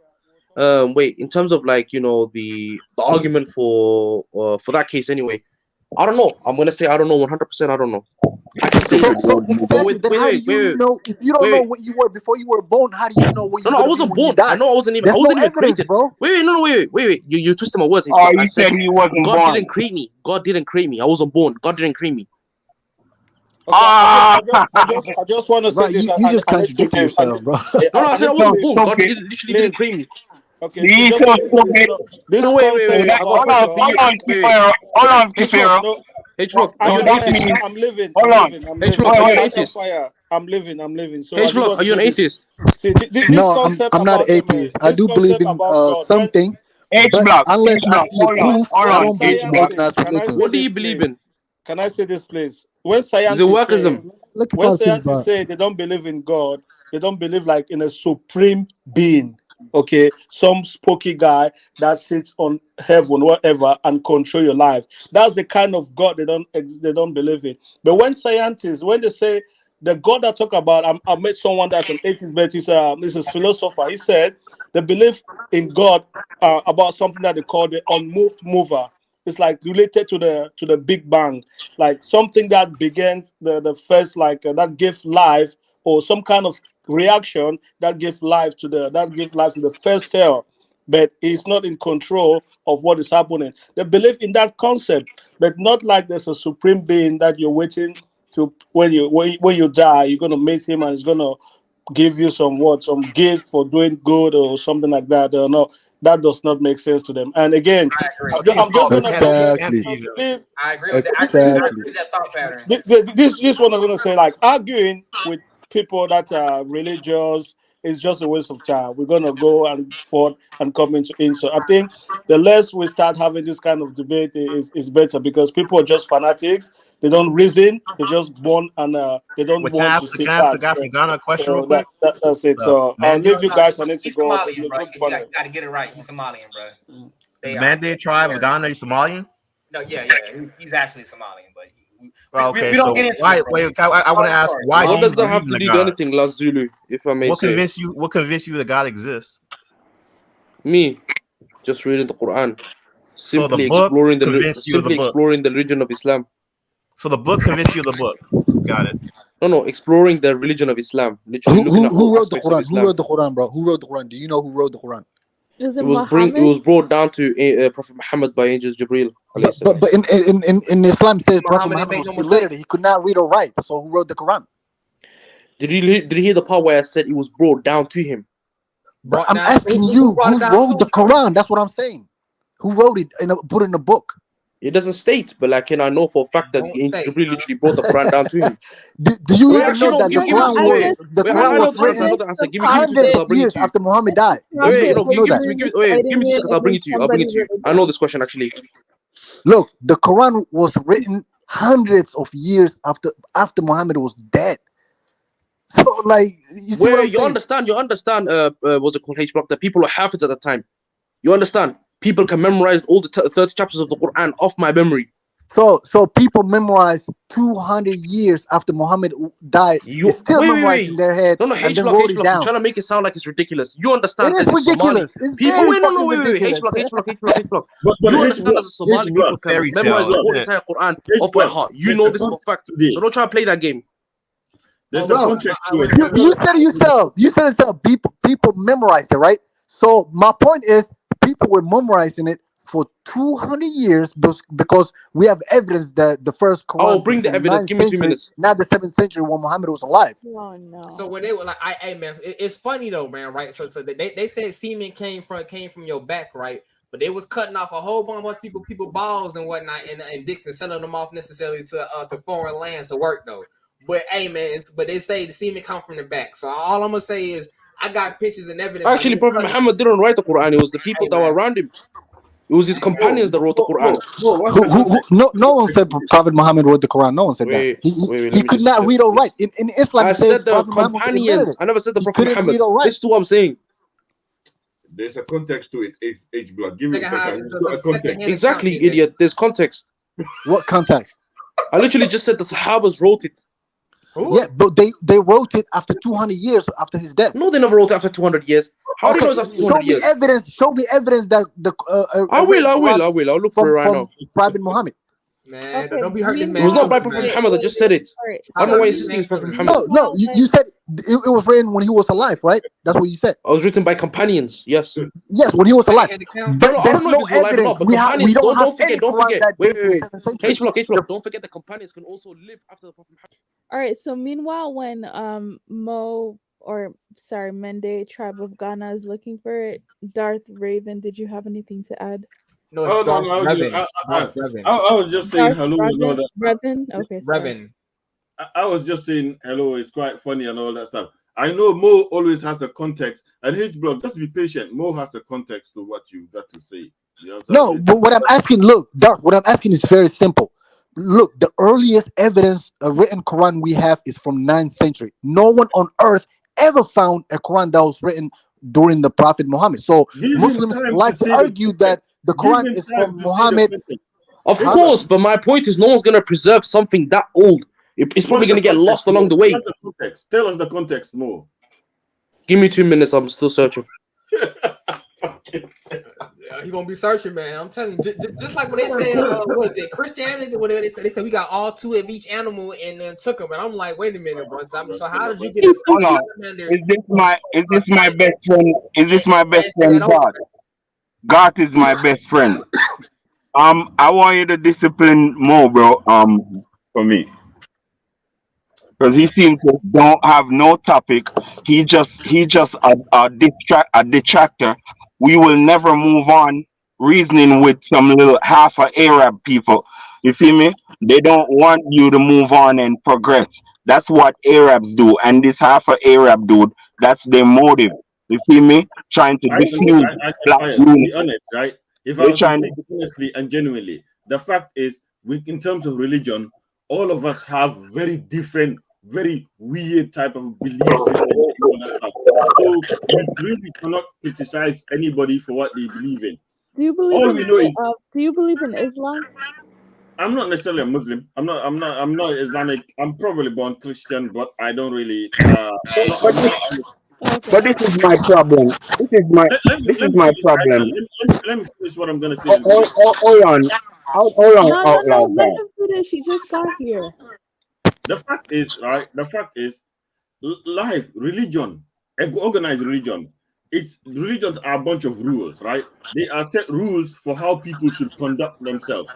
Wait, in terms of like the argument for that case anyway, I don't know. I'm gonna say I don't know 100%. I don't know. I can say that. So exactly. Then how do you know if you don't know what you were before you were born? How do you know what you're No, I gonna be wasn't when you born. die? I know I wasn't even. There's I no wasn't even evidence, created, bro. Wait. You twisted my words. Oh, I you said he wasn't God born. didn't create me. God didn't create me. I wasn't born. God didn't create me. Okay, I just want to say Right, this. you just I need to contradicted give. yourself, bro. No, I said I wasn't born. God okay. literally didn't create me. Okay, so just to give you this concept I got a about question for you. Hold on, Kifero. No, H-Block, are I you can an fire. atheist? I'm living. Hold on. H-Block, are you an I can atheist? fire. I'm living. So I just H-Block, want are to you say an this. atheist? See, this No, concept I'm not about atheist. I this do believe concept in about God. something, H but block. unless I see a proof, I Hold on. don't believe in Science organized can I religion. say What do this, you believe in? please? Can I say this, please? When Is it scientists say workism? Look at politics, they don't believe in God, they don't believe like in a supreme being. Okay, some spooky guy that sits on heaven, whatever, and control your life. That's the kind of God they don't believe in. But when scientists, when they say the God I talk about, I met someone that's an atheist, but he's a philosopher. He said they believe in God about something that they call the unmoved mover. It's like related to the Big Bang, like something that begins the first that gave life, or some kind of reaction that gives life to the first cell, but it's not in control of what is happening. They believe in that concept, but not like there's a supreme being that you're waiting to when you die, you're gonna meet him and he's gonna give you some gift for doing good or something like that. No, that does not make sense to them. And again, I'm just gonna Exactly. I agree with that. I Exactly. agree with that thought pattern. this one I'm gonna say, like, arguing with people that are religious is just a waste of time. We're gonna go and forth and come into insult. I think the less we start having this kind of debate is better, because people are just fanatics. They don't reason. They're just born and they don't Wait, can I want to ask, see can I ask the that. guy from Ghana a question real So quick? that's it. The So I'll Mandate leave you guys. I need to He's go. Somalian, bro. Good You panel. got to get it right. He's Somalian, bro. the Mandate tribe of Ghana is Somalian? No, yeah. He's actually Somalian, but Okay, we don't so get into why? it, bro. Wait, I want to ask, why What do you does that believe have in to the do with God? anything, Last Zulu, if I may What say? convinced you that God exists? Me, just reading the Quran, So the simply book exploring convinced you of the book. the religion of Islam. So the book convinced you of the book. Got it. No, exploring the religion of Islam, literally looking at all Who wrote the aspects of Quran? Who Islam. wrote the Quran, bro? Who wrote the Quran? Do you know who wrote the Quran? Is it It Muhammad? was brought down to Prophet Muhammad by angels Jibril. But in Islam it says Prophet Muhammad Muhammad didn't was make no mistake. illiterate. He could not read or write. So who wrote the Quran? Did you hear the part where I said it was brought down to him? But I'm asking you, who wrote the Quran? That's what I'm saying. Who wrote it and put it in a book? It doesn't state, but like, I know for a fact that angel Jibril literally brought the Quran down to him. Do you Wait, even actually, know no, that the give me Quran I know was the answer. I know written the answer. Give me 2 hundreds seconds. I'll of bring it years to you. after Muhammad died? Do Wait, you no, know give that? it to me. Give me 2 seconds. I'll bring it to you. I'll bring it to you. I know this question actually. Look, the Quran was written hundreds of years after Muhammad was dead. So, like, you see what I'm You saying? understand, what's it called, H-Block, that people were Hafiz at the time. You understand? People can memorize all the 30 chapters of the Quran off my memory. So people memorize 200 years after Muhammad died. It's still memorized in their head, No, and then H-Block, wrote it you're down. trying to make it sound like it's ridiculous. You It understand is as a Somali ridiculous. It's people. very Wait, no, fucking ridiculous. H-Block. But You understand as a Somali people can fairy memorize tale, the whole isn't it? entire Quran off by heart. You know this for a fact. So don't try to play that game. There's a context to it. You said it yourself. You said it yourself. People memorized it, right? So my point is, people were memorizing it for 200 years because we have evidence that the first Quran I'll bring was the from evidence. 9th Give me 2 century, minutes. not the 7th century when Muhammad was alive. Oh no. So when they were like, hey man, it's funny though, man, right? So they said semen came from your back, right? But they was cutting off a whole bunch of people balls and whatnot, and dicks, and selling them off necessarily to foreign lands to work though. But hey man, but they say the semen come from the back. So all I'm gonna say is I got pictures and evidence. Actually, Prophet Muhammad didn't write the Quran. It was the people that were around him. It was his companions that wrote the Quran. No one said Prophet Muhammad wrote the Quran. No one said that. He could not read or write. In Islam, I it says said the Prophet Muhammad was illiterate. companions. I never said the He Prophet couldn't Muhammad. read or write. Listen to what I'm saying. There's a context to it. H blood. Give it a Second second. hand, It's the got a context. second-hand Exactly, account, yeah. idiot. There's context. What context? I literally just said the Sahabas wrote it. Yeah, but they wrote it after 200 years after his death. No, they never wrote it after 200 years. How do you know it's after 200 years? Show me evidence that the I will. I'll look for it right now. Prophet Muhammad. Man, Okay, don't be hurting this It man. was not by feelings, Prophet man. Muhammad. I just said it. Alright, I don't know why you're so- insisting it's Prophet Muhammad. No, you said it was written when he was alive, right? That's what you said. I was written by companions. Yes. Yes, when he was alive. No, But I there's don't know no if it's alive or evidence. not, but We companions, don't have any don't Quran forget. that Wait. dates in the 7th century. H-block, don't forget the companions can also live after the Prophet Muhammad. All right. So meanwhile, when Mende tribe of Ghana is looking for it, Darth Raven, did you have anything to add? No, Oh it's no, Darth no, Revan. I was just saying Darth hello and all that. Revan? Okay, sorry. Revan. I was just saying hello. It's quite funny and all that stuff. I know Mo always has a context, and H block. Just be patient. Mo has a context to what you got to say. You know what I'm No, saying? but what I'm asking, look, Darth, what I'm asking is very simple. Look, the earliest evidence, a written Quran we have is from 9th century. No one on earth ever found a Quran that was written during the Prophet Muhammad. So Give him Muslims time like to to say argue that the Give Quran him is time from to say the Muhammad. context. Of course, but my point is no one's going to preserve something that old. It's probably going to get lost along the way. What's the context? Tell us the context more. Give me 2 minutes. I'm still searching. Yeah, he gonna be searching, man. I'm telling you, just like when they say, what is it, Christianity? When they said we got all 2 of each animal and then took them, and I'm like, wait a minute, bro. So how did you get a Hold on. Is this my best friend? Is this my best friend God? God is my best friend. I want you to discipline Mo, bro. For me. Because he seems to don't have no topic. He just a detractor. We will never move on reasoning with some little half a Arab people. You see me? They don't want you to move on and progress. That's what Arabs do. And this half a Arab dude, that's their motive. You see me? Trying to diffuse black To unity. be honest, right? If I They're was to trying speak honestly and genuinely, the fact is, in terms of religion, all of us have very different, very weird type of belief system. And all that stuff. So we really cannot criticize anybody for what they believe in. Do you believe All in we know is do you believe in Islam? I'm not necessarily a Muslim. I'm not Islamic. I'm probably born Christian, but I don't really But this is my problem. This is my problem. Let me finish what I'm gonna say. Hold on. Hold on, No, outlaw let guy. him finish. He just got here. The fact is, right? The fact is, life, religion, organized religion. Religions are a bunch of rules, right? They are set rules for how people should conduct themselves.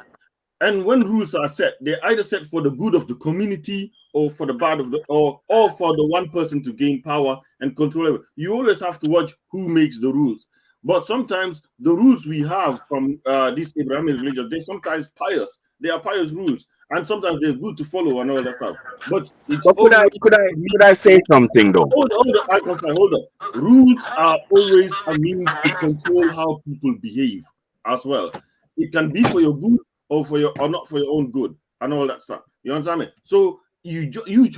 And when rules are set, they're either set for the good of the community or for the bad of the or for the one person to gain power and control it. You always have to watch who makes the rules. But sometimes the rules we have from these Abrahamic religions, they're sometimes pious. They are pious rules, and sometimes they're good to follow and all that stuff. But it's But always could I say something though? hold on. Rules are always a means to control how people behave as well. It can be for your good or not for your own good and all that stuff. You understand me? So you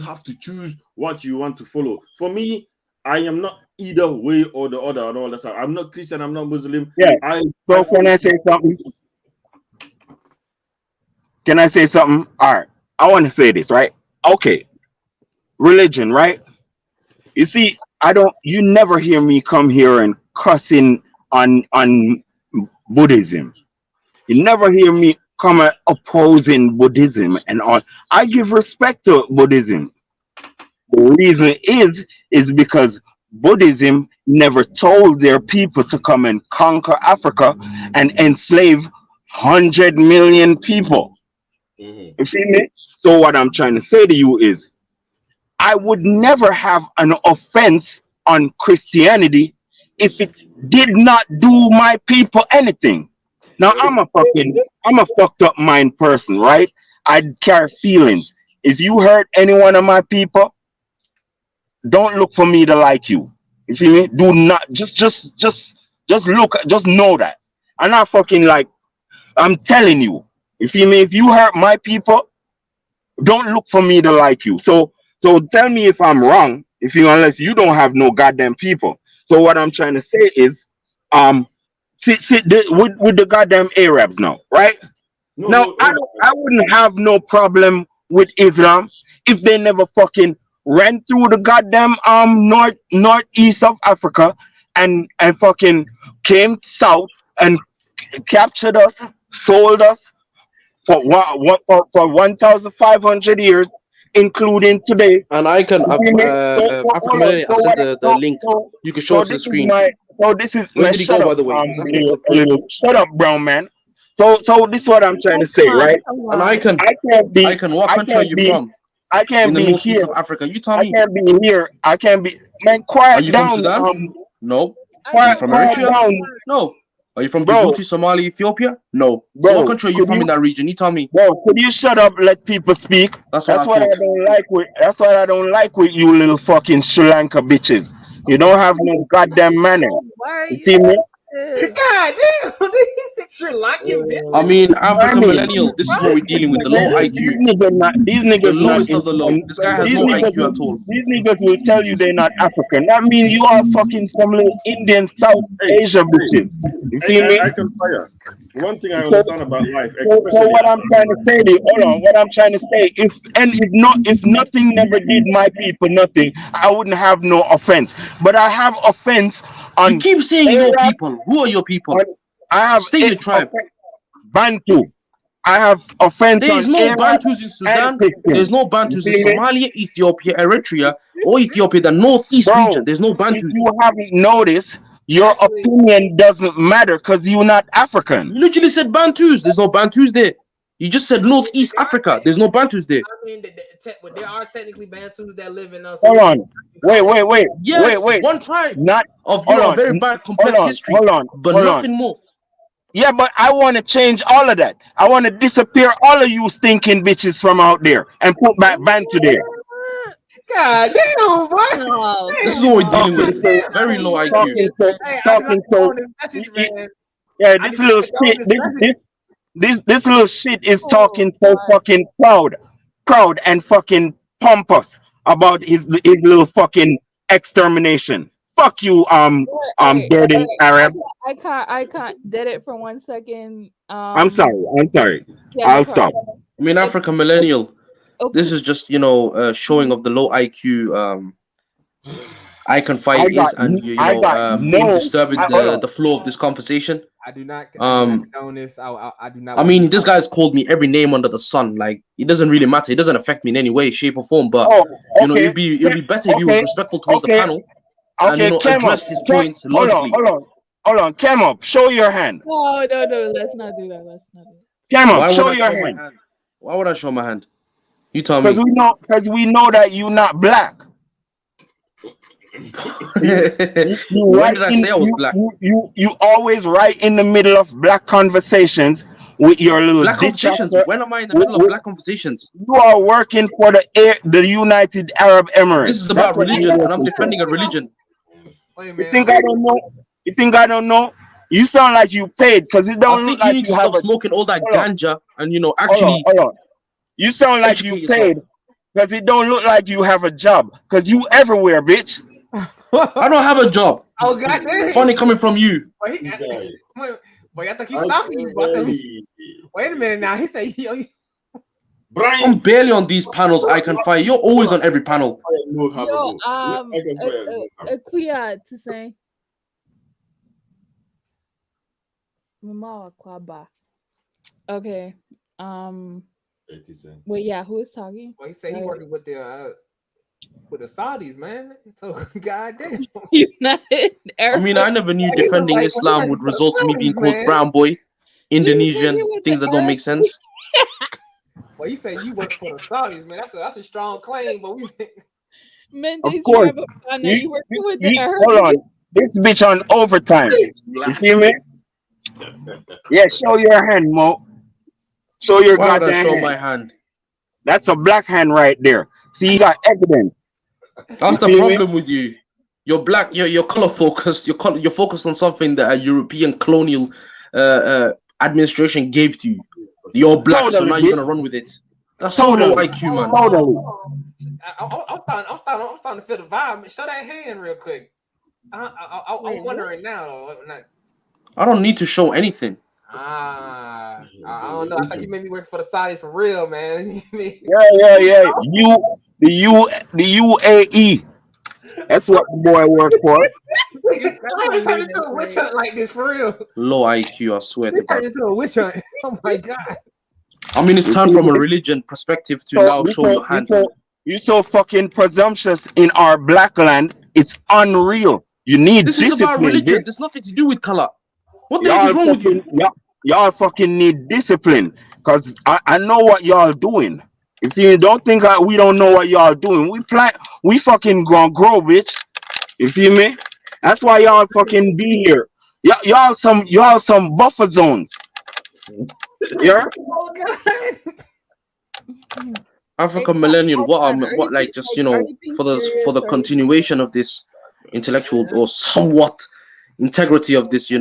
have to choose what you want to follow. For me, I am not either way or the other and all that stuff. I'm not Christian. I'm not Muslim. Yeah. So can I say something? Can I say something? All right. I want to say this, right? Okay. Religion, right? You see, you never hear me come here and cussing on Buddhism. You never hear me come opposing Buddhism and all. I give respect to Buddhism. The reason is because Buddhism never told their people to come and conquer Africa and enslave 100 million people. You see me? So what I'm trying to say to you is, I would never have an offense on Christianity if it did not do my people anything. Now I'm a fucked up mind person, right? I carry feelings. If you hurt any one of my people, don't look for me to like you. You see me? Do not just look, just know that. I'm not fucking like, I'm telling you. You feel me? If you hurt my people, don't look for me to like you. So tell me if I'm wrong, unless you don't have no goddamn people. So what I'm trying to say is, with the goddamn Arabs now, right? No, Now, hold on. I wouldn't have no problem with Islam if they never fucking ran through the goddamn northeast of Africa and fucking came south and captured us, sold us for 1,500 years, including today. And I can You feel me? African Hold on. Millennium. I sent the link. You can show So it to the this is screen. Where man, did he shut go, up, by the way? He's asking for shut up, brown man. So this is what I'm trying to say, right? And I can. What country are you from? I can't In the be northeast here. of Africa. You tell I me. can't be here. I can't be. Man, Are quiet you from down. Sudan? No. Are you from Quiet Eritrea? down, No. Are you from bro. Djibouti, Somalia, Ethiopia? No. So what Bro, country are you could from you, in that region? You tell me. bro, could you shut up? Let people speak. That's what I That's what I thought. don't like with. That's what I don't like with you little fucking Sri Lanka bitches. You don't have no goddamn manners. Why are You you see me? God damn, these Sri Lankan bitches. I mean, I African mean, millennial. This is what we're dealing with. The low IQ. these The niggas not lowest of the low. This guy has these no niggas IQ at all. these niggas will tell you they're not African. That means you are fucking some little Indian South Hey, Asia bitches. You hey, feel me? I can fire. One thing I So, understand about life, so especially what I'm trying to say to you, hold on, what I'm trying to say, if nothing never did my people nothing, I wouldn't have no offense. But I have offense You on keep saying your Arab, people. Who are your people? on, I have State your tribe. Bantu. I have offense There is on no Arab Bantus in and Sudan. Christian. There's no You Bantus in feel me? Somalia, Ethiopia, Eritrea, or Ethiopia, the northeast region. Bro, There's no if Bantus. you haven't noticed, your Actually, opinion doesn't matter because you're not African. You literally said Bantus. There's no Bantus there. You just said northeast Africa. There's no Bantus there. I mean, there are technically Bantus that live in Hold on. Wait. Yes, one tribe Not of hold a on. very bad, complex history, but Hold nothing on. more. Yeah, but I want to change all of that. I want to disappear all of you stinking bitches from out there and put back Bantu there. God damn, boy. No, This is come what we're on. dealing with. Very low IQ. Hey, I do not condone this message, man. Yeah, I this do little not condone shit, this message. this little shit is Oh, talking so fucking proud and fucking pompous about his little fucking extermination. Fuck you, Alright, dirty Arab. I can't did it for 1 second. I'm sorry. Yeah, no I'll stop. problem. I mean, African millennial. Okay. This is just showing of the low IQ icon fight is, and being disturbing the flow of this conversation. I do not condone this. I do not. I mean, this guy's called me every name under the sun. Like, it doesn't really matter. It doesn't affect me in any way, shape, or form. But it'd be better if he was respectful toward the panel and address his points logically. Hold on, Cam up. Show your hand. No, let's not do that. Cam up. Show your hand. Why would I show my hand? You tell me. Because we know that you're not black. When did I say I was black? You always right in the middle of black conversations with your little black conversations. When am I in the middle of black conversations? You are working for the United Arab Emirates. This is about religion, and I'm defending a religion. You think I don't know? You think I don't know? You sound like you paid because it don't look like you need to stop smoking all that ganja and actually. Hold on. You sound like you paid because it don't look like you have a job because you everywhere, bitch. I don't have a job. Oh god damn. Funny coming from you. Boy, I think he's stalking you. Wait a minute now. He said Brian. I'm barely on these panels. I can fight. You're always on every panel. Yo, Kuya to say. Mama Kwaba. Okay. Wait, yeah, who is talking? Well, he said he working with the Saudis, man. So goddamn. I mean, I never knew defending Islam would result in me being called brown boy, Indonesian, things that don't make sense. Well, you say you work for the Saudis, man. That's a strong claim, but we. Man, of course. You working with the Arab. Hold on, this bitch on overtime. You feel me? Yeah, show your hand, Mo. Show your goddamn hand. Show my hand. That's a black hand right there. See, you got evidence. That's the problem with you. You're black. You're color focused. You're focused on something that a European colonial administration gave to you. You're black, so now you're gonna run with it. That's so low IQ, man. Totally. I'm starting to feel the vibe. Show that hand real quick. I'm wondering now. I don't need to show anything. I don't know. I think you made me work for the Saudis for real, man. Yeah. The UAE. That's what the boy worked for. How you turn into a witch hunt like this for real? Low IQ, I swear to You turned God. into a witch hunt. Oh my god. I mean, it's turned from a religion perspective to now show your hand. You're so fucking presumptuous in our black land. It's unreal. You need This is discipline. about religion. Bitch. There's nothing to do with color. What the heck is wrong with you? Y'all fucking need discipline. Cause I know what y'all doing. If you don't think we don't know what y'all doing, we fucking gonna grow, bitch. You feel me? That's why y'all fucking be here. Y'all some buffer zones. Yeah. Oh god. African millennial. What like just for the continuation of this intellectual or somewhat integrity of this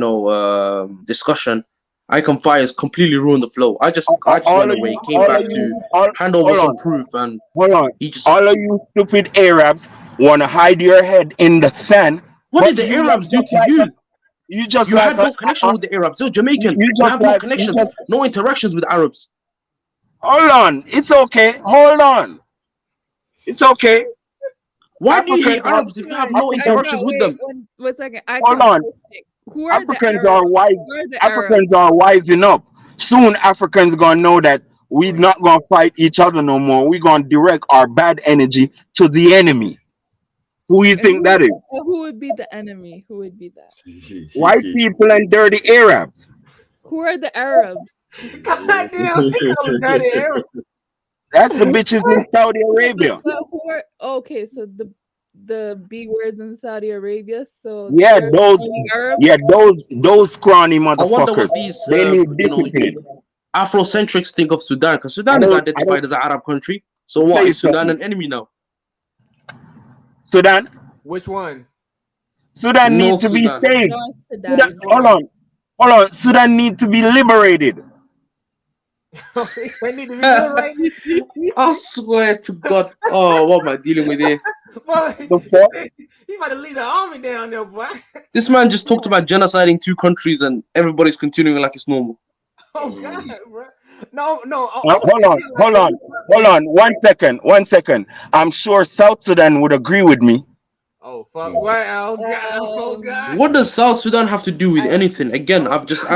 discussion. Icon Fire has completely ruined the flow. I just went away, came back to hand over some proof, and hold on. He just, all of you stupid Arabs want to hide your head in the sand. What did the Arabs do to you? You had no connection with the Arabs. You're Jamaican. You have no connections, no interactions with Arabs. Hold on, it's okay. Hold on, it's okay. Why do you hate Arabs if you have no interactions with them? One second. Hold on. Who are Africans the are wise. Africans are wising up. Soon Africans gonna know that we're not gonna fight each other no more. We're gonna direct our bad energy to the enemy. Who you think that is? Who would be the enemy? Who would be that? White people and dirty Arabs. Who are the Arabs? God damn, he called them dirty Arabs. That's the bitches in Saudi Arabia. But who are okay? So the B words in Saudi Arabia. So Yeah, those scrawny motherfuckers. I wonder what these they need discipline. Afrocentrics think of Sudan, because Sudan is identified as an Arab country. So what is Sudan an enemy now? Sudan? Which one? Sudan needs to be saved. Hold on. Sudan needs to be liberated. They need to be liberated. I swear to God. Oh, what am I dealing with here? Boy, he about to lead the army down there, boy. This man just talked about genociding 2 countries and everybody's continuing like it's normal. Oh God, bro. No. Hold on. 1 second. I'm sure South Sudan would agree with me. Oh fuck! What? Oh God! What does South Sudan have to do with anything? Again, I just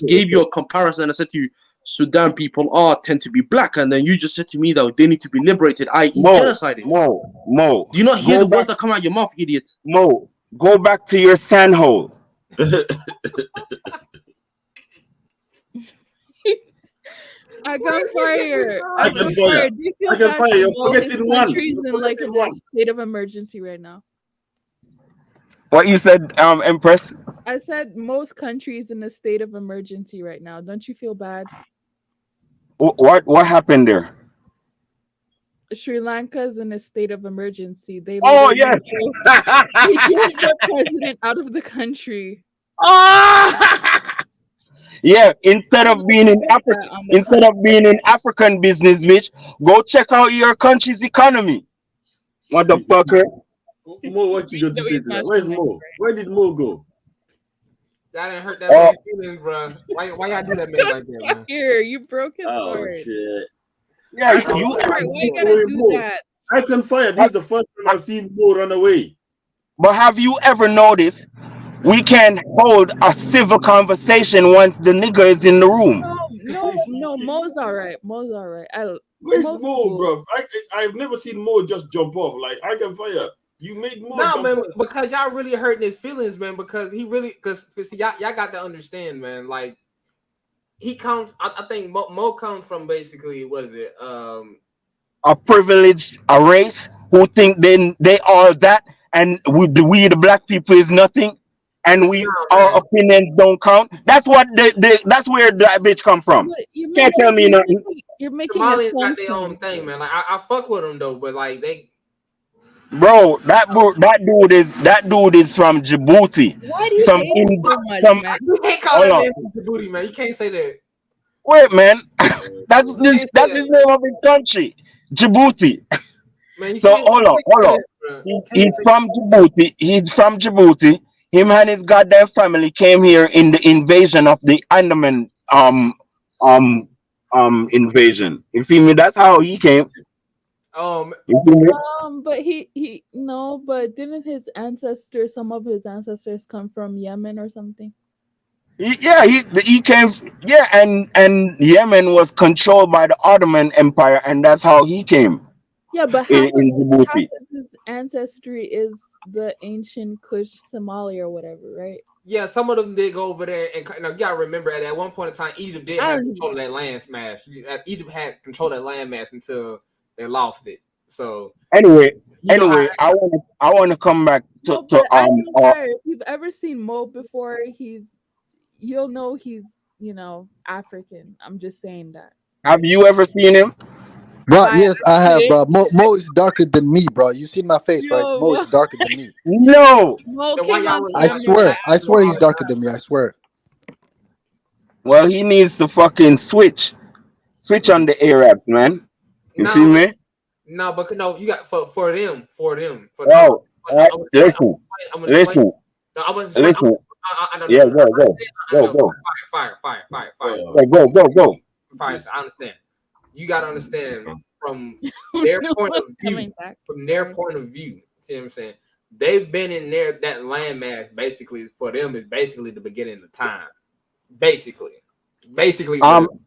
gave you a comparison. I said to you, Sudan people tend to be black, and then you just said to me that they need to be liberated, i.e., genocided. Mo. Do you not hear the words that come out of your mouth, idiot? Mo, go back to your sand hole. I got fire. I can fire. Do you feel I can bad fire. You're for forgetting one. countries in like in a state of emergency right now? What you said, Empress? I said most countries in a state of emergency right now. Don't you feel bad? What happened there? Sri Lanka's in a state of emergency. They yes. they kicked the president out of the country. Yeah, instead of being in African business, bitch, go check out your country's economy, motherfucker. Mo, what you going to say to that? Where's Mo? Where did Mo go? That didn't hurt that man's feelings, bro. Why y'all do that man like that, man? Here, you broke his heart. Oh shit! Yeah, why you gotta do that? I can fire. This is the first time I've seen Mo run away. But have you ever noticed we can hold a civil conversation once the nigga is in the room? No, Mo's all right. Mo's all right. Where's Mo, bro? I've never seen Mo just jump off. Like, I can fire. You made Mo. No, man, because y'all really hurting his feelings, man. Because see, y'all got to understand, man. Like, he comes. I think Mo comes from basically what is it? A privileged a race who think they are that, and we the black people is nothing, and our opinions don't count. That's what that's where that bitch come from. Can't tell me nothing. You're making Somalians got their own thing, man. Like I fuck with them though, but like they. Bro, that dude is from Djibouti. Why do you hate so much, man? You can't call that man from Djibouti, man. You can't say that. Wait, man. That's his name of his country, Djibouti. Man, so hold on. He's from Djibouti. him and his goddamn family came here in the invasion of the Andaman invasion. You feel me? That's how he came. You feel me? But he no, but didn't his ancestors, some of his ancestors, come from Yemen or something? He came. Yeah, and Yemen was controlled by the Ottoman Empire, and that's how he came. Yeah, but in half Djibouti. of his ancestry is the ancient Kush, Somalia, or whatever, right? Yeah, some of them did go over there, and you gotta remember at one point in time, Egypt did have control of that land smash. Egypt had control of that land mass until they lost it. So Anyway, I want to come back to If you've ever seen Mo before, you'll know he's African. I'm just saying that. have you ever seen him? Bro, yes, I have, bro. Mo is darker than me, bro. You see my face, right? Yo, Mo is darker than me. No. Mo Then why came y'all on was I down camera. here swear. I swear all he's the darker time? than me. I swear. Well, he needs to fucking switch on the Arabs, man. You feel me? No, but no, you got for them. Oh, listen. I'm gonna explain. No, I'm gonna explain. Listen. I know. Yeah, go. Fire. Yeah, go. Fire. I understand. You gotta understand from their point of view. From their point of view, see what I'm saying? They've been in there. That landmass basically for them is basically the beginning of time. Basically. African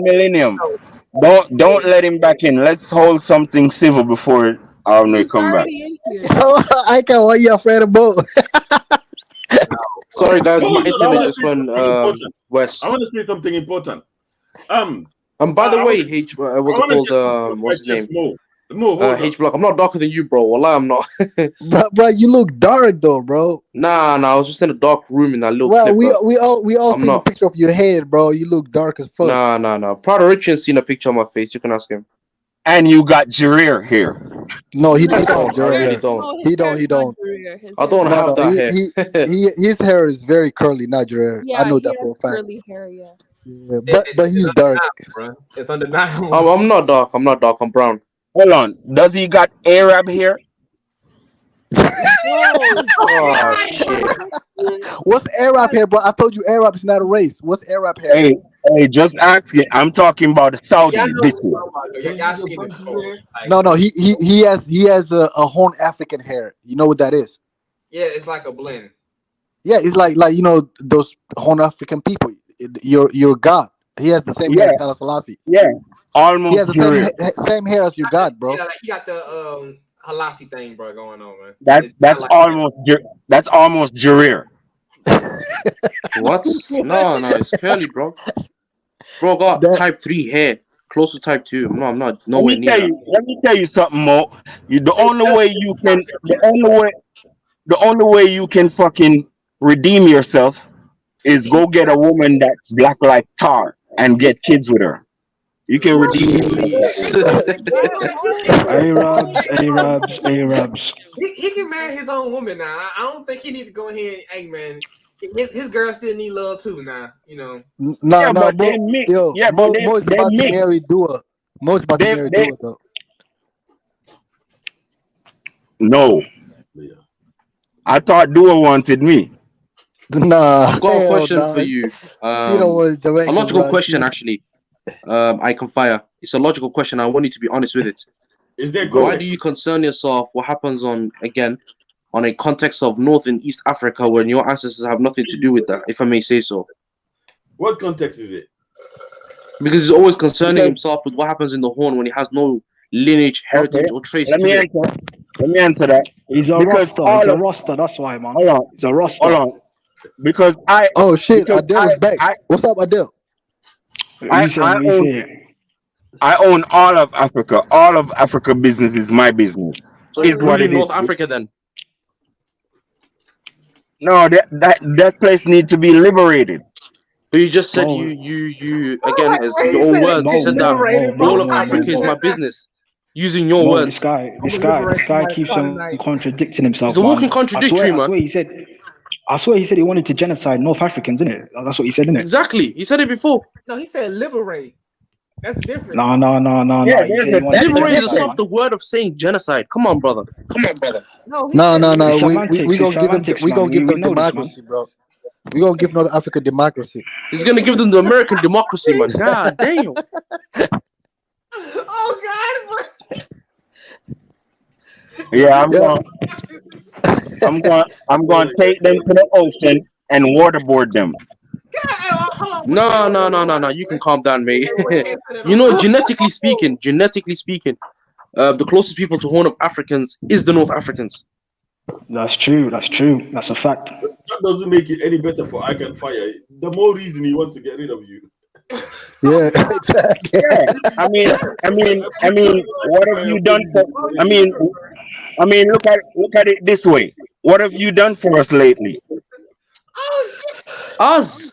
Millennium. Don't let him back in. Let's hold something civil before they come back. I can't. What you afraid about? Sorry, guys, my I internet wanna just say went something important. west. I want to say something important. By the I way, wanna- H, I what's it wanna called? get What's his name? Mo, hold on. H Block. I'm not darker than you, bro. Wallah, I'm not. Bro, you look dark though, bro. Nah, I was just in a dark room in that little Well, clip, bro. we all I'm seen a not. picture of your head, bro. You look dark as fuck. Nah. Proud of Richard's seen a picture of my face. You can ask him. And you got Jareer here. No, he don't I have really hair. don't. He don't. I don't No, have no. that hair. His hair is very curly, not your hair. I Yeah, know he that for a has fact. curly hair. Yeah. Yeah, but he's dark. Bro. It's undeniable. I'm not dark. I'm brown. Hold on. Does he got Arab here? Oh shit. What's Arab hair, bro? I told you Arab is not a race. What's Arab hair? Hey, just ask it. I'm talking about the Saudi. Y'all seen it before. No. He has a Horn African hair. You know what that is? Yeah, it's like a blend. Yeah, it's like those Horn African people. Your God. He has the same hair as Haile Selassie. Yeah, almost. He has the same hair as your God, bro. Yeah, like he got the Halasi thing, bro, going on, man. That's almost Jareer. What? No, it's curly, bro. Bro got type 3 hair, close to type 2. I'm not nowhere near that. Let me tell you something, Mo. The only way you can fucking redeem yourself is go get a woman that's black like tar and get kids with her. You can redeem Arabs. He can marry his own woman now. I don't think he need to go ahead. Hey, man, his girl still need love too. Now, you know. Mo is about to marry Dua. Mo is about to marry Dua, though. No. I thought Dua wanted me. Nah. I've got a question for you. A logical question, actually. I can fire. It's a logical question. I want you to be honest with it. Why do you concern yourself? What happens on a context of North and East Africa when your ancestors have nothing to do with that, if I may say so? What context is it? Because he's always concerning himself with what happens in the Horn when he has no lineage, heritage, or trace. Let me answer that. He's a roster. That's why, man. Hold on. He's a roster. Hold on. Because Oh shit, Adele's back. What's up, Adele? I own all of Africa. All of Africa business is my business. So it's really North Africa then? No, that place needs to be liberated. But you just said you again as your own words. You said that all of Africa is my business. Using your words. This guy keeps on contradicting himself. He's a walking contradictory, man. I swear he said he wanted to genocide North Africans, innit? That's what he said, innit? Exactly. He said it before. No, he said liberate. That's the difference. No. Yeah, You there's say a you want that's to the Liberate is a difference. softer word of saying genocide. Come on, brother. No, he No, said no, It's no. semantics. We It's gonna give them. semantics, We man. gonna give We them know this, man. democracy, bro. We gonna give North Africa democracy. He's gonna give them the American democracy, man. God damn. Oh God! Yeah, Yeah. I'm going to take them to the ocean and waterboard them. Hold on, No. You can calm down, mate. You know, genetically speaking, the closest people to Horn of Africans is the North Africans. That's true. That's a fact. That doesn't make it any better for I Can Fire. The more reason he wants to get rid of you. Yeah, exactly. Yeah, I mean, what have you done for? I mean, look at it this way. What have you done for us lately? Us.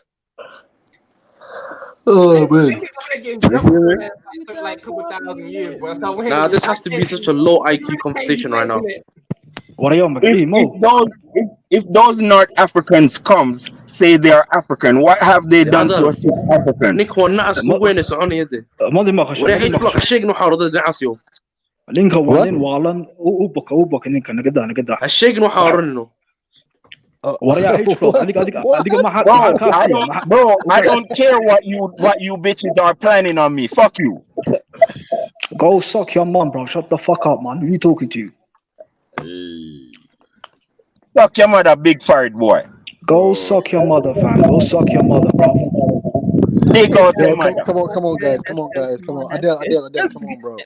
Oh man. They get jumped for the last, like a couple thousand years, bro. So when Nah, this has to be such a low IQ conversation right now. What are you on, Mo? If those North Africans comes say they are African, what have they done to us African? Nick هو النعس مو وين يسعون يده. ما دي ما ولا يحيط لك الشيء إنه حارض النعس يوم. لينك وانين والن وبك لينك نقدر الشيء إنه حارنه. وريا هيك فلو أديك ما حد Bro, I don't care what you bitches are planning on me. Fuck you. Go suck your mom, bro. Shut the fuck up, man. Who you talking to? Suck your mother, big fired boy. Go suck your mother, fam. Go suck your mother, bro. Dig out your Yo, mother. come on, guys. Come on, Adele, come on, bro.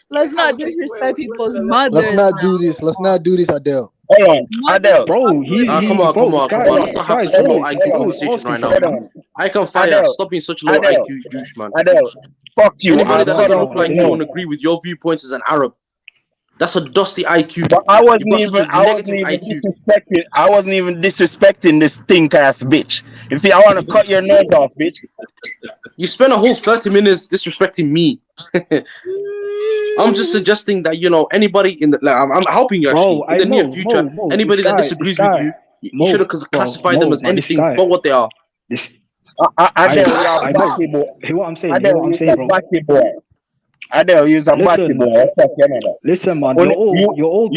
Let's not disrespect people's mothers. Let's not do this. Let's not do this, Adele. Hold on, Adele. Bro, come on. Let's not have such a low IQ conversation right now. I Can Fire. Stop being such a low IQ douche, man. Adele, fuck you. Anybody that doesn't look like you and agree with your viewpoints is an Arab. That's a dusty IQ. But I wasn't even disrespecting this stink ass bitch. If I want to cut your nose off, bitch. You spent a whole 30 minutes disrespecting me. I'm just suggesting that, you know, anybody in the I'm helping you actually. In the near future, anybody that disagrees with you, you should have classified them as anything but what they are. Hear what I'm saying, bro. Adele, you're a batty boy. Listen, man, you're all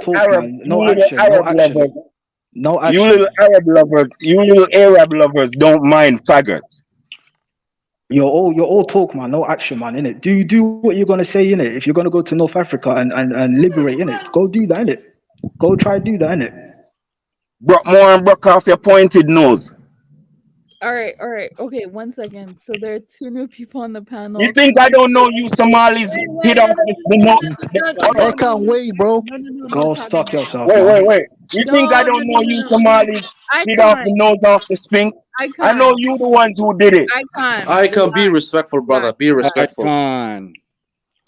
talk, man. No action. You little Arab lovers don't mind faggots. You're all talk, man. No action, man. Innit? Do what you're gonna say, innit? If you're gonna go to North Africa and liberate, innit? Go do that, innit? Go try do that, innit? Brock more and broke off your pointed nose. All right. Okay, 1 second. So there are two new people on the panel. You think I don't know you Somalis hit off the I can't wait, bro. Go stuck yourself. Wait. You think I don't know you Somalis hit off the nose off the spink? I know you the ones who did it. I can be respectful, brother. Be respectful.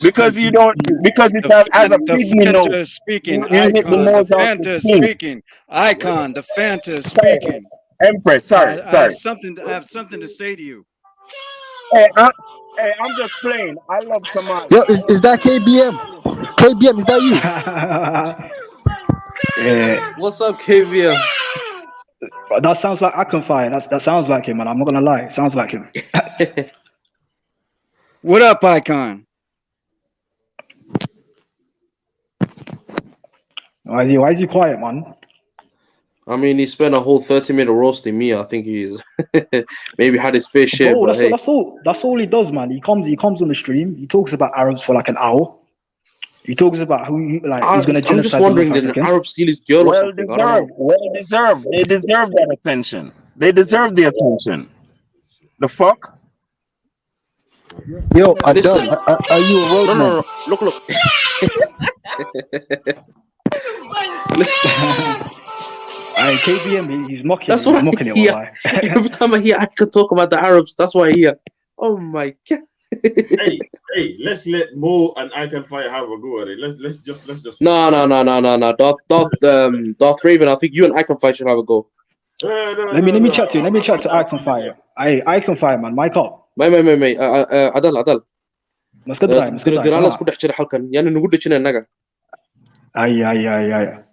Because you don't. Because it's as a pygmy nose. Speaking. You hit the nose off the spink. Speaking. Icon. The Fanta is speaking. Empress, sorry. I have something to say to you. Hey, I'm just playing. I love Somalia. Yo, is that KBM? KBM, is that you? Yeah. What's up, KBM? That sounds like I Can Fire. That sounds like him, man. I'm not gonna lie. It sounds like him. What up, Icon? Why is he quiet, man? I mean, he spent a whole 30-minute roasting me. I think he's maybe had his fair share. Bro, but that's all he does, man. He comes on the stream. He talks about Arabs for like an hour. He talks about he's gonna genocide. I'm just wondering, did an Arab steal his girl or something? Well deserved. They deserve that attention. They deserve the attention. The fuck? Yo, Adele, are you a road man? No. Look. KBM, he's mocking. That's what mocking it. Yeah. Every time I hear I could talk about the Arabs, that's why I hear. Oh my god. hey, let's let Mo and I Can Fire have a go at it. Let's just. No. Darth Raven, I think you and I Can Fire should have a go. Let me chat to you. Let me chat to I Can Fire. I Can Fire, man. Mic up. مي عدل مسكت درالا سكو دحجر حلقا يعني نقول لك هنا نجا اي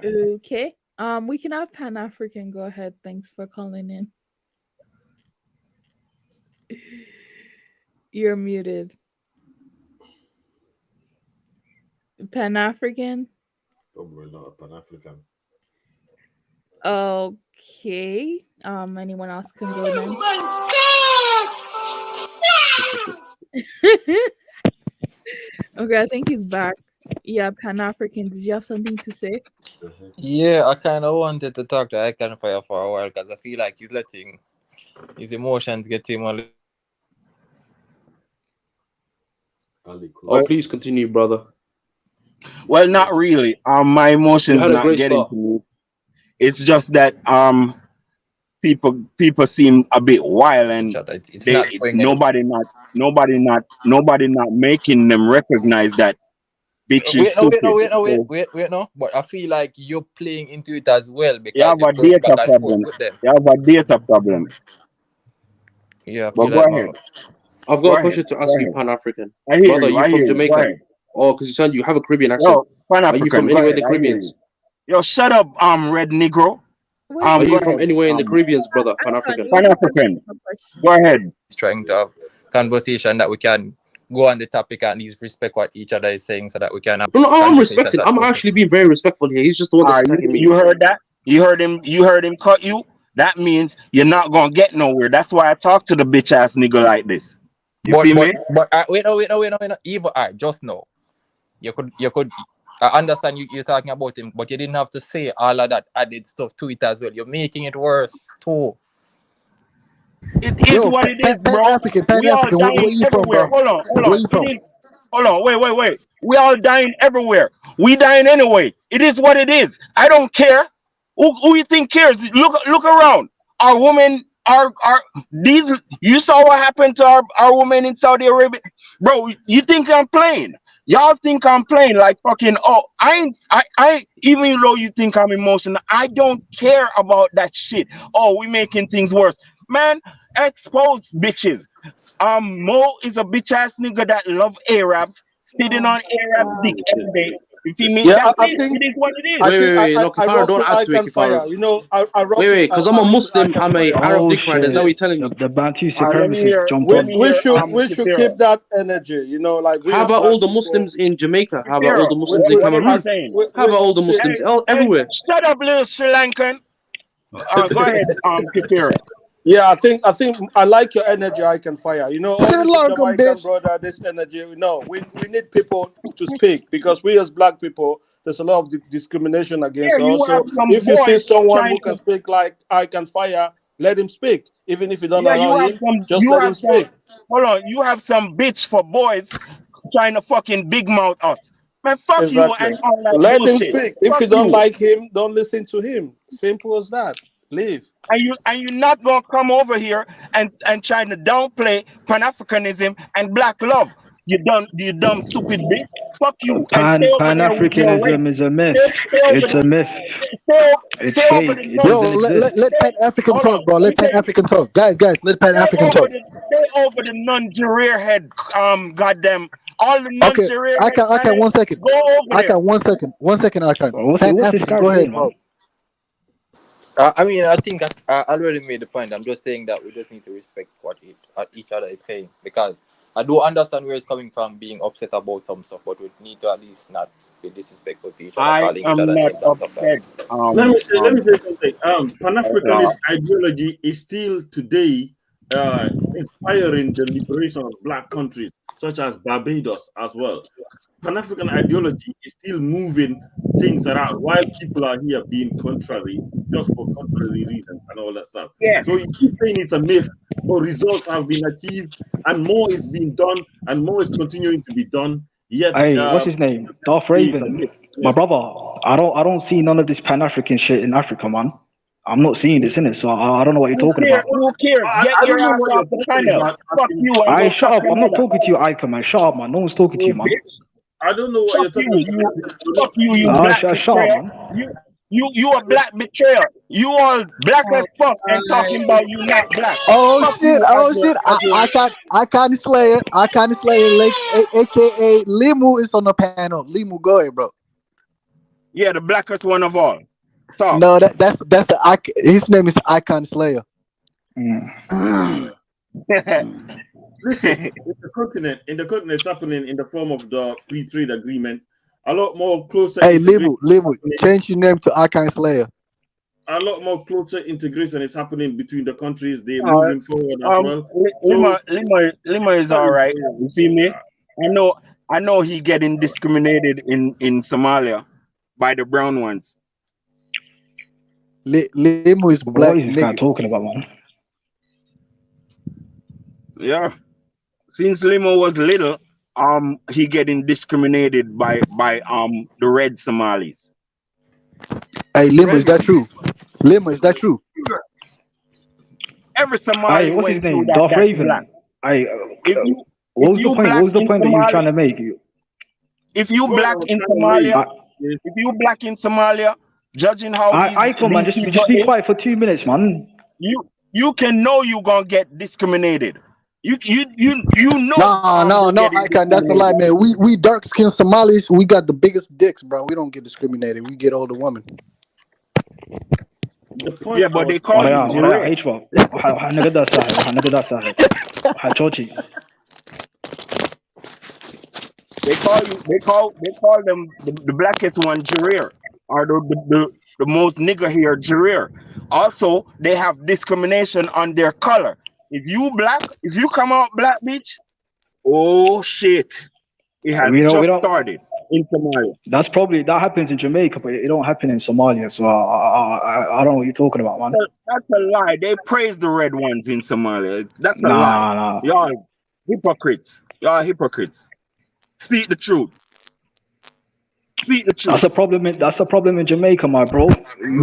Okay. We can have Pan-African go ahead. Thanks for calling in. You're muted. Pan-African? Probably not a Pan-African. Okay. Anyone else can go then. Okay, I think he's back. Yeah, Pan-African. Did you have something to say? Yeah, I kind of wanted to talk to Icon Fire for a while because I feel like he's letting his emotions get him a little. Oh, please continue, brother. Well, not really. My You emotions had a not great getting start. to me. It's just that people seem a bit wild and It's not going anywhere. nobody not making them recognize that bitch is stupid. So Wait, no. But I feel like you're playing into it as well you because have you're a going back data and forth problem. with them. You have a data problem. Yeah, I But feel go like ahead. I've Go got a ahead. question to Go ask you, ahead. Pan-African. I hear Brother, you. you I from hear you. Go Jamaica? ahead. Oh, because you said you have a Caribbean accent. Yo, Pan Are you from African, go anywhere in ahead. the I hear you. Caribbeans? Yo, shut up, red Negro. Are Go you from ahead. anywhere in the Caribbeans, brother? Pan-African. Pan African. Go ahead. He's trying to have conversation that we can go on the topic and at least respect what each other is saying so that we can have No, I'm conversations respecting. that I'm go actually being very respectful here. He's just the one that's attacking me. You heard that? You heard him cut you? That means you're not gonna get nowhere. That's why I talk to the bitch ass nigga like this. You feel me? wait, Even just know. You could I understand you're talking about him, but you didn't have to say all of that added stuff to it as well. You're making it worse too. It is what it is, bro. We all Pan-African. Where dying you from, everywhere. bro? Hold on. Where you It from? is. Hold on. Wait. We all dying everywhere. We dying anyway. It is what it is. I don't care. Who you think cares? Look around. Our women are these. You saw what happened to our women in Saudi Arabia, bro. You think I'm playing? Y'all think I'm playing like fucking? Oh, I. Even though you think I'm emotional, I don't care about that shit. Oh, we making things worse, man. Expose bitches. Mo is a bitch ass nigga that love Arabs, sitting on Arab dick every day. You see me? Yeah, That's I it. think It is what it is. Wait. No, I Kifara, rock don't with add to it, Icon Kifara. Fire. You know, I rock Wait, because I'm a with Muslim. Icon I'm a Fire. Arab Oh dick rider. Is that what you're shit! telling me? The Bantu Let me supremacists hear. jumped Let on. me hear. We should Kipira. keep that energy. You know, like we How as about black all the people. Muslims in Jamaica? How about all Kipira. the Muslims in What is he Cameroon? saying? How about all the See, Muslims Hey, everywhere? shut up, little Sri Lankan. Go ahead, Kipira. yeah, I think I like your energy, Icon Fire. You know, all Sri this Lankan, Jamaican bitch. brother, this energy. No, we need people to speak because we as black people, there's a lot of discrimination against Here you us. have So some if you see boys someone trying who to. can speak like Icon Fire, let him speak. Even if you don't Yeah, allow you have him, some. just You let have him some. speak. Hold on. You have some bitch for boys trying to fucking big mouth us. Man, fuck you Exactly. and all that Let him bullshit. speak. If Fuck you don't you. like him, don't listen to him. Simple as that. Leave. And you not gonna come over here and trying to downplay Pan Africanism and black love. You dumb stupid bitch. Fuck you and stay over there with your race. Pan-Africanism is a myth. Stay over It's there. a myth. Stay It's over fake. the It nun. Yo, doesn't exist. let Stay, Pan-African hold on. talk, bro. Let Let me tell you. Pan-African talk. Guys, let Pan-African talk. Stay over the non-career head. Goddamn. All the Okay, non-career I head can channels. 1 second. Go over I there. can 1 second. 1 second, I can. What's this Pan-African, guy go ahead, saying, bro. man? I mean, I think I already made the point. I'm just saying that we just need to respect what each other is saying because I do understand where it's coming from, being upset about some stuff, but we need to at least not be disrespectful to each other, I calling each am other not names and stuff like upset. that. Let me say something. Pan-Africanist ideology is still today inspiring the liberation of black countries such as Barbados as well. Pan-African ideology is still moving things around while people are here being contrary just for contrary reasons and all that stuff. Yeah. So you keep saying it's a myth, but results have been achieved and more is being done and more is continuing to be done. Yet Hey, what's his name? Darth it's a Raven. myth. My Yeah. brother. I don't see none of this Pan-African shit in Africa, man. I'm not seeing this in it, so I don't know what you're talking about. Who cares? Get I your don't know ass what off you're the talking panel. about. Fuck you and I go shut suck up. your I'm not mother. talking to you, Icon, man. Shut up, man. No one's talking to you, You man. bitch. I don't know what Fuck you're talking you. about. You're Fuck not you, seeing you it. black Shut up, betrayer. man. You a black betrayer. You all black as fuck and talking about you not black. Fuck you as Oh shit. I can't Slayer. Like aka Limu is on the panel. Limu, go ahead, bro. Yeah, the blackest one of all. Talk. No, his name is Icon Slayer. Mm. Listen, in the continent, it's happening in the form of the free trade agreement. A lot more closer. Hey, Limu, change your name to Icon Slayer. A lot more closer integration is happening between the countries. They're All right. moving forward as well. Lima is all right. You see me? I know he getting discriminated in Somalia by the brown ones. Limu is black What is this guy nigga. talking about, man? Yeah. Since Lima was little, he getting discriminated by the red Somalis. Hey, Limu, is that true? Limu, is that true? Every Hey, Somali what's his went through name? that. Darth That's Raven. black. Hey, If what was the you point? black What was the in point that you were Somalia, trying to make? if you black in Somalia, if you black in Somalia, judging how Icon, man, these just people be is, quiet for 2 minutes, man. you can know you gonna get discriminated. You know No, you're getting Icon, that's a lie, discriminated. man. We dark skinned Somalis, we got the biggest dicks, bro. We don't get discriminated. We get older women. Yeah, but they call you ورايا Jiray. هيجوا وحنقدر ساحل وحنقدر ساحل وحتشوشي. They call them the blackest one Jareer, or the most nigger here Jareer. Also, they have discrimination on their color. If you come out black, bitch, oh shit, it has We don't. started in Somalia. That happens in Jamaica, but it don't happen in Somalia. So I don't know what you're talking about, man. That's a lie. They praise the red ones in Somalia. That's a lie. Nah. Y'all hypocrites. Y'all hypocrites. Speak the truth. Speak the truth. That's a problem in Jamaica, my bro. We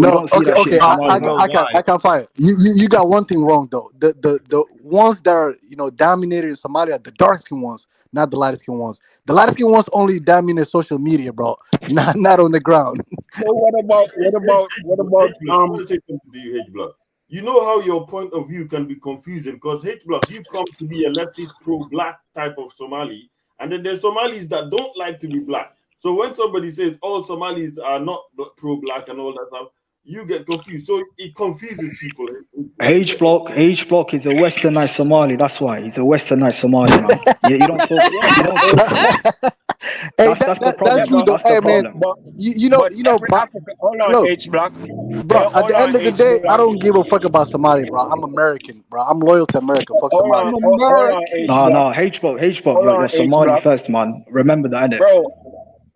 No, don't see that shit in Somalia. I can't fight. You got one thing wrong though. The ones that are dominated in Somalia, the dark skin ones, not the light skin ones. The light skin ones only dominate social media, bro. Not on the ground. So what about H-Block? You know how your point of view can be confusing because H-Block, you come to be a leftist pro-black type of Somali, and then there's Somalis that don't like to be black. So when somebody says all Somalis are not pro-black and all that stuff, you get confused. So it confuses people. H-Block is a westernized Somali. That's why he's a westernized Somali, man. You don't talk. Hey, That's the problem. that's true though. That's the Hey man, problem. you know, hold on, look, H-Block. bro. At the end of the day, I H-Block. don't give a fuck about Somalia, bro. I'm American, bro. I'm loyal to America. Fuck Hold Somalia. on, H-Block. No, H-Block, you're Somali H-Block. first, man. Remember that, innit? Bro,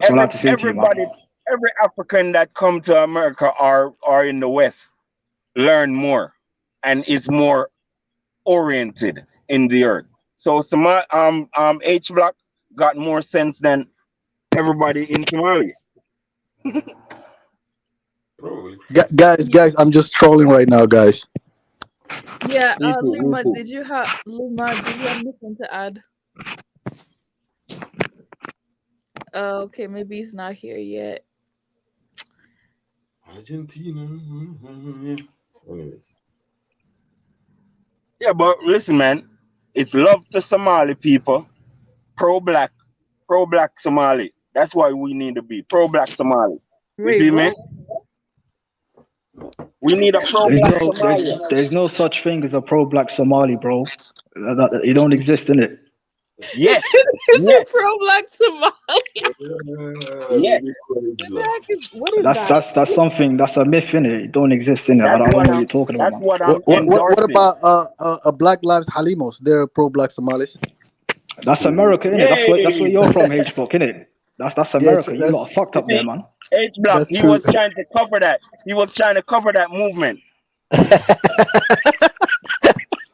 That's what I have to say to you, man. every African that come to America are in the West learn more and is more oriented in the earth. So H-Block got more sense than everybody in Somalia. Probably. Guys, I'm just trolling right now, guys. Yeah, Me too, Luma, me too. did you have anything to add? Okay, maybe he's not here yet. Argentina. Anyways. Yeah, but listen, man, it's love to Somali people, pro-black Somali. That's why we need to be pro-black Somali. You Wait, see what? me? We need a pro-black Somali. There's no such thing as a pro-black Somali, bro. It don't exist, innit? Yes. It's a pro-black Somali. Yes. What is that? That's something. That's a myth, innit? It don't exist, innit? I don't know what you're talking about, man. What I'm What endorsing. about Black Lives Halimos? They're pro-black Somalis. That's America, innit? That's where you're from, H-Block, innit? That's America. You lot are fucked up there, man. H-Block, he was trying to cover that. He was trying to cover that movement.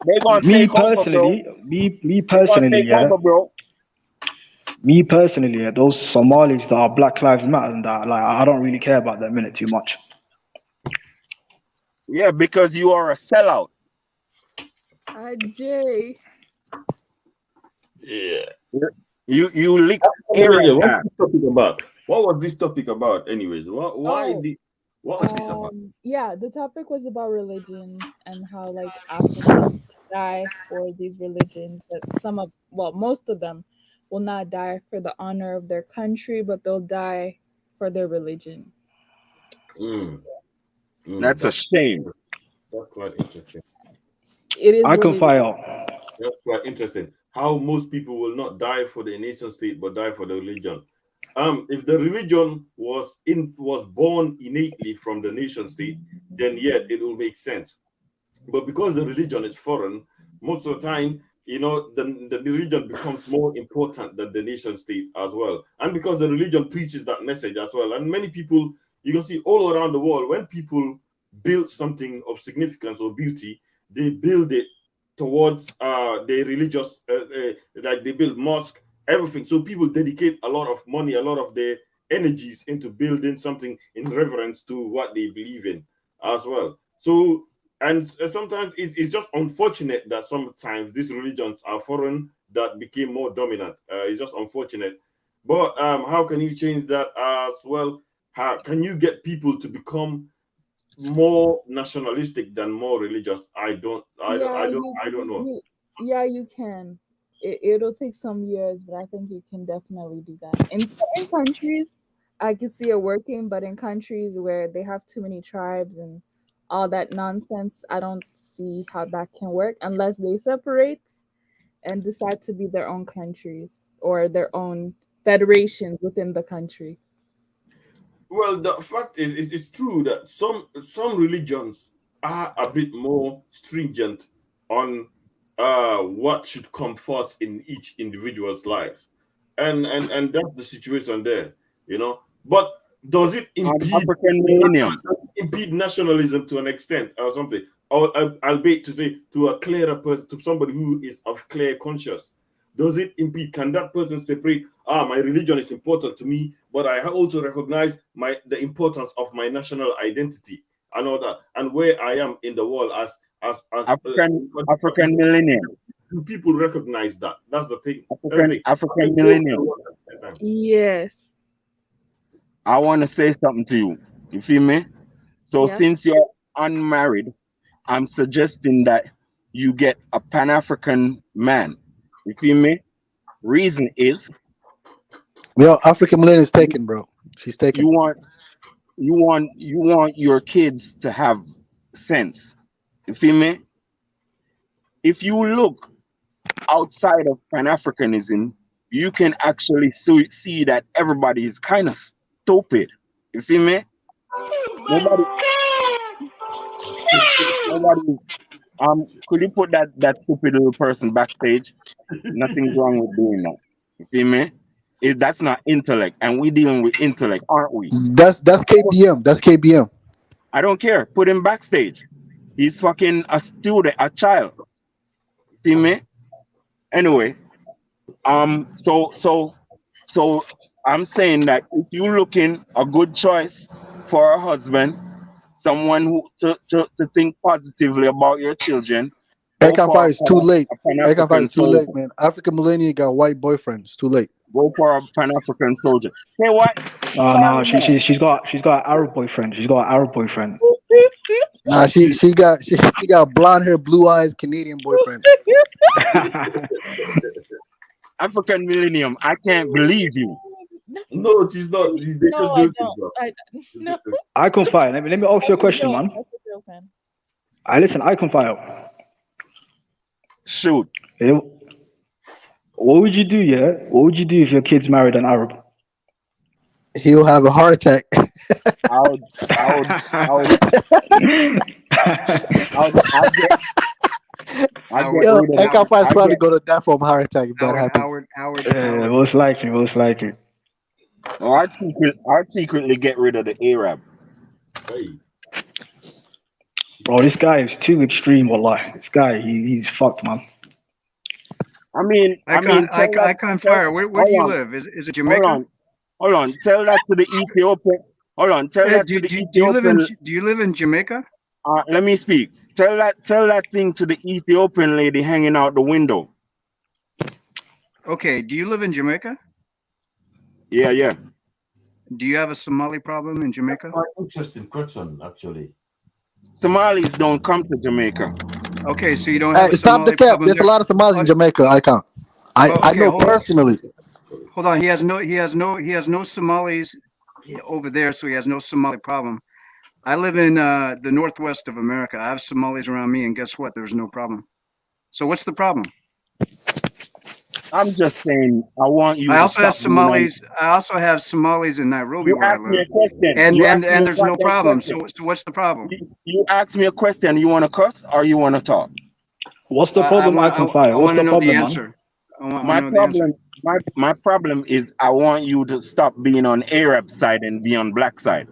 They're gonna take over, bro. Me personally, yeah. Over, bro. Me personally, yeah, those Somalis that are Black Lives Matter and that, like, I don't really care about them in it too much. Yeah, because you are a sellout. Jay. Yeah. You lick What's this topic about? What was this topic about, anyways? What was this about? Yeah, the topic was about religions and how like Africans die for these religions, but most of them will not die for the honor of their country, but they'll die for their religion. That's a shame. That's quite interesting. It is. I can fire. That's quite interesting. how most people will not die for the nation state but die for the religion. If the religion was born innately from the nation state, then yeah, it will make sense. But because the religion is foreign, most of the time, the religion becomes more important than the nation state as well. And because the religion preaches that message as well. And many people, you can see all around the world, when people build something of significance or beauty, they build it towards their religious, like they build mosque, everything. So people dedicate a lot of money, a lot of their energies into building something in reverence to what they believe in as well. So, and sometimes it's just unfortunate that sometimes these religions are foreign that became more dominant. It's just unfortunate. But how can you change that as well? How can you get people to become more nationalistic than more religious? I don't know. Yeah, you can. It'll take some years, but I think you can definitely do that. In certain countries, I could see it working, but in countries where they have too many tribes and all that nonsense, I don't see how that can work unless they separate and decide to be their own countries or their own federations within the country. Well, the fact is, it's true that some religions are a bit more stringent on what should come first in each individual's lives, and that's the situation there, But does it African millennium. impede nationalism to an extent or something? Or albeit to say to a clearer person, to somebody who is of clear conscience, does it impede? Can that person separate? My religion is important to me, but I also recognize the importance of my national identity and all that, and where I am in the world as African millennium. do people recognize that? That's the thing. African millennium. Yes. I want to say something to you. You feel me? So Yeah. since you're unmarried, I'm suggesting that you get a Pan-African man. You feel me? Reason is Yo, African millennium is taken, bro. She's taken. you want your kids to have sense. You feel me? If you look outside of Pan-Africanism, you can actually see that everybody is kind of stupid. You feel me? Nobody. Could you put that stupid little person backstage? Nothing's wrong with doing that. You feel me? That's not intellect, and we're dealing with intellect, aren't we? That's KBM. That's KBM. I don't care. Put him backstage. He's fucking a student, a child. You feel me? Anyway, so I'm saying that if you're looking a good choice for a husband, someone who to think positively about your children, go for Fire, it's too late. a Pan-African It's too late, soldier. man. African millennium got white boyfriend. It's too late. Go for a Pan-African soldier. Hey, what? Oh no, she's got an Arab boyfriend. She's got an Arab boyfriend. Nah, she got blonde hair, blue eyes, Canadian boyfriend. African millennium. I can't believe you. No, she's not. They just No, I joking, don't. bro. No. Icon Fire. Let me ask you a question, man. That's a real fan. I listen, Icon Fire. Shoot. Yeah, what would you do? Yeah, what would you do if your kid's married an Arab? He'll have a heart attack. I'll get Yo, rid of Eka Fire's I'll probably get- gonna die from a heart attack if that happens. Most likely. Oh, I'd secretly get rid of the Arab. Hey. Bro, this guy is too extreme. Wallah, this guy, he's fucked, man. I mean, Icon Fire. Where do you live? Is it Jamaica? Hold on. Tell that to the Ethiopian. Hold on. Tell that to the Ethiopian. Do you live in Jamaica? Let me speak. Tell that thing to the Ethiopian lady hanging out the window. Okay. Do you live in Jamaica? Yeah. Do you have a Somali problem in Jamaica? Interesting question, actually. Somalis don't come to Jamaica. Okay, so you don't have Hey, a stop Somali the cap. problem There's there? a lot of Somalis in Jamaica. Icon. I know hold on. personally. Hold on. He has no Somalis over there, so he has no Somali problem. I live in the northwest of America. I have Somalis around me, and guess what? There's no problem. So what's the problem? I'm just saying, I want you I to also have stop being on. Somalis. I also have Somalis in Nairobi You where I asked me live, a question. and You and asked me and a there's no goddamn problem. So question. what's the problem? You asked me a question. You want to cuss or you want to talk? What's the I problem, want Icon I What's want to the know the problem, man? answer. I want My to know the answer. problem, my problem is I want you to stop being on Arab side and be on black side.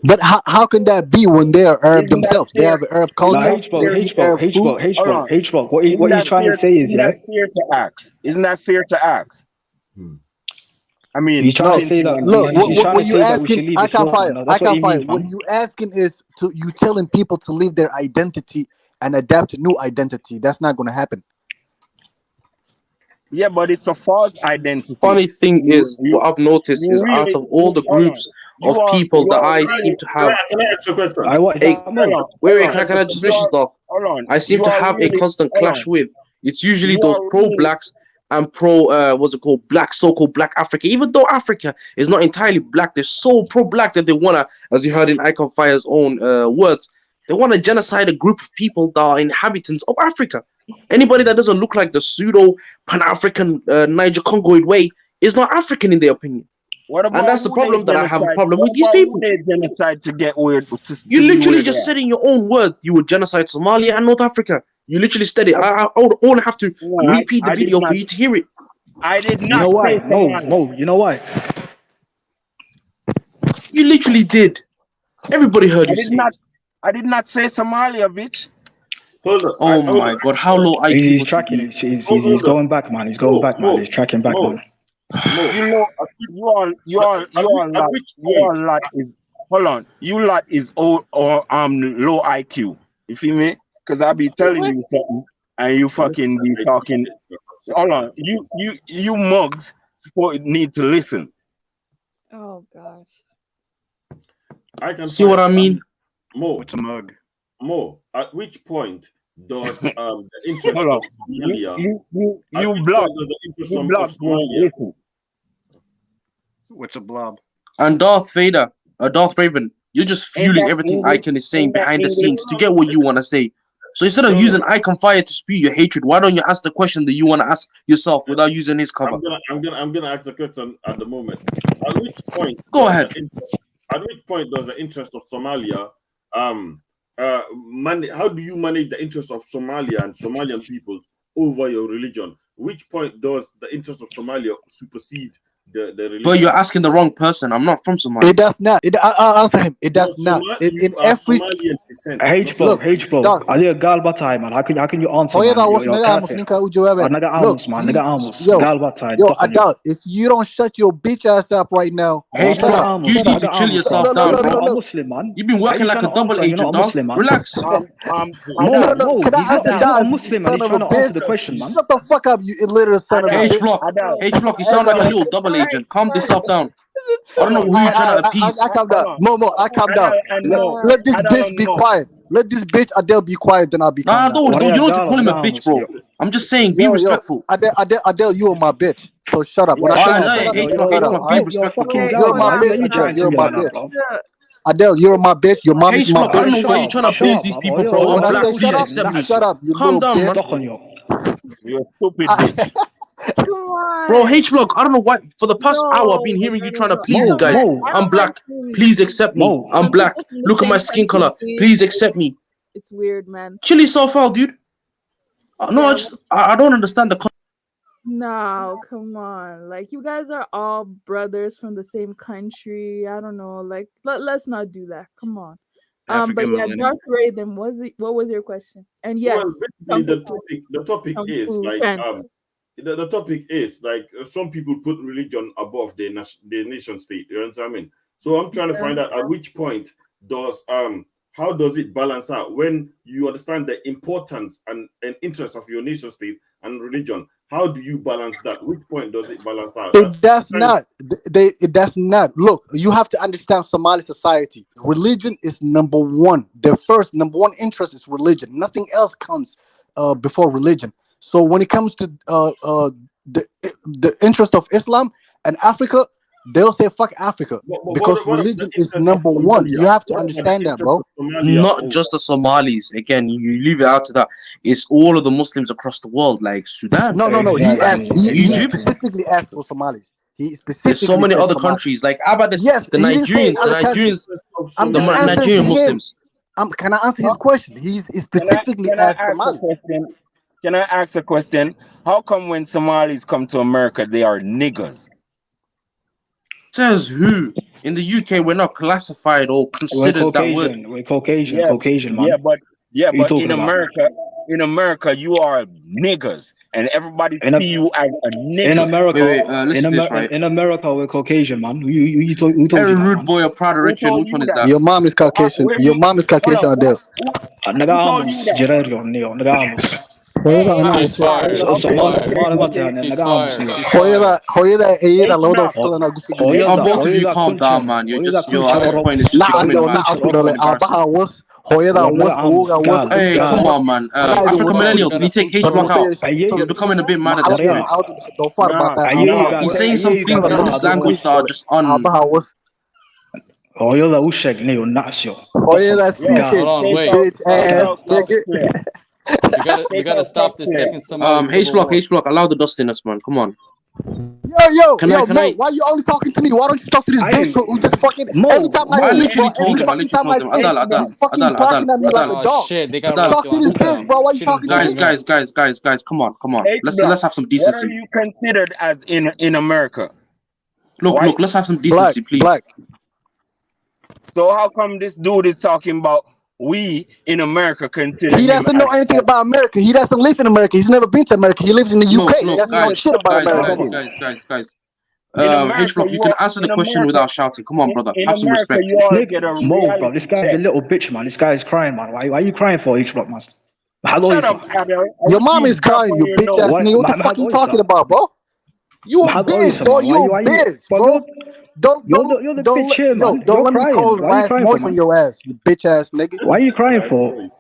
But how can that be when they are Arab Isn't that themselves? They fair? have Arab Now, Isn't culture. that H-Block, They fair? eat Arab food. Hold on. What Isn't he's that trying to fair? say is, Isn't yeah, that fair to ask? Isn't that fair to ask? I mean, he's trying to No, say since you that, and look, me he's trying to what you say that we should asking? leave I can't Islam, fight. you know, I that's what he can't fight. means, What man. you asking is to you telling people to leave their identity and adapt to new identity. That's not going to happen. yeah, but it's a false identity. Funny thing You is, you what I've noticed you is out really of all the hold on. groups of people You that are I seem really to have Can I ask you a question? What is a that, Mo? wait, can I just you finish this are off? hold on. I seem You to are have a really constant hold clash on. with. It's usually You those are pro really blacks and pro what's it called, black, so-called black Africa. Even though Africa is not entirely black, they're so pro black that they wanna, as you heard in Icon Fire's own words, they wanna genocide a group of people that are inhabitants of Africa. Anybody that doesn't look like the pseudo Pan-African Niger Congoid way is not African in their opinion. What And about that's the who they problem that I have a genocide? problem What with these about who people. they genocide to get weird You to be literally where they just are? said in your own words you would genocide Somalia and North Africa. You literally said it. I only have to No, repeat the I did video for not. you to hear it. I did You not know say why? Somalia. You know why? You literally did. Everybody heard you I did say not. it. I did not say Somalia, bitch. Hold on. Oh Hold my on. god, how low IQ He's must you tracking. be? He's Hold on. going back, man. He's going Mo, back, man. He's tracking back, Mo, man. Mo. You know, At which you point? all lot is hold on. You lot is old or low IQ. You feel me? Because I be telling you something and you fucking be talking. Hold on. You mugs need to listen. Oh gosh. I can See what I mean? Mo. What's a mug? Mo. At which point does the interest Hold on. of Somalia? At You which block. point does the interest You of block. Somalia? Listen. What's a blob? And Darth Vader, Darth Raven, you're just Ain't fueling that everything English? Icon is saying Ain't that behind the English? scenes to get what you want to say. So instead of No, using no. Icon Fire to spew your hatred, why don't you ask the question that you want to ask yourself without using his cover? I'm gonna ask the question at the moment. At which point Go does ahead. the interest of Somalia how do you manage the interest of Somalia and Somalian people over your religion? Which point does the interest of Somalia supersede the religion? But you're asking the wrong person. I'm not from Somalia. It does not. I'll answer him. It does not. You In are every Somalian descent. look, H-Block. Are you a Galbatay, man? How can you answer, Hoyada man? was You're a naga amos kafir. ninka ujawabe. Naga Look, Amos, man. Naga Amos. yo, Galbatay. Adult, if you don't shut your bitch ass up right now, Hey, shut up. you need to chill yourself down, You're bro. not a Muslim, man. You've been How working you like a trying to double answer and you're not agent, a dog. Muslim, man? Relax. Mo, Can I answer he's not a Daz, you Muslim and son he's of a trying to answer bitch? the question, man. Shut the fuck up, you illiterate son of a H bitch. block, H block. You sound like a little double agent. Calm yourself down. I don't know who you're trying to appease. I calm down. Mo, I calm down. Let this bitch be quiet. Let this bitch Adele be quiet, then I'll be calm Nah, down. don't. You don't need to call him a bitch, bro. I'm just saying, be Yo, respectful. Adele, you are my bitch. So shut up. When I tell you shut up, you H block, shut up. All right? be respectful, bro. You're my bitch, Adele. You're my bitch. Adele, you're my bitch. Your mom is H my block. I don't know bitch. why you're trying to please these people, bro. When I'm I black. say shut Please up, accept me. shut up, you Calm little down, man. bitch. You're a stupid bitch. Come on. Bro, H block. I don't know why. For the past hour, I've been hearing you trying to please these guys. I'm black. Please accept me. I'm black. Look at my skin color. Please accept me. It's weird, man. Chill yourself out, dude. No, Yeah, I don't understand the. No, come on. Like you guys are all brothers from the same country. I don't know. Like let's not do that. Come on. But African yeah, millennium. Darth Raven, what was your question? And yes, Well, basically, the topic is like the topic is like some people put religion above the nation state. You know what I mean? So I'm trying to find out at which point does how does it balance out when you understand the importance and interest of your nation state and religion? How do you balance that? Which point does it balance out? It does not. It does not. Look, you have to understand Somali society. Religion is number one. Their first number one interest is religion. Nothing else comes before religion. So when it comes to the interest of Islam and Africa, they'll say fuck Africa But because what of religion the is interest of number one. You Somalia? have to What about the understand that, interest bro. of Somalia? Not just the Somalis. Again, you leave it out to that. It's all of the Muslims across the world, like Sudan, No. He asked. He Egypt. specifically asked for Somalis. He There's specifically so many said other Somalis. countries. Like how about this? Yes, The he didn't say Nigerians, other countries. I'm just answering to Nigerian him. Muslims. Can I answer his question? He specifically Can I asked ask a Somalis. question? Can I ask a question? How come when Somalis come to America, they are niggers? Says who? In the UK, we're not classified or considered that word. We're Caucasian. Yeah, Caucasian, man. but What are you talking in about? America, you are niggers, and everybody In, see you as a nigger. in America, listen to this, right? in America, we're Caucasian, man. Who told Every you that, rude man? boy or proud of Richard, which one is that? Your mom is Caucasian. Your mom is Caucasian, Adele. Nagamos, Gerardo, Neo, Nagamos. Ceasefire. Somali mata, Nagamos, Neo. Hooyada eeyada labadaba futada guska geliya. Oh, both of you calm down, man. You're just, at this point, it's just becoming Nacas ku dhalay aabaha was hooyada was awowga was. Hey, come on, man. African millennial, can you take H block out? You're becoming a bit mad at this point. Doofaar baa tahay. He's saying some things in this language that are just Aabaha was. Hooyada u sheeg Neo, Nacio. Hooyada CK. Hold on, wait. Bitch ass Stop nigga. We gotta stop this second Somali H civil block, war. allow the dustiness, man. Come on. Yo, Can Mo, I? why you only talking to me? Why don't you talk to this bitch who just fucking every time I I speak, literally bro, told every him. fucking time I speak, he's fucking barking at me like a Oh dog. shit, they got Talk to this bitch, bro. Why you talking to me? Guys, come on. Let's have some What are decency. you considered as in America? Look, let's have some decency, please. Black. So how come this dude is talking about we in America consider He him doesn't know anything about America. He doesn't live in America. He's never been to America. He lives in the UK. He doesn't know shit about America. Guys. In America, H block, you can answer the question without shouting. Come on, brother. Have some respect. you all get a Mo, bro, this guy's a little bitch, man. This guy is crying, man. Why are you crying for H block, man? Shut up, Adel. Your mom is crying, you bitch ass nigga. What the fuck you talking about, bro? You a bitch, bro. You a bitch, bro. Don't you're the bitch here, man. Don't let me call Why are you last crying voice for, on man? your ass, you bitch ass nigga. Why are you crying for?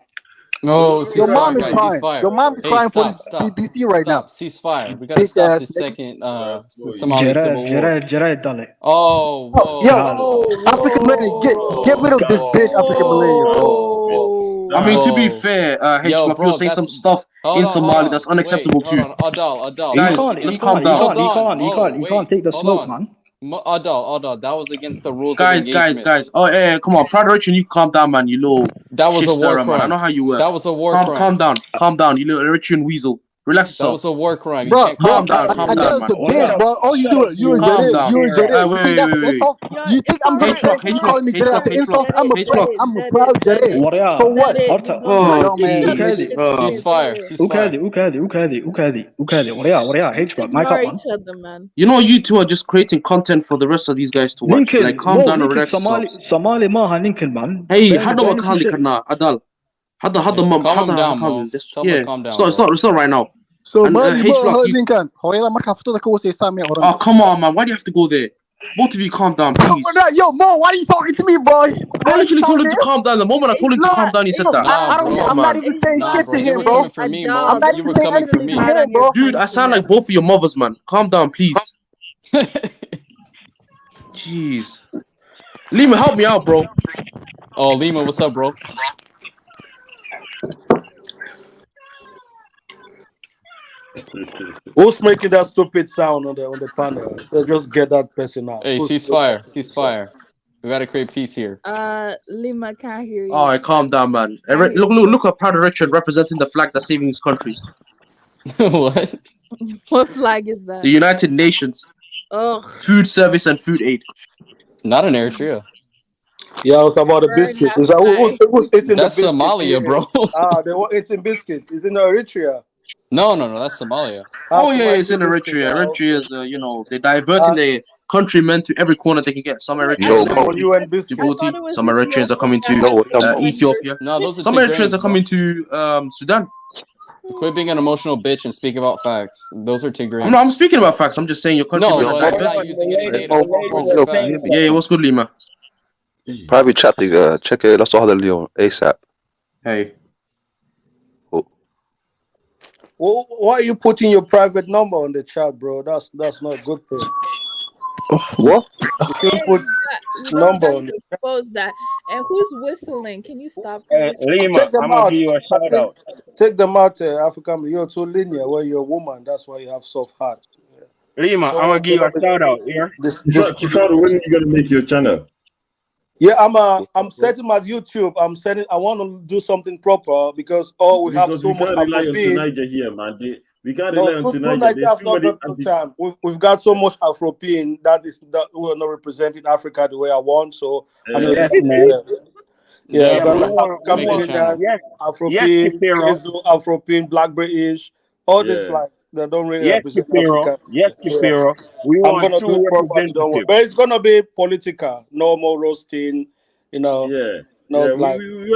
No, Your mom ceasefire, is guys. crying. Ceasefire. Your mom is Hey, crying for stop, this stop, BBC right now. Ceasefire. We gotta Bitch stop ass this nigga. second Somali civil war. Gerard, dale. Oh, whoa. Yo, African millennial, get rid of this bitch, African millennial, bro. I mean, to be fair, H block, you're saying some stuff in Somali that's unacceptable too. Adal. Guys, let's calm down. He can't take the smoke, man. Adal, that was against the rules of Guys. engagement. Oh, hey, come on, Proud Richard, you calm down, man. You little That was a war man. I crime. know how you were. That was a war crime. Calm down. You little Richard weasel. Relax yourself. That was a war crime. Bro, calm down, man. Adele's a bitch, bro. All you do is you're Calm Jade. down. You're Jade. You think that's an Wait. insult? You think I'm gonna say you calling me Jade as an insult? I'm a proud Jade. So what? Oh, jeez. Ceasefire. H block, mic Ignore up, man. each other, man. You know, you two are just creating content for the rest of these guys to watch. Lincoln, Like, calm down and relax yourselves. Somali maha Lincoln, man. Hey, hada wakali kana Adal. Calm down, Mo. Tell him to calm down. It's not right now. So And, Mali H block, you... Lincoln. Hooyada markaa futada ka wasaysaa miya oran. Oh, come on, man. Why do you have to go there? Both of you calm down, please. Yo, Mo, why are you talking to me, bro? I literally told him to calm down. The moment I told him to calm down, he said that. I'm not even saying shit to him, bro. I'm not even saying anything to him, bro. Dude, I sound like both of your mothers, man. Calm down, please. Jeez. Lima, help me out, bro. Oh, Lima, what's up, bro? Who's making that stupid sound on the panel? Let's just get that person out. Hey, ceasefire. We gotta create peace here. Lima can't hear you. All right, calm down, man. Look at Proud Richard representing the flag that's saving his countries. What? What flag is that? The United Nations. Ugh. Food service and food aid. Not in Eritrea. Yeah, it's about the biscuit. Is that who's eating That's the biscuit? Somalia, bro. They were eating biscuits. It's in Eritrea. No, that's Somalia. Oh yeah, it's in Eritrea. Eritrea is, they're diverting their countrymen to every corner they can get. Some Eritreans are coming to Djibouti. Some Eritreans are coming to Ethiopia. No, those are some Eritreans are coming to Sudan. Quit being an emotional bitch and speak about facts. Those are Tigrayans. I'm speaking about facts. I'm just saying your country. No, but you're not using any data. Those are facts. Yeah, what's good, Lima? Private chat check لصوا هذا اليوم ASAP. Hey. Well, why are you putting your private number on the chat, bro? That's not a good thing. What? You shouldn't put You don't number have on to it. expose that. And who's whistling? Can you stop, Hey, please? Lima, Take them I'm gonna out. give you a shout Take, out. take them out, African. You're too linear. Where you're a woman, that's why you have soft heart. Lima, I'm gonna Someone give you a cannot be shout out here. this. Kifado, when are you gonna make your channel? Yeah, I'm setting my YouTube. I want to do something proper because we have Because so we much can't rely on Afrobeat. Niger here, man. We can't No, rely on two Niger. Nigeria There's has not somebody got no time. We've got so much Afrobeat that we're not representing Africa the way I want. So I know Yes, it's man. yeah, Yeah, I've got man. like African We want, Billionaires, yes, yes, Afrobeat, Kipero. Kezo, Afrobeat, Black British, all this Yeah. like they don't really Yes, represent Kipero. Africa. Yes, Yeah. Kipero. We I'm want gonna do true it properly, don't worry. representative. But it's gonna be political, no more roasting, Yeah. Yeah, not like we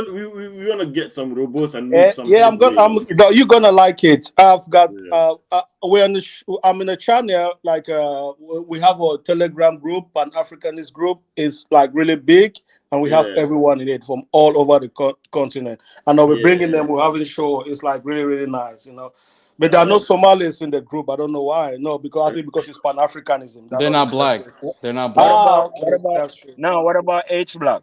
want to get some robots and make some yeah, headway. you're gonna like it. I've got I'm in a channel like we have a Telegram group, an Africanist group is like really big, and we have Yeah. everyone in it from all over the continent. And I'll be bringing Yeah. them. We're having a show. It's like really really nice. But there are no Somalis in the group. I don't know why. No, because I think because it's Pan Africanism. They're not black. They're not What black. about Okay, that's true. what about H Block?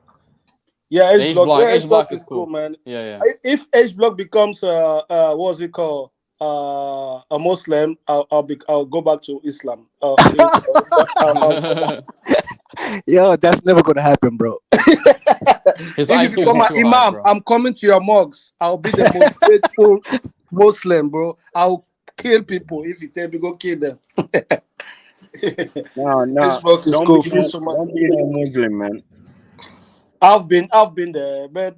Yeah, H H block. block. Yeah, H H block block is is cool, cool. man. Yeah. If H block becomes what's it called a Muslim, I'll go back to Islam. I'll go back. Yo, that's never gonna happen, bro. His If you IQ become is an too high, imam, bro. I'm coming to your mosques. I'll be the most faithful Muslim, bro. I'll kill people if you tell me go kill them. No. H block is Don't cool. be Thanks so much. don't be no Muslim, man. I've been there, but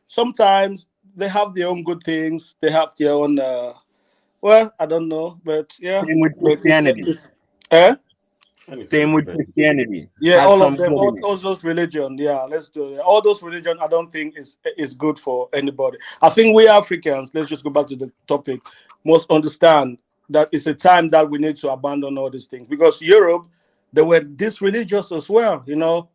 sometimes they have their own good things. They have their own. Well, I don't know, but yeah, Same with but Christianity. eh? Same with Christianity. Yeah, Has all of some them, good in it. all those religion. Yeah, let's do it. All those religion, I don't think is good for anybody. I think we Africans, let's just go back to the topic, must understand that it's a time that we need to abandon all these things because Europe, they were this religious as well.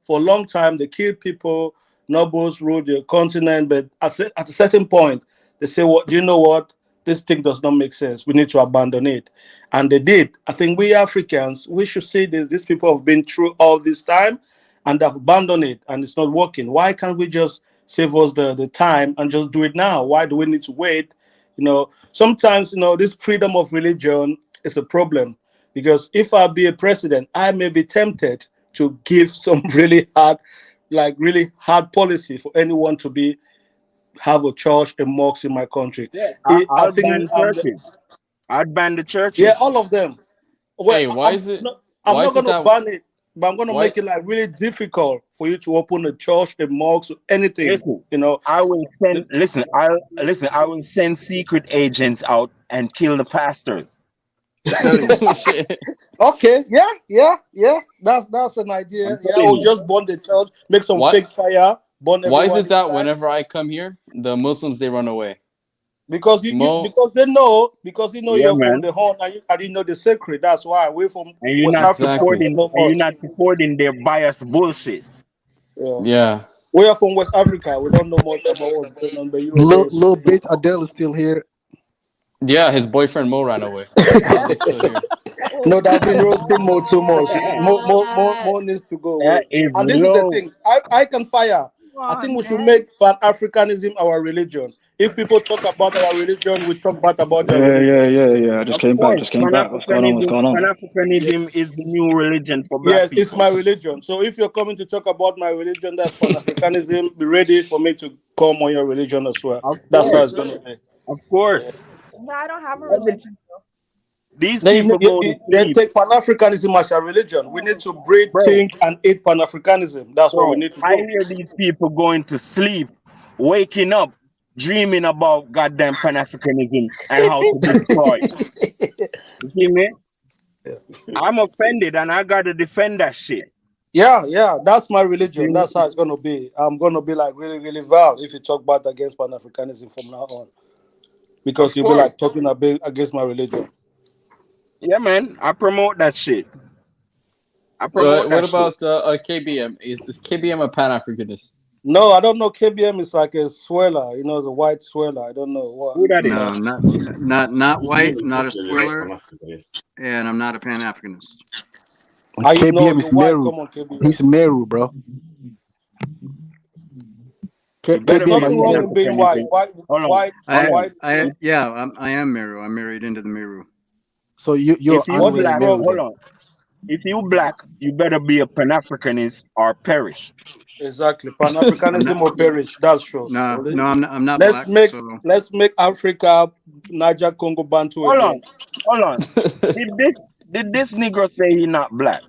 For a long time they killed people, nobles ruled the continent, but at a certain point they say, "What do you know? What this thing does not make sense. We need to abandon it." And they did. I think we Africans, we should see this. These people have been through all this time and have abandoned it and it's not working. Why can't we just save us the time and just do it now? Why do we need to wait? Sometimes, this freedom of religion is a problem because if I be a president, I may be tempted to give some really hard policy for anyone to have a church, a mosque in my country. Yeah, I I'll ban think churches. I'd ban the yeah, churches. all of them. Well, Hey, why is it? I'm Why not is it going to that? ban it, but I'm going to Why? make it like really difficult for you to open a church, a mosque, anything. Listen, I will send secret agents out and kill the pastors. Tell you. Okay, yeah. That's an idea. I'm Yeah, telling or you. just burn the church, make some What? fake fire, burn Why is everyone it that inside. whenever I come here, the Muslims they run away? Because because they know Yeah, you're from man. the horn and I didn't know the secret. That's why we're from And you're West not Africa. We supporting don't know and you're much. not supporting their biased bullshit. Yeah. Yeah. We are from West Africa. We don't know much about what's going on, but you always. Little bitch Adele is still here. Yeah, his boyfriend Mo ran away. He's still here. No, that been roasting more too much. More needs to go away. That is And this is the low. thing. I can fire. I think we should make Pan Africanism our religion. If people talk about our religion, we talk bad about their religion. Yeah. I just Of came back. course, Just came back. What's going on? What's going on? Pan-Africanism is the new religion for black Yes, it's people. my religion. So if you're coming to talk about my religion, that's Pan Africanism. Be ready for me to come on your religion as well. Of That's how course. it's gonna be. Of course. No, I don't have a religion. These Then people go to they sleep. take Pan Africanism as a religion. We need to breathe, Bro, think, and eat Pan Africanism. That's what we need to I do. hear these people going to sleep, waking up, dreaming about goddamn Pan-Africanism and how to destroy it. You see me? I'm offended and I gotta defend that shit. Yeah, that's my religion. That's how it's gonna be. I'm gonna be like really, really vile if you talk bad against Pan Africanism from now on, because Of you'll be course. like talking a bit against my religion. Yeah, man. I promote that shit. I promote What that shit. about KBM? Is KBM a Pan Africanist? No, I don't know. KBM is like a swirler, the white swirler. I don't know what. Who that is? No, not white, not a swirler, and I'm not a Pan Africanist. Are you, no, KBM is you're white. Meru. Come on, KBM. He's Meru, bro. You better There's be nothing wrong in being white. Pan-Africanism. White, Hold on, white, hold on. white. I am Meru. I'm married into the Meru. So you're If you What is black, anti-Meru wrong? hold then. on. If you black, you better be a Pan-Africanist or perish. Exactly. Pan-Africanism or perish. That's true. No, I'm not Let's black. make So let's make Africa, Niger, Congo, Bantu Hold again. on, hold on. Did this Negro say he not black?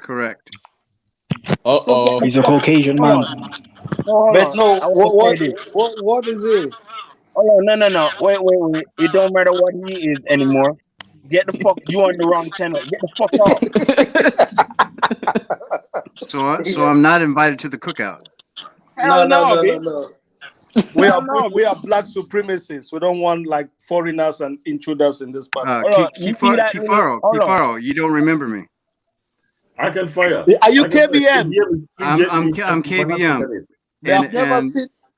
correct. Uh-oh. He's a Caucasian Hold man. on. No, hold But on. no, I want to say this. what is it? Hold on, no. Wait. It don't matter what he is anymore. Get the fuck. You on the wrong channel. Get the fuck off. So I'm not invited to the cookout. Hell no, bitch. No. Hell no, We bitch. are black supremacists. We don't want like foreigners and intruders in this part. Hold on. You see that little? Hold on. Kifaro, you don't remember me. I can fire. Are you I can fire. KBM? I'm KBM.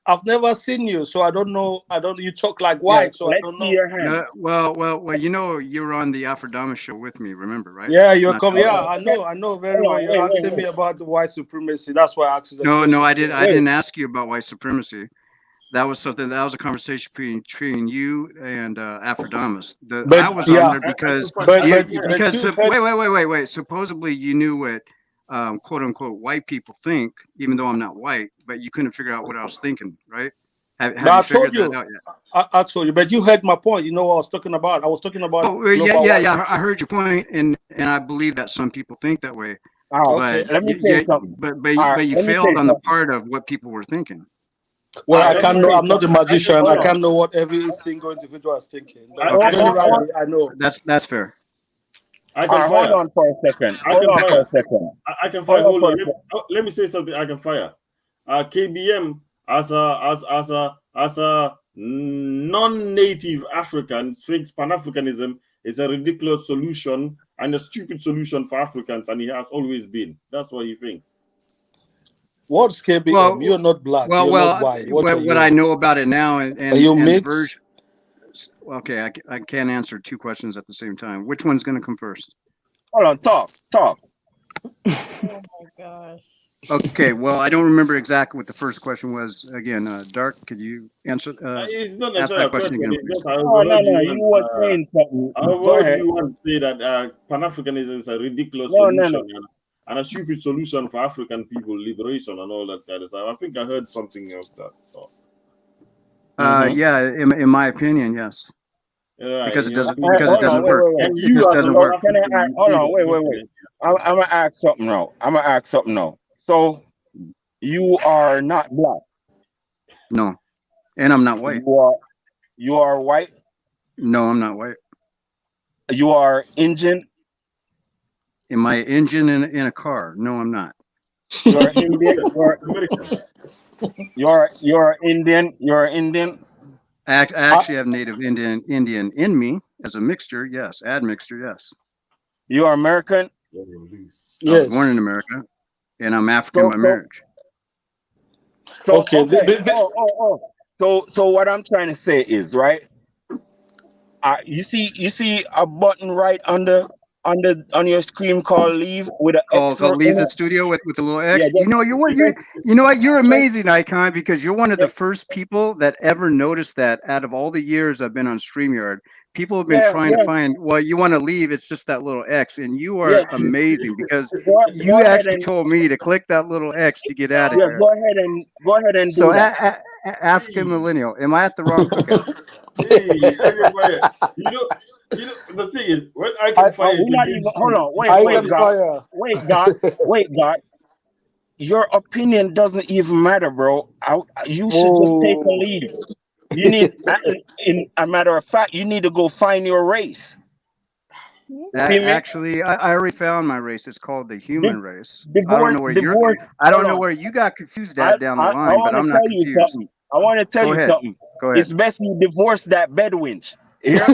I've never seen you, so I don't know. You talk like white, so I let's don't see know. your hand. Well, you know you're on the Afrodama show with me, remember, right? Yeah, you're Not coming. that Yeah, long. I know very Hold well. on, You're wait. asking me about the white supremacy. That's why I asked the question. No, I Yeah. didn't ask you about white supremacy. That was a conversation between you and Afrodamus. But I was yeah, on there because wait. Supposedly you knew what quote unquote white people think, even though I'm not white, but you couldn't figure out what I was thinking, right? Have But I you told figured you. that out yet? I told you, but you heard my point. You know what I was talking about. I was talking about Oh, global white. I heard your point, and I believe that some people think that way. Okay. Let me say something. But you failed on the part of what people were thinking. Well, I can't know. I'm not a magician. I Hold on. can't know what every single individual is thinking. Okay. Generally, I know. That's fair. I can fire. Hold on for a second. I can fire. Hold on. Let me say something. I can fire. KBM as a non-native African thinks Pan-Africanism is a ridiculous solution and a stupid solution for Africans, and he has always been. That's what he thinks. What's KBM? You're not black. You're not white. What I know about it now and you the mixed? version. Okay, I can't answer two questions at the same time. Which one's going to come first? Hold on, talk. Oh my gosh. Okay, well, I don't remember exactly what the first question was. Again, Dark, could you answer? It's not Ask necessarily that a question question. again, It's please. just I No, overheard you were saying something. I Go overheard ahead. you want to say that Pan-Africanism is a ridiculous No. solution and a stupid solution for African people liberation and all that kind of stuff. I think I heard something of that. So. Yeah, in my opinion, yes. Right, Because it doesn't Hold on, work. wait. And you Because it as a doesn't North work. Can I African, ask, you hold feel on, wait. confident. I'm gonna ask something now. So you are not black. No, and I'm not white. You are white. No, I'm not white. You are Indian. Am I engine in a car? No, I'm not. You're Indian. You're Indian. You're Indian. I actually have native Indian in me as a mixture. Yes, admixture. Yes. You are American. I was born in America, and I'm African by marriage. So, okay. So what I'm trying to say is, right? You see a button right on your screen called leave with an X Called leave in the it? studio with a little X. Yeah, You know what? You're amazing, Icon, because you're one of the first people that ever noticed that. Out of all the years I've been on StreamYard, people have been trying to find. Well, you want to leave? It's just that little X, and you are amazing because you actually told me to click that little X to get out of here. Go ahead and So do that. African millennial, am I at the wrong cookout? Hey, everybody. You know, the thing is, when I can fire, Hold on, wait, God. Your opinion doesn't even matter, bro. You should just take a leave. You need, in a matter of fact, you need to go find your race. Actually, I already found my race. It's called the human race. I don't know where you got confused at down the line, but I'm not confused. I want to tell you something. Go ahead. It's best you divorce that Bedouins. Here?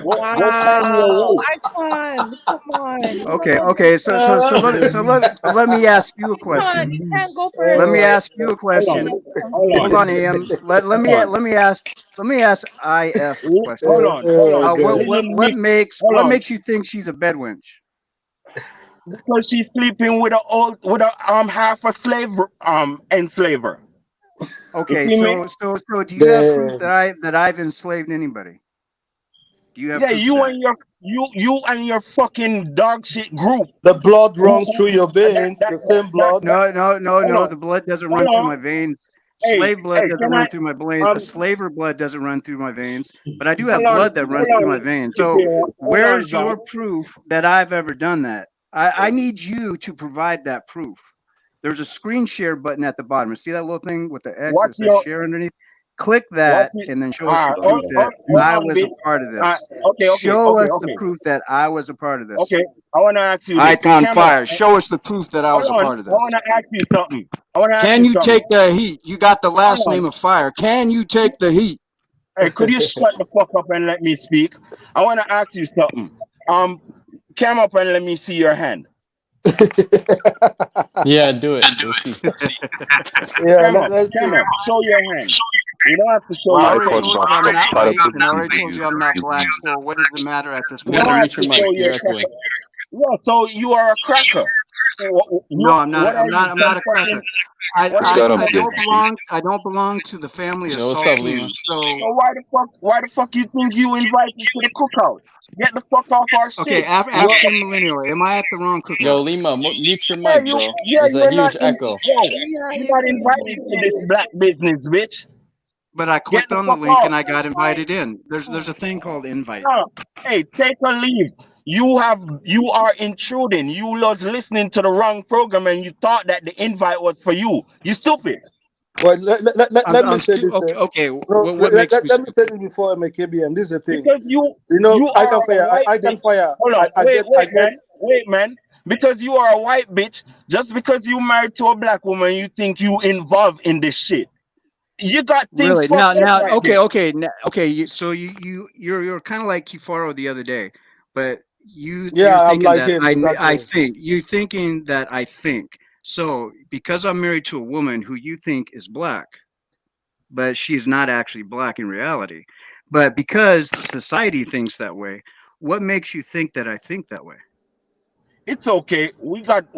Wow, Icon, come on. Okay. So let me ask you a question. You can't go for it. Let me ask you a question. Hold on, Am. Let me ask IF a question. Hold on. What makes you think she's a bedwench? Because she's sleeping with a half a slave enslaver. Okay, You see me? so do you have proof Damn. that I've enslaved anybody? Do you have Yeah, proof of that? you and your fucking dog shit group. The blood runs through your veins, the same blood. No, hold on, the blood doesn't hold run through on. my veins. Hey, Slave blood doesn't can run I through my veins. The slaver blood doesn't run through my veins, but I do have hold blood that runs through my on, veins. So hold on, where's John. your proof that I've ever done that? I need you to provide that proof. There's a screen share button at the bottom. See that little thing with the X What's that says your share underneath? Click that and then show us the hold proof that I on, was a bitch. part of this. Okay. Show us the proof that I was a part of this. Okay, I wanna ask you this. Icon Camera, fire. Show us the proof that I was hold a on. part of I this. wanna ask you something. Can you take the heat? You got the last Hold name on. of fire. Can you take the heat? Hey, could you shut the fuck up and let me speak? I wanna ask you something. Come up and let me see your hand. Yeah, do it. We'll see. Yeah, Come up, let's see. show your hand. You don't have to show Well, I your already face. told you I'm not white, and I already told you I'm not black. So what does it matter at this You point? don't have to show your cracker. Yeah, so you are a cracker. No, I'm not. What are I'm you? not. I'm not a cracker. I don't belong to the family of Yo, what's up, saltines. Lima? So Why the fuck you think you invited to the cookout? Get the fuck off our shit. okay, African millennial. Am I at the wrong cookout? Yo, Lima, mute your Yeah, mic, bro. There's a you're huge not in, echo. you're not invited to this black business, bitch. But I Get clicked the on the fuck link off. and I got invited in. There's a thing called invite. Hey, take a leave. You are intruding. You was listening to the wrong program and you thought that the invite was for you. You stupid. Well, let me say this. Okay. Bro, What makes me let me say this before MKBM. This is the thing. Because You know, you I are can a fire. white I can bitch. fire. Hold on, I get. wait, man. Because you are a white bitch, just because you married to a black woman, you think you involved in this shit. You got things Really? fucked Now, up. okay. So you're kind of like Kifaro the other day, but you're I'm thinking like that him. I Exactly. think you're thinking that I think. So because I'm married to a woman who you think is black, but she's not actually black in reality, but because society thinks that way, what makes you think that I think that way? It's okay. We got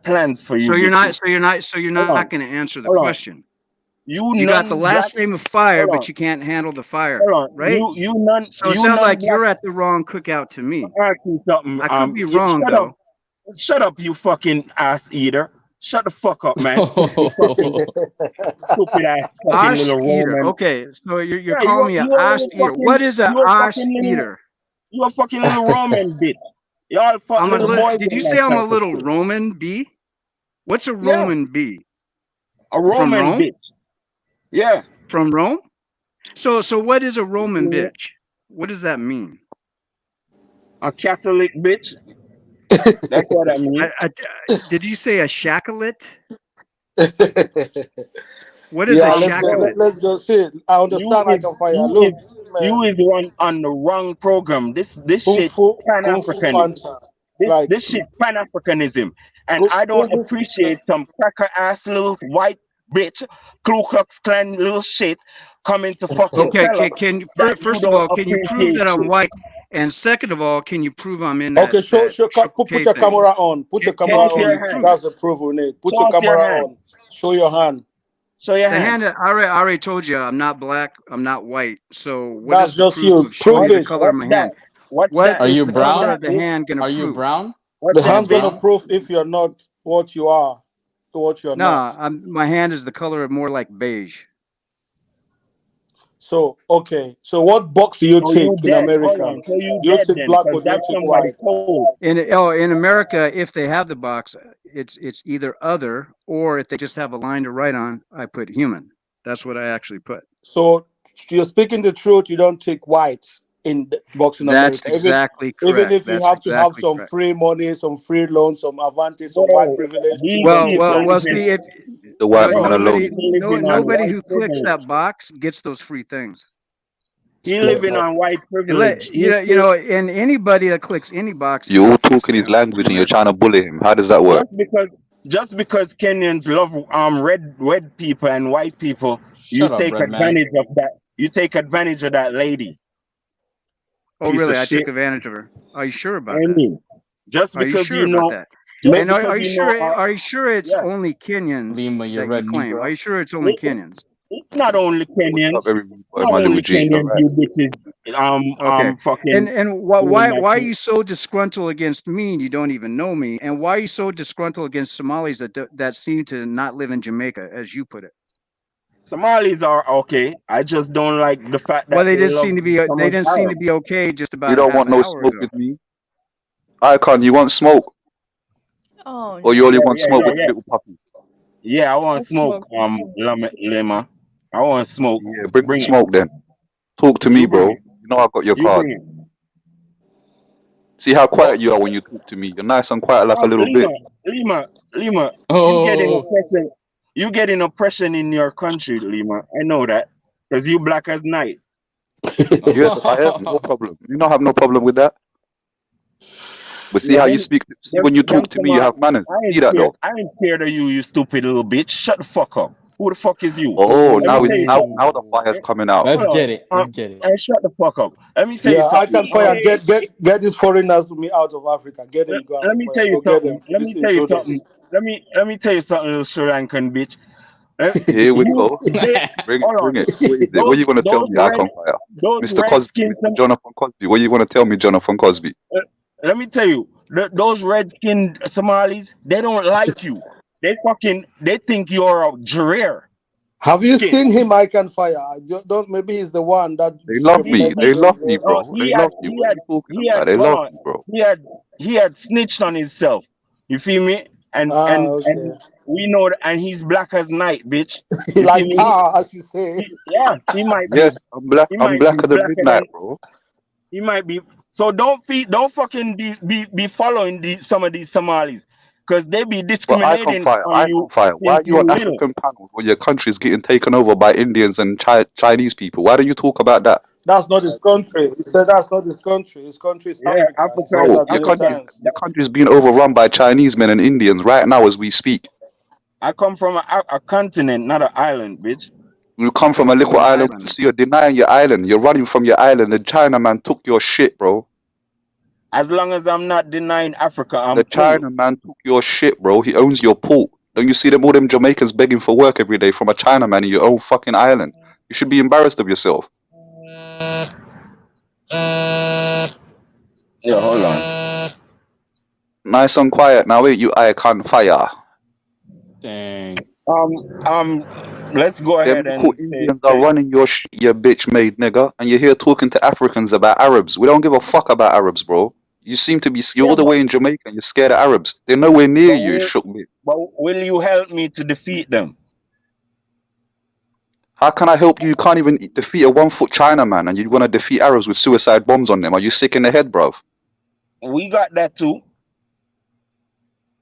plans for you. So you're not. bitches. So you're Hold on, not going to answer the hold on. question. You You got the non-black. last name of fire, Hold but on, you can't handle the fire, hold on. right? So it sounds like Non-black. you're at the wrong cookout to me. I'll ask you something. I could be wrong Shut though. up. Shut up, you fucking ass eater. Shut the fuck up, man. You fucking stupid ass fucking Ass little eater. Roman. Okay, so you're Yeah, calling me an you're a ass little eater. What is an you're a ass fucking little, eater? you're a fucking little Roman bitch. Y'all fuck I'm a little boys. did you and say that I'm a type of little shit. Roman bee? What's a Yeah, Roman bee? a From Roman Rome? bitch. Yeah. From Rome? So what is a Roman bitch? What does that mean? A Catholic bitch. That's what I mean. Did you say a shacklet? What is a shacklet? Let's go. See, I understand. I can fire. Look, You is the one on the wrong program. This shit Kung Fu Pan-African. Fanta. Like This shit Pan-Africanism. And I don't Kung Fu. appreciate some cracker ass little white bitch, Ku Klux Klan little shit coming to fucking Okay, tell us can you that first you of don't all, can you prove appreciate that I'm shit. white? And second of all, can you prove I'm in that Okay, put K your thing? camera on. Put your Show camera us your on. hand. That's the proof we need. Put Show your us your camera hand. on. Show your hand. Show your The hand. hand, I already told you, I'm not black, I'm not white. So what That's is the just proof you. of showing Prove me the it. color of my hand? What's What that? Are is you the color brown? of the hand going to Are you prove? brown? What's The that, hand's gonna bitch? prove if you're not what you are, what you're not. No, my hand is the color of more like beige. So okay. So what box do you So you take in dead. Hold America? on. So you Do you dead take then, black because or do you that's take somebody white? cold. In America, if they have the box, it's either other, or if they just have a line to write on, I put human. That's what I actually put. So you're speaking the truth. You don't take white in the box in That's America, exactly even correct. if you That's have to have exactly some correct. free money, some free loans, some advantage, some white Bro, privilege. these You don't take people that. Well. living, See, if The white bro, man these alone. people living on nobody white who clicks privilege. that box gets those free things. He living on white privilege. And anybody that clicks any box You're gets all a free talking his stamp. language and you're trying to bully him. How does that work? Just because Kenyans love red people and white people, you Shut up, take red man. advantage of that. You take advantage of that lady. Oh, Piece really? of I shit. took advantage of her. Are you sure about I that? mean, just Are you because sure you about know, that? Just And are because you you know, sure it's yeah. only Kenyans Lima, you that red you claim? Are Negro. you sure it's only It- Kenyans? It's not only What's up, Kenyans. everybody? It's not My little only G. All Kenyans, right. you bitches. Okay. Fucking And doing that why are shit. you so disgruntled against me and you don't even know me? And why are you so disgruntled against Somalis that seem to not live in Jamaica, as you put it? Somalis are okay. I just don't like the fact Well, that they they didn't love seem to be so they much didn't seem to Arab. be okay just You about a don't half want an no hour smoke ago. with me? Icon, you want smoke? Oh Or you only no. want Yeah, smoke yeah, with the yeah. little puppy? Yeah, I want Let's smoke. smoke. Let's smoke. Lema. I want smoke. Yeah, bring the Bring it. smoke then. Talk to me, You bring bro. it. You know I got your You card. bring it. See how quiet Oh, you are when you talk to me. You're nice and quiet like a little Lima, bitch. Lima. You getting Oh, oppression. You getting oppression in your country, Lima. I know that because you black as night. Yes, I am. No problem. You don't have no problem with that. But see Yeah, how you speak. See when you talk to me, you have manners. I See ain't that scared. though. I ain't scared of you, you stupid little bitch. Shut the fuck up. Who the fuck is you? Oh, Let me now tell you something. now the fire's coming out. let's Hold on. get it. Let's get it. Hey, shut the fuck up. Let me tell you Yeah, I something. can fire. Get these foreigners to me out of Africa. Get them go Let and me fire. tell you Go get them. something. Let These me tell you something. intruders. Let me tell you something, little Sri Lankan bitch. Here we You, go. they, Bring it, hold bring on. it. What is it? What are you gonna tell me? I can fire. Those Mr. red Cosby, skin. Mr. Jonathan Cosby. What are you gonna tell me, Jonathan Cosby? Let me tell you, those red skinned Somalis, they don't like you. They think you're a Jareer. Have you Skin. seen him? I can fire. Don't. Maybe he's the one that They love me. discriminate They love against me, them. bro. They love me. What are you talking about? They Hold love on. me, bro. He had snitched on himself. You feel me? And Okay. we know that, and he's black as night, bitch. You Like feel me? tar, as you say. Yeah, he might be. Yes, I'm black. He I'm might be blacker than blacker midnight, than. bro. He might be. So don't fucking be following some of these Somalis, because they be But I can discriminating fire. on I can you fire. Why since are you you on little. African panels when your country's getting taken over by Indians and Chinese people? Why don't you talk about that? That's not his country. He said that's not his country. His country is Yeah, Africa. He said Bro, that many times. your country's being overrun by Chinese men and Indians right now as we speak. I come from a continent, not an island, bitch. You come from a little island, so you're denying your island. You're running from your island. The Chinaman took your shit, bro. As long as I'm not denying Africa, I'm The cool. Chinaman took your shit, bro. He owns your port. Don't you see them all them Jamaicans begging for work every day from a Chinaman in your own fucking island? You should be embarrassed of yourself. Yeah, hold on. Nice and quiet now, ain't you? I can fire. Dang. Let's go Them ahead little and Indians are running your shit, you bitch made nigga, and you're here talking to Africans about Arabs. We don't give a fuck about Arabs, bro. You seem to be, you're all the way in Jamaica and you're scared of Arabs. They're nowhere near but you, shook bitch. will you help me to defeat them? How can I help you? You can't even defeat a 1 foot Chinaman and you want to defeat Arabs with suicide bombs on them. Are you sick in the head, bruv? We got that too.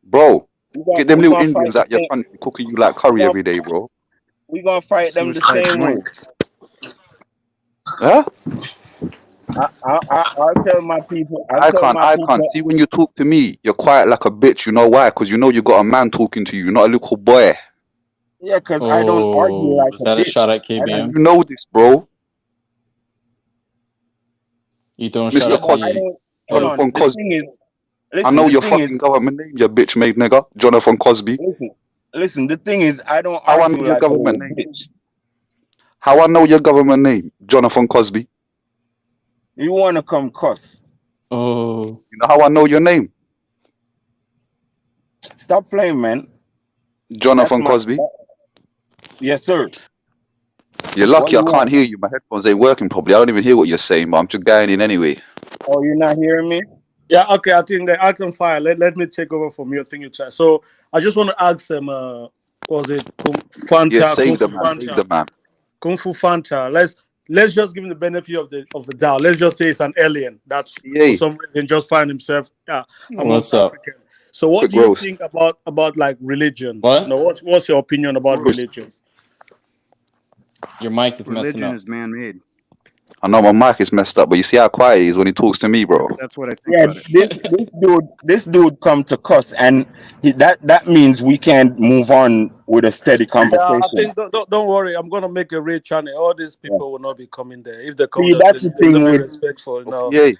Bro, get them We little gonna fight Indians the out your same. country cooking you like curry every day, bro. We gonna fight them the Suicide same way. boinks. Huh? I'll tell my people. I'll I tell can't, my I can't. See, people. when you talk to me, you're quiet like a bitch. You know why? Because you know you got a man talking to you, not a little boy. Yeah, because I don't argue Oh, like is a that a bitch. shot at I And KBM? you know this, bro. You throwing a shot Yeah, Mr. at but I Cosby, the don't. Hold on. Jonathan The Cosby. thing is, I listen. know The your thing is, fucking government name, you bitch made nigga. Jonathan Cosby. listen. The thing is, I don't How I know argue your like a government little name? bitch. How I know your government name? Jonathan Cosby. You wanna come cuss? Oh. You know how I know your name? Stop playing, man. That's Jonathan my. Cosby. Yes, sir. You're What lucky I you can't want? hear you. My headphones ain't working properly. I don't even hear what you're saying, but I'm just going in anyway. Oh, you're not hearing me? Yeah, okay. I think that I can fire. Let me take over from your thing you try. So I just want to ask him. Was it Yeah, Fanta? Kung save Fu the man. Save the Fanta. man. Kung Fu Fanta. Let's just give him the benefit of the doubt. Let's just say it's an alien that's for Yay. some reason just find himself amongst What's up? Africans. So what Quick do you roast. think about like religion? What? No, what's your opinion about Roast. religion? Your mic is messing Religion up. is man-made. I know my mic is messed up, but you see how quiet he is when he talks to me, bro. That's what I think Yeah, about it. this dude come to cuss, and that means we can't move on with a steady Yeah, I conversation. think don't worry. I'm gonna make a real channel. All these people will not be coming there. If they come, See, that's the they're thing gonna be with respectful. You know, Yeah,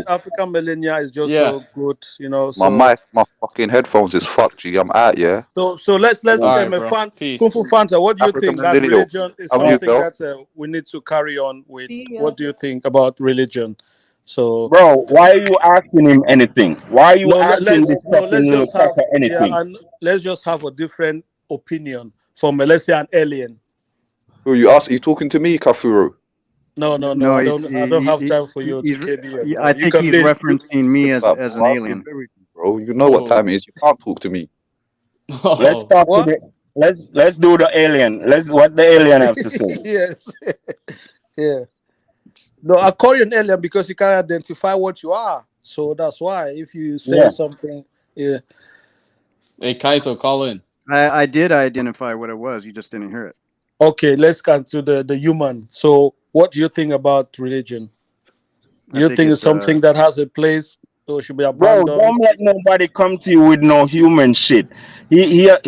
African millennia is just Yeah. so good. You know, my so mic, my fucking headphones is fucked. G, I'm out. Yeah, so let's All right, bro. Kung Peace. Fu Fanta. What do you African think that millennial. religion is How are you, something Phil? that we need to carry on with? See ya. What do you think about religion? So Bro, why are you asking him anything? Why are you no, asking this fucking let's little just have cracker anything? and let's just have a different opinion from let's say an alien. Who you ask? Are you talking to me, Kafuro? No, No, I don't have time for you to he's KBM, bro. I You think can he's leave. referencing me as But an bro, alien. bro, you know what time it is. You can't talk to me. Let's Oh. talk to What? the let's do the alien. Let's what the alien have to say. Yes. Yeah. No, I call you an alien because you can identify what you are. So that's why if you say Yeah. something, yeah. Hey, Kaiso, call in. I did identify what it was. You just didn't hear it. Okay, let's come to the human. So what do you think about religion? Do I you think think it's it's something that has a place or should be Bro, abandoned? don't let nobody come to you with no human shit. He that's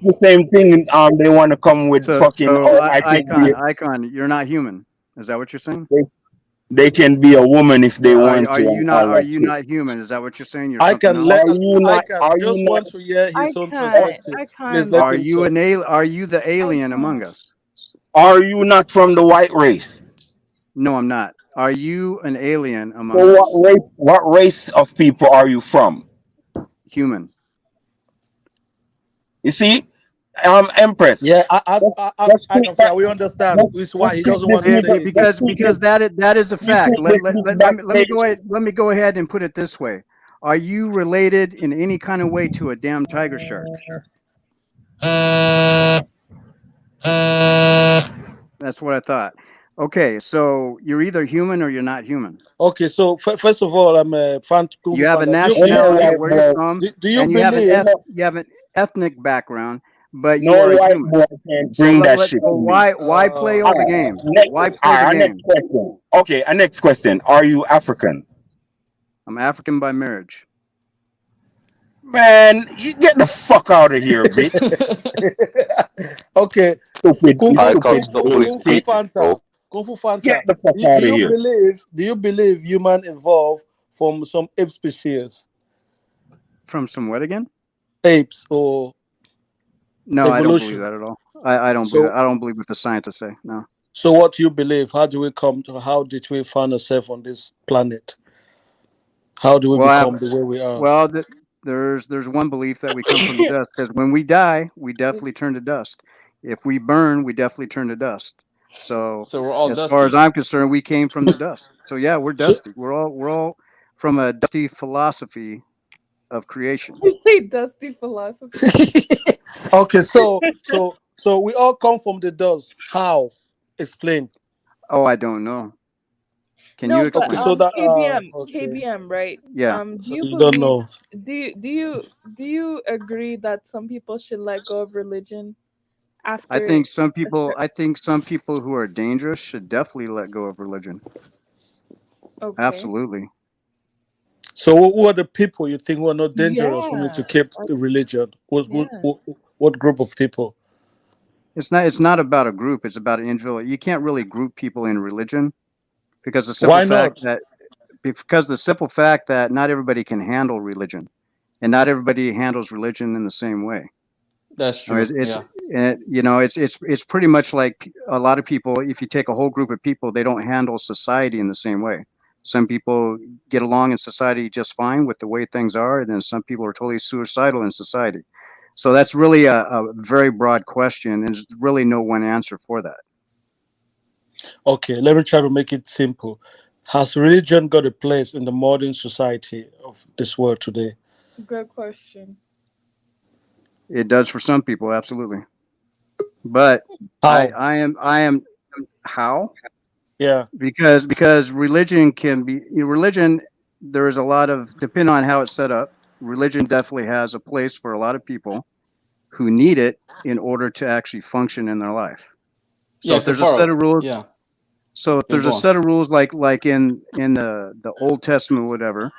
the same thing. They want to come with so fucking. Oh, I can be. icon. You're not human. Is that what you're saying? They can be a woman if they want Are to, you and not? all Are that you shit. not human? Is that what you're saying? You're I something can else. let Are you I not? can Are you just not? want to hear his own I perspective. Please can't. let Are him you talk. Are you the alien among us? Are you not from the white race? No, I'm not. Are you an alien among So us? what race of people are you from? Human. You see, Empress. Yeah, Let's I keep can that. feel. We understand. Which is why Let's he keep doesn't this want to say nigga. it. Let's keep Because this. that is a Let's fact. keep this Let me backstage. go ahead and put it this way. Are you related in any kind of way to a damn tiger shark? That's what I thought. Okay, so you're either human or you're not human. Okay, so first of all, I'm a fan Kung You Fu have a fan. Ain't no nationality, white where you're boy. from, Do you and you have believe? an ethnic background, but you No are white human. boy can So bring that shit so to me. why play all the games? Why play the Our next game? question. Okay, our next question. Are you African? I'm African by marriage. Man, you get the fuck out of here, bitch. Okay, Stupid, Kung you Fu, Icon, stupid stop little Kung Fu shit. politicking, Fanta, bro. Kung Fu Get Fanta. the fuck Do, out do of you here. believe human evolved from some ape species, From some what again? apes or No, I don't believe evolution? that at all. I don't believe that. So, I don't believe what the scientists say. No. so what do you believe? How do we come to? How did we find ourselves on this planet? How do we Well, become the way we are? well, there's one belief that we come from the dust because when we die, we definitely turn to dust. If we burn, we definitely turn to dust. So So we're all as far as dusty. I'm concerned, we came from the dust. So yeah, we're So, dusty. We're all from a dusty philosophy of creation. You say dusty philosophy. okay, so we all come from the dust. How? Explain. Oh, I don't know. Can No, you but Okay, so explain? that okay. KBM, right? Yeah. Do So you you don't believe? know. Do you agree that some people should let go of religion I after think some a people I think some people who are dangerous should definitely let go of religion. Okay. Absolutely. So who are the people you think who are not dangerous who need to Yeah. keep the religion? Yeah. What group of people? It's not about a group, it's about an individual. You can't really group people in religion because Why not? the simple fact that not everybody can handle religion and not everybody handles religion in the same way. That's I mean, true. Yeah. it's pretty much like a lot of people. If you take a whole group of people, they don't handle society in the same way. Some people get along in society just fine with the way things are, and then some people are totally suicidal in society. So that's really a very broad question, and there's really no one answer for that. Okay, let me try to make it simple. Has religion got a place in the modern society of this world today? Good question. It does for some people, absolutely. But How? I am how Yeah. because religion can be religion. There is a lot of depending on how it's set up. Religion definitely has a place for a lot of people who need it in order to actually function in their life. So Yeah, if there's a set Kafaro. of rules, Yeah. so if Yeah, there's go a on. set of rules like in the Old Testament, or whatever,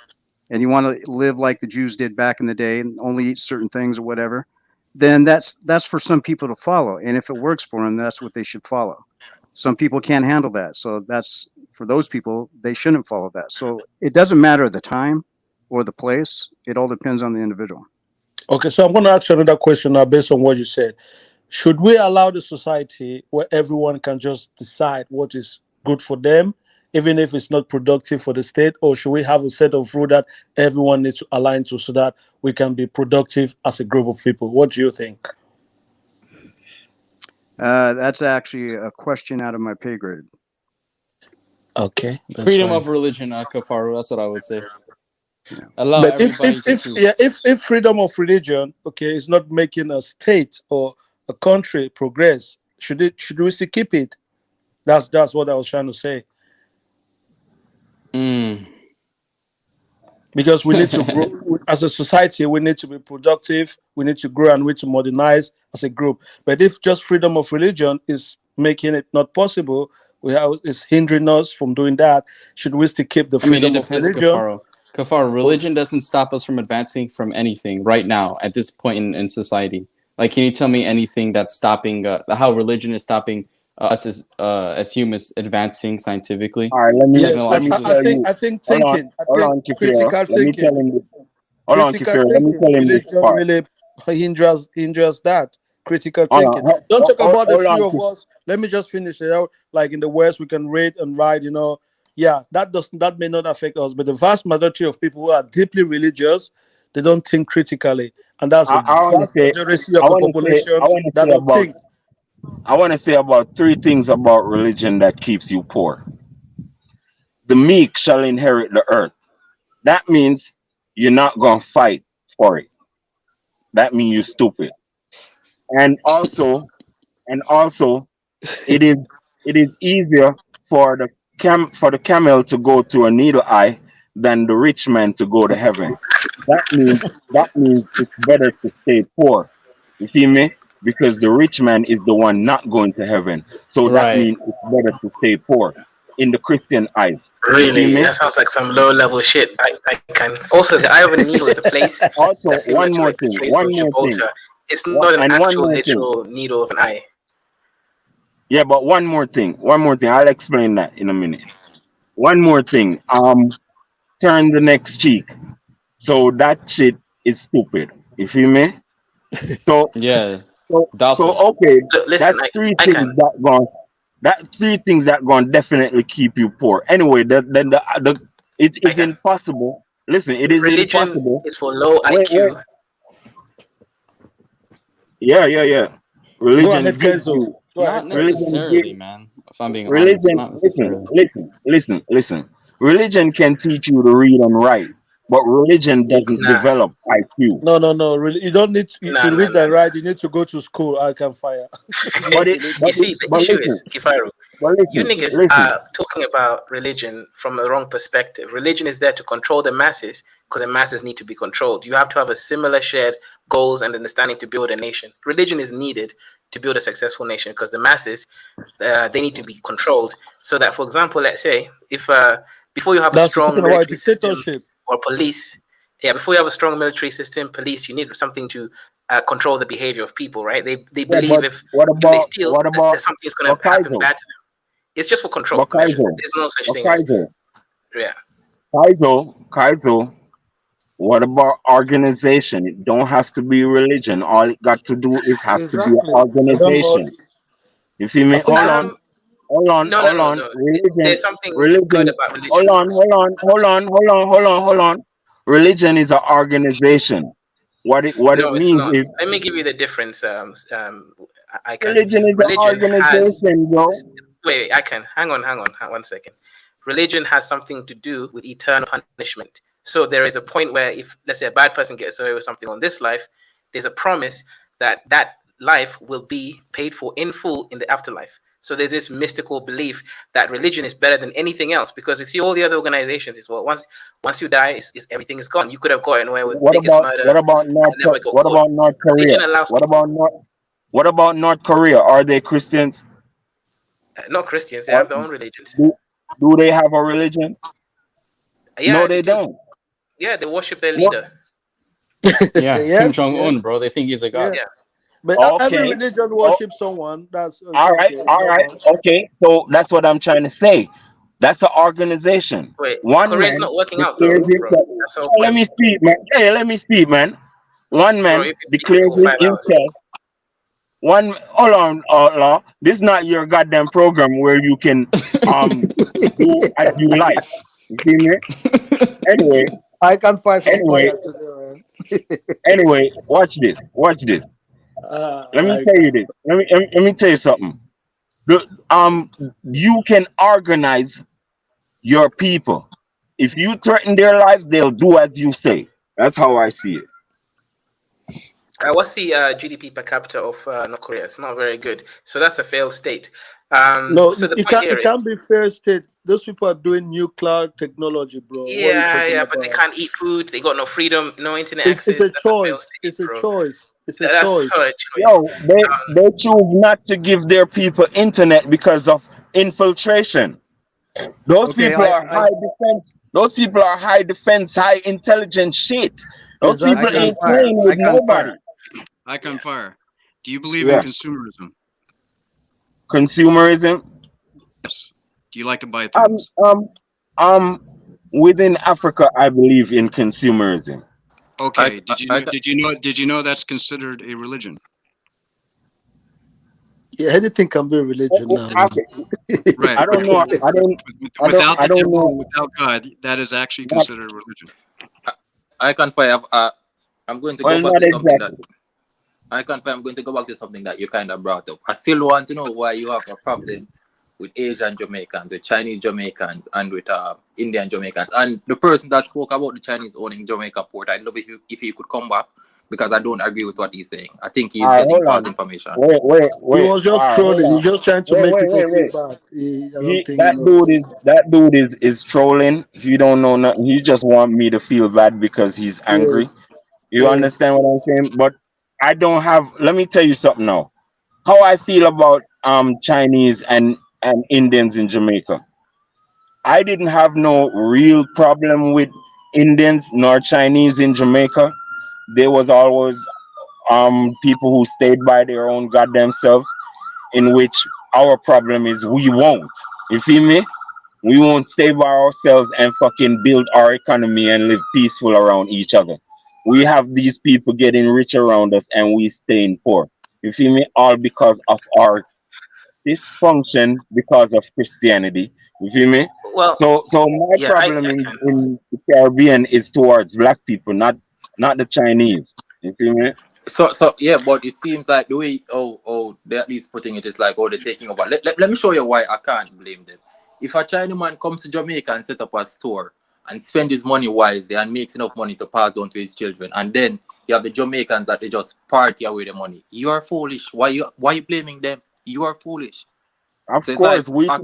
and you want to live like the Jews did back in the day and only eat certain things or whatever, then that's for some people to follow. And if it works for them, that's what they should follow. Some people can't handle that. So that's for those people, they shouldn't follow that. So it doesn't matter the time or the place. It all depends on the individual. Okay, so I'm going to ask you another question now based on what you said. Should we allow the society where everyone can just decide what is good for them, even if it's not productive for the state, or should we have a set of rules that everyone needs to align to so that we can be productive as a group of people? What do you think? That's actually a question out of my pay grade. Okay, freedom of religion, Kafaru. That's what I would say. Yeah. Allow But everybody to choose. if freedom of religion, okay, is not making a state or a country progress, should we still keep it? That's what I was trying to say. Because we need to grow as a society. We need to be productive. We need to grow and we need to modernize as a group. But if just freedom of religion is making it not possible, it's hindering us from doing that. Should we still keep the freedom it of depends, religion? Kafar, religion doesn't stop us from advancing from anything right now at this point in society. Like, can you tell me anything that's stopping how religion is stopping us as humans advancing scientifically? All right, let me tell you. I think Hold thinking. on, Kifiro. Critical Let me thinking. tell him this. Hold on, Critical Kifiro. Let me thinking. tell him this Religion part. really hinders that. Critical Hold thinking. on. Don't talk about the Hold on, few of us. Let me just finish it out. Like in the West, we can read and write, Yeah, that may not affect us, but the vast majority of people who are deeply religious, they don't think critically. And that's a vast majority of the population that don't think. I want to say about 3 things about religion that keeps you poor. The meek shall inherit the earth. That means you're not going to fight for it. That means you're stupid. And also, it is easier for the camel to go through a needle eye than the rich man to go to heaven. That means it's better to stay poor. You see me? Because the rich man is the one not going to heaven. So that means it's better to stay poor in the Christian eyes. You see Really, me? that sounds like some low level shit. I can also the eye of a needle is a place Also, that's similar one to more like the thing. Straits of Gibraltar. It's not an And one actual more thing. literal needle of an eye. Yeah, but one more thing. I'll explain that in a minute. One more thing. Turn the next cheek. So that shit is stupid. You feel me? So yeah. So okay, Listen, that's 3 things that going. That 3 things that going definitely keep you poor. Anyway, it is impossible. Listen, it is Religion impossible. is for low IQ. Yeah. Religion ahead, gives Kenzo. you. Not necessarily, man. If I'm being honest, Religion. not necessarily. Listen. Religion can teach you to read and write, but religion doesn't develop IQ. No. You don't need to read and write. You need to go to school. I can fire. You see, the issue is, Kifaru, you niggas are talking about religion from a wrong perspective. Religion is there to control the masses because the masses need to be controlled. You have to have a similar shared goals and understanding to build a nation. Religion is needed to build a successful nation because the masses, they need to be controlled so that, for example, let's say, if before you have a strong military system or police, before you have a strong military system, police, you need something to control the behavior of people, right? They believe if they steal, there's something that's going to happen bad to them. It's just for control measures. There's no such thing as Kaizo, what about organization? It don't have to be religion. All it got to do is have to be an organization. You feel me? Hold on. Religion. There's something good about religion. Hold on. Religion is an organization. What it means is. Let me give you the difference. Religion is an organization, bro. Wait, I can. Hang on 1 second. Religion has something to do with eternal punishment. So there is a point where if, let's say, a bad person gets away with something on this life, there's a promise that that life will be paid for in full in the afterlife. So there's this mystical belief that religion is better than anything else because you see all the other organizations is, well, once you die, everything is gone. You could have gotten away with biggest murder. What about North Korea? What about North Korea? Are they Christians? Not Christians. They have their own religions. Do they have a religion? Yeah, no, they don't. Yeah, they worship their What? leader. Yeah, Yes, Kim Jong yes, Un, bro. They think he's a god. yeah. Yeah. But every Okay. religion Oh, worships someone. That's all right, okay. all right. Normal. Okay. So that's what I'm trying to say. That's an organization. Wait, One Korea's man not working out though, declares bro. himself. That's the whole Let point. me speak, man. Hey, let me speak, man. One Bro, man you've been speaking declares for 5 hours. himself. One, hold on, Law. This is not your goddamn program where you can do as you like. You see me? Anyway, I can find some anyway, fire today, man. anyway. Watch this. Watch this. Let me I tell can. you this. Let me tell you something. You can organize your people. If you threaten their lives, they'll do as you say. That's how I see it. What's the GDP per capita of North Korea? It's not very good. So that's a failed state. No, So the it point can't. here It is, can't be fair state. Those people are doing nuclear technology, bro. What are you talking but they about? can't eat food. They got no freedom, no internet It's access. a That's a failed choice. state, It's a bro. choice. It's a That's choice. not a choice. Yo, they choose not to give their people internet because of infiltration. Those Okay, people are high defense. Those people are high defense, high intelligence shit. Those people Exactly. ain't playing with nobody. Icon Fire. Do you believe in Yeah. consumerism? Consumerism. Yes. Do you like to buy things? Within Africa, I believe in consumerism. Okay. Did you know that's considered a religion? Yeah, anything can be a religion now. Right. I don't know. Without I the don't devil, know. without God, that is actually considered a religion. I can fire. I'm going to go Well, back not to something that exactly. I confirm. I'm going to go back to something that you kind of brought up. I still want to know why you have a problem with Asian Jamaicans, with Chinese Jamaicans, and with Indian Jamaicans. And the person that spoke about the Chinese owning Jamaica port, I'd love it if he could come back because I don't agree with what he's saying. I think he's All right, getting hold false on. information. Wait. He was just All right, hold trolling. on. He's just trying to make people feel bad. I don't think That dude is trolling. He don't know nothing. He just want me to feel bad because he's angry. Yes. You Yes. understand what I'm saying? But I don't have. Let me tell you something now. How I feel about Chinese and Indians in Jamaica. I didn't have no real problem with Indians nor Chinese in Jamaica. There was always people who stayed by their own goddamn selves, in which our problem is we won't. You feel me? We won't stay by ourselves and fucking build our economy and live peaceful around each other. We have these people getting rich around us and we staying poor. You feel me? All because of our dysfunction because of Christianity. You feel me? Well, So my yeah, problem I in, can. in the Caribbean is towards black people, not the Chinese. You feel me? So yeah, but it seems like the way they're at least putting it is like they're taking over. Let me show you why I can't blame them. If a Chinaman comes to Jamaica and set up a store and spend his money wisely and makes enough money to pass on to his children, and then you have the Jamaicans that they just party away the money, you are foolish. Why you blaming them? You are foolish. Of So it's course, like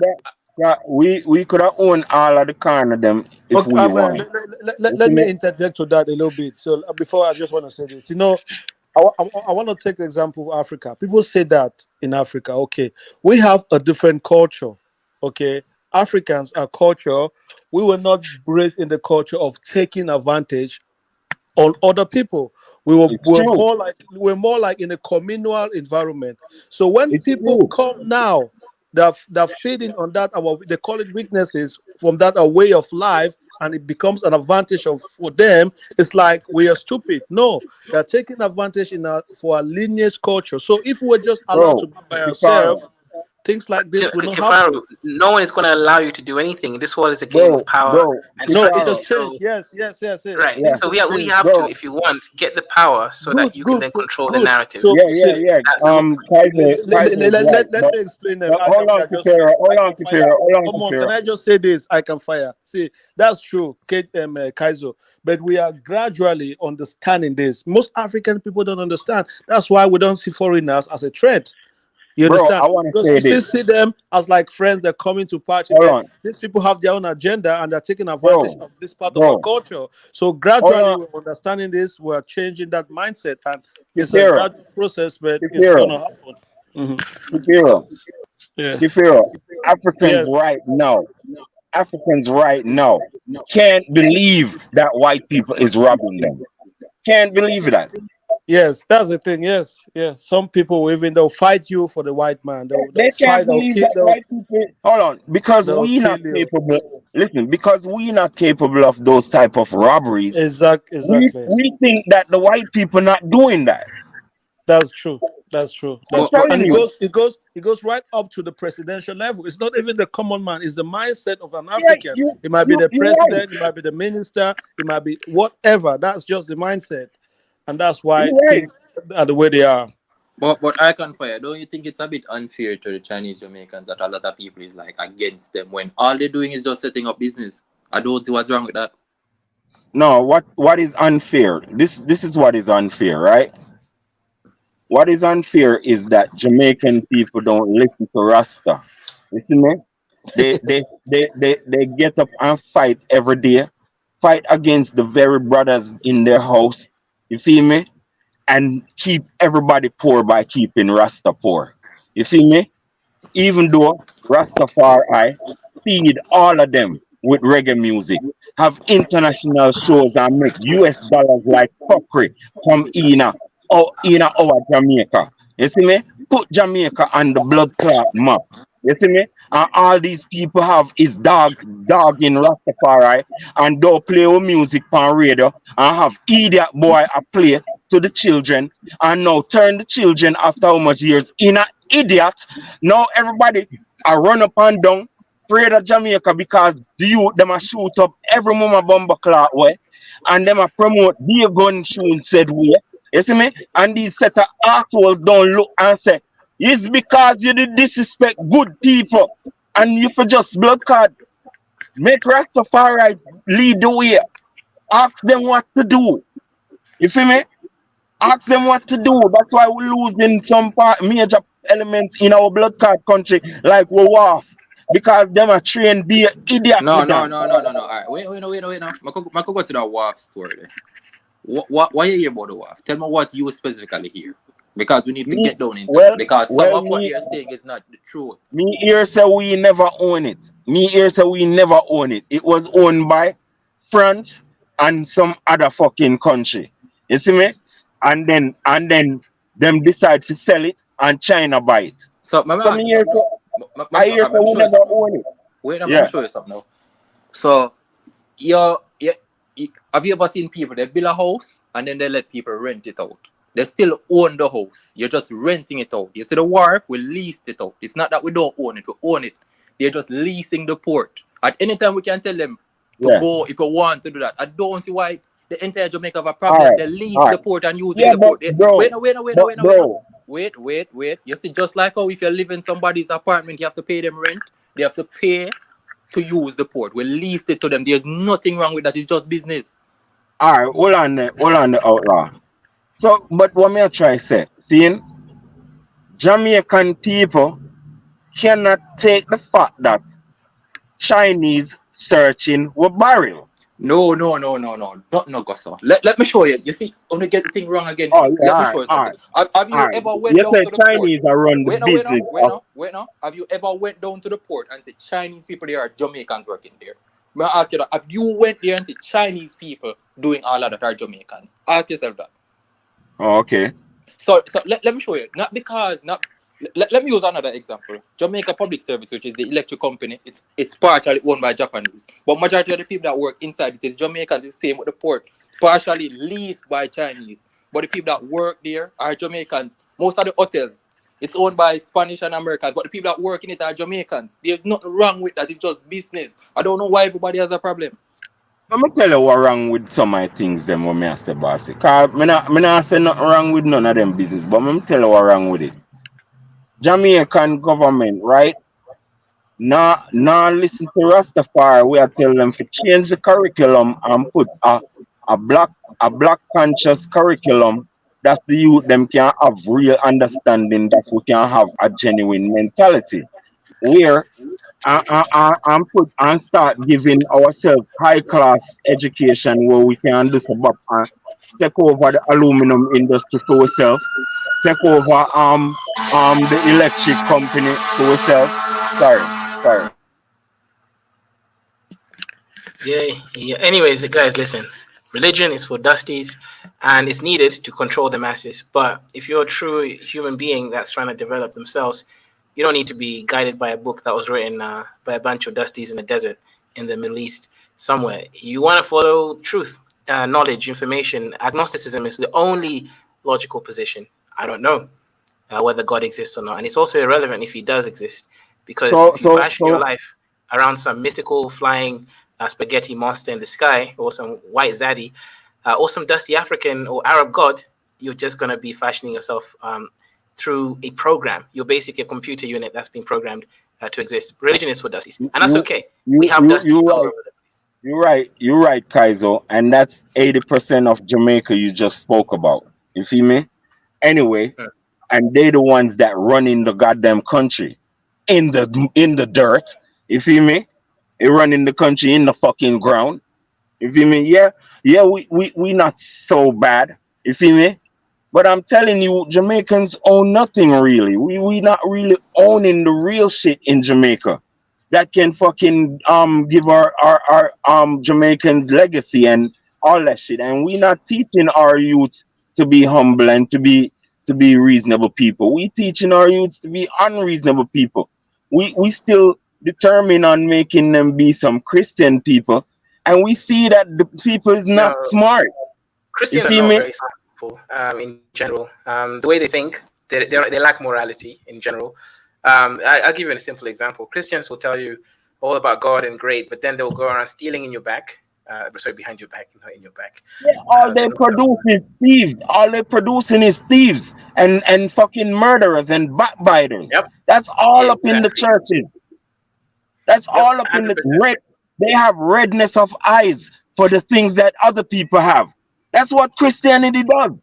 we could have owned all of the corn of them if Okay, we want. let me interject to that a little bit. So before, I just want to say this. You know, I want to take the example of Africa. People say that in Africa, okay, we have a different culture. Okay, Africans are culture. We were not raised in the culture of taking advantage on other people. We're more like in a communal environment. So when people come now, they're feeding on that they call it weaknesses from that a way of life, and it becomes an advantage for them. It's like we are stupid. No, they're taking advantage for our lineage culture. So if we're just allowed to be by ourselves, things like this will not happen. Kifaru, no one is going to allow you to do anything. This world is a game of power and No, it strategy. has changed. Yes. Right. Things So we have have changed. to, if you want, get the power so that you can then control the narrative. So, That's the whole let me explain them. Hold on, Kipera. Come on, can I just say this? I can fire. See, that's true, Kaizo. But we are gradually understanding this. Most African people don't understand. That's why we don't see foreigners as a threat. You understand? I want to Because say we still this. see them as like friends. They're coming to party. Hold But on. these people have their own agenda and they're taking advantage of this part of our culture. So gradually, we're understanding this. We're changing that mindset, and it's a gradual process, but it's going to happen. Kipera. Yeah. Kipera. Africans Yes. right now Africans right now can't believe that white people is robbing them. Can't believe that. Yes, that's the thing. Yes, yes. Some people even they'll fight you for the white man. They'll They can't fight. They'll believe kill. that white people. Hold on, because They'll we not kill you. capable. Listen, because we not capable of those type of robberies. Exactly. We think that the white people not doing that. That's true. That's true. I'm That's true. telling And you. it goes right up to the presidential level. It's not even the common man. It's the mindset of an Yeah, African. It might be the you're right. president. It might be the minister. It might be whatever. That's just the mindset, and that's why You're right. things are the way they are. But I can fire. Don't you think it's a bit unfair to the Chinese Jamaicans that a lot of people is like against them when all they're doing is just setting up business? I don't see what's wrong with that. No, what is unfair? This is what is unfair, right? What is unfair is that Jamaican people don't listen to Rasta. You see me? They get up and fight every day, fight against the very brothers in their house. You feel me? And keep everybody poor by keeping Rasta poor. You feel me? Even though Rastafari feed all of them with reggae music, have international shows and make US dollars like fuckery come in our Jamaica. You see me? Put Jamaica on the blood clot map. You see me? And all these people have is dog in Rastafari and don't play with music on radio and have idiot boy a play to the children and now turn the children after how much years in a idiot. Now everybody I run up and down, afraid of Jamaica because the youth them a shoot up every mama bomber clock way and them a promote their gun shooting said way. You see me? And these set of assholes don't look and say, it's because you did disrespect good people and you for just blood card. Make Rastafari lead the way. Ask them what to do. You feel me? Ask them what to do. That's why we're losing some major elements in our blood card country, like we're off. Because them are trained be an idiot. No. with them. All right, wait now. I could go to the WAF story there. What you hear about the WAF? Tell me what you specifically hear. Because we need to get down into it. Because some of what you're saying is not the truth. Me here say we never own it. It was owned by France and some other fucking country. You see me? And then them decide to sell it and China buy it. So me here say I hear say we never own it. Wait, I'm gonna show you something now. So have you ever seen people they build a house and then they let people rent it out? They still own the house. You're just renting it out. You see the wharf, we leased it out. It's not that we don't own it, we own it. They're just leasing the port. At any time we can tell them to go if we want to do that. I don't see why the entire Jamaica have a problem. Right, They lease right. the port and use Yeah, the port. but bro, Wait. You see, just like how if you live in somebody's apartment, you have to pay them rent. They have to pay to use the port. We leased it to them. There's nothing wrong with that. It's just business. All right, hold on the outlaw. So, but what me I try say, seeing Jamaican people cannot take the fact that Chinese searching with barrel. No. No, Gossa. Let me show you. You see, only get the thing wrong again. Oh, yeah, Let me show you something. Have you ever went you down say to the Chinese port? are run the business. Wait now. Have you ever went down to the port and said Chinese people there are Jamaicans working there? May I ask you that? Have you went there and said Chinese people doing all of that are Jamaicans? Ask yourself that. Oh, okay. So let me show you. Let me use another example. Jamaica Public Service, which is the electric company, it's partially owned by Japanese. But majority of the people that work inside it is Jamaicans. It's the same with the port. Partially leased by Chinese. But the people that work there are Jamaicans. Most of the hotels, it's owned by Spanish and Americans. But the people that work in it are Jamaicans. There's nothing wrong with that. It's just business. I don't know why everybody has a problem. Let me tell you what wrong with some of the things them what me I say, bossy. Cause me not say nothing wrong with none of them business, but me tell you what wrong with it. Jamaican government, right? Now listen to Rastafari. We are telling them to change the curriculum and put a black conscious curriculum that the youth them can have real understanding. That we can have a genuine mentality. Where and start giving ourselves high class education where we can do some and take over the aluminum industry for ourselves, take over the electric company for ourselves. Sorry. Yeah. Anyways, guys, listen. Religion is for dusties, and it's needed to control the masses. But if you're a true human being that's trying to develop themselves, you don't need to be guided by a book that was written by a bunch of dusties in the desert in the Middle East somewhere. You want to follow truth, knowledge, information. Agnosticism is the only logical position. I don't know whether God exists or not, and it's also irrelevant if He does exist, because if you fashion your life around some mystical flying spaghetti monster in the sky, or some white zaddy, or some dusty African or Arab god, you're just going to be fashioning yourself through a program. You're basically a computer unit that's been programmed to exist. Religion is for dusties, and that's okay. We have dusties all over the place. You're right, Kaizo, and that's 80% of Jamaica you just spoke about. You feel me? Anyway, and they the ones that run in the goddamn country, in the dirt. You feel me? They run in the country in the fucking ground. You feel me? Yeah, we not so bad. You feel me? But I'm telling you, Jamaicans own nothing really. We not really owning the real shit in Jamaica that can fucking give our Jamaicans legacy and all that shit. And we not teaching our youth to be humble and to be reasonable people. We teaching our youths to be unreasonable people. We still determined on making them be some Christian people, and we see that the people is not smart. Christians are not very smart people in general. The way they think, they lack morality in general. I'll give you a simple example. Christians will tell you all about God and great, but then they'll go around stealing in your back. Sorry, behind your back, not in your back. Yeah, all they produce is thieves. All they producing is thieves and fucking murderers and backbiters. Yep. That's all up in the churches. That's all up in the red. They have redness of eyes for the things that other people have. That's what Christianity does.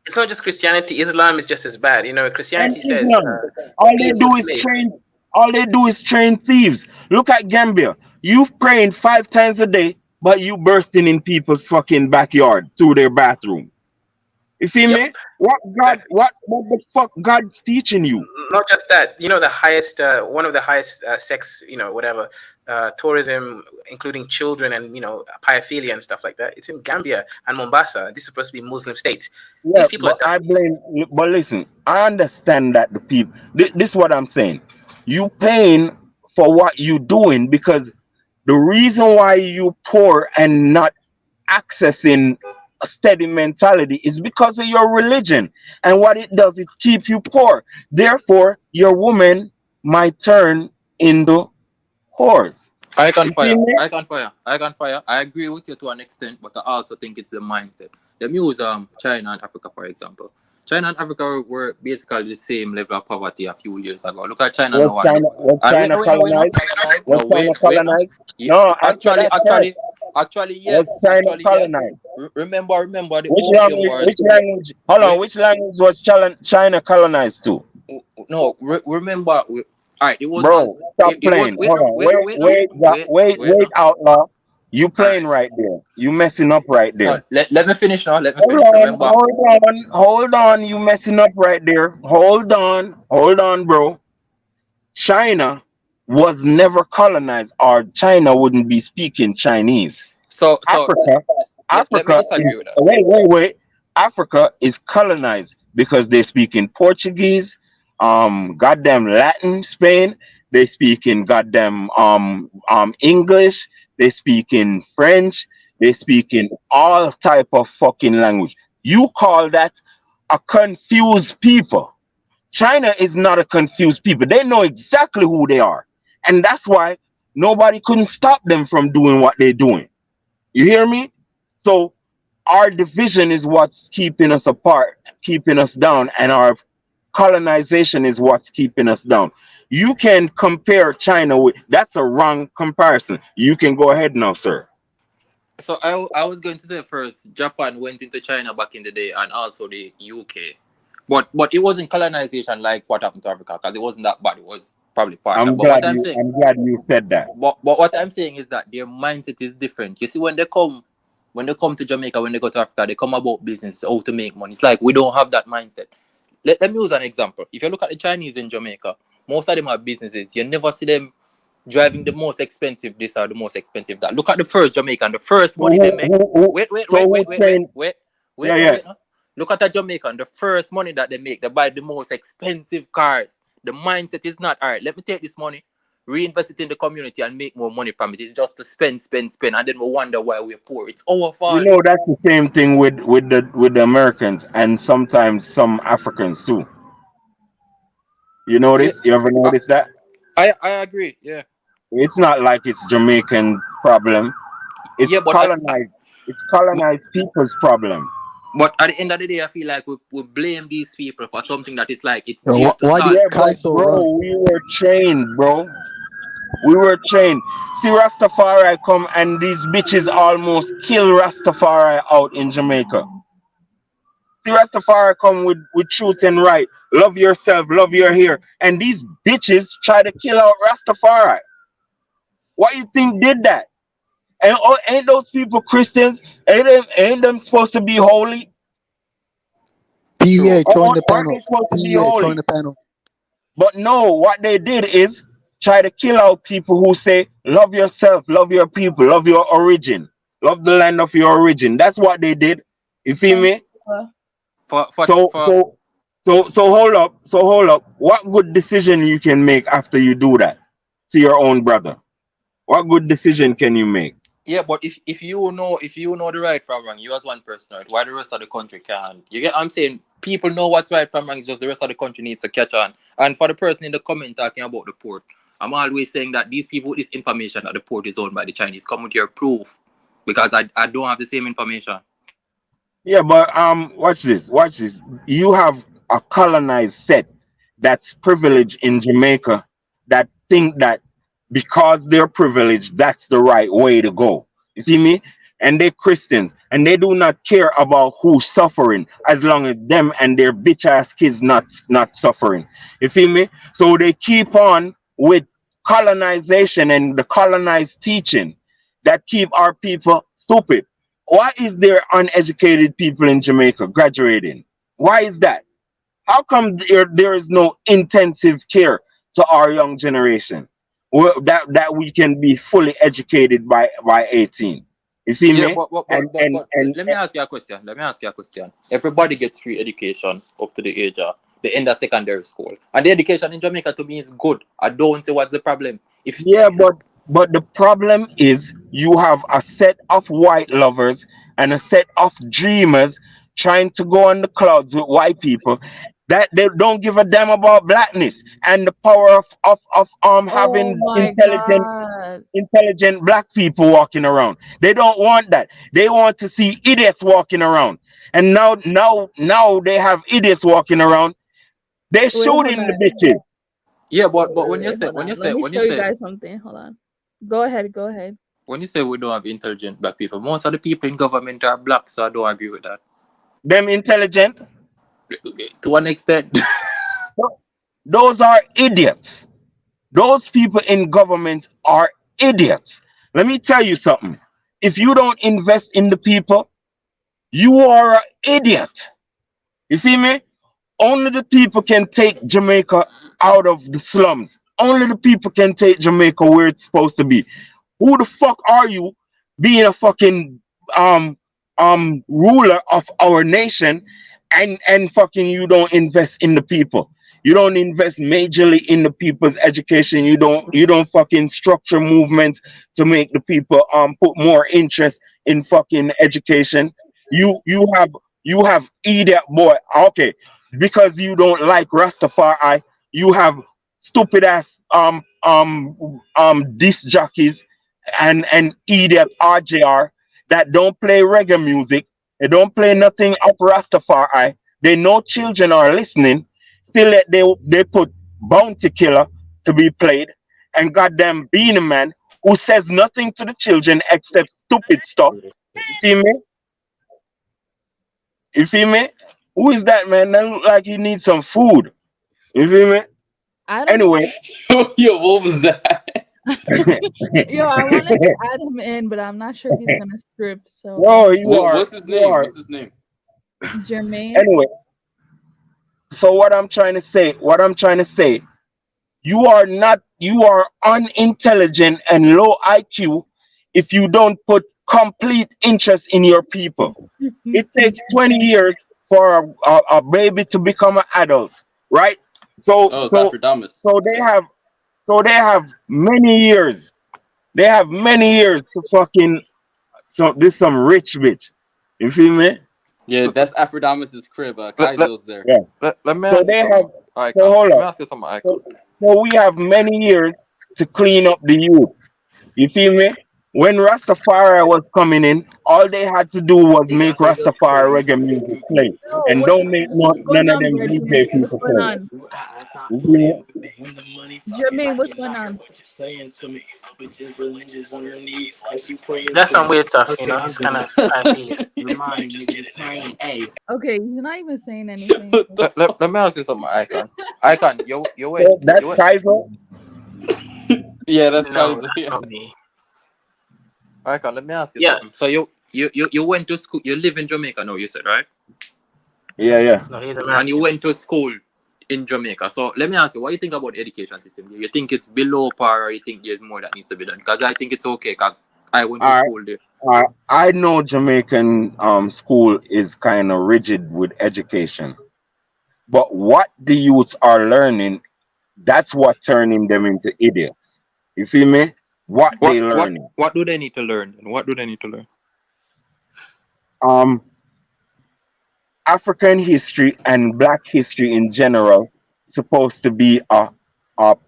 It's not just Christianity. Islam is just as bad. You know, Christianity says all they do is train thieves. Look at Gambia. You praying 5 times a day, but you bursting in people's fucking backyard through their bathroom. You feel me? What the fuck God's teaching you? Not just that. You know, the highest, one of the highest sex, whatever, tourism, including children and, paraphilia and stuff like that. It's in Gambia and Mombasa. This is supposed to be Muslim states. Yeah, These people but listen, I understand that the people, this is what I'm saying. You paying for what you doing because the reason why you poor and not accessing a steady mentality is because of your religion, and what it does, it keep you poor. Therefore, your woman might turn into whores. I can fire. I agree with you to an extent, but I also think it's the mindset. Them use China and Africa, for example. China and Africa were basically the same level of poverty a few years ago. Look at China now. Was China colonized? No, actually, yes. Was China colonized? Yes. Remember the Which Opium Wars. which language? Hold on, which language was China colonized to? No, remember. All right, it was. Bro, stop playing. Hold on, wait, outlaw. You playing right there. You messing up right there. Let me finish now. Let me finish. Remember. Hold on. You messing up right there. Hold on, bro. China was never colonized, or China wouldn't be speaking Chinese. So Africa. Let me disagree with that. Wait. Africa is colonized because they speak in Portuguese, goddamn Latin, Spain. They speak in goddamn English. They speak in French. They speak in all type of fucking language. You call that a confused people? China is not a confused people. They know exactly who they are, and that's why nobody couldn't stop them from doing what they're doing. You hear me? So our division is what's keeping us apart, keeping us down, and our colonization is what's keeping us down. You can compare China with, that's a wrong comparison. You can go ahead now, sir. So I was going to say first, Japan went into China back in the day, and also the UK, but it wasn't colonization like what happened to Africa, because it wasn't that bad. It was probably part of it. I'm glad you said that. But what I'm saying is that their mindset is different. You see, when they come to Jamaica, when they go to Africa, they come about business, how to make money. It's like we don't have that mindset. Let me use an example. If you look at the Chinese in Jamaica, most of them have businesses. You never see them driving the most expensive this or the most expensive that. Look at the first Jamaican, the first So money they make. Wait. yeah. No. Look at a Jamaican, the first money that they make, they buy the most expensive cars. The mindset is not, all right, let me take this money, reinvest it in the community and make more money from it. It's just to spend, and then we wonder why we're poor. It's our fault. You know that's the same thing with the Americans and sometimes some Africans too. You notice? You ever notice that? I agree, yeah. It's not like it's Jamaican problem. It's it's colonized people's problem. But at the end of the day, I feel like we blame these people for something that is like it's Yo, due to why God. did Yeah, but Kaiso bro, run? we were trained, bro. We were trained. See Rastafari come and these bitches almost kill Rastafari out in Jamaica. See Rastafari come with truth and right. Love yourself, love your hair. And these bitches try to kill out Rastafari. Why you think did that? And ain't those people Christians? Ain't them supposed to be holy? PEA, join the Aren't panel. they supposed to be PEA, join holy? the panel. But no, what they did is try to kill out people who say, love yourself, love your people, love your origin, love the land of your origin. That's what they did. You feel me? So hold up. So hold up. What good decision you can make after you do that to your own brother? What good decision can you make? Yeah, but if you know the right from wrong, you as one person, right? Why the rest of the country can't? You get what I'm saying? People know what's right from wrong, it's just the rest of the country needs to catch on. And for the person in the comment talking about the port, I'm always saying that these people with this information that the port is owned by the Chinese, come with your proof. Because I don't have the same information. Yeah, but watch this. Watch this. You have a colonized set that's privileged in Jamaica that think that because they're privileged, that's the right way to go. You see me? And they're Christians, and they do not care about who's suffering as long as them and their bitch ass kids not suffering. You feel me? So they keep on with colonization and the colonized teaching that keep our people stupid. Why is there uneducated people in Jamaica graduating? Why is that? How come there is no intensive care to our young generation that we can be fully educated by 18? You see Yeah, me? but let me ask you a question. Everybody gets free education up to the age of the end of secondary school. And the education in Jamaica to me is good. I don't see what's the problem. But the problem is you have a set of white lovers and a set of dreamers trying to go on the clouds with white people that they don't give a damn about blackness and the power of having intelligent black people walking around. They don't want that. They want to see idiots walking around. And now they have idiots walking around. They shooting the bitches. Yeah, but when you Let me show you guys something. Hold on. Go ahead. When you say we don't have intelligent black people, most of the people in government are black, so I don't agree with that. Them intelligent? To an extent. Those are idiots. Those people in government are idiots. Let me tell you something. If you don't invest in the people, you are an idiot. You see me? Only the people can take Jamaica out of the slums. Only the people can take Jamaica where it's supposed to be. Who the fuck are you being a fucking ruler of our nation and fucking you don't invest in the people? You don't invest majorly in the people's education. You don't fucking structure movements to make the people put more interest in fucking education. You have idiot boy. Okay, because you don't like Rastafari, you have stupid ass disc jockeys and idiot RJR that don't play reggae music. They don't play nothing of Rastafari. They know children are listening. Still they put Bounty Killer to be played and goddamn Beanie Man who says nothing to the children except stupid stuff. See me? You feel me? Who is that man? That look like he needs some food. You feel me? Anyway. Yo, what was that? Yo, I wanted to add him in, but I'm not sure if he's gonna strip. So What's his name? What's his name? Jermaine. Anyway. So what I'm trying to say, you are not you are unintelligent and low IQ if you don't put complete interest in your people. It takes 20 years for a baby to become an adult, right? So Oh, it's so Afrodamus. so they have many years. They have many years to fucking this some rich bitch. You feel me? Yeah, that's Afrodamus's crib. Kaizo's there. Yeah. Let me So ask you they have something, so Icon. hold Let me up. ask you something, Icon. So we have many years to clean up the youth. You feel me? When Rastafari was coming in, all they had to do was make Rastafari reggae music play, Yo, and what's don't make going none of on, them Birdman? DJ What's people going play. on? You feel me? Jermaine, what's going on? That's some weird stuff, you know. It's kind of I feel it. Okay, he's not even saying anything. Let me ask you something, Icon. Icon, you went. So that's Kaiser. Yeah, that's No, Kaizo. that's Yeah. not me. Icon, let me ask you Yeah. something. So you went to school. You live in Jamaica now. You said, right? Yeah. No, he's And American. you went to school in Jamaica. So let me ask you, what do you think about the education system? You think it's below par, or you think there's more that needs to be done? Because I think it's okay. Because I went to All right. school there. I know Jamaican school is kind of rigid with education, but what the youths are learning, that's what turning them into idiots. You feel me? What they learning. What do they need to learn? And what do they need to learn? African history and Black history in general supposed to be a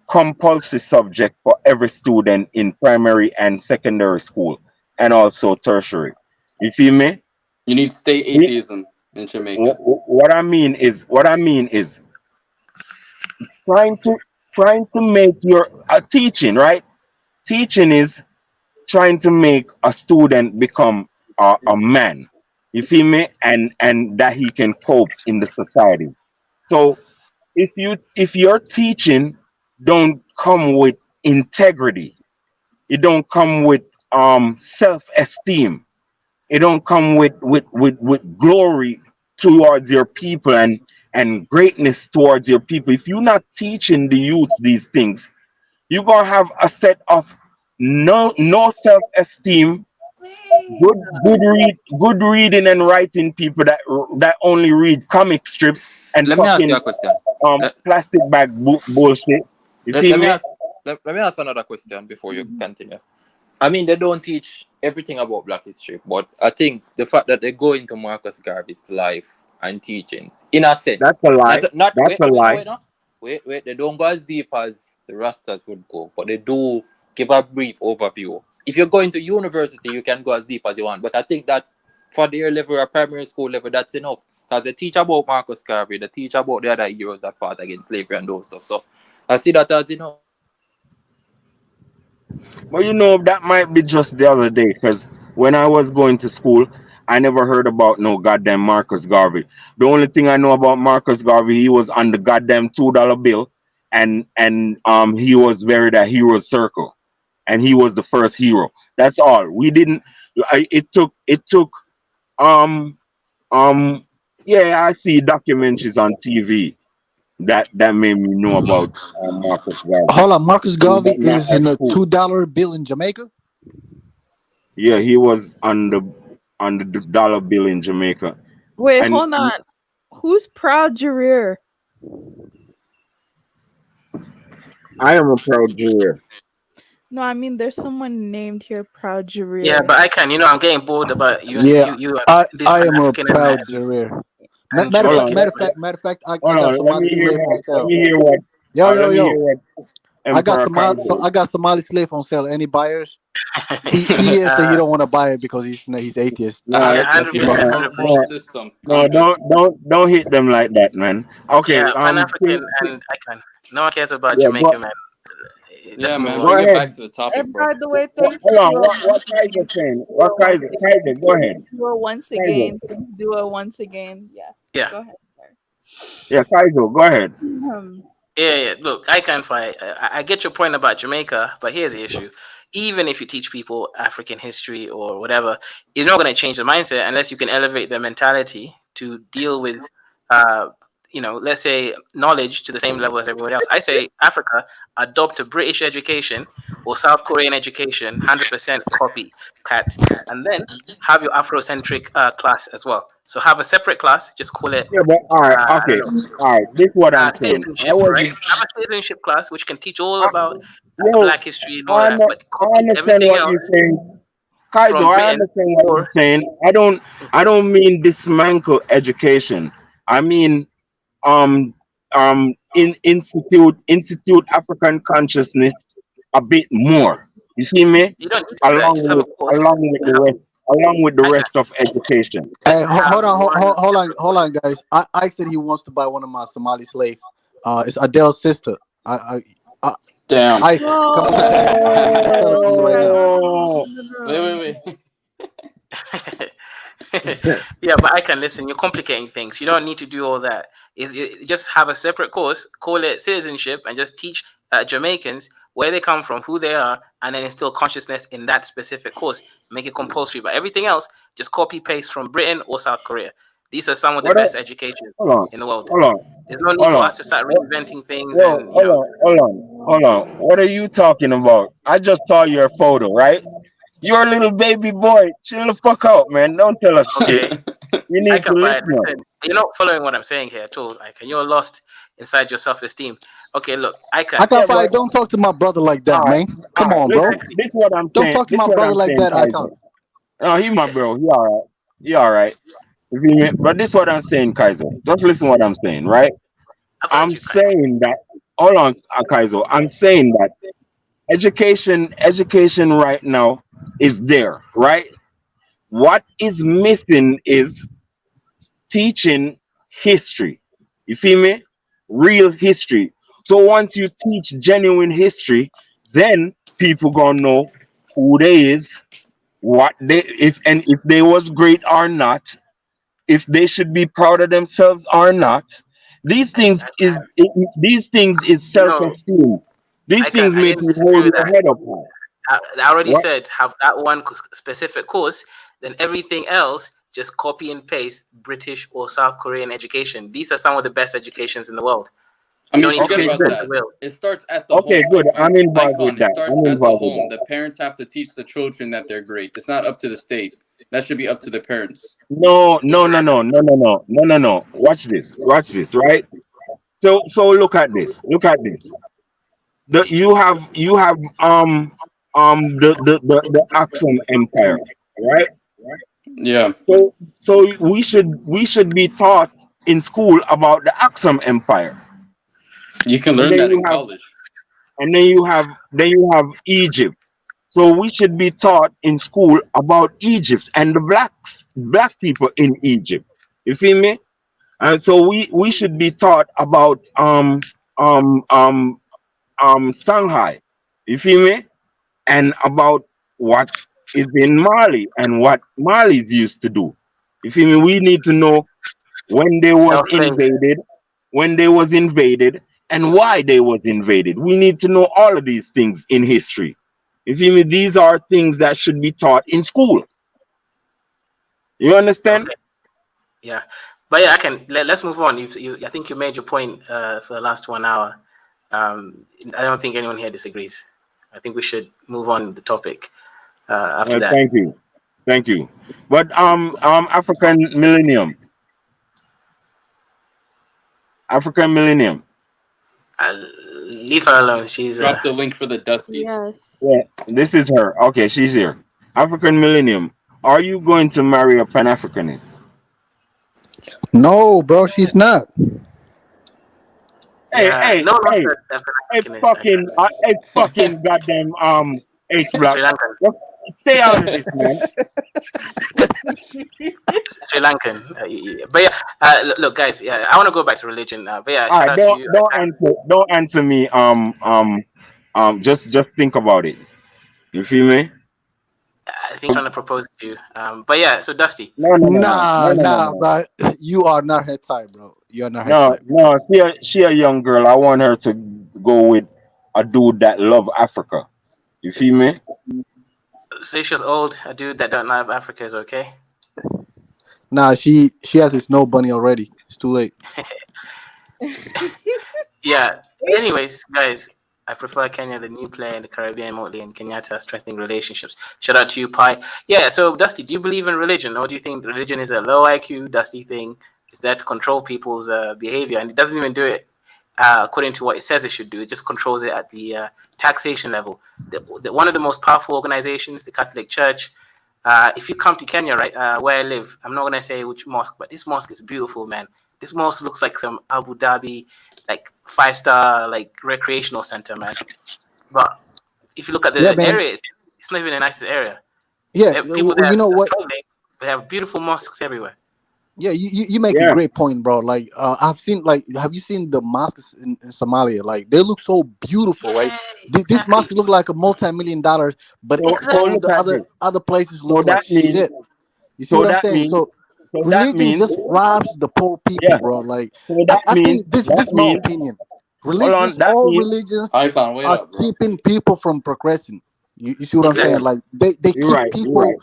compulsory subject for every student in primary and secondary school, and also tertiary. You feel me? You need state atheism in Jamaica. What I mean is trying to make your teaching, right? Teaching is trying to make a student become a man. You feel me? And that he can cope in the society. So if your teaching don't come with integrity, it don't come with self-esteem, it don't come with glory towards your people and greatness towards your people. If you're not teaching the youth these things, you're gonna have a set of no self-esteem, good reading and writing people that only read comic strips and Let me ask you fucking a question. plastic bag bullshit. You Let feel me me? ask. Let me ask another question before you continue. I mean, they don't teach everything about Black history, but I think the fact that they go into Marcus Garvey's life and teachings, in a sense, That's a lie. Wait. They don't go as deep as the Rastas would go, but they do give a brief overview. If you're going to university, you can go as deep as you want, but I think that for their level or primary school level, that's enough. Because they teach about Marcus Garvey, they teach about the other heroes that fought against slavery and those stuff. So I see that as enough. But that might be just the other day, because when I was going to school, I never heard about no goddamn Marcus Garvey. The only thing I know about Marcus Garvey, he was on the goddamn $2 bill, and he was buried at Heroes Circle, and he was the first hero. That's all. We didn't. It took. Um. Yeah, I see documentaries on TV that made me know about Marcus Garvey. Hold on, Marcus Garvey But not is at in a school. $2 bill in Jamaica. Yeah, he was on the dollar bill in Jamaica. Wait, And hold on. Who's Proud Jareer? I am a proud Jew. No, I mean there's someone named here Proud Jareer. Yeah, but I can. I'm getting bored about you. Yeah, You I am a Pan-African proud and Jareer. and Matter Jamaican. of fact, I Hold got on, let Somali me hear slave on what. Let sale. me hear what. Yo, Let me hear what I got Emperor Kaiser. I got Somali slave on sale. Any buyers? He is that he don't want to buy it because he's atheist. No, Yeah, That's the 100%. moral system. no, don't hit them like that, man. Okay, Yeah, Pan-African and I can. No one cares about yeah, Jamaica, man. Let's Yeah, move man. on. go Bring it back ahead. to the And topic, bro. by the way, Hold thanks on, to what Kaiser saying? What Kaiser? Kaiser, go ahead. Duo once Kaiser. again. Thanks Duo once again. Yeah. Yeah. Go ahead. Yeah, Kaiser, go ahead. Yeah. Look, I can find. I get your point about Jamaica, but here's the issue: even if you teach people African history or whatever, it's not going to change the mindset unless you can elevate their mentality to deal with let's say knowledge to the same level as everybody else. I say Africa, adopt a British education or South Korean education, 100% copycat, and then have your Afrocentric class as well. So have a separate class, just call it, Yeah, but all right, I okay, don't know, all right. This is what I'm saying. I citizenship, right? wasn't. Have a citizenship class which can teach all about Yo, Black history and all that, but I copy understand everything what else you're saying, Kaizo. from I Britain understand what you're or saying. I don't mean dismantle education. I mean, institute African consciousness a bit more. You see me? you don't need to do that. Just have a course. Along with the I can. rest of education. Hey, Have one. hold on, guys. I said he wants to buy one of my Somali slave. It's Adele's sister. Damn. I come on, I'm selling it to you right now. Wait. Yeah, but I can listen. You're complicating things. You don't need to do all that. You just have a separate course, call it citizenship, and just teach Jamaicans where they come from, who they are, and then instill consciousness in that specific course. Make it compulsory. But everything else, just copy paste from Britain or South Korea. These are some of the best education in the world. There's no need for us to start reinventing things Yo, and hold on. What are you talking about? I just saw your photo, right? You're a little baby boy. Chill the fuck out, man. Don't tell us shit. Okay. You I need to can find. listen. Listen, you're not following what I'm saying here at all. Like, you're lost inside your self-esteem. Okay, look, I can. I can find. Don't talk to my brother like that, man. Come on, bro. This is what I'm Don't saying. talk to This is my what brother I'm like saying, that, Icon. Kaiser. No, he my bro. He all right. He all right. You see me? But this is what I'm saying, Kaiser. Just listen what I'm saying, right? I'm saying that. Hold on, Kaiser. I'm saying that education right now is there, right? What is missing is teaching history. You feel me? Real history. So once you teach genuine history, then people gonna know who they is, what they if they was great or not, if they should be proud of themselves or not. These things is self-esteem. These things I make didn't you disagree hold with your that. head up high. I already What? said have that one specific course, then everything else just copy and paste British or South Korean education. These are some of the best educations in the world. I mean, You don't need to forget about reinvent the that. wheel. It starts at the Okay, home. good. I'm involved Icon. with It that. starts I'm at the involved with home. that. The parents have to teach the children that they're great. It's not up to the state. That should be up to the parents. No. Watch this, right? So look at this. You have the Axum Empire, right? Yeah. So we should be taught in school about the Axum Empire. You can And learn then that you in have college. Egypt. So we should be taught in school about Egypt and the black people in Egypt. You feel me? And so we should be taught about Shanghai. You feel me? And about what is in Mali and what Mali's used to do. You feel me? We need to know when they was invaded, and why they was invaded. We need to know all of these things in history. You feel me? These are things that should be taught in school. You understand? Okay. Yeah, but yeah, I can. Let's move on. I think you made your point for the last 1 hour. I don't think anyone here disagrees. I think we should move on the topic after that. Thank you. But African Millennium. Leave her alone. She's Drop the link for the Dusties. Yes. Yeah, this is her. Okay, she's here. African Millennium. Are you going to marry a Pan-Africanist? No, bro, she's not. Hey, fucking goddamn H Block. Sri Lankan. Stay out of this, man. Sri Lankan. But yeah, look, guys. Yeah, I want to go back to religion. But yeah, All shout right, out to you. don't answer me. Just think about it. You feel me? I think trying to propose to you. But yeah, so Dusty. Nah, bro. You are not her type, bro. You are not her type. No. She a young girl. I want her to go with a dude that love Africa. You feel me? Say she's old. A dude that don't love Africa is okay. Nah, she has a snow bunny already. It's too late. Yeah. Anyways, guys, I prefer Kenya, the new player in the Caribbean, Motley and Kenyatta, strengthening relationships. Shout out to you, Pi. Yeah. So, Dusty, do you believe in religion, or do you think religion is a low IQ, Dusty thing? Is there to control people's behavior, and it doesn't even do it according to what it says it should do. It just controls it at the taxation level. One of the most powerful organizations, the Catholic Church. If you come to Kenya, right, where I live, I'm not gonna say which mosque, but this mosque is beautiful, man. This mosque looks like some Abu Dhabi, like 5-star, like recreational center, man. But if you look at the Yeah, man. area, it's not even the nicest area. Yeah, People there you know are what? struggling. They have beautiful mosques everywhere. Yeah, you make a great point, bro. Like, I've seen, like, have you seen the mosques in Somalia? Like, they look so beautiful, right? This mosque look like a $multi-million, but So all look the at this. other places So look like that means, shit. You see what I'm saying? So that religion means, just robs the poor people, bro. Like, so that I think means, this is my opinion. hold on, that All means, religions Icon, wait are up, bro. keeping people from progressing. You see what I'm saying? Like, they you're keep right, people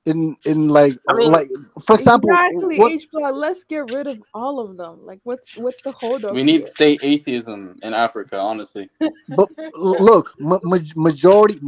in like, I mean, like, for example, Exactly, what H-Block. Let's get rid of all of them. Like, what's the hold up We need here? state atheism in Africa, honestly. But look, majority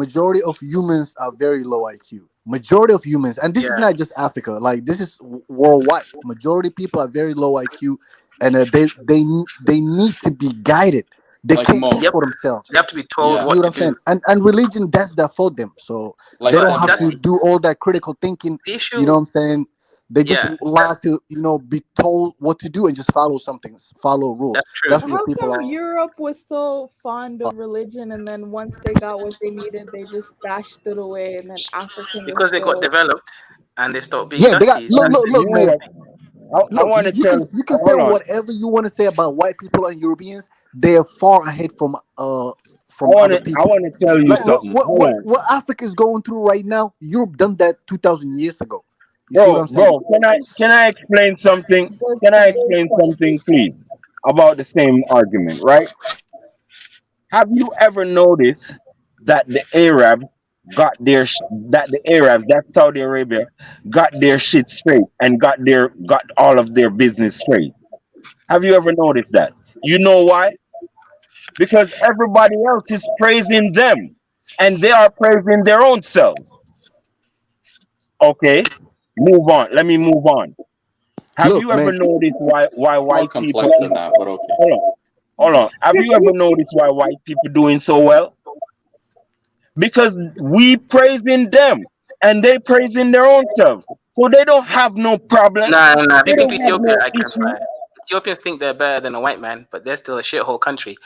of humans are very low IQ. Majority of humans, and this is not just Africa. Like, this is worldwide. Majority of people are very low IQ, and they need to be guided. They Like can't Mo. think for themselves. They have to be told You see what what to I'm saying? do. And religion does that for them, so Like they don't Sam have to Brown. do all that critical thinking. The issue, You know what I'm saying? They just yeah, like to, be told what to do and just follow something, follow rules. that's true. That's what How people come are. Europe was so fond of religion, and then once they got what they needed, they just dashed it away, and then African is Because they got still. developed and they stopped being Yeah, they got dusties. look, you know man. what? I Look, want to you can tell, say hold on, whatever you want to say about white people and Europeans. They are far ahead from other I people. want to tell you Like something. Hold on, what Africa is going through right now, Europe done that 2,000 years ago. You see what I'm saying? bro. Can I explain something? Can I explain something, please, about the same argument, right? Have you ever noticed that the Arabs that the Arabs, that Saudi Arabia, got their shit straight and got all of their business straight? Have you ever noticed that? You know why? Because everybody else is praising them, and they are praising their own selves. Okay, move on. Let me move on. Have Look, you ever man. noticed why It's more white people? complex than that, but okay. Hold on. Have you ever noticed why white people doing so well? Because we praising them and they praising their own self. So they don't have no problem. Nah. They People don't in have Ethiopia, no I can't issue. find. Ethiopians think they're better than a white man, but they're still a shithole country.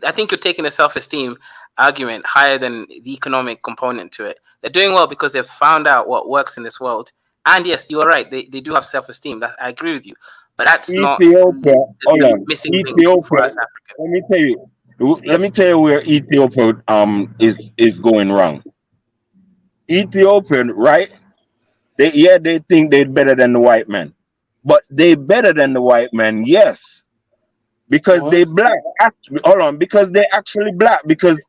I think you're taking the self-esteem argument higher than the economic component to it. They're doing well because they've found out what works in this world. And yes, you are right. They do have self-esteem. I agree with you. But that's not Ethiopia, hold the on. missing link for Ethiopia, us Africans. let me tell you where Ethiopia is going wrong. Ethiopia, right? They think they're better than the white man. But they better than the white man, yes. Because they What? black. Actually, hold on, because they actually black. Because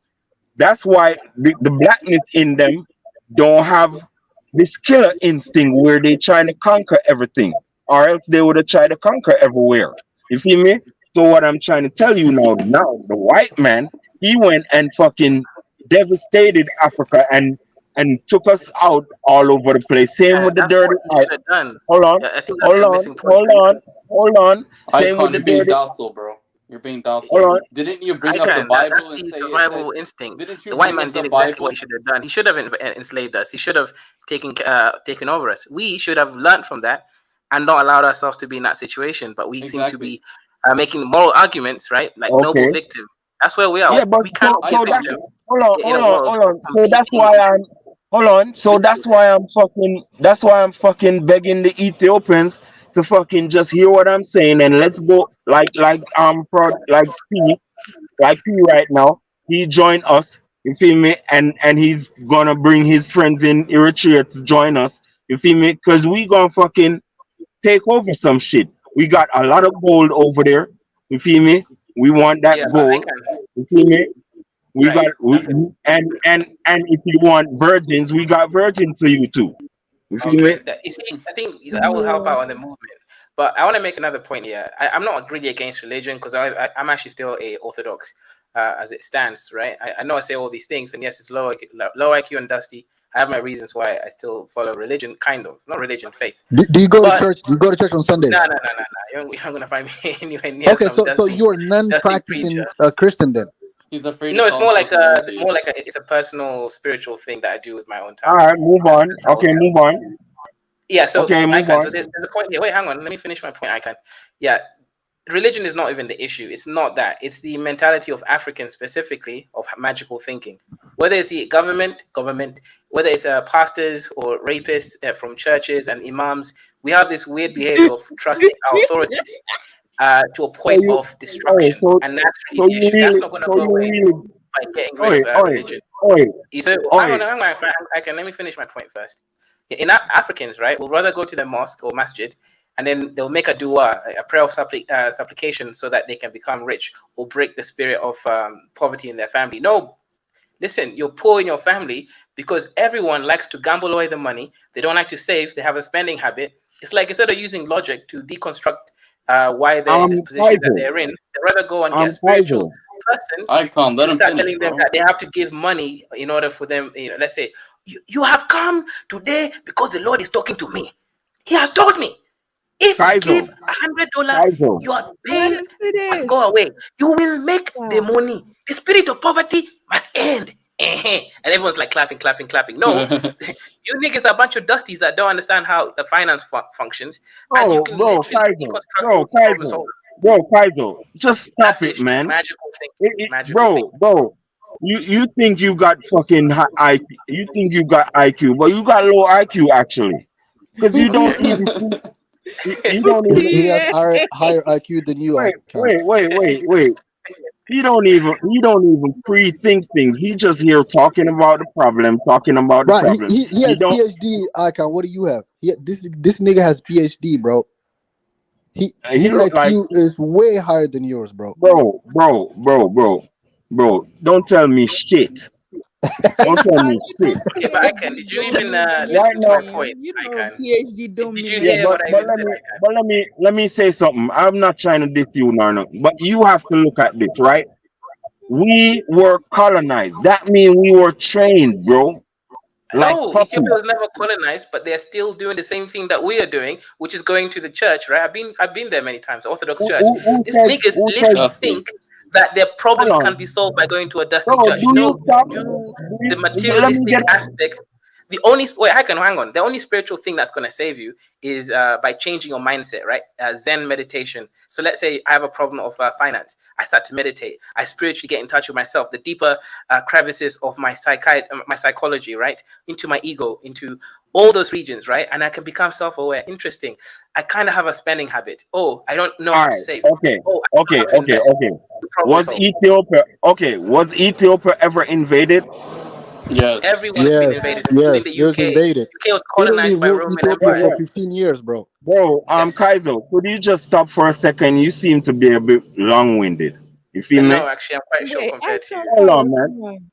that's why the blackness in them don't have this killer instinct where they trying to conquer everything, or else they would have tried to conquer everywhere. You feel me? So what I'm trying to tell you now the white man, he went and fucking devastated Africa and took us out all over the place. Same Yeah, with the that's dirty what he should have done. Hold on, Yeah, I think that's hold the on, missing point. hold on. Same with Icon, the you're being dirty. docile, bro. You're being Hold docile. on. Didn't you I bring up the can. That's Bible and the say it says? survival instinct. Didn't you The white bring man up the did exactly what Bible? he should have done. He should have enslaved us. He should have taken over us. We should have learned from that and not allowed ourselves to be in that situation. But we seem to Exactly. be making moral arguments, right? Like noble Okay. victim. That's where we are. Yeah, but We cannot be a so that's victim hold on, in a hold on, world hold on. So competing. that's why I'm fucking begging the Ethiopians to fucking just hear what I'm saying and let's go like P right now. He joined us, you feel me? And he's gonna bring his friends in Eritrea to join us, you feel me? Cause we gonna fucking take over some shit. We got a lot of gold over there, you feel me? We want that Yeah, but I gold, can. you feel me? We Right. got and if you want virgins, we got virgins for you too. You feel me? Okay. You see, I think that will help out on the movement. But I want to make another point here. I'm not really against religion because I'm actually still a Orthodox as it stands, right? I know I say all these things, and yes, it's low IQ and dusty. I have my reasons why I still follow religion, kind of. Not religion, faith. Do you go to church? Do you go to church on Sundays? No. You're not going to find me anywhere near Okay, some so you're a non-practicing Christian then? He's afraid. No, it's more like it's a personal spiritual thing that I do with my own time. All right, move on. Okay, move on. Yeah, so okay, move Icon, on. so there's a point here. Wait, hang on. Let me finish my point, Icon. Yeah, religion is not even the issue. It's not that. It's the mentality of Africans specifically of magical thinking. Whether it's the government, whether it's pastors or rapists from churches and imams, we have this weird behavior of trusting our authorities to a point of destruction. And that's really the issue. That's not going to go away by getting rid of religion. So hang on, let me finish my point first. In Africans, right, will rather go to the mosque or masjid, and then they'll make a dua, a prayer of supplication, so that they can become rich or break the spirit of poverty in their family. No, listen, you're poor in your family because everyone likes to gamble away the money. They don't like to save. They have a spending habit. It's like instead of using logic to deconstruct why they're in the position that they're in, they rather go and get a spiritual person. Icon, let to him start finish, telling them bro. that they have to give money in order for them. Let's say you have come today because the Lord is talking to me. He has told me. If you give $100, your pain must go away. You will make the money. The spirit of poverty must end. And everyone's like clapping. No, you niggas are a bunch of dusties that don't understand how the finance functions. And you can literally Kaizo, just stop it, man. Magical thinking. Bro, you think you got fucking high IQ? You think you got IQ, but you got low IQ actually, because you don't even. You don't even. He has higher IQ than you. Wait. He don't even pre-think things. He just here talking about the problem. Right, he has PhD. Icon, what do you have? This nigga has PhD, bro. His IQ is way higher than yours, bro. Bro. Don't tell me shit. Don't tell me shit. Okay, but Icon, did you even listen to my point? Icon, PhD don't did you hear what I even said? But let me say something. I'm not trying to diss you or nothing, but you have to look at this, right? We were colonized. That means we were trained, bro. No, Ethiopia was never colonized, but they're still doing the same thing that we are doing, which is going to the church, right? I've been there many times, Orthodox Church. These niggas literally think that their problems can be solved by going to a dusty church. No, the materialistic aspects. The only hang on. The only spiritual thing that's going to save you is by changing your mindset, right? Zen meditation. So let's say I have a problem of finance. I start to meditate. I spiritually get in touch with myself, the deeper crevices of my psychology, right? Into my ego, into all those regions, right? And I can become self-aware. Interesting. I kind of have a spending habit. Oh, I don't know how to save. Okay. Was Ethiopia ever invaded? Yes. Everyone's been invaded, yes, including the UK. invaded. UK was colonized by ruled Roman Ethiopia Empire. for 15 years, bro. Bro, Kaizo, could you just stop for a second? You seem to be a bit long-winded. You feel me? No, actually, I'm quite short compared to you.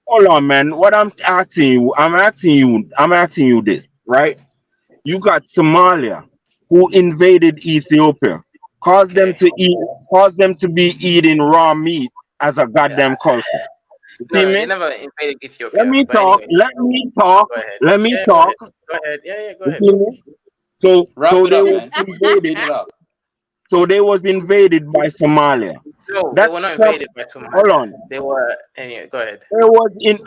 Hold on, man. What I'm asking you this, right? You got Somalia, who invaded Ethiopia, caused them to be eating raw meat as a goddamn culture. You No, see me? they never invaded Ethiopia. Let me but talk. anyways. Let me talk. Go ahead. Let me Yeah, talk. Go ahead. Yeah, go You ahead. see me? So they were invaded. It up. So they was invaded by Somalia. No, they were not invaded by Somalia. Hold on. They were. Anyway, go ahead. It was it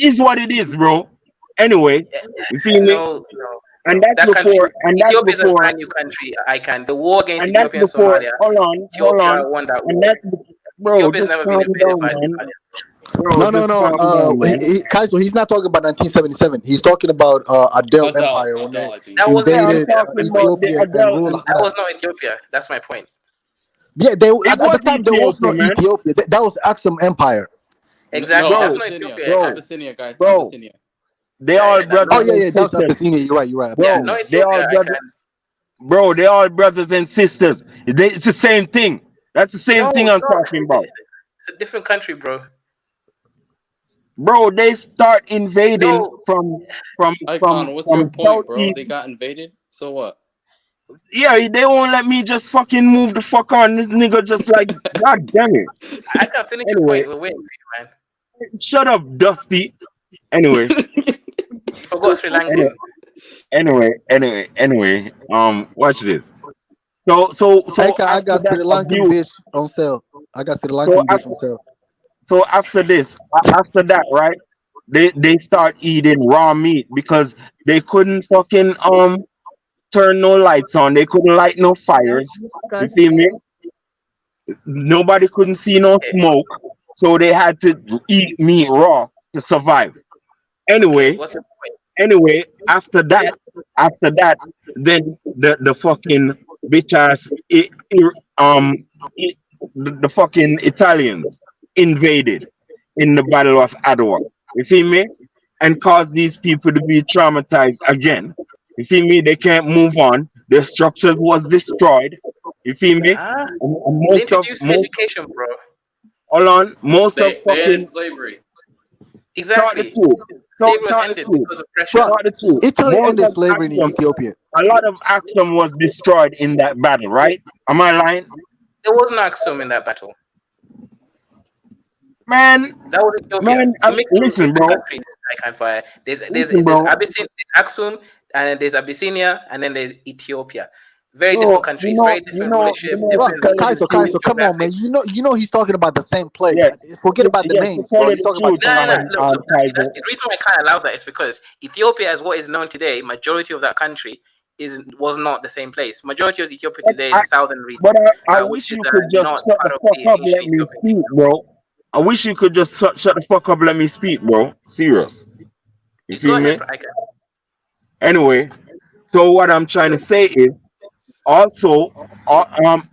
is what it is, bro. Anyway, you see me? No. And that's That country, before. And that's Ethiopia is a before. brand new country. The war against And that's Ethiopia and before. Somalia. Hold on. Ethiopia won that war. And that's bro. Ethiopia's Just never calm been invaded down, by man. Somalia. Bro, No. Kaizo, he's not talking about 1977. He's talking about Adel Empire when they That was invaded Ethiopia Ethiopia and ruled. That was not Ethiopia. That's my point. Yeah, at the time there was no Ethiopia. That was Aksum Empire. Exactly. No, That's not Abyssinia. Ethiopia. Abyssinia, guys. Bro. Abyssinia. They all brothers. Oh yeah, and that was sisters. Abyssinia. You're right. Bro, Yeah, no they all Ethiopia. brothers. Bro, they all brothers and sisters. It's the same thing. That's the same thing I'm talking about. It's a different country, bro. Bro, they start invading from Icon, what's your point, bro? southeast. They got invaded. So what? Yeah, they won't let me just fucking move the fuck on. This nigga just like, God damn it. I can't finish your Anyway, point. We're waiting for you, man. shut up, Dusty. Anyway, You forgot Sri Lankan. anyway, watch this. I So got, I after got that Sri Lankan abuse, bitch on sale. I got Sri so Lankan bitch after, on sale. so after this, after that, right? They start eating raw meat because they couldn't fucking turn no lights on. They couldn't light no That's fires. You feel me? disgusting. Nobody couldn't see no Okay. smoke, so they had to eat meat raw to survive. Okay. Anyway, What's the point? anyway, after that, then the fucking bitch ass the fucking Italians invaded in the Battle of Adwa. You feel me? And caused these people to be traumatized again. You feel me? They can't move on. Their structures was destroyed. You feel me? Ah, And they introduced education, bro. hold on, most of They ended fucking slavery. talk the Exactly. truth. Slavery was Talk the ended truth. because of pressure. Bro, Talk the truth. Italy Most ended of slavery in Axiom, Ethiopia. a lot of Axiom was destroyed in that battle, right? Am I lying? There was no Aksum in that battle. Man, That was Ethiopia. You mix listen, the bro. countries. I can't fire. There's Listen, bro. Aksum, and there's Abyssinia, and then there's Ethiopia. Very different Bro, countries. Very different rulership. Bro, Different Kaiser, come on, man. geographic. You know he's talking about the same place. Yeah, Forget about the yeah, to names, tell bro. you He's the talking about the truth, same place. Look, Kaiser. that's the reason why I can't allow that is because Ethiopia, as what is known today, majority of that country was not the same place. Majority of Ethiopia today is the southern region, But I which wish is you could just not shut the part of fuck the up, ancient let me Ethiopian speak, kingdom. bro. I wish you could just shut the fuck up, let me speak, bro. Serious. You Go feel ahead, me? Praika. Anyway, so what I'm trying to say is also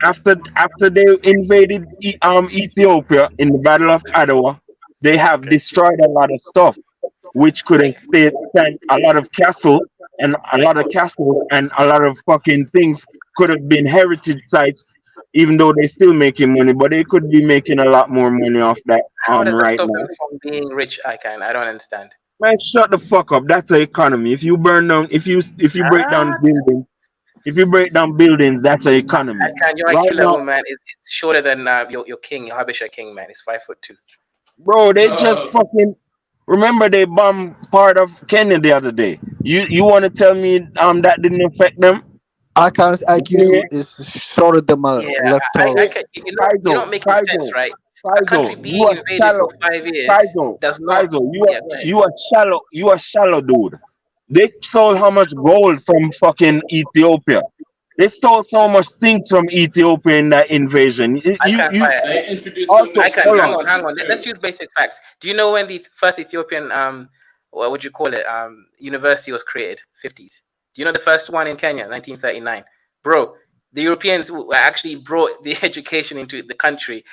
after they invaded Ethiopia in the Battle of Adwa, they have destroyed a lot of stuff, which could have stand a lot of castle and a lot of castles and a lot of fucking things could have been heritage sites, even though they're still making money, but they could be making a lot more money off that How does that right stop them now. from being rich? I don't understand. Man, shut the fuck up. That's the economy. If you burn down, if you break down Ah, buildings, if you break down buildings, that's the economy. your Right IQ now, level, man, is shorter than your king, your Habesha king, man. It's 5'2". bro, they just fucking remember they bombed part of Kenya the other day. You want to tell me that didn't affect them? Icon's Yeah. IQ is shorter than my Yeah, left toe. I can. You're not making sense, right? A country You being are invaded shallow. for 5 years Kaizo, does not. Kaizo, Yeah, go ahead. you are shallow, dude. They stole how much gold from fucking Ethiopia? They stole so much things from Ethiopia in that invasion. I can't fire. They introduced so Also, many I can. hold Hang on. on, hang on. Let's use basic facts. Do you know when the first Ethiopian what would you call it university was created? 50s. Do you know the first one in Kenya, 1939? Bro, the Europeans actually brought the education into the country,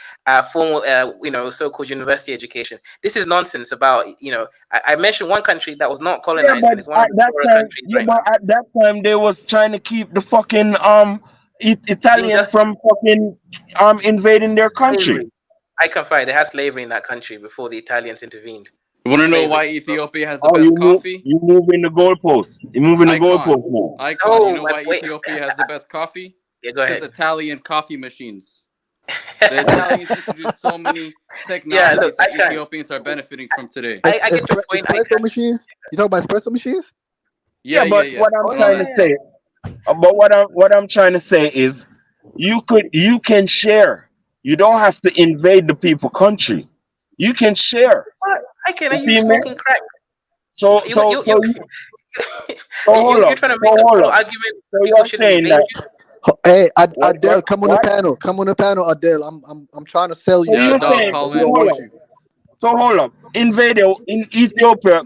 formal, so-called university education. This is nonsense about, I mentioned one country that was not Yeah, colonized but and is one of at the that poorer time, countries right now. at that time they was trying to keep the fucking The Italians from fucking invading their country. slavery. I can find they had slavery in that country before the Italians intervened. You want to know Slavery. why Ethiopia has the Oh, best coffee? you moving the goalposts. You moving the Icon. goalposts now. Icon. You No, know why wait. Ethiopia has the best coffee? Yeah, It's go because ahead. Italian coffee machines. The Italians introduced so many Yeah, look, technologies that Ethiopians are benefiting from today. I get your point. Espresso machines? You talk about espresso machines? Yeah, but what I'm Oh trying to say, but what I'm trying to say is, you can share. You don't have to invade the people country. You can share. What? I can. Are You you feel me? smoking crack? So You so you so you you, so hold you're up. trying to So make a hold total up. argument So that people you're shouldn't saying invade that you. Hey, Adele, what come on the panel. Come on the panel, Adele. I'm trying to sell So you. you saying We so don't hold want up. you. So hold up. Invader in Ethiopia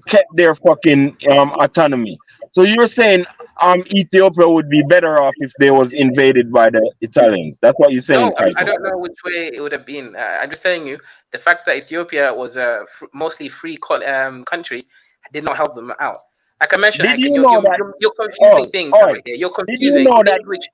kept their fucking autonomy. So you're saying Ethiopia would be better off if they was invaded by the Italians. That's what you're saying, No, I Kaiser. don't know which way it would have been. I'm just telling you the fact that Ethiopia was a mostly free country did not help them out. Like I mentioned, Did you you're, know you're, that? you're you're confusing Oh, things oh, right here. You're did you confusing know that? language.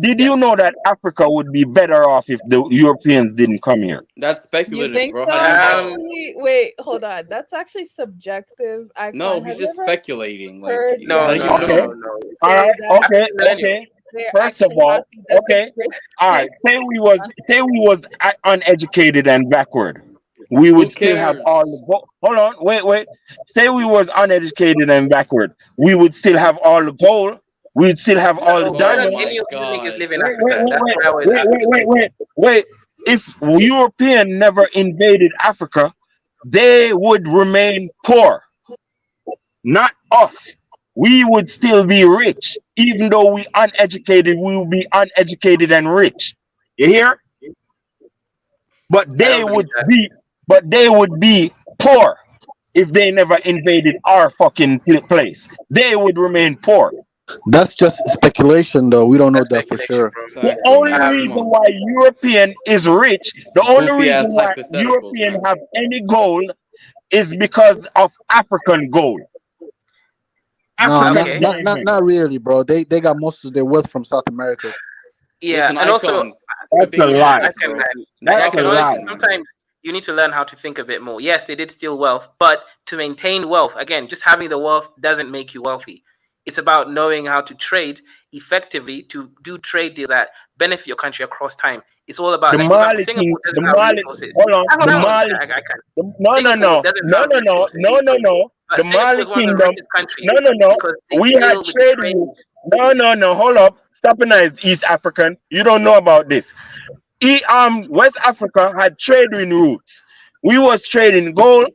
Did you know that Africa would be better off if the Europeans didn't come here? That's You speculative, think bro. so? How do you know? Actually, wait, hold on. That's actually subjective. No, Icon, he's have you just ever speculating. Like, heard how No, do no, you no, Okay. no, know? no. All say right. that Okay. Millennial. Okay. they're First of actually all, happy that the okay. British All right. picked Say we was uneducated and backward. We Who would still have all the cares? hold on. Wait. Say we was uneducated and backward. We would still have all the gold. We'd still have So all the why Oh don't diamonds. my any of you niggas god. live in Africa? That's what I always ask people. Wait. If European never invaded Africa, they would remain poor, not us. We would still be rich, even though we uneducated. We will be uneducated and rich. You hear? But I don't believe that. they would be poor if they never invaded our fucking place. They would remain poor. That's just speculation, though. We don't know That's that for speculation, sure. bro. The Exactly, only man. Come reason on. why European is rich, the only Goofy reason ass why hypotheticals, European man. have any gold is because of African gold. No, African Okay. diamond. not really, bro. They got most of their wealth from South America. Yeah, Listen, and also Icon, quit That's being a lie. I racist, can, bro. man. Drop I That's a can the honestly lie. accent, man. sometimes you need to learn how to think a bit more. Yes, they did steal wealth, but to maintain wealth, again, just having the wealth doesn't make you wealthy. It's about knowing how to trade effectively to do trade deals that benefit your country across time. It's all about, The like, for example, Mali king, Singapore the doesn't have Mali, resources. hold on, Hang on, the hang on. Mali, I can. no, Singapore doesn't have resources, the but Mali Singapore is one of the kingdom, richest countries no, because they we had deal with trade trade. routes, no, hold up, stop it, is East African, you don't know about this. West Africa had trading routes. We was trading gold,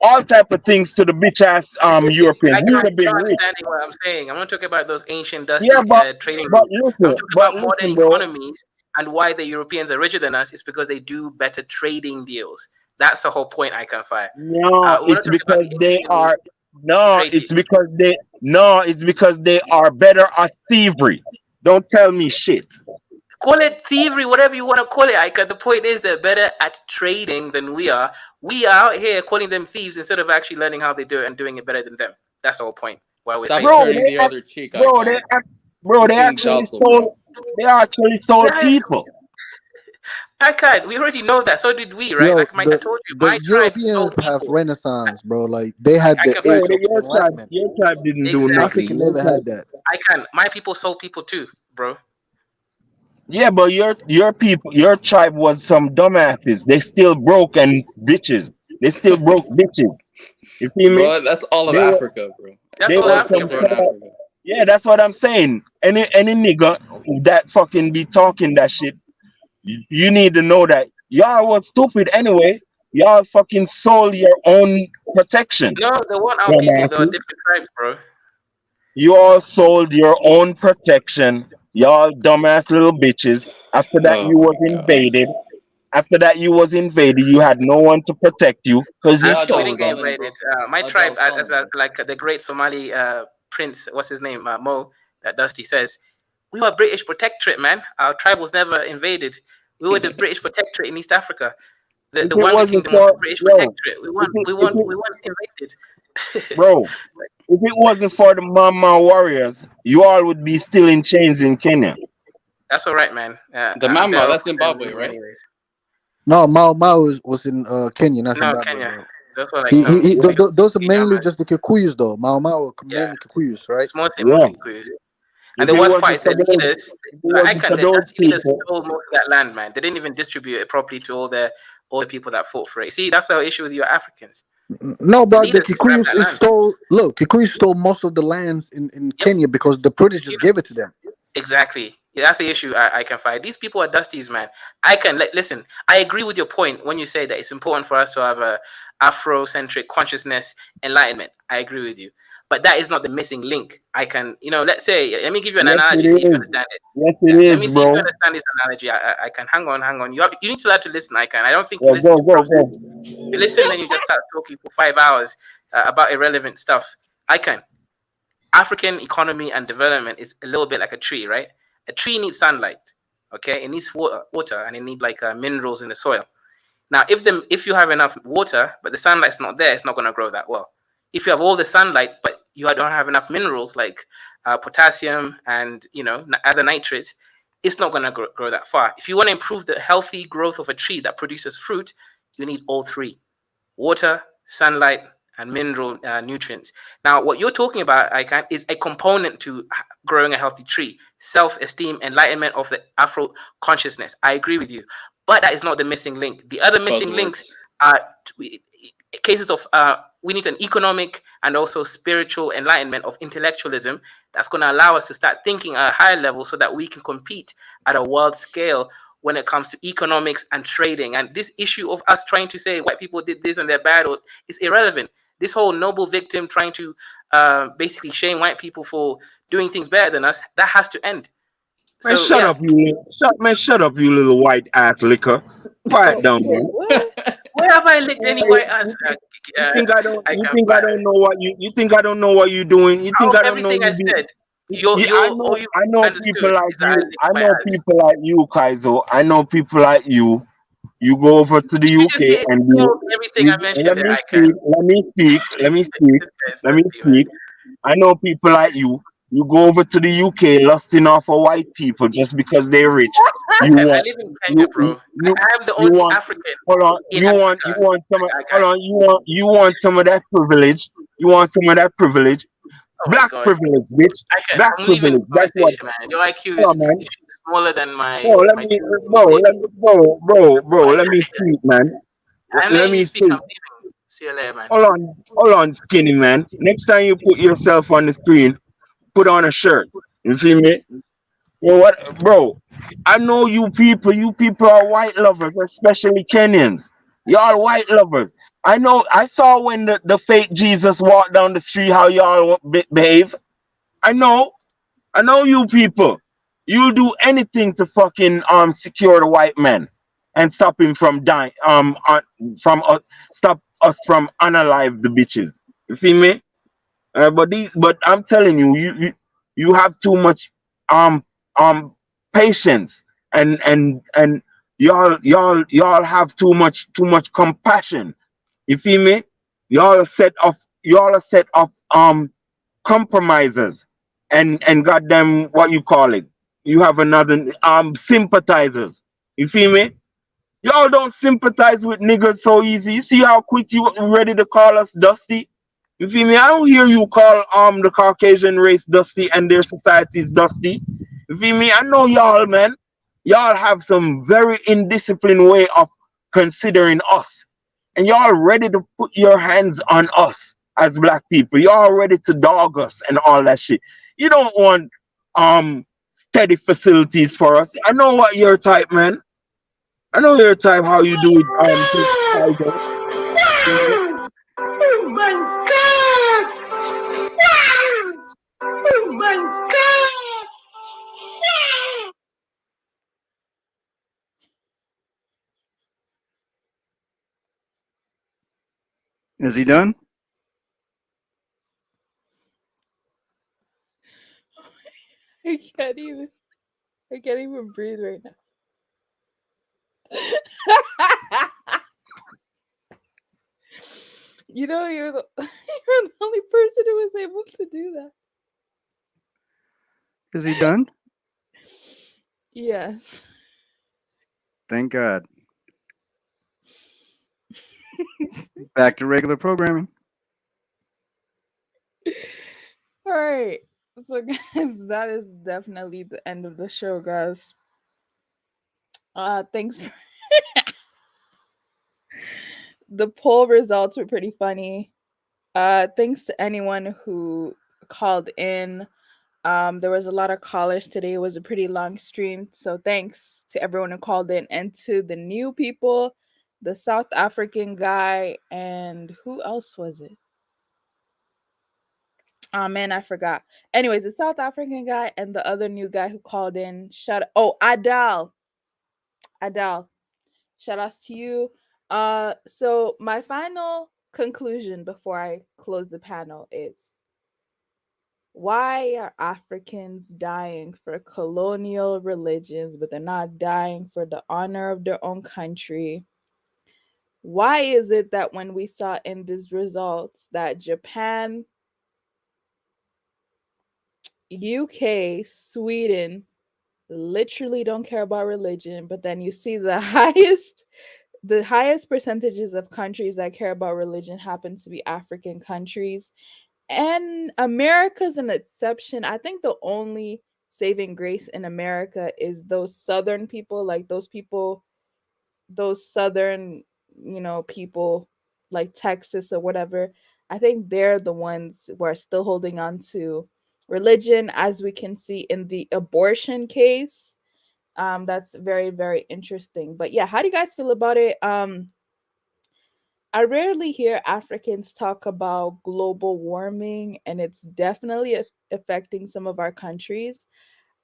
all type of things to the bitch ass Europeans. I We would can't, have been you're not rich. understanding what I'm saying. I'm not talking about those ancient, Yeah, dusty trading but routes. I'm talking about modern listen, bro. economies and why the Europeans are richer than us is because they do better trading deals. That's the whole point I can find. No, We're not it's talking about because the they ancient are trade deals. it's because they are better at thievery. Don't tell me shit. Call it thievery, whatever you want to call it, Ika. The point is they're better at trading than we are. We are out here calling them thieves instead of actually learning how they do it and doing it better than them. That's the whole point. Why we're Stop saying turning the other cheek, Icon. They Being actually docile, bro. stole people. I can't. We already know that. So did we, right? Yo, Like Mike, I told you, the my tribe sold Europeans have people. Renaissance, bro. Like they had I the can age find of enlightenment. Your tribe didn't do exactly. nothing. Africa never had that. I can. My people sold people too, bro. Yeah, but your people, your tribe was some dumbasses. They still broke and bitches. They still broke bitches. You see me? Bro, that's all of They were, Africa, bro. That's they all were All some. Africa, bro. sub-Saharan Africa. Yeah, that's what I'm saying. Any nigga that fucking be talking that shit, you need to know that y'all was stupid anyway. Y'all fucking sold your own protection. No, they weren't our people. They were Dumbasses. different tribes, bro. You all sold your own protection. Y'all dumbass little bitches. After that, Oh you my was god. invaded. After that, you was invaded. You had no one to protect you because you Yeah, We chose didn't Adal, get tell him, invaded. bro. My tribe, Adal, tell him, bro. like the great Somali prince, what's his name, Mo, that Dusty says, we were British protectorate, man. Our tribe was never invaded. We were the British protectorate in East Africa. if The it Wanga wasn't Kingdom was the for British yo, protectorate. We if weren't, it, we if weren't, it, we weren't invaded. bro, if it wasn't for the Mama warriors, you all would be still in chains in Kenya. That's all right, man. The I'm Mama, better off that's with them Zimbabwe, right? anyways. No, Mao was in Kenya, not No, Zimbabwe, Kenya. bro. Those were like some Those are Kenyan mainly man. just the Kikuyus, though. Mao were Yeah, mainly Kikuyus, right? it's mostly Yeah. Kikuyus. And If the it worst part wasn't is for the those, leaders. if it I wasn't can for those that's the leaders people, stole most of that land, man. They didn't even distribute it properly to all the people that fought for it. See, that's the issue with your Africans. No, The but the leaders grabbed Kikuyus that land. Kikuyus stole most of the lands in Kenya because the British just gave it to them. Exactly. Yeah, that's the issue I can find. These people are dusties, man. I can listen. I agree with your point when you say that it's important for us to have a Afrocentric consciousness, enlightenment. I agree with you, but that is not the missing link. I can, let's say, let me give you an yes, it analogy. See if you is. understand it. Yes, Yeah. it Let me is, see if you bro. understand this analogy. I can. Hang on. You need to learn to listen. I can. I don't think you Yeah, listen to process. go. You listen, then you just start talking for 5 hours about irrelevant stuff. I can. African economy and development is a little bit like a tree, right? A tree needs sunlight, okay? It needs water, and it needs like minerals in the soil. Now, if you have enough water, but the sunlight's not there, it's not going to grow that well. If you have all the sunlight, but you don't have enough minerals like potassium and other nitrates, it's not going to grow that far. If you want to improve the healthy growth of a tree that produces fruit, you need all three: water, sunlight, and mineral nutrients. Now, what you're talking about, Ikan, is a component to growing a healthy tree: self-esteem, enlightenment of the Afro consciousness. I agree with you, but that is not the missing link. The other missing links are cases of we need an economic and also spiritual enlightenment of intellectualism that's going to allow us to start thinking at a higher level so that we can compete at a world scale when it comes to economics and trading. And this issue of us trying to say white people did this and they're bad is irrelevant. This whole noble victim trying to basically shame white people for doing things better than us, that has to end. Man, So, shut yeah. up, shut up, you little white ass liquor. Quiet down, man. Where have I licked any white ass? You think I don't? You think I don't know what you? You think I don't know what you're doing? You think I don't know Everything I you do? said, I know people understood like is that I you. licked I my know ass. people like you, Kaizo. I know people like you. You go over to the You just UK and ignore everything I mentioned let there, me I can. speak. Let me speak. Let me speak. Let me speak. I know people like you. You go over to the UK lusting off of white people just because they're rich. I You can. I want live in Kenya, bro. I'm the you only want African hold on. in You Africa. want some hold on. You want some of that privilege. You want some of that privilege. Oh my Black god. privilege, bitch. I can. Black I'm leaving privilege. the That's what. conversation, man. Your IQ Hold is on, man. smaller than Bro, let my me, true bro, let me speak, man. I'm Let letting you me speak. I'm speak. leaving. See you later, man. Hold on, skinny man. Next time you put yourself on the screen, put on a shirt. You feel me? You know what, bro? I know you people. You people are white lovers, especially Kenyans. Y'all white lovers. I know. I saw when the fake Jesus walked down the street how y'all behave. I know. I know you people. You'll do anything to fucking secure the white man and stop him from dying. Stop us from unalive the bitches. You feel me? But I'm telling you, you have too much um um patience and y'all have too much compassion. You feel me? Y'all are set of compromisers and goddamn what you call it. You have another sympathizers. You feel me? Y'all don't sympathize with niggas so easy. You see how quick you ready to call us dusty? You feel me? I don't hear you call the Caucasian race dusty and their societies dusty. You feel me? I know y'all, man. Y'all have some very indisciplined way of considering us. And y'all ready to put your hands on us as black people. Y'all ready to dog us and all that shit. You don't want steady facilities for us. I know what your type, man. I know your type how you do it Kaiser. Oh my god! Oh my god! Is he done? I can't even breathe right now. You know, you're the you're the only person who was able to do that. Is he done? Yes. Thank God. Back to regular programming. All right. So guys, that is definitely the end of the show, guys. Thanks for the poll results were pretty funny. Thanks to anyone who called in. There was a lot of callers today. It was a pretty long stream. So thanks to everyone who called in and to the new people, the South African guy, and who else was it? Oh man, I forgot. Anyways, the South African guy and the other new guy who called in. Adal. Shout outs to you. So my final conclusion before I close the panel is, why are Africans dying for colonial religions, but they're not dying for the honor of their own country? Why is it that when we saw in these results that Japan UK, Sweden literally don't care about religion, but then you see the highest percentages of countries that care about religion happens to be African countries. And America's an exception. I think the only saving grace in America is those southern people, like those southern, people like Texas or whatever. I think they're the ones who are still holding on to religion, as we can see in the abortion case. That's very, very interesting. But yeah, how do you guys feel about it? I rarely hear Africans talk about global warming, and it's definitely affecting some of our countries.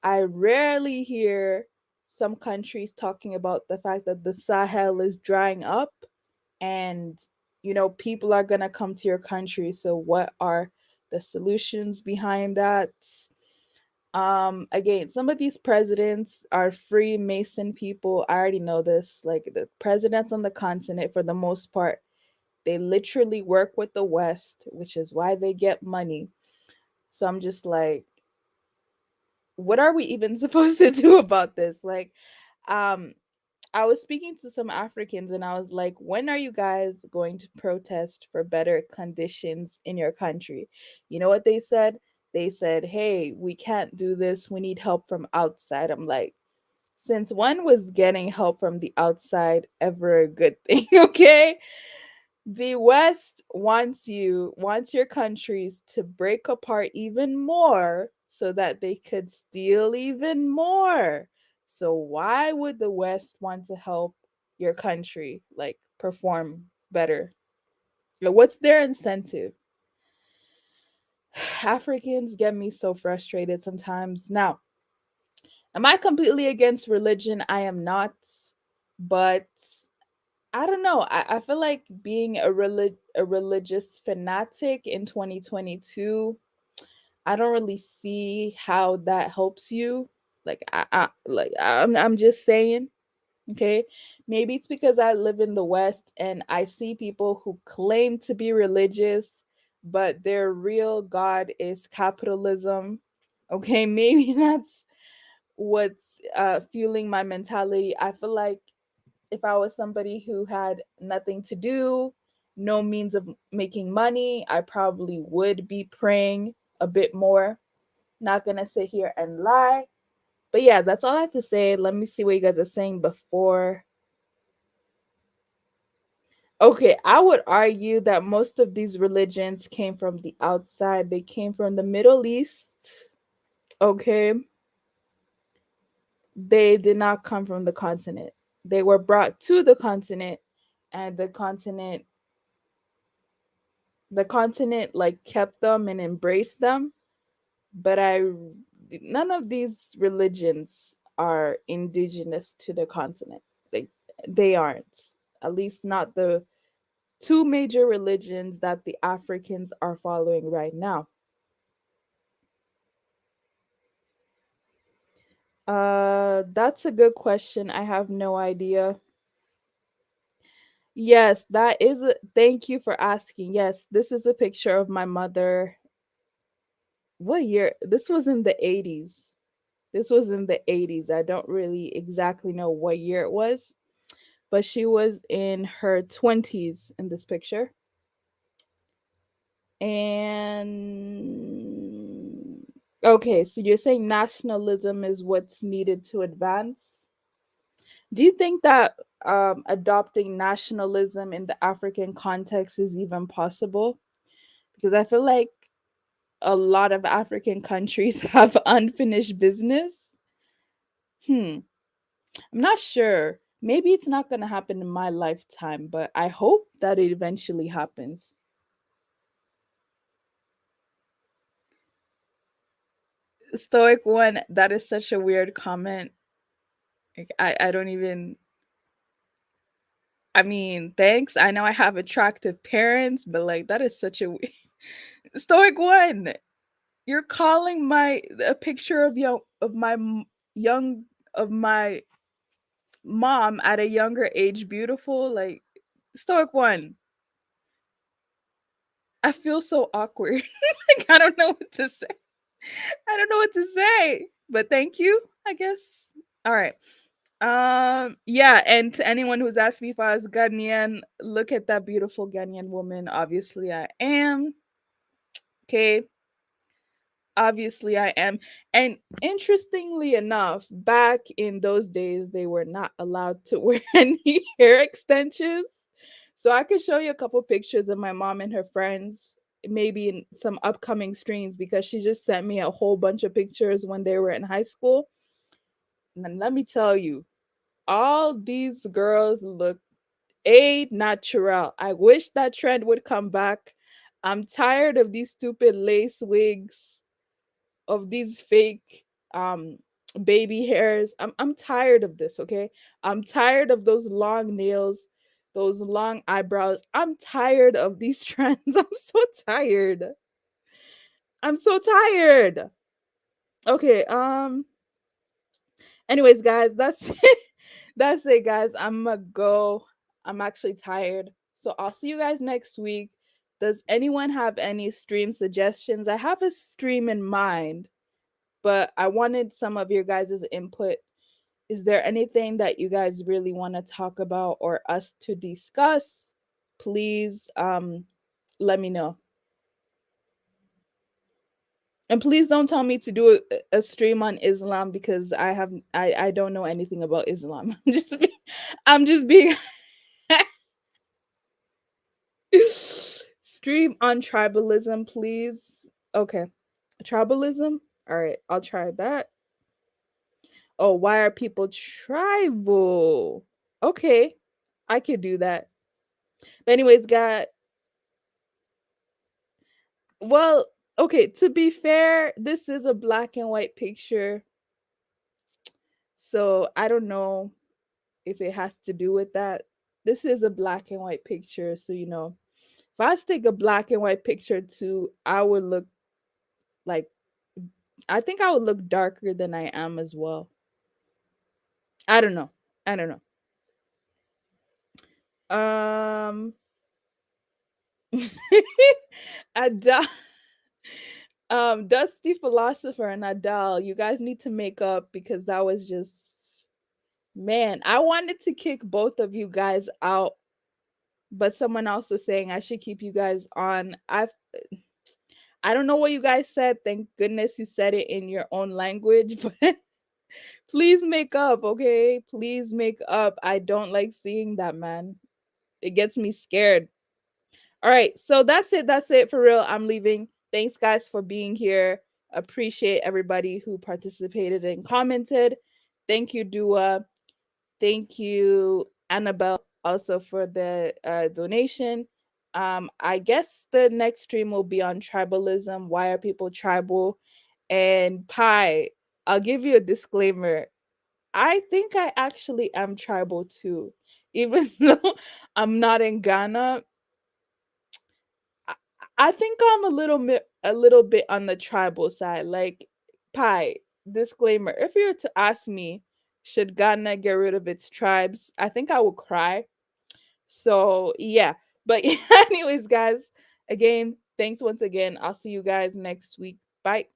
I rarely hear some countries talking about the fact that the Sahel is drying up and people are going to come to your country. So what are the solutions behind that? Again, some of these presidents are Freemason people. I already know this. Like the presidents on the continent, for the most part, they literally work with the West, which is why they get money. So I'm just like, what are we even supposed to do about this? Like, I was speaking to some Africans and I was like, when are you guys going to protest for better conditions in your country? You know what they said? They said, hey, we can't do this. We need help from outside. I'm like, since when was getting help from the outside ever a good thing? Okay. The West wants your countries to break apart even more so that they could steal even more. So why would the West want to help your country like perform better? What's their incentive? Africans get me so frustrated sometimes. Now, am I completely against religion? I am not, but I don't know. I feel like being a religious fanatic in 2022, I don't really see how that helps you. I'm just saying, okay? Maybe it's because I live in the West and I see people who claim to be religious, but their real God is capitalism. Okay, maybe that's what's fueling my mentality. I feel like if I was somebody who had nothing to do, no means of making money, I probably would be praying a bit more. Not gonna sit here and lie. But yeah, that's all I have to say. Let me see what you guys are saying before. Okay, I would argue that most of these religions came from the outside. They came from the Middle East. Okay. They did not come from the continent. They were brought to the continent, and the continent like kept them and embraced them. But none of these religions are indigenous to the continent. They aren't. At least not the two major religions that the Africans are following right now. That's a good question. I have no idea. Yes, that is thank you for asking. Yes, this is a picture of my mother. What year? This was in the 80s. This was in the 80s. I don't really exactly know what year it was, but she was in her 20s in this picture. And okay, so you're saying nationalism is what's needed to advance? Do you think that adopting nationalism in the African context is even possible? Because I feel like a lot of African countries have unfinished business. I'm not sure. Maybe it's not going to happen in my lifetime, but I hope that it eventually happens. Stoic one, that is such a weird comment. Like, I don't even. I mean, thanks. I know I have attractive parents, but like that is such a Stoic one. You're calling a picture of young of my mom at a younger age beautiful, like Stoic one. I feel so awkward. Like I don't know what to say. I don't know what to say, but thank you, I guess. All right. Yeah, and to anyone who's asked me if I was Ghanaian, look at that beautiful Ghanaian woman. Obviously, I am. Okay. Obviously, I am. And interestingly enough, back in those days, they were not allowed to wear any hair extensions. So I could show you a couple pictures of my mom and her friends, maybe in some upcoming streams, because she just sent me a whole bunch of pictures when they were in high school. And let me tell you, all these girls look natural. I wish that trend would come back. I'm tired of these stupid lace wigs, of these fake baby hairs. I'm tired of this, okay? I'm tired of those long nails, those long eyebrows. I'm tired of these trends. I'm so tired. I'm so tired. Okay, anyways, guys, that's it. That's it, guys. I'm gonna go. I'm actually tired. So I'll see you guys next week. Does anyone have any stream suggestions? I have a stream in mind, but I wanted some of your guys' input. Is there anything that you guys really want to talk about or us to discuss? Please let me know. And please don't tell me to do a stream on Islam, because I don't know anything about Islam. I'm just being stream on tribalism, please. Okay. Tribalism? All right, I'll try that. Oh, why are people tribal? Okay, I could do that. But anyways, well, okay, to be fair, this is a black and white picture. So I don't know if it has to do with that. This is a black and white picture. So, if I take a black and white picture too, I would look like, I think I would look darker than I am as well. I don't know. Adele, Dusty Philosopher and Adele, you guys need to make up, because that was just, man, I wanted to kick both of you guys out, but someone else was saying I should keep you guys on. I don't know what you guys said. Thank goodness you said it in your own language, but please make up, okay? Please make up. I don't like seeing that, man. It gets me scared. All right, so that's it. That's it for real. I'm leaving. Thanks, guys, for being here. Appreciate everybody who participated and commented. Thank you, Dua. Thank you, Annabelle, also for the donation. I guess the next stream will be on tribalism. Why are people tribal? And Pi, I'll give you a disclaimer. I think I actually am tribal too. Even though I'm not in Ghana, I think I'm a little bit on the tribal side. Like, Pi, disclaimer, if you were to ask me, should Ghana get rid of its tribes, I think I would cry. So yeah. But anyways, guys, again, thanks once again. I'll see you guys next week. Bye.